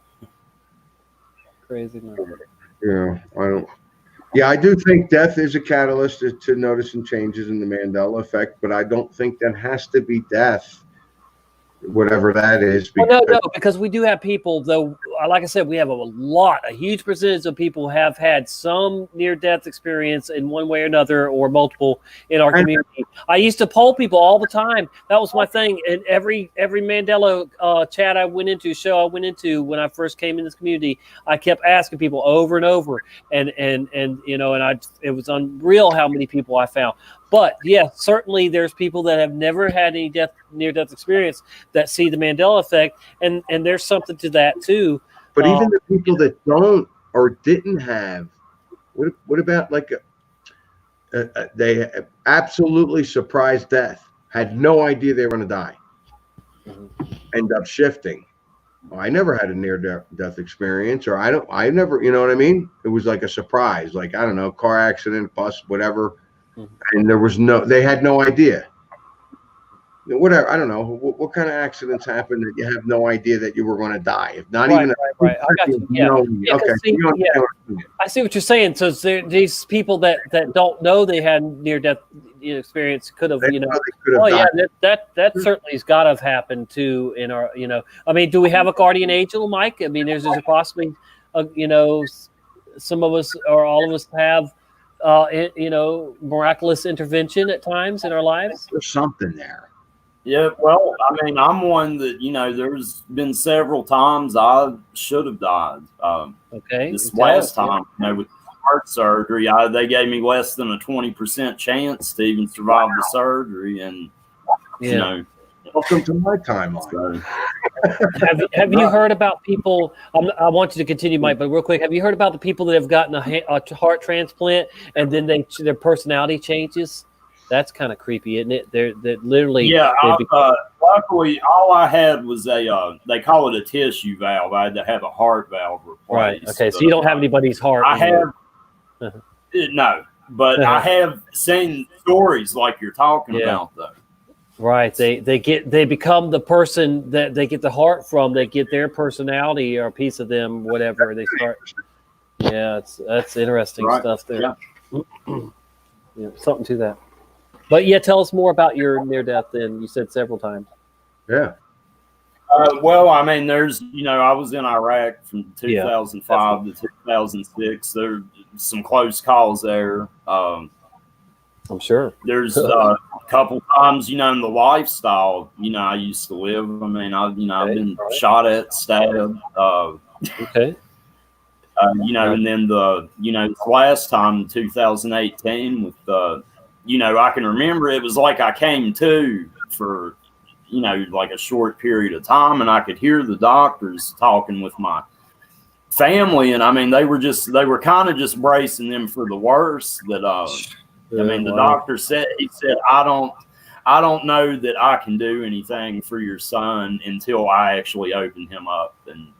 Crazy, man. Yeah, I don't. Yeah, I do think death is a catalyst to noticing changes in the Mandela effect, but I don't think that has to be death, whatever that is. Well, no, because we do have people, though. Like I said, we have a huge percentage of people have had some near-death experience in one way or another, or multiple in our community. I used to poll people all the time. That was my thing. And every Mandela chat I went into when I first came in this community, I kept asking people over and over, and you know, and it was unreal how many people I found. But yeah, certainly there's people that have never had any near-death experience that see the Mandela effect, and there's something to that too. But even the people that don't or didn't have, what about like they absolutely surprised death, had no idea they were going to die, end up shifting. Well, I never had a near-death experience, or I never, you know what I mean? It was like a surprise, like, I don't know, car accident, bus, whatever. And they had no idea. Whatever, I don't know what kind of accidents happen that you have no idea that you were going to die. If not even right. I got you. Yeah. Okay. I see what you're saying. So these people that don't know they had near-death experience could have, you know. Oh yeah, that certainly has got to have happened too in our, you know. I mean, do we have a guardian angel, Mike? I mean, there's possibly, you know, some of us or all of us have, you know, miraculous intervention at times in our lives. There's something there. Yeah, well, I mean, I'm one that, you know, there's been several times I should have died. This last time, you know, with heart surgery, they gave me less than a 20% chance to even survive the surgery, and you know. Welcome to my timeline. Have you heard about people? I want you to continue, Mike, but real quick, have you heard about the people that have gotten a heart transplant and then their personality changes? That's kind of creepy, isn't it? They're literally. Yeah, luckily, all I had was they call it a tissue valve. I had to have a heart valve replaced. Right. Okay, so you don't have anybody's heart. I have. No, but I have seen stories like you're talking about, though. Right. They become the person that they get the heart from. They get their personality or a piece of them, whatever. They start. Yeah, that's interesting stuff there. Yeah, something to that. But yeah, tell us more about your near death. Then you said several times. Yeah. Well, I mean, there's, you know, I was in Iraq from 2005 to 2006. There's some close calls there. I'm sure. There's a couple times, you know, in the lifestyle, you know, I used to live. I mean, I've been shot at, stabbed. Okay. You know, and then the last time, 2018, with you know, I can remember it was like I came to for, you know, like a short period of time, and I could hear the doctors talking with my family, and I mean, they were kind of just bracing them for the worst. That I mean, the doctor said, I don't know that I can do anything for your son until I actually open him up and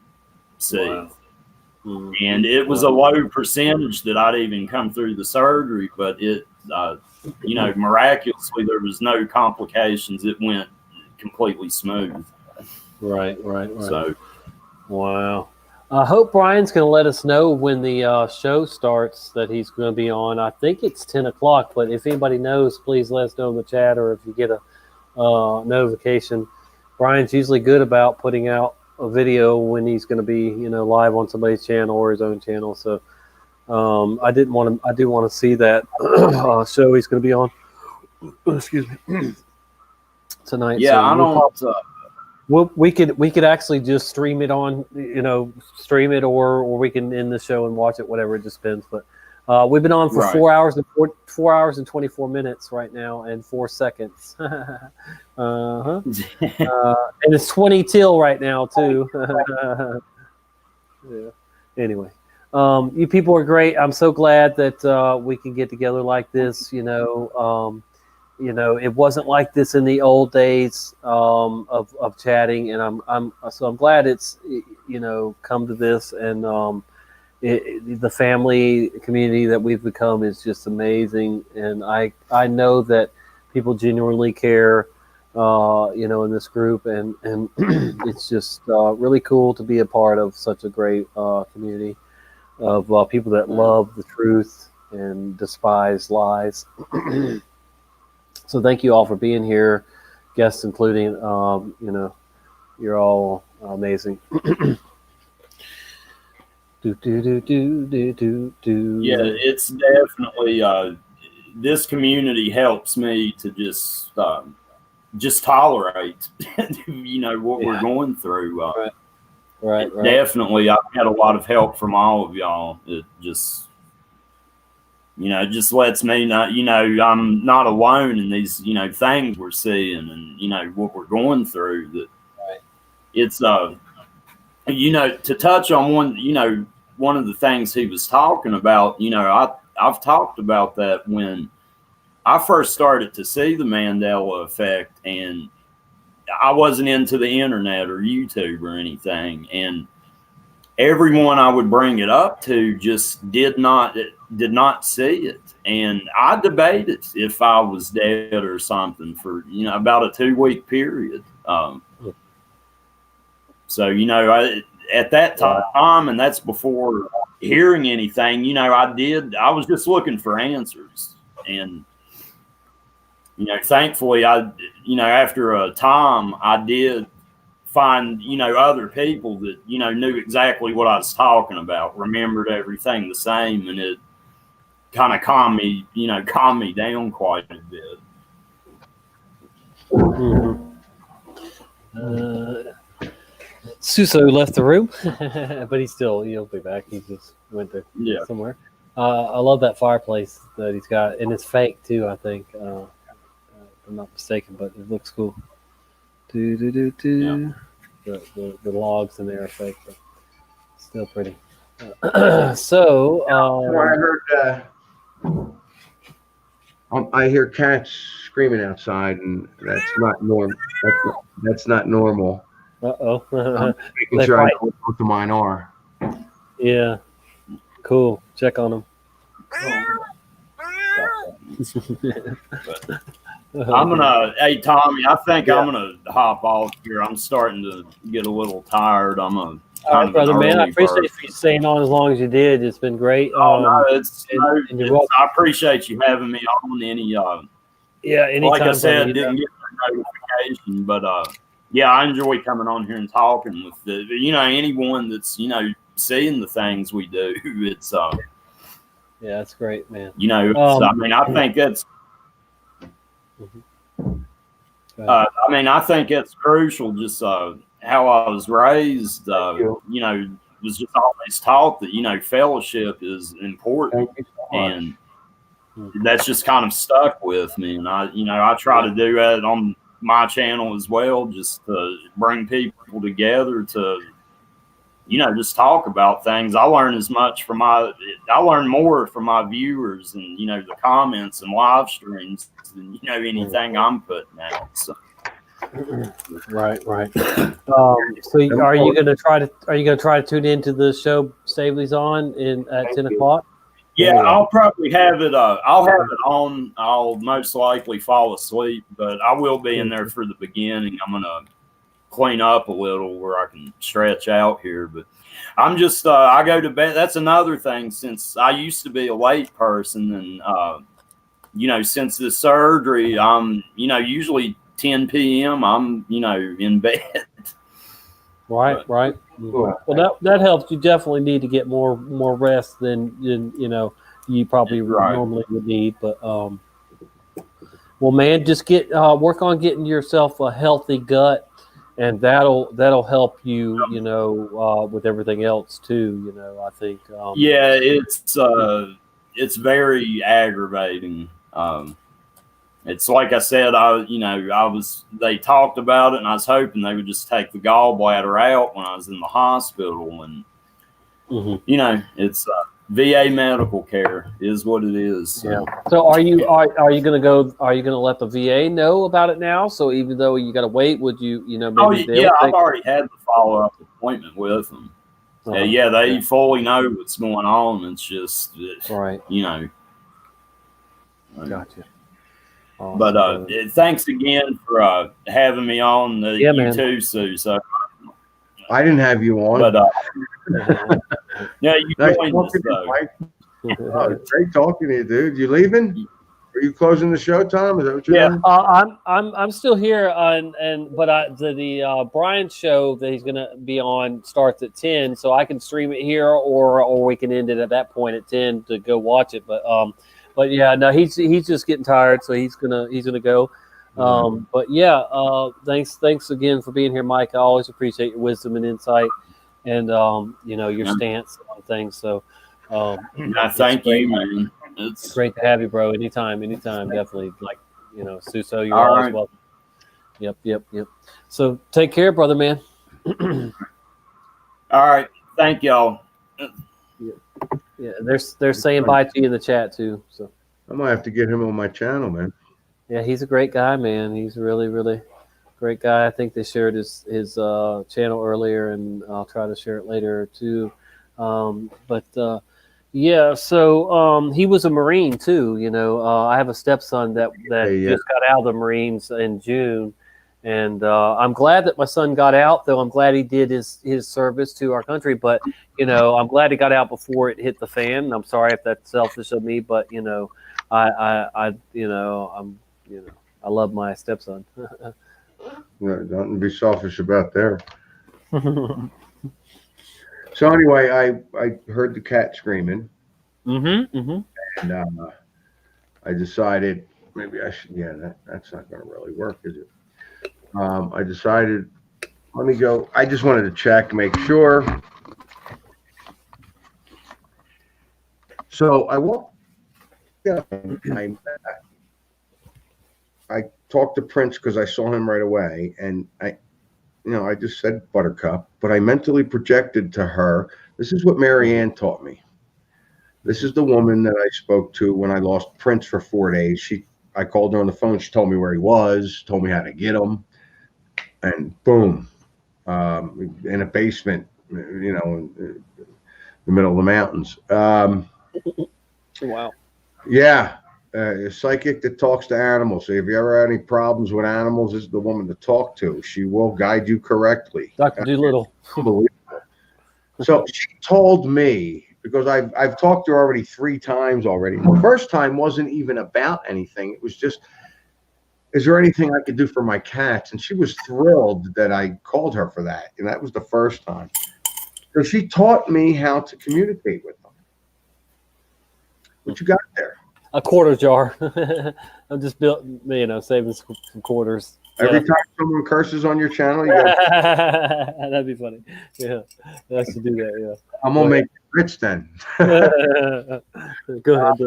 see. And it was a low percentage that I'd even come through the surgery, but it, you know, miraculously there was no complications. It went completely smooth. Right. So, wow. I hope Brian's going to let us know when the show starts that he's going to be on. I think it's 10 o'clock, but if anybody knows, please let us know in the chat, or if you get a notification. Brian's usually good about putting out a video when he's going to be, you know, live on somebody's channel or his own channel. So I do want to see that show he's going to be on. Excuse me. Tonight. Yeah, so I don't. we could actually just stream it on, you know, stream it, or we can end the show and watch it, whatever. It just depends. But we've been on for Right. 4 hours and 24 minutes right now and 4 seconds. And it's 20 till right now too. Yeah. Anyway, you people are great. I'm so glad that we can get together like this. You know, it wasn't like this in the old days of chatting, and I'm glad it's, you know, come to this, and the family community that we've become is just amazing, and I know that people genuinely care, you know, in this group, and it's just really cool to be a part of such a great community of people that love the truth and despise lies. So thank you all for being here, guests including. You know, you're all amazing. Yeah, it's definitely this community helps me to just tolerate, you know, what we're going through. Right. Definitely, I've had a lot of help from all of y'all. It just, you know, just lets me know, you know, I'm not alone in these, you know, things we're seeing, and, you know, what we're going through. That it's, you know, to touch on one, you know, one of the things he was talking about, you know, I've talked about that when I first started to see the Mandela effect, and I wasn't into the internet or YouTube or anything, and everyone I would bring it up to just did not see it. And I debated if I was dead or something for, you know, about a 2-week period. So, you know, at that time, and that's before hearing anything, you know, I was just looking for answers. And, you know, thankfully, you know, after a time, I did find, you know, other people that, you know, knew exactly what I was talking about, remembered everything the same, and it kind of calmed me down quite a bit. Suso left the room, but he'll be back. He just went to somewhere. I love that fireplace that he's got, and it's fake too, I think. If I'm not mistaken, but it looks cool. The logs in there are fake, but still pretty. So I heard. I hear cats screaming outside, and that's not normal. That's not normal. Uh-oh. I'm making sure I know what both of mine are. Yeah. Cool. Check on them. Hey Tommy, I think I'm gonna hop off here. I'm starting to get a little tired. I'm all right, brother, man. I appreciate you staying on as long as you did. It's been great. No, I appreciate you having me on. Anytime. Like I said, didn't get the notification, but yeah, I enjoy coming on here and talking with anyone that's seeing the things we do. It's yeah, that's great, man. I mean, I think that's. I mean, I think it's crucial. Just how I was raised, was just always taught that fellowship is important, and that's just kind of stuck with me. And I try to do that on my channel as well, just to bring people together to just talk about things. I learn more from my viewers and the comments and live streams than anything I'm putting out. So Right. So are you going to try to tune into the show Stavely's on at 10 o'clock? Yeah, I'll probably have it. I'll have it on. I'll most likely fall asleep, but I will be in there for the beginning. I'm gonna clean up a little where I can stretch out here, but I'm just I go to bed. That's another thing, since I used to be a late person, and since the surgery, I'm usually 10 p.m. I'm in bed. Right. Well, that helps. You definitely need to get more rest than you probably normally would need. But well, man, just work on getting yourself a healthy gut, and that'll help you. With everything else too. I think. Yeah, it's very aggravating. It's like I said, they talked about it, and I was hoping they would just take the gallbladder out when I was in the hospital. And, it's VA medical care is what it is. So. Yeah. So are you going to go, are you going to let the VA know about it now? So even though you got to wait, would you, maybe I've already had the follow-up appointment with them. They fully know what's going on. It's just, Gotcha. But thanks again for having me on you too, Sue. So I didn't have you on, but yeah, you nice joined us though. Great talking to you, dude. You leaving? Are you closing the show, Tom? Is that what you're doing? I'm still here, but the Brian show that he's gonna be on starts at 10, so I can stream it here, or we can end it at that point at 10 to go watch it. But yeah, no, he's just getting tired, so he's gonna go. But yeah, thanks again for being here, Mike. I always appreciate your wisdom and insight, and your stance on things. So, thank you, man. It's great to have you, bro. Anytime, definitely. Like Suso, you're All always right. welcome. Yep. So take care, brother, man. All right, thank y'all. Yeah, they're saying bye to you in the chat too. So I might have to get him on my channel, man. yeah, he's a great guy, man. He's a really, really great guy. I think they shared his channel earlier, and I'll try to share it later too. Yeah, so he was a Marine too. I have a stepson that just got out of the Marines in June, and I'm glad that my son got out. Though I'm glad he did his service to our country. But I'm glad he got out before it hit the fan. And I'm sorry if that's selfish of me, but I love my stepson. Don't be selfish about there. So anyway, I heard the cat screaming. And I decided maybe I should. Yeah, that's not going to really work, is it? I decided, let me go. I just wanted to check, make sure. So I walked. Yeah, I talked to Prince because I saw him right away, and I just said Buttercup, but I mentally projected to her. This is what Marianne taught me. This is the woman that I spoke to when I lost Prince for 4 days. I called her on the phone. She told me where he was, told me how to get him, and boom, in a basement, in the middle of the mountains. Wow. Yeah. A psychic that talks to animals. So if you ever had any problems with animals, this is the woman to talk to. She will guide you correctly. Dr. Doolittle. So she told me, because I've talked to her already 3 times already. The first time wasn't even about anything. It was just, is there anything I could do for my cats? And she was thrilled that I called her for that. And that was the first time. So she taught me how to communicate with them. What you got there? A quarter jar. I'm just saving some quarters. Every time someone curses on your channel, you got that'd be funny. Yeah, I should do that. Yeah, I'm gonna make you rich then. Go ahead.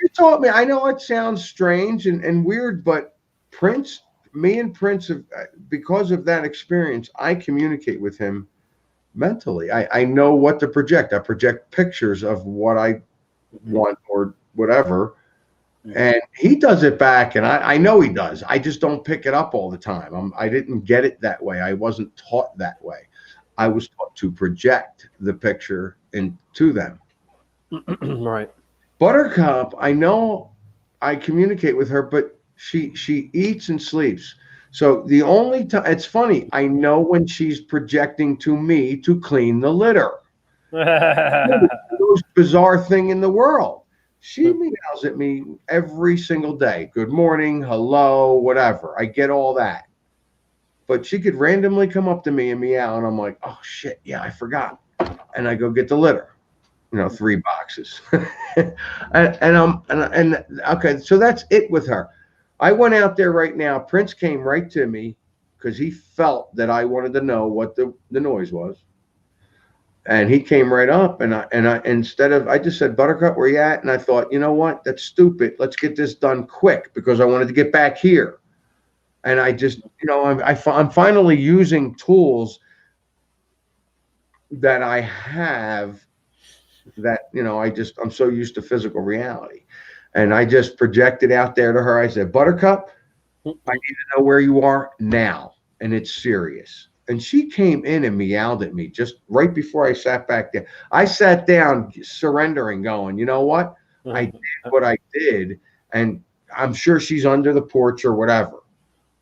She taught me. I know it sounds strange and weird, but me and Prince, because of that experience, I communicate with him mentally. I know what to project. I project pictures of what I want or whatever, And he does it back, and I know he does. I just don't pick it up all the time. I didn't get it that way. I wasn't taught that way. I was taught to project the picture into them. Right. Buttercup, I know I communicate with her, but she eats and sleeps. So the only time, it's funny, I know when she's projecting to me to clean the litter. The most bizarre thing in the world. She meows at me every single day. Good morning, hello, whatever. I get all that. But she could randomly come up to me and meow, and I'm like, oh shit, yeah, I forgot. And I go get the litter, 3 boxes. and okay, so that's it with her. I went out there right now. Prince came right to me because he felt that I wanted to know what the noise was. And he came right up, and I just said, Buttercup, where you at? And I thought, you know what? That's stupid. Let's get this done quick because I wanted to get back here. And I just, I'm finally using tools that I have that, I'm so used to physical reality. And I just projected out there to her. I said, Buttercup, I need to know where you are now. And it's serious. And she came in and meowed at me just right before I sat back there. I sat down surrendering, going, you know what? I did what I did. And I'm sure she's under the porch or whatever.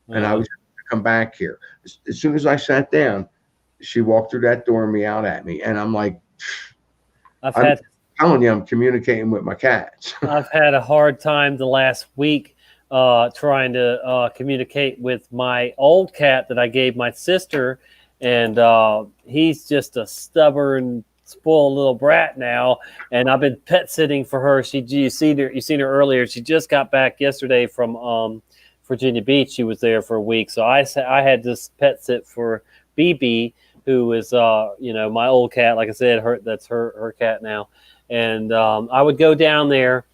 And I was going to come back here. As soon as I sat down, she walked through that door and meowed at me. And I'm like, I'm telling you, I'm communicating with my cats. I've had a hard time the last week trying to communicate with my old cat that I gave my sister, and he's just a stubborn, spoiled little brat now. And I've been pet sitting for her. You seen her earlier. She just got back yesterday from Virginia Beach. She was there for a week, so I had this pet sit for BB, who is my old cat. Like I said, that's her cat now. And I would go down there,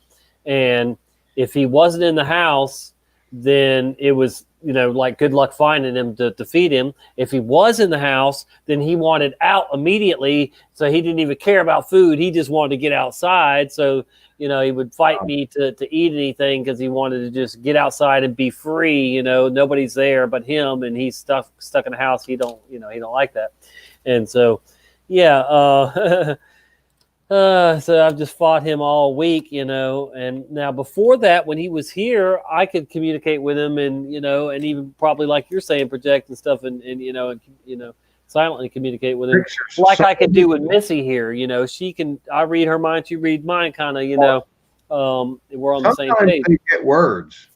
and if he wasn't in the house, then it was, like good luck finding him to feed him. If he was in the house, then he wanted out immediately. So he didn't even care about food. He just wanted to get outside. So, he would fight me to eat anything because he wanted to just get outside and be free. Nobody's there but him, and he's stuck in the house. He don't like that. And so, yeah, so I've just fought him all week, and now before that, when he was here, I could communicate with him and even probably like you're saying, project and stuff and silently communicate with him. Like I could do with Missy here, she can, I read her mind, she read mine kind of, we're on the same page. Sometimes get words.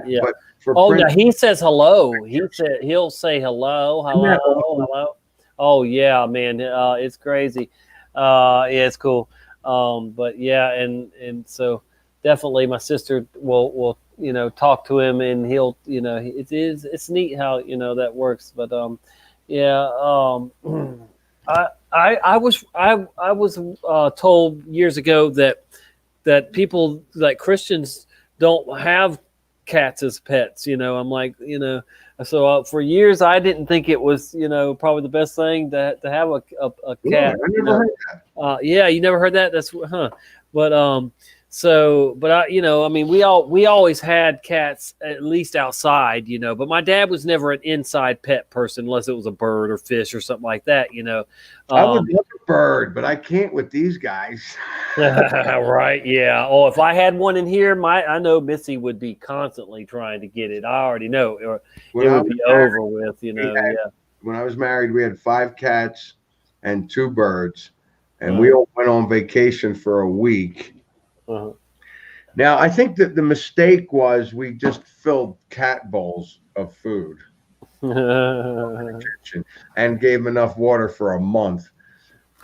Yeah. Now he says hello. He'll say hello. Oh yeah, man. It's crazy. Yeah, it's cool. But yeah, and so definitely my sister will talk to him, and he'll it's neat how that works. But I was told years ago that people, like Christians, don't have cats as pets. I'm like, so for years I didn't think it was probably the best thing to have a cat. Yeah, I never heard that. Yeah, you never heard that? That's but we always had cats at least outside, but my dad was never an inside pet person unless it was a bird or fish or something like that, I would love a bird, but I can't with these guys. Right, yeah. Oh, if I had one in here, I know Missy would be constantly trying to get it. I already know, or it would be over with, yeah. When I was married, we had 5 cats and 2 birds, and we all went on vacation for a week. Now, I think that the mistake was we just filled cat bowls of food and gave them enough water for a month.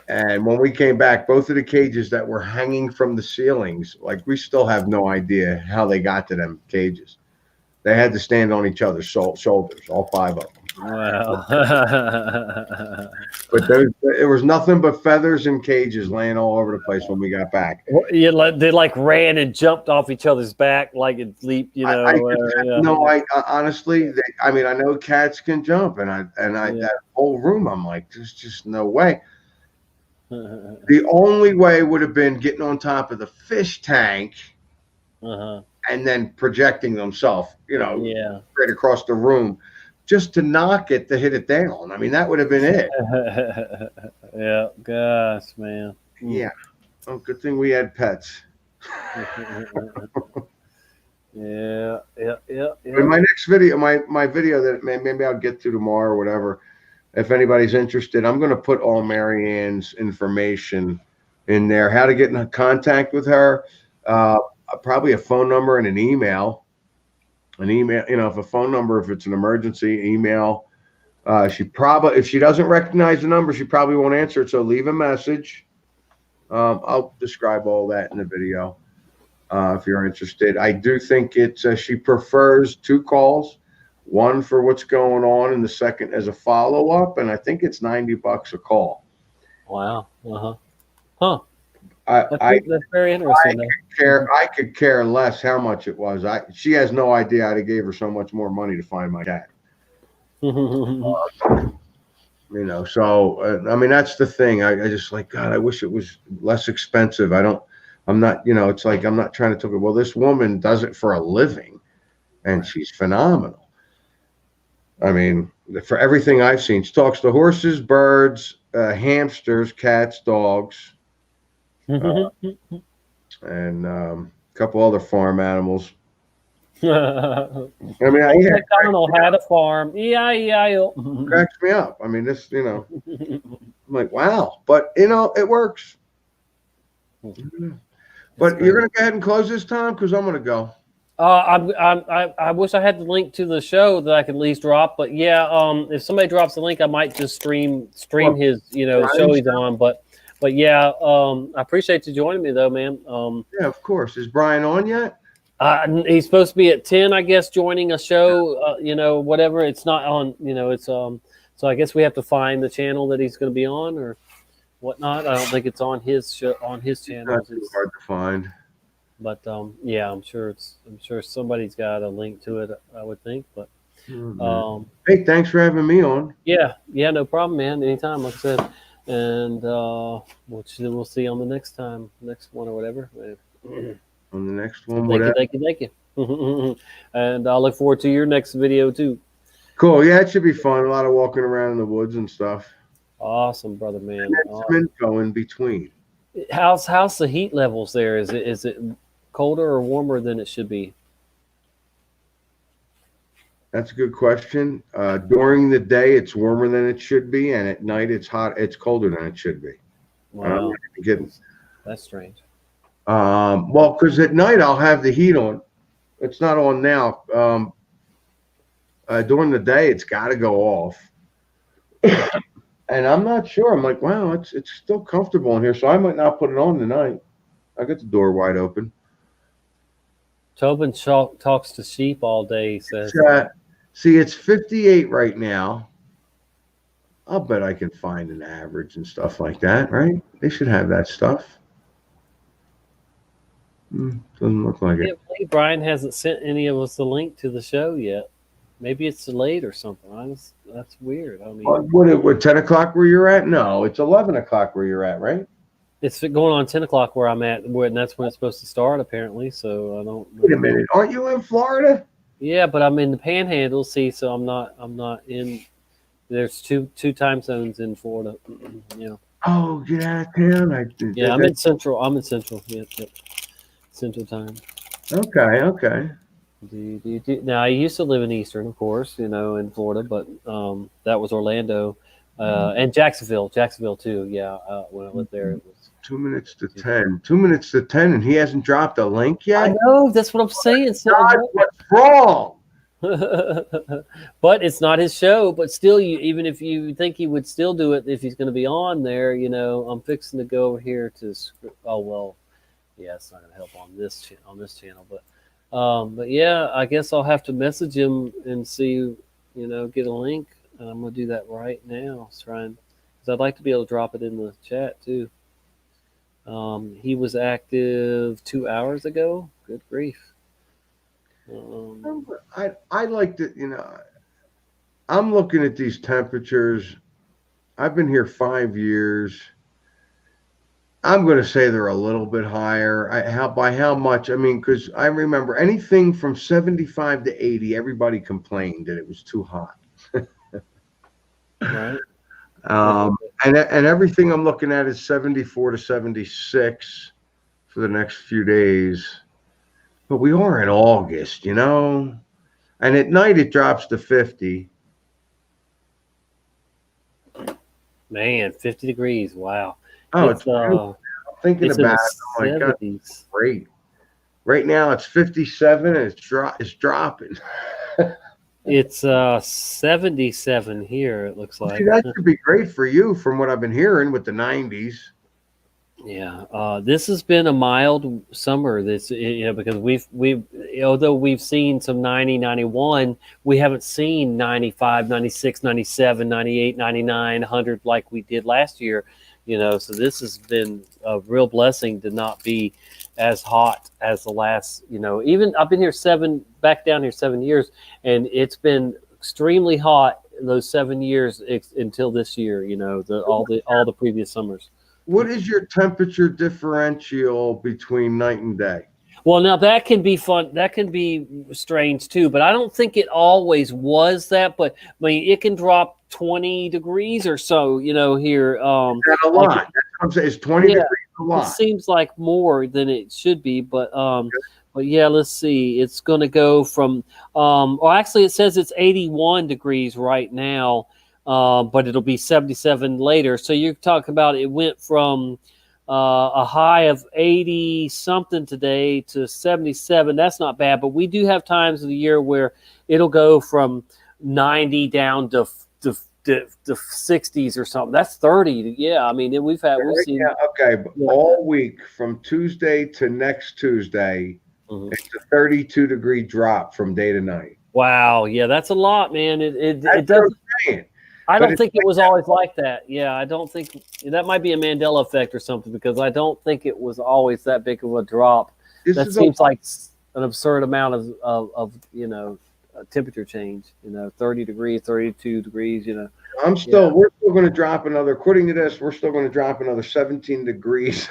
And when we came back, both of the cages that were hanging from the ceilings, like, we still have no idea how they got to them cages. They had to stand on each other's shoulders, all 5 of them. Wow. But there was nothing but feathers and cages laying all over the place when we got back. Yeah, they like ran and jumped off each other's back like it leaped, honestly, I know cats can jump, and that whole room, I'm like, there's just no way. The only way would have been getting on top of the fish tank and then projecting themselves, Yeah. straight across the room, just to knock it to hit it down. I mean, that would have been it. Yeah, gosh, man. Yeah. Oh, good thing we had pets. Yeah. In my next video, my video that maybe I'll get to tomorrow or whatever, if anybody's interested, I'm going to put all Marianne's information in there, how to get in contact with her, probably a phone number and an email. An email, if a phone number, if it's an emergency, email. If she doesn't recognize the number, she probably won't answer it. So leave a message. I'll describe all that in the video if you're interested. I do think she prefers 2 calls, one for what's going on and the second as a follow-up, and I think it's $90 a call. Wow. Huh. That's very interesting. I could care less how much it was. She has no idea I'd have gave her so much more money to find my cat. So I mean, that's the thing. I just like, God, I wish it was less expensive. I'm not, it's like, I'm not trying to talk. Well, this woman does it for a living and she's phenomenal. I mean, for everything I've seen, she talks to horses, birds, hamsters, cats, dogs, and a couple other farm animals. I mean, McDonald had a farm. Cracks me up. I mean, this, I'm like, wow, but it works. But you're gonna go ahead and close this, Tom, because I'm gonna go. I wish I had the link to the show that I could at least drop. But yeah, if somebody drops the link, I might just stream his show he's on. But yeah, I appreciate you joining me though, man. Yeah, of course. Is Brian on yet? He's supposed to be at 10, I guess, joining a show. Whatever. It's not on. It's So I guess we have to find the channel that he's going to be on or whatnot. I don't think it's on his show, on his channel. It's not too hard to find. But yeah, I'm sure somebody's got a link to it. I would think. But hey, thanks for having me on. Yeah, no problem, man. Anytime, like I said. And we'll see you on the next one or whatever. On the next one, thank you. And I'll look forward to your next video too. Cool. Yeah, it should be fun. A lot of walking around in the woods and stuff. Awesome, brother, man. And some info in between. How's the heat levels there? Is it colder or warmer than it should be? That's a good question. During the day, it's warmer than it should be, and at night, it's colder than it should be. Wow. That's strange. Well, because at night I'll have the heat on. It's not on now. During the day, it's got to go off. And I'm not sure. I'm like, wow, it's still comfortable in here, so I might not put it on tonight. I got the door wide open. Tobin talks to sheep all day. He says, see, it's 58 right now. I'll bet I can find an average and stuff like that, right? They should have that stuff. Doesn't look like it. Brian hasn't sent any of us the link to the show yet. Maybe it's delayed or something. That's weird. I mean, what 10 o'clock where you're at? No, it's 11 o'clock where you're at, right? It's going on 10 o'clock where I'm at, and that's when it's supposed to start, apparently. So I don't. Wait a minute, aren't you in Florida? Yeah, but I'm in the Panhandle. See, so I'm not in. There's two time zones in Florida. Yeah. Oh, get out of town! I'm in Central. Yep. Central time. Okay. Now I used to live in Eastern, of course, in Florida, but that was Orlando and Jacksonville too. Yeah, when I lived there, it was 2 minutes to 10. 2 minutes to 10, and he hasn't dropped a link yet. I know, that's what I'm saying. God, what's wrong? But it's not his show. But still, even if you think he would still do it if he's going to be on there, I'm fixing to go over here to. Oh well, yeah, it's not going to help on this channel, but yeah, I guess I'll have to message him and see, get a link. And I'm going to do that right now. Because I'd like to be able to drop it in the chat too. He was active 2 hours ago. Good grief. I like to, I'm looking at these temperatures. I've been here 5 years. I'm going to say they're a little bit higher. By how much? I mean, because I remember anything from 75 to 80, everybody complained that it was too hot. Right. And everything I'm looking at is 74 to 76 for the next few days. But we are in August, you know, and at night it drops to 50. Man, 50 degrees. Wow. Oh, it's I'm thinking it's in about the it. Oh my God, 70s. great. Right now it's 57 and it's dropping. It's 77 here, it looks like. See, that could be great for you from what I've been hearing with the 90s. Yeah, this has been a mild summer. This, because we've although we've seen some 90, 91, we haven't seen 95, 96, 97, 98, 99, 100 like we did last year. So this has been a real blessing to not be as hot as the last. Even I've been here back down here 7 years, and it's been extremely hot those 7 years until this year. All the previous summers. What is your temperature differential between night and day? Well, now that can be fun. That can be strange too, but I don't think it always was that. But I mean, it can drop 20 degrees or so. Here. That's a lot. That's what I'm saying. It's 20 degrees a lot. It seems like more than it should be, but yeah. Let's see. It's going to go from. Well, actually, it says it's 81 degrees right now. But it'll be 77 later. So you're talking about it went from a high of 80 something today to 77. That's not bad. But we do have times of the year where it'll go from 90 down to 60s or something. That's 30. Yeah, I mean, we've seen. Yeah, okay, but all week from Tuesday to next Tuesday, it's a 32 degree drop from day to night. Wow, yeah, that's a lot, man. It doesn't. I don't think it was always like that. Yeah, I don't think that might be a Mandela effect or something, because I don't think it was always that big of a drop. That seems like an absurd amount of temperature change. 30 degrees, 32 degrees. We're still going to drop another. According to this, we're still going to drop another 17 degrees.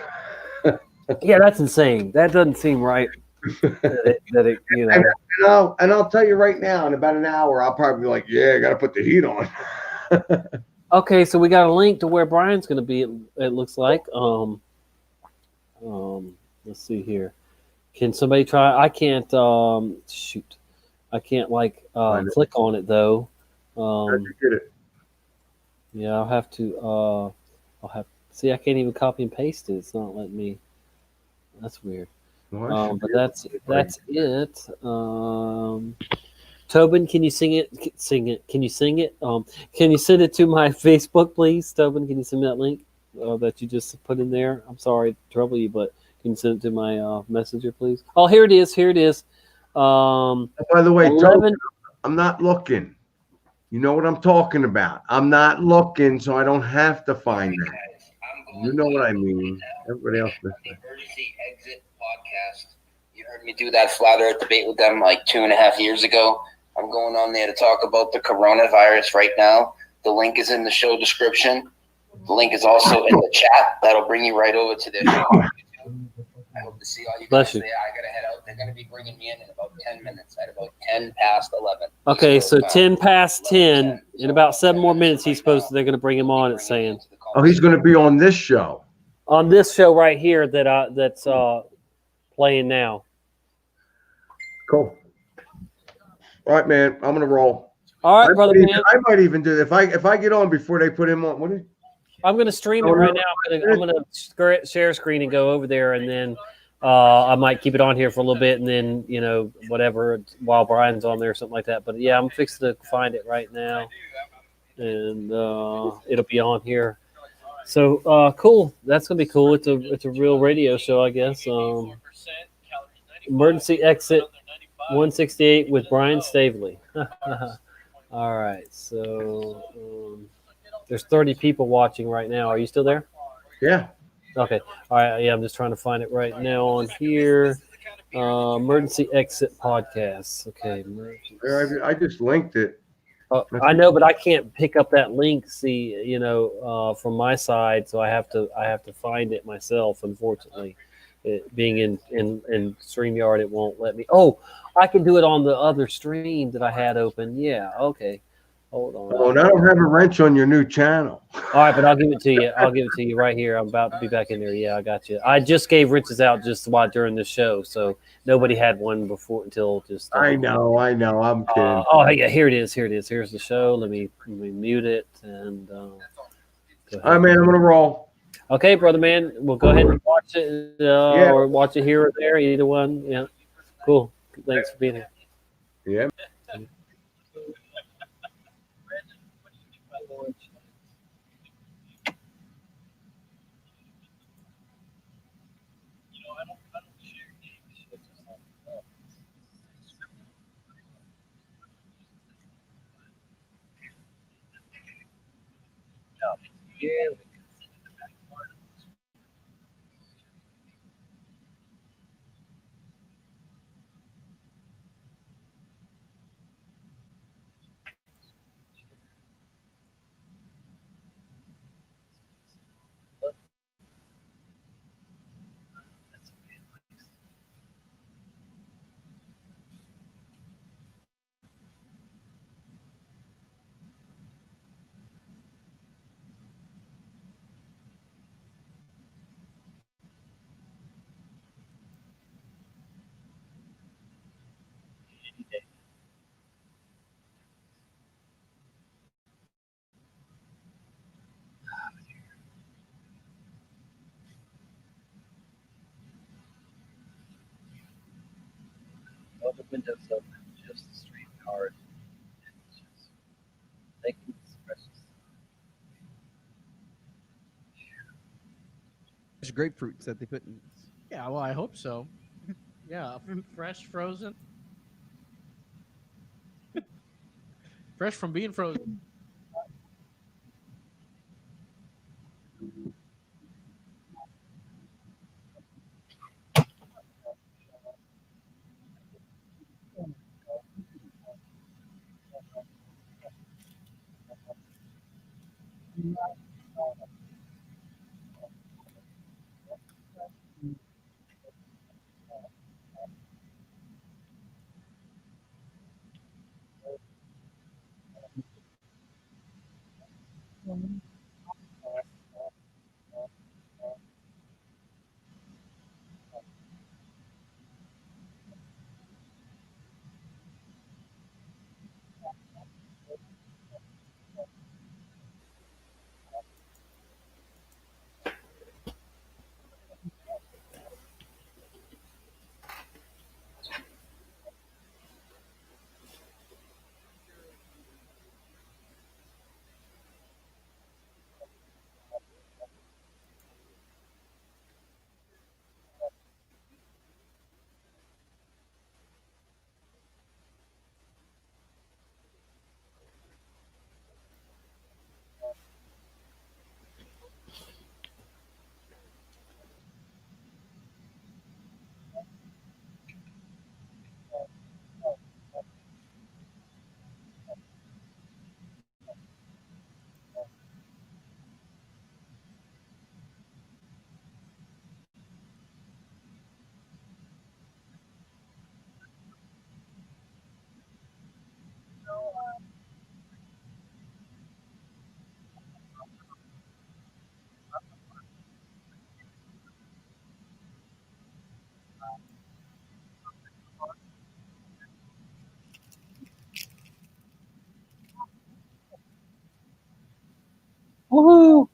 Yeah, that's insane. That doesn't seem right. And I'll tell you right now, in about an hour, I'll probably be like, yeah, I got to put the heat on. Okay, so we got a link to where Brian's going to be. It looks like. Let's see here. Can somebody try? I can't. Shoot, I can't click on it though. Get it. Yeah, I'll have to. See. I can't even copy and paste it. It's not letting me. That's weird. But that's it. Tobin, can you sing it? Can you sing it? Can you send it to my Facebook, please? Tobin, can you send me that link that you just put in there? I'm sorry to trouble you, but can you send it to my messenger, please? Oh, here it is. Here it is. By the way, Tobin, I'm not looking. You know what I'm talking about. I'm not looking, so I don't have to find that. You know what I mean. Everybody else. Emergency Exit Podcast. You heard me do that flat earth debate with them like 2.5 years ago. I'm going on there to talk about the coronavirus right now. The link is in the show description. The link is also in the chat. That'll bring you right over to their show on YouTube. I hope to see all you guys there. I got to head out. They're going to be bringing me in about 10 minutes at about 10 past 11. Okay, so 10 past 10. In about 7 more minutes, they're going to bring him on, it's saying. Oh, he's going to be on this show. On this show right here that's playing now. Cool. All right, man. I'm gonna roll. All right, brother. I might even do that if I get on before they put him on. I'm gonna stream it right now. I'm gonna share screen and go over there, and then I might keep it on here for a little bit, and then whatever while Brian's on there or something like that. But yeah, I'm fixing to find it right now, and it'll be on here. So cool. That's gonna be cool. It's a real radio show, I guess. Emergency Exit 168 with Brian Stavely. All right, so there's 30 people watching right now. Are you still there? Yeah. Okay. All right. Yeah, I'm just trying to find it right now on here. Emergency Exit Podcast. Okay. I just linked it. I know, but I can't pick up that link. See, from my side, so I have to find it myself. Unfortunately, being in StreamYard, it won't let me. Oh, I can do it on the other stream that I had open. Yeah, okay. Hold on. Oh, now don't have a wrench on your new channel. All right, but I'll give it to you. I'll give it to you right here. I'm about to be back in there. Yeah, I got you. I just gave wrenches out just during the show, so nobody had one before until just. I know. I'm kidding. Oh, yeah, here it is. Here's the show. Let me mute it and. Go ahead. All right, man. I'm gonna roll. Okay, brother, man. We'll go ahead and watch it, or watch it here or there. Either one. Yeah. Cool. Thanks for being here. Yeah. Yeah. All the windows open, just the stream card. Thank you, precious. There's grapefruits that they put in. Yeah, well, I hope so. Yeah, fresh, frozen. Fresh from being frozen. Woohoo!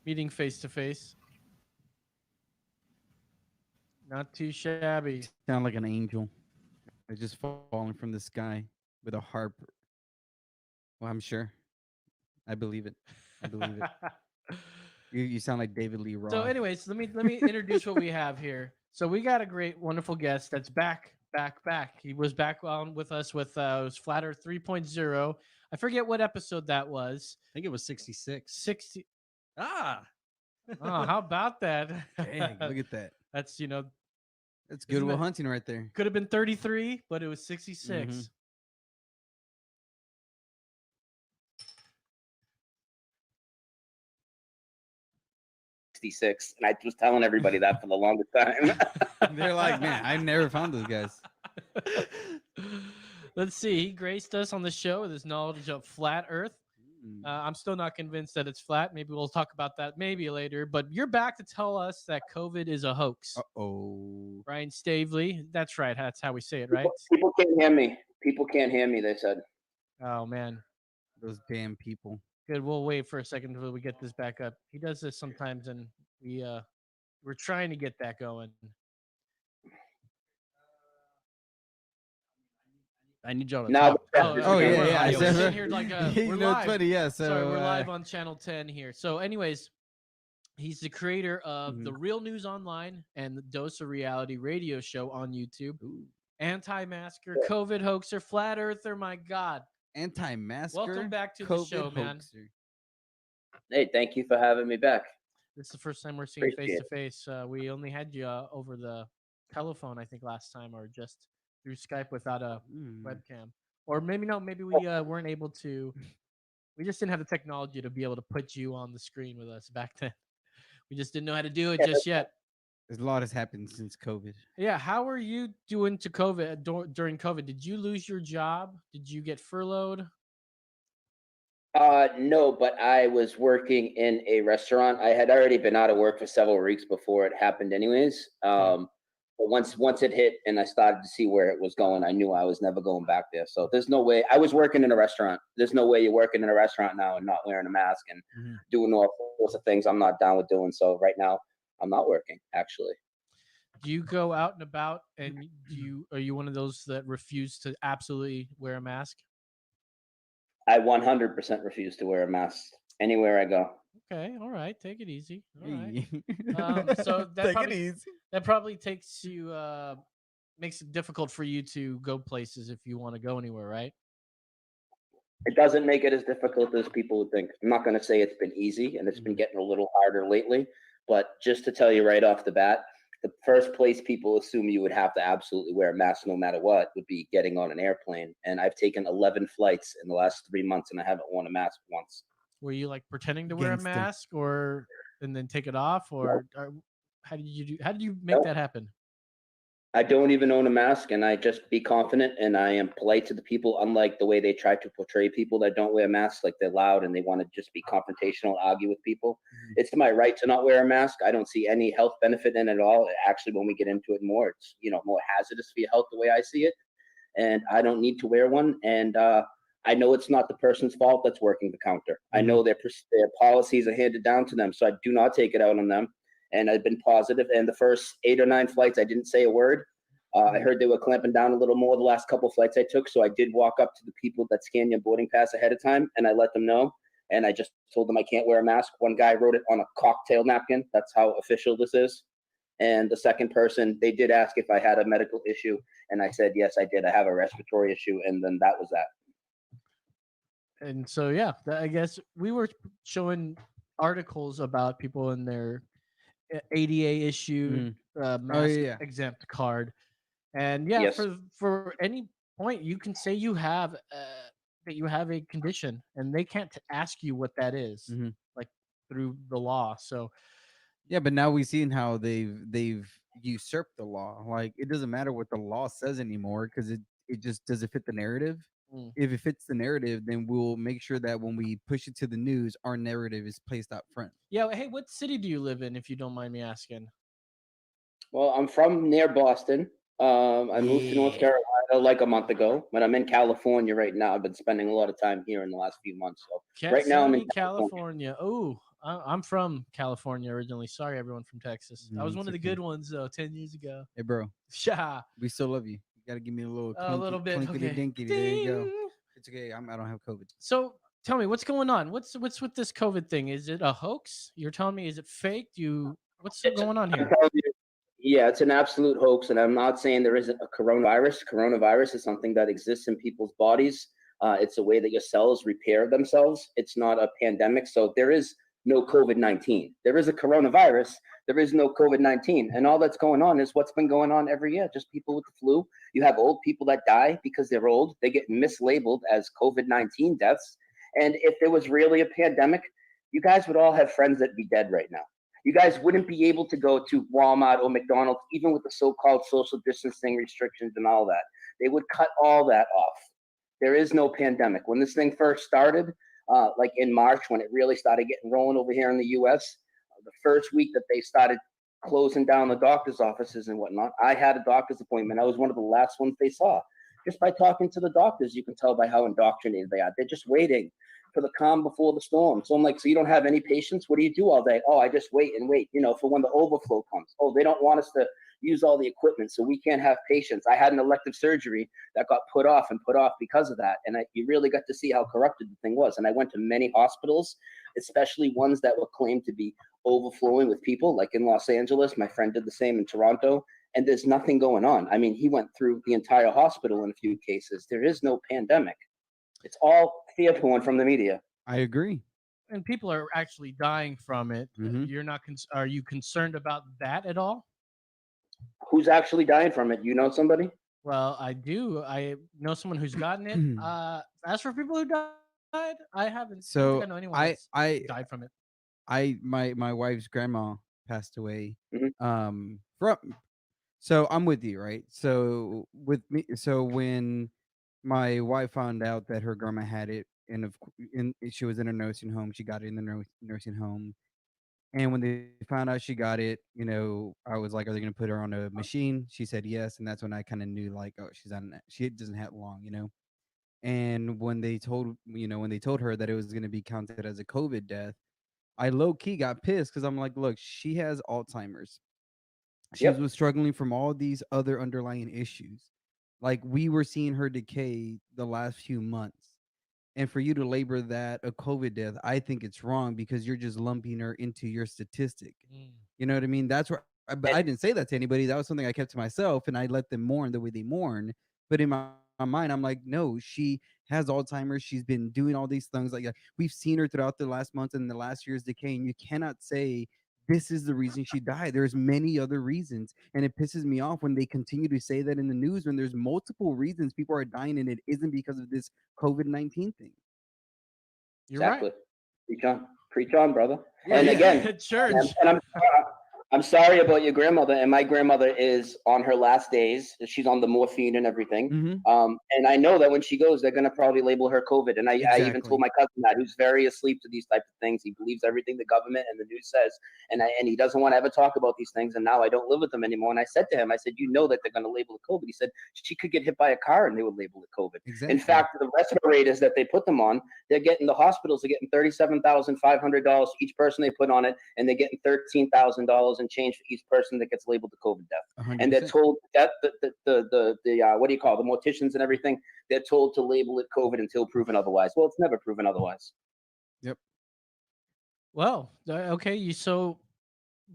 Meeting face to face. Not too shabby. Sound like an angel. I just falling from the sky with a harp. Well, I'm sure. I believe it. I believe it. You sound like David Lee Roth. So, anyways, let me introduce what we have here. So we got a great, wonderful guest that's back. He was back on with us with was Flat Earth 3.0. I forget what episode that was. I think it was 66. 60. Ah. Oh, how about that? Dang, look at that. That's That's good Will Hunting right there. Could have been 33, but it was 66. Mhm. And I was telling everybody that for the longest time. They're like, man, I never found those guys. Let's see. He graced us on the show with his knowledge of flat Earth. I'm still not convinced that it's flat. Maybe we'll talk about that maybe later. But you're back to tell us that COVID is a hoax. Uh-oh. Ryan Stavely. That's right. That's how we say it, right? People can't hear me. People can't hear me, they said. Oh, man. Those damn people. Good. We'll wait for a second until we get this back up. He does this sometimes, and we're trying to get that going. I need y'all to Now- talk. Oh, yeah. I We're said- sitting here like You we're know, it's live. funny, yeah, Sorry, so, we're live on Channel 10 here. So, anyways, he's the creator of Mm-hmm. the Real News Online and the Dose of Reality radio show on YouTube. Anti-masker, COVID hoaxer, flat earther. My God, anti-masker. Welcome back to the COVID show, man. hoaxer. Hey, thank you for having me back. This is the first time we're seeing Appreciate face to face. We only had you over the telephone, I think, last time, or just through Skype without a webcam. Or maybe no, maybe we weren't able to. We just didn't have the technology to be able to put you on the screen with us back then. We just didn't know how to do it just yet. A lot has happened since COVID. Yeah, how are you doing to COVID during COVID? Did you lose your job? Did you get furloughed? No, but I was working in a restaurant. I had already been out of work for several weeks before it happened anyways. But once it hit and I started to see where it was going, I knew I was never going back there. So there's no way. I was working in a restaurant. There's no way you're working in a restaurant now and not wearing a mask and doing all sorts of things I'm not down with doing. So right now I'm not working, actually. Do you go out and about, and are you one of those that refuse to absolutely wear a mask? I 100% refuse to wear a mask anywhere I go. Okay, all right, take it easy. All right. Hey. So that Take it probably, easy. That probably takes you makes it difficult for you to go places if you want to go anywhere, right? It doesn't make it as difficult as people would think. I'm not going to say it's been easy, and it's been getting a little harder lately. But just to tell you right off the bat, the first place people assume you would have to absolutely wear a mask no matter what would be getting on an airplane. And I've taken 11 flights in the last 3 months, and I haven't worn a mask once. Were you like pretending to wear a Gangsta. mask, or and then take it off, or how did you make Nope. that happen? I don't even own a mask, and I just be confident, and I am polite to the people, unlike the way they try to portray people that don't wear masks, like they're loud and they want to just be confrontational, argue with people. It's my right to not wear a mask. I don't see any health benefit in it at all. Actually, when we get into it more, it's more hazardous for your health the way I see it, and I don't need to wear one. And I know it's not the person's fault that's working the counter. I know their policies are handed down to them, so I do not take it out on them. And I've been positive. And the first 8 or 9 flights, I didn't say a word. I heard they were clamping down a little more the last couple of flights I took. So I did walk up to the people that scan your boarding pass ahead of time, and I let them know. And I just told them I can't wear a mask. One guy wrote it on a cocktail napkin. That's how official this is. And the second person, they did ask if I had a medical issue. And I said, yes, I did. I have a respiratory issue. And then that was that. And so, yeah, I guess we were showing articles about people in their ADA issued mask exempt card. And yeah, Yes. for any point, you can say you have that you have a condition, and they can't ask you what that is, like through the law. So Yeah, but now we've seen how they've usurped the law. Like, it doesn't matter what the law says anymore, because it just does it fit the narrative. If it fits the narrative, then we'll make sure that when we push it to the news, our narrative is placed out front. yeah, hey, what city do you live in, if you don't mind me asking? Well, I'm from near Boston. I moved to North Carolina like a month ago, but I'm in California right now. I've been spending a lot of time here in the last few months. So right now I'm in California. Oh, I'm from California originally. Sorry, everyone from Texas. I was one of the good ones though 10 years ago. Hey, bro. Yeah. We still love you. You gotta give me a little little bit. clinkety Okay. dinky. There you go. It's okay. I don't have COVID. So tell me, what's going on? What's with this COVID thing? Is it a hoax? You're telling me, is it fake? What's going on here? I'm telling you, yeah, it's an absolute hoax, and I'm not saying there isn't a coronavirus. Coronavirus is something that exists in people's bodies. It's a way that your cells repair themselves. It's not a pandemic, so there is no COVID-19. There is a coronavirus. There is no COVID-19. And all that's going on is what's been going on every year. Just people with the flu. You have old people that die because they're old. They get mislabeled as COVID-19 deaths. And if there was really a pandemic, you guys would all have friends that'd be dead right now. You guys wouldn't be able to go to Walmart or McDonald's, even with the so-called social distancing restrictions and all that. They would cut all that off. There is no pandemic. When this thing first started, like in March, when it really started getting rolling over here in the US, the first week that they started closing down the doctor's offices and whatnot, I had a doctor's appointment. I was one of the last ones they saw. Just by talking to the doctors, you can tell by how indoctrinated they are. They're just waiting for the calm before the storm. So I'm like, so you don't have any patience? What do you do all day? Oh, I just wait and wait, for when the overflow comes. Oh, they don't want us to use all the equipment, so we can't have patients. I had an elective surgery that got put off because of that. And you really got to see how corrupted the thing was. And I went to many hospitals, especially ones that were claimed to be overflowing with people, like in Los Angeles. My friend did the same in Toronto, and there's nothing going on. I mean, he went through the entire hospital in a few cases. There is no pandemic. It's all fear porn from the media. I agree. And people are actually dying from it. You're not. Are you concerned about that at all? Who's actually dying from it? You know somebody? Well, I do. I know someone who's gotten it. As for people who died, I haven't. I don't think I know anyone that's died from it. My wife's grandma passed away. Mm-hmm. So I'm with you, right? So with me, so when my wife found out that her grandma had it, and she was in a nursing home, she got it in the nursing home. And when they found out she got it, I was like, "Are they going to put her on a machine?" She said yes, and that's when I kind of knew, like, oh, she doesn't have long, And when they told her that it was going to be counted as a COVID death, I low key got pissed because I'm like, look, she has Alzheimer's. She was struggling from all these other underlying issues. Like, we were seeing her decay the last few months. And for you to label that a COVID death, I think it's wrong because you're just lumping her into your statistic. You know what I mean? That's where, but I didn't say that to anybody. That was something I kept to myself, and I let them mourn the way they mourn. But in my mind, I'm like, no, she has Alzheimer's. She's been doing all these things. Like, we've seen her throughout the last month and the last year's decay. And you cannot say this is the reason she died. There's many other reasons. And it pisses me off when they continue to say that in the news when there's multiple reasons people are dying and it isn't because of this COVID-19 thing. You're exactly. right. Preach on, brother. Yeah, and again, church. And I'm sorry about your grandmother. And my grandmother is on her last days. She's on the morphine and everything. And I know that when she goes, they're going to probably label her COVID. And I even told my cousin that, who's very asleep to these types of things. He believes everything the government and the news says. And he doesn't want to ever talk about these things. And now I don't live with him anymore. And I said to him, I said, you know that they're going to label it COVID. He said, she could get hit by a car and they would label it COVID. Exactly. In fact, the respirators that they put them on, the hospitals are getting $37,500 each person they put on it. And they're getting $13,000 and change for each person that gets labeled a COVID death. 100%. And they're told that the what do you call it, the morticians and everything, they're told to label it COVID until proven otherwise. Well, it's never proven otherwise. Yep. Well, okay.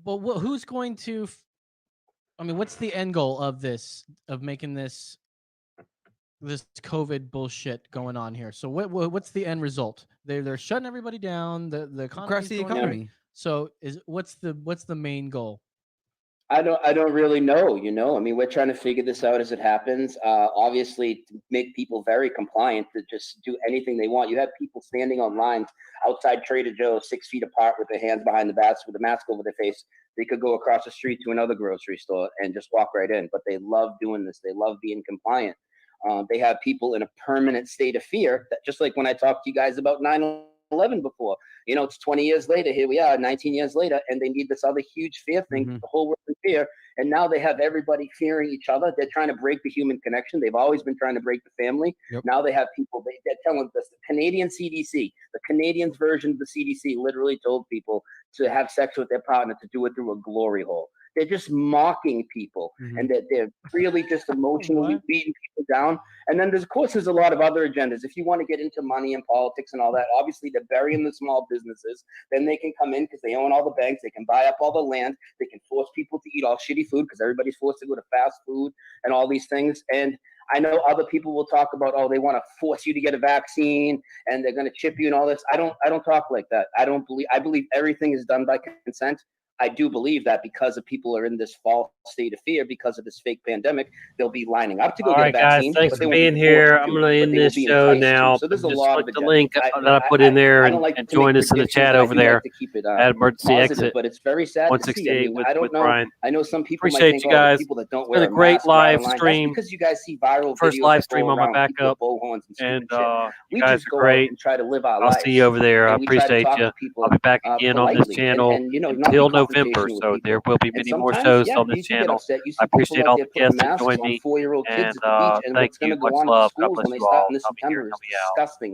But who's going to? I mean, what's the end goal of this? Of making this COVID bullshit going on here? So what's the end result? They're shutting everybody down. The economy. So what's the main goal? I don't really know, I mean, we're trying to figure this out as it happens. Obviously, to make people very compliant to just do anything they want. You have people standing on lines outside Trader Joe's 6 feet apart with their hands behind the backs with a mask over their face. They could go across the street to another grocery store and just walk right in. But they love doing this. They love being compliant. They have people in a permanent state of fear, that just like when I talked to you guys about 9/11 before. It's 20 years later. Here we are, 19 years later, and they need this other huge fear thing. The whole world in fear, and now they have everybody fearing each other. They're trying to break the human connection. They've always been trying to break the family. Now they have people. They're telling us, the Canadian CDC, the Canadians version of the CDC, literally told people to have sex with their partner, to do it through a glory hole. They're just mocking people, and they're really just emotionally beating people down. And then there's a lot of other agendas. If you want to get into money and politics and all that, obviously they're burying the small businesses. Then they can come in because they own all the banks. They can buy up all the land. They can force people to eat all shitty food because everybody's forced to go to fast food and all these things. And I know other people will talk about, oh, they want to force you to get a vaccine and they're going to chip you and all this. I don't talk like that. I believe everything is done by consent. I do believe that because of people are in this false state of fear because of this fake pandemic, they'll be lining up to go All get right, a vaccine. guys, thanks but they for won't be being forced here. to, I'm going to but end they will this be show enticed to. now. So there's a Just lot of click the link I that I put in there I don't like and to make join us in the predictions. chat I over do there like to keep it at Emergency positive, Exit but it's very sad to see. I 168 mean, I don't with know. Brian. I know some people might Appreciate think, you oh, the guys. people that don't It's been wear a great mask are out live of line. stream. That's because you guys see viral First videos live that go stream on my around, people backup. with bullhorns and stupid And shit. you We guys just are go out great. and try to live our I'll lives. see you over there. I And we try to appreciate talk you. to people I'll be back again on this politely channel and you know, not be until November. confrontational with So people. there will be And many more sometimes, shows yeah, on this you do get channel. upset. You I see people appreciate out all there the putting guests that masks joined on me. 4-year-old And kids at the beach, and thank what's going you. to go Much on in the love. God schools bless when they you start all. in this I'll be here. September is Help me out. disgusting.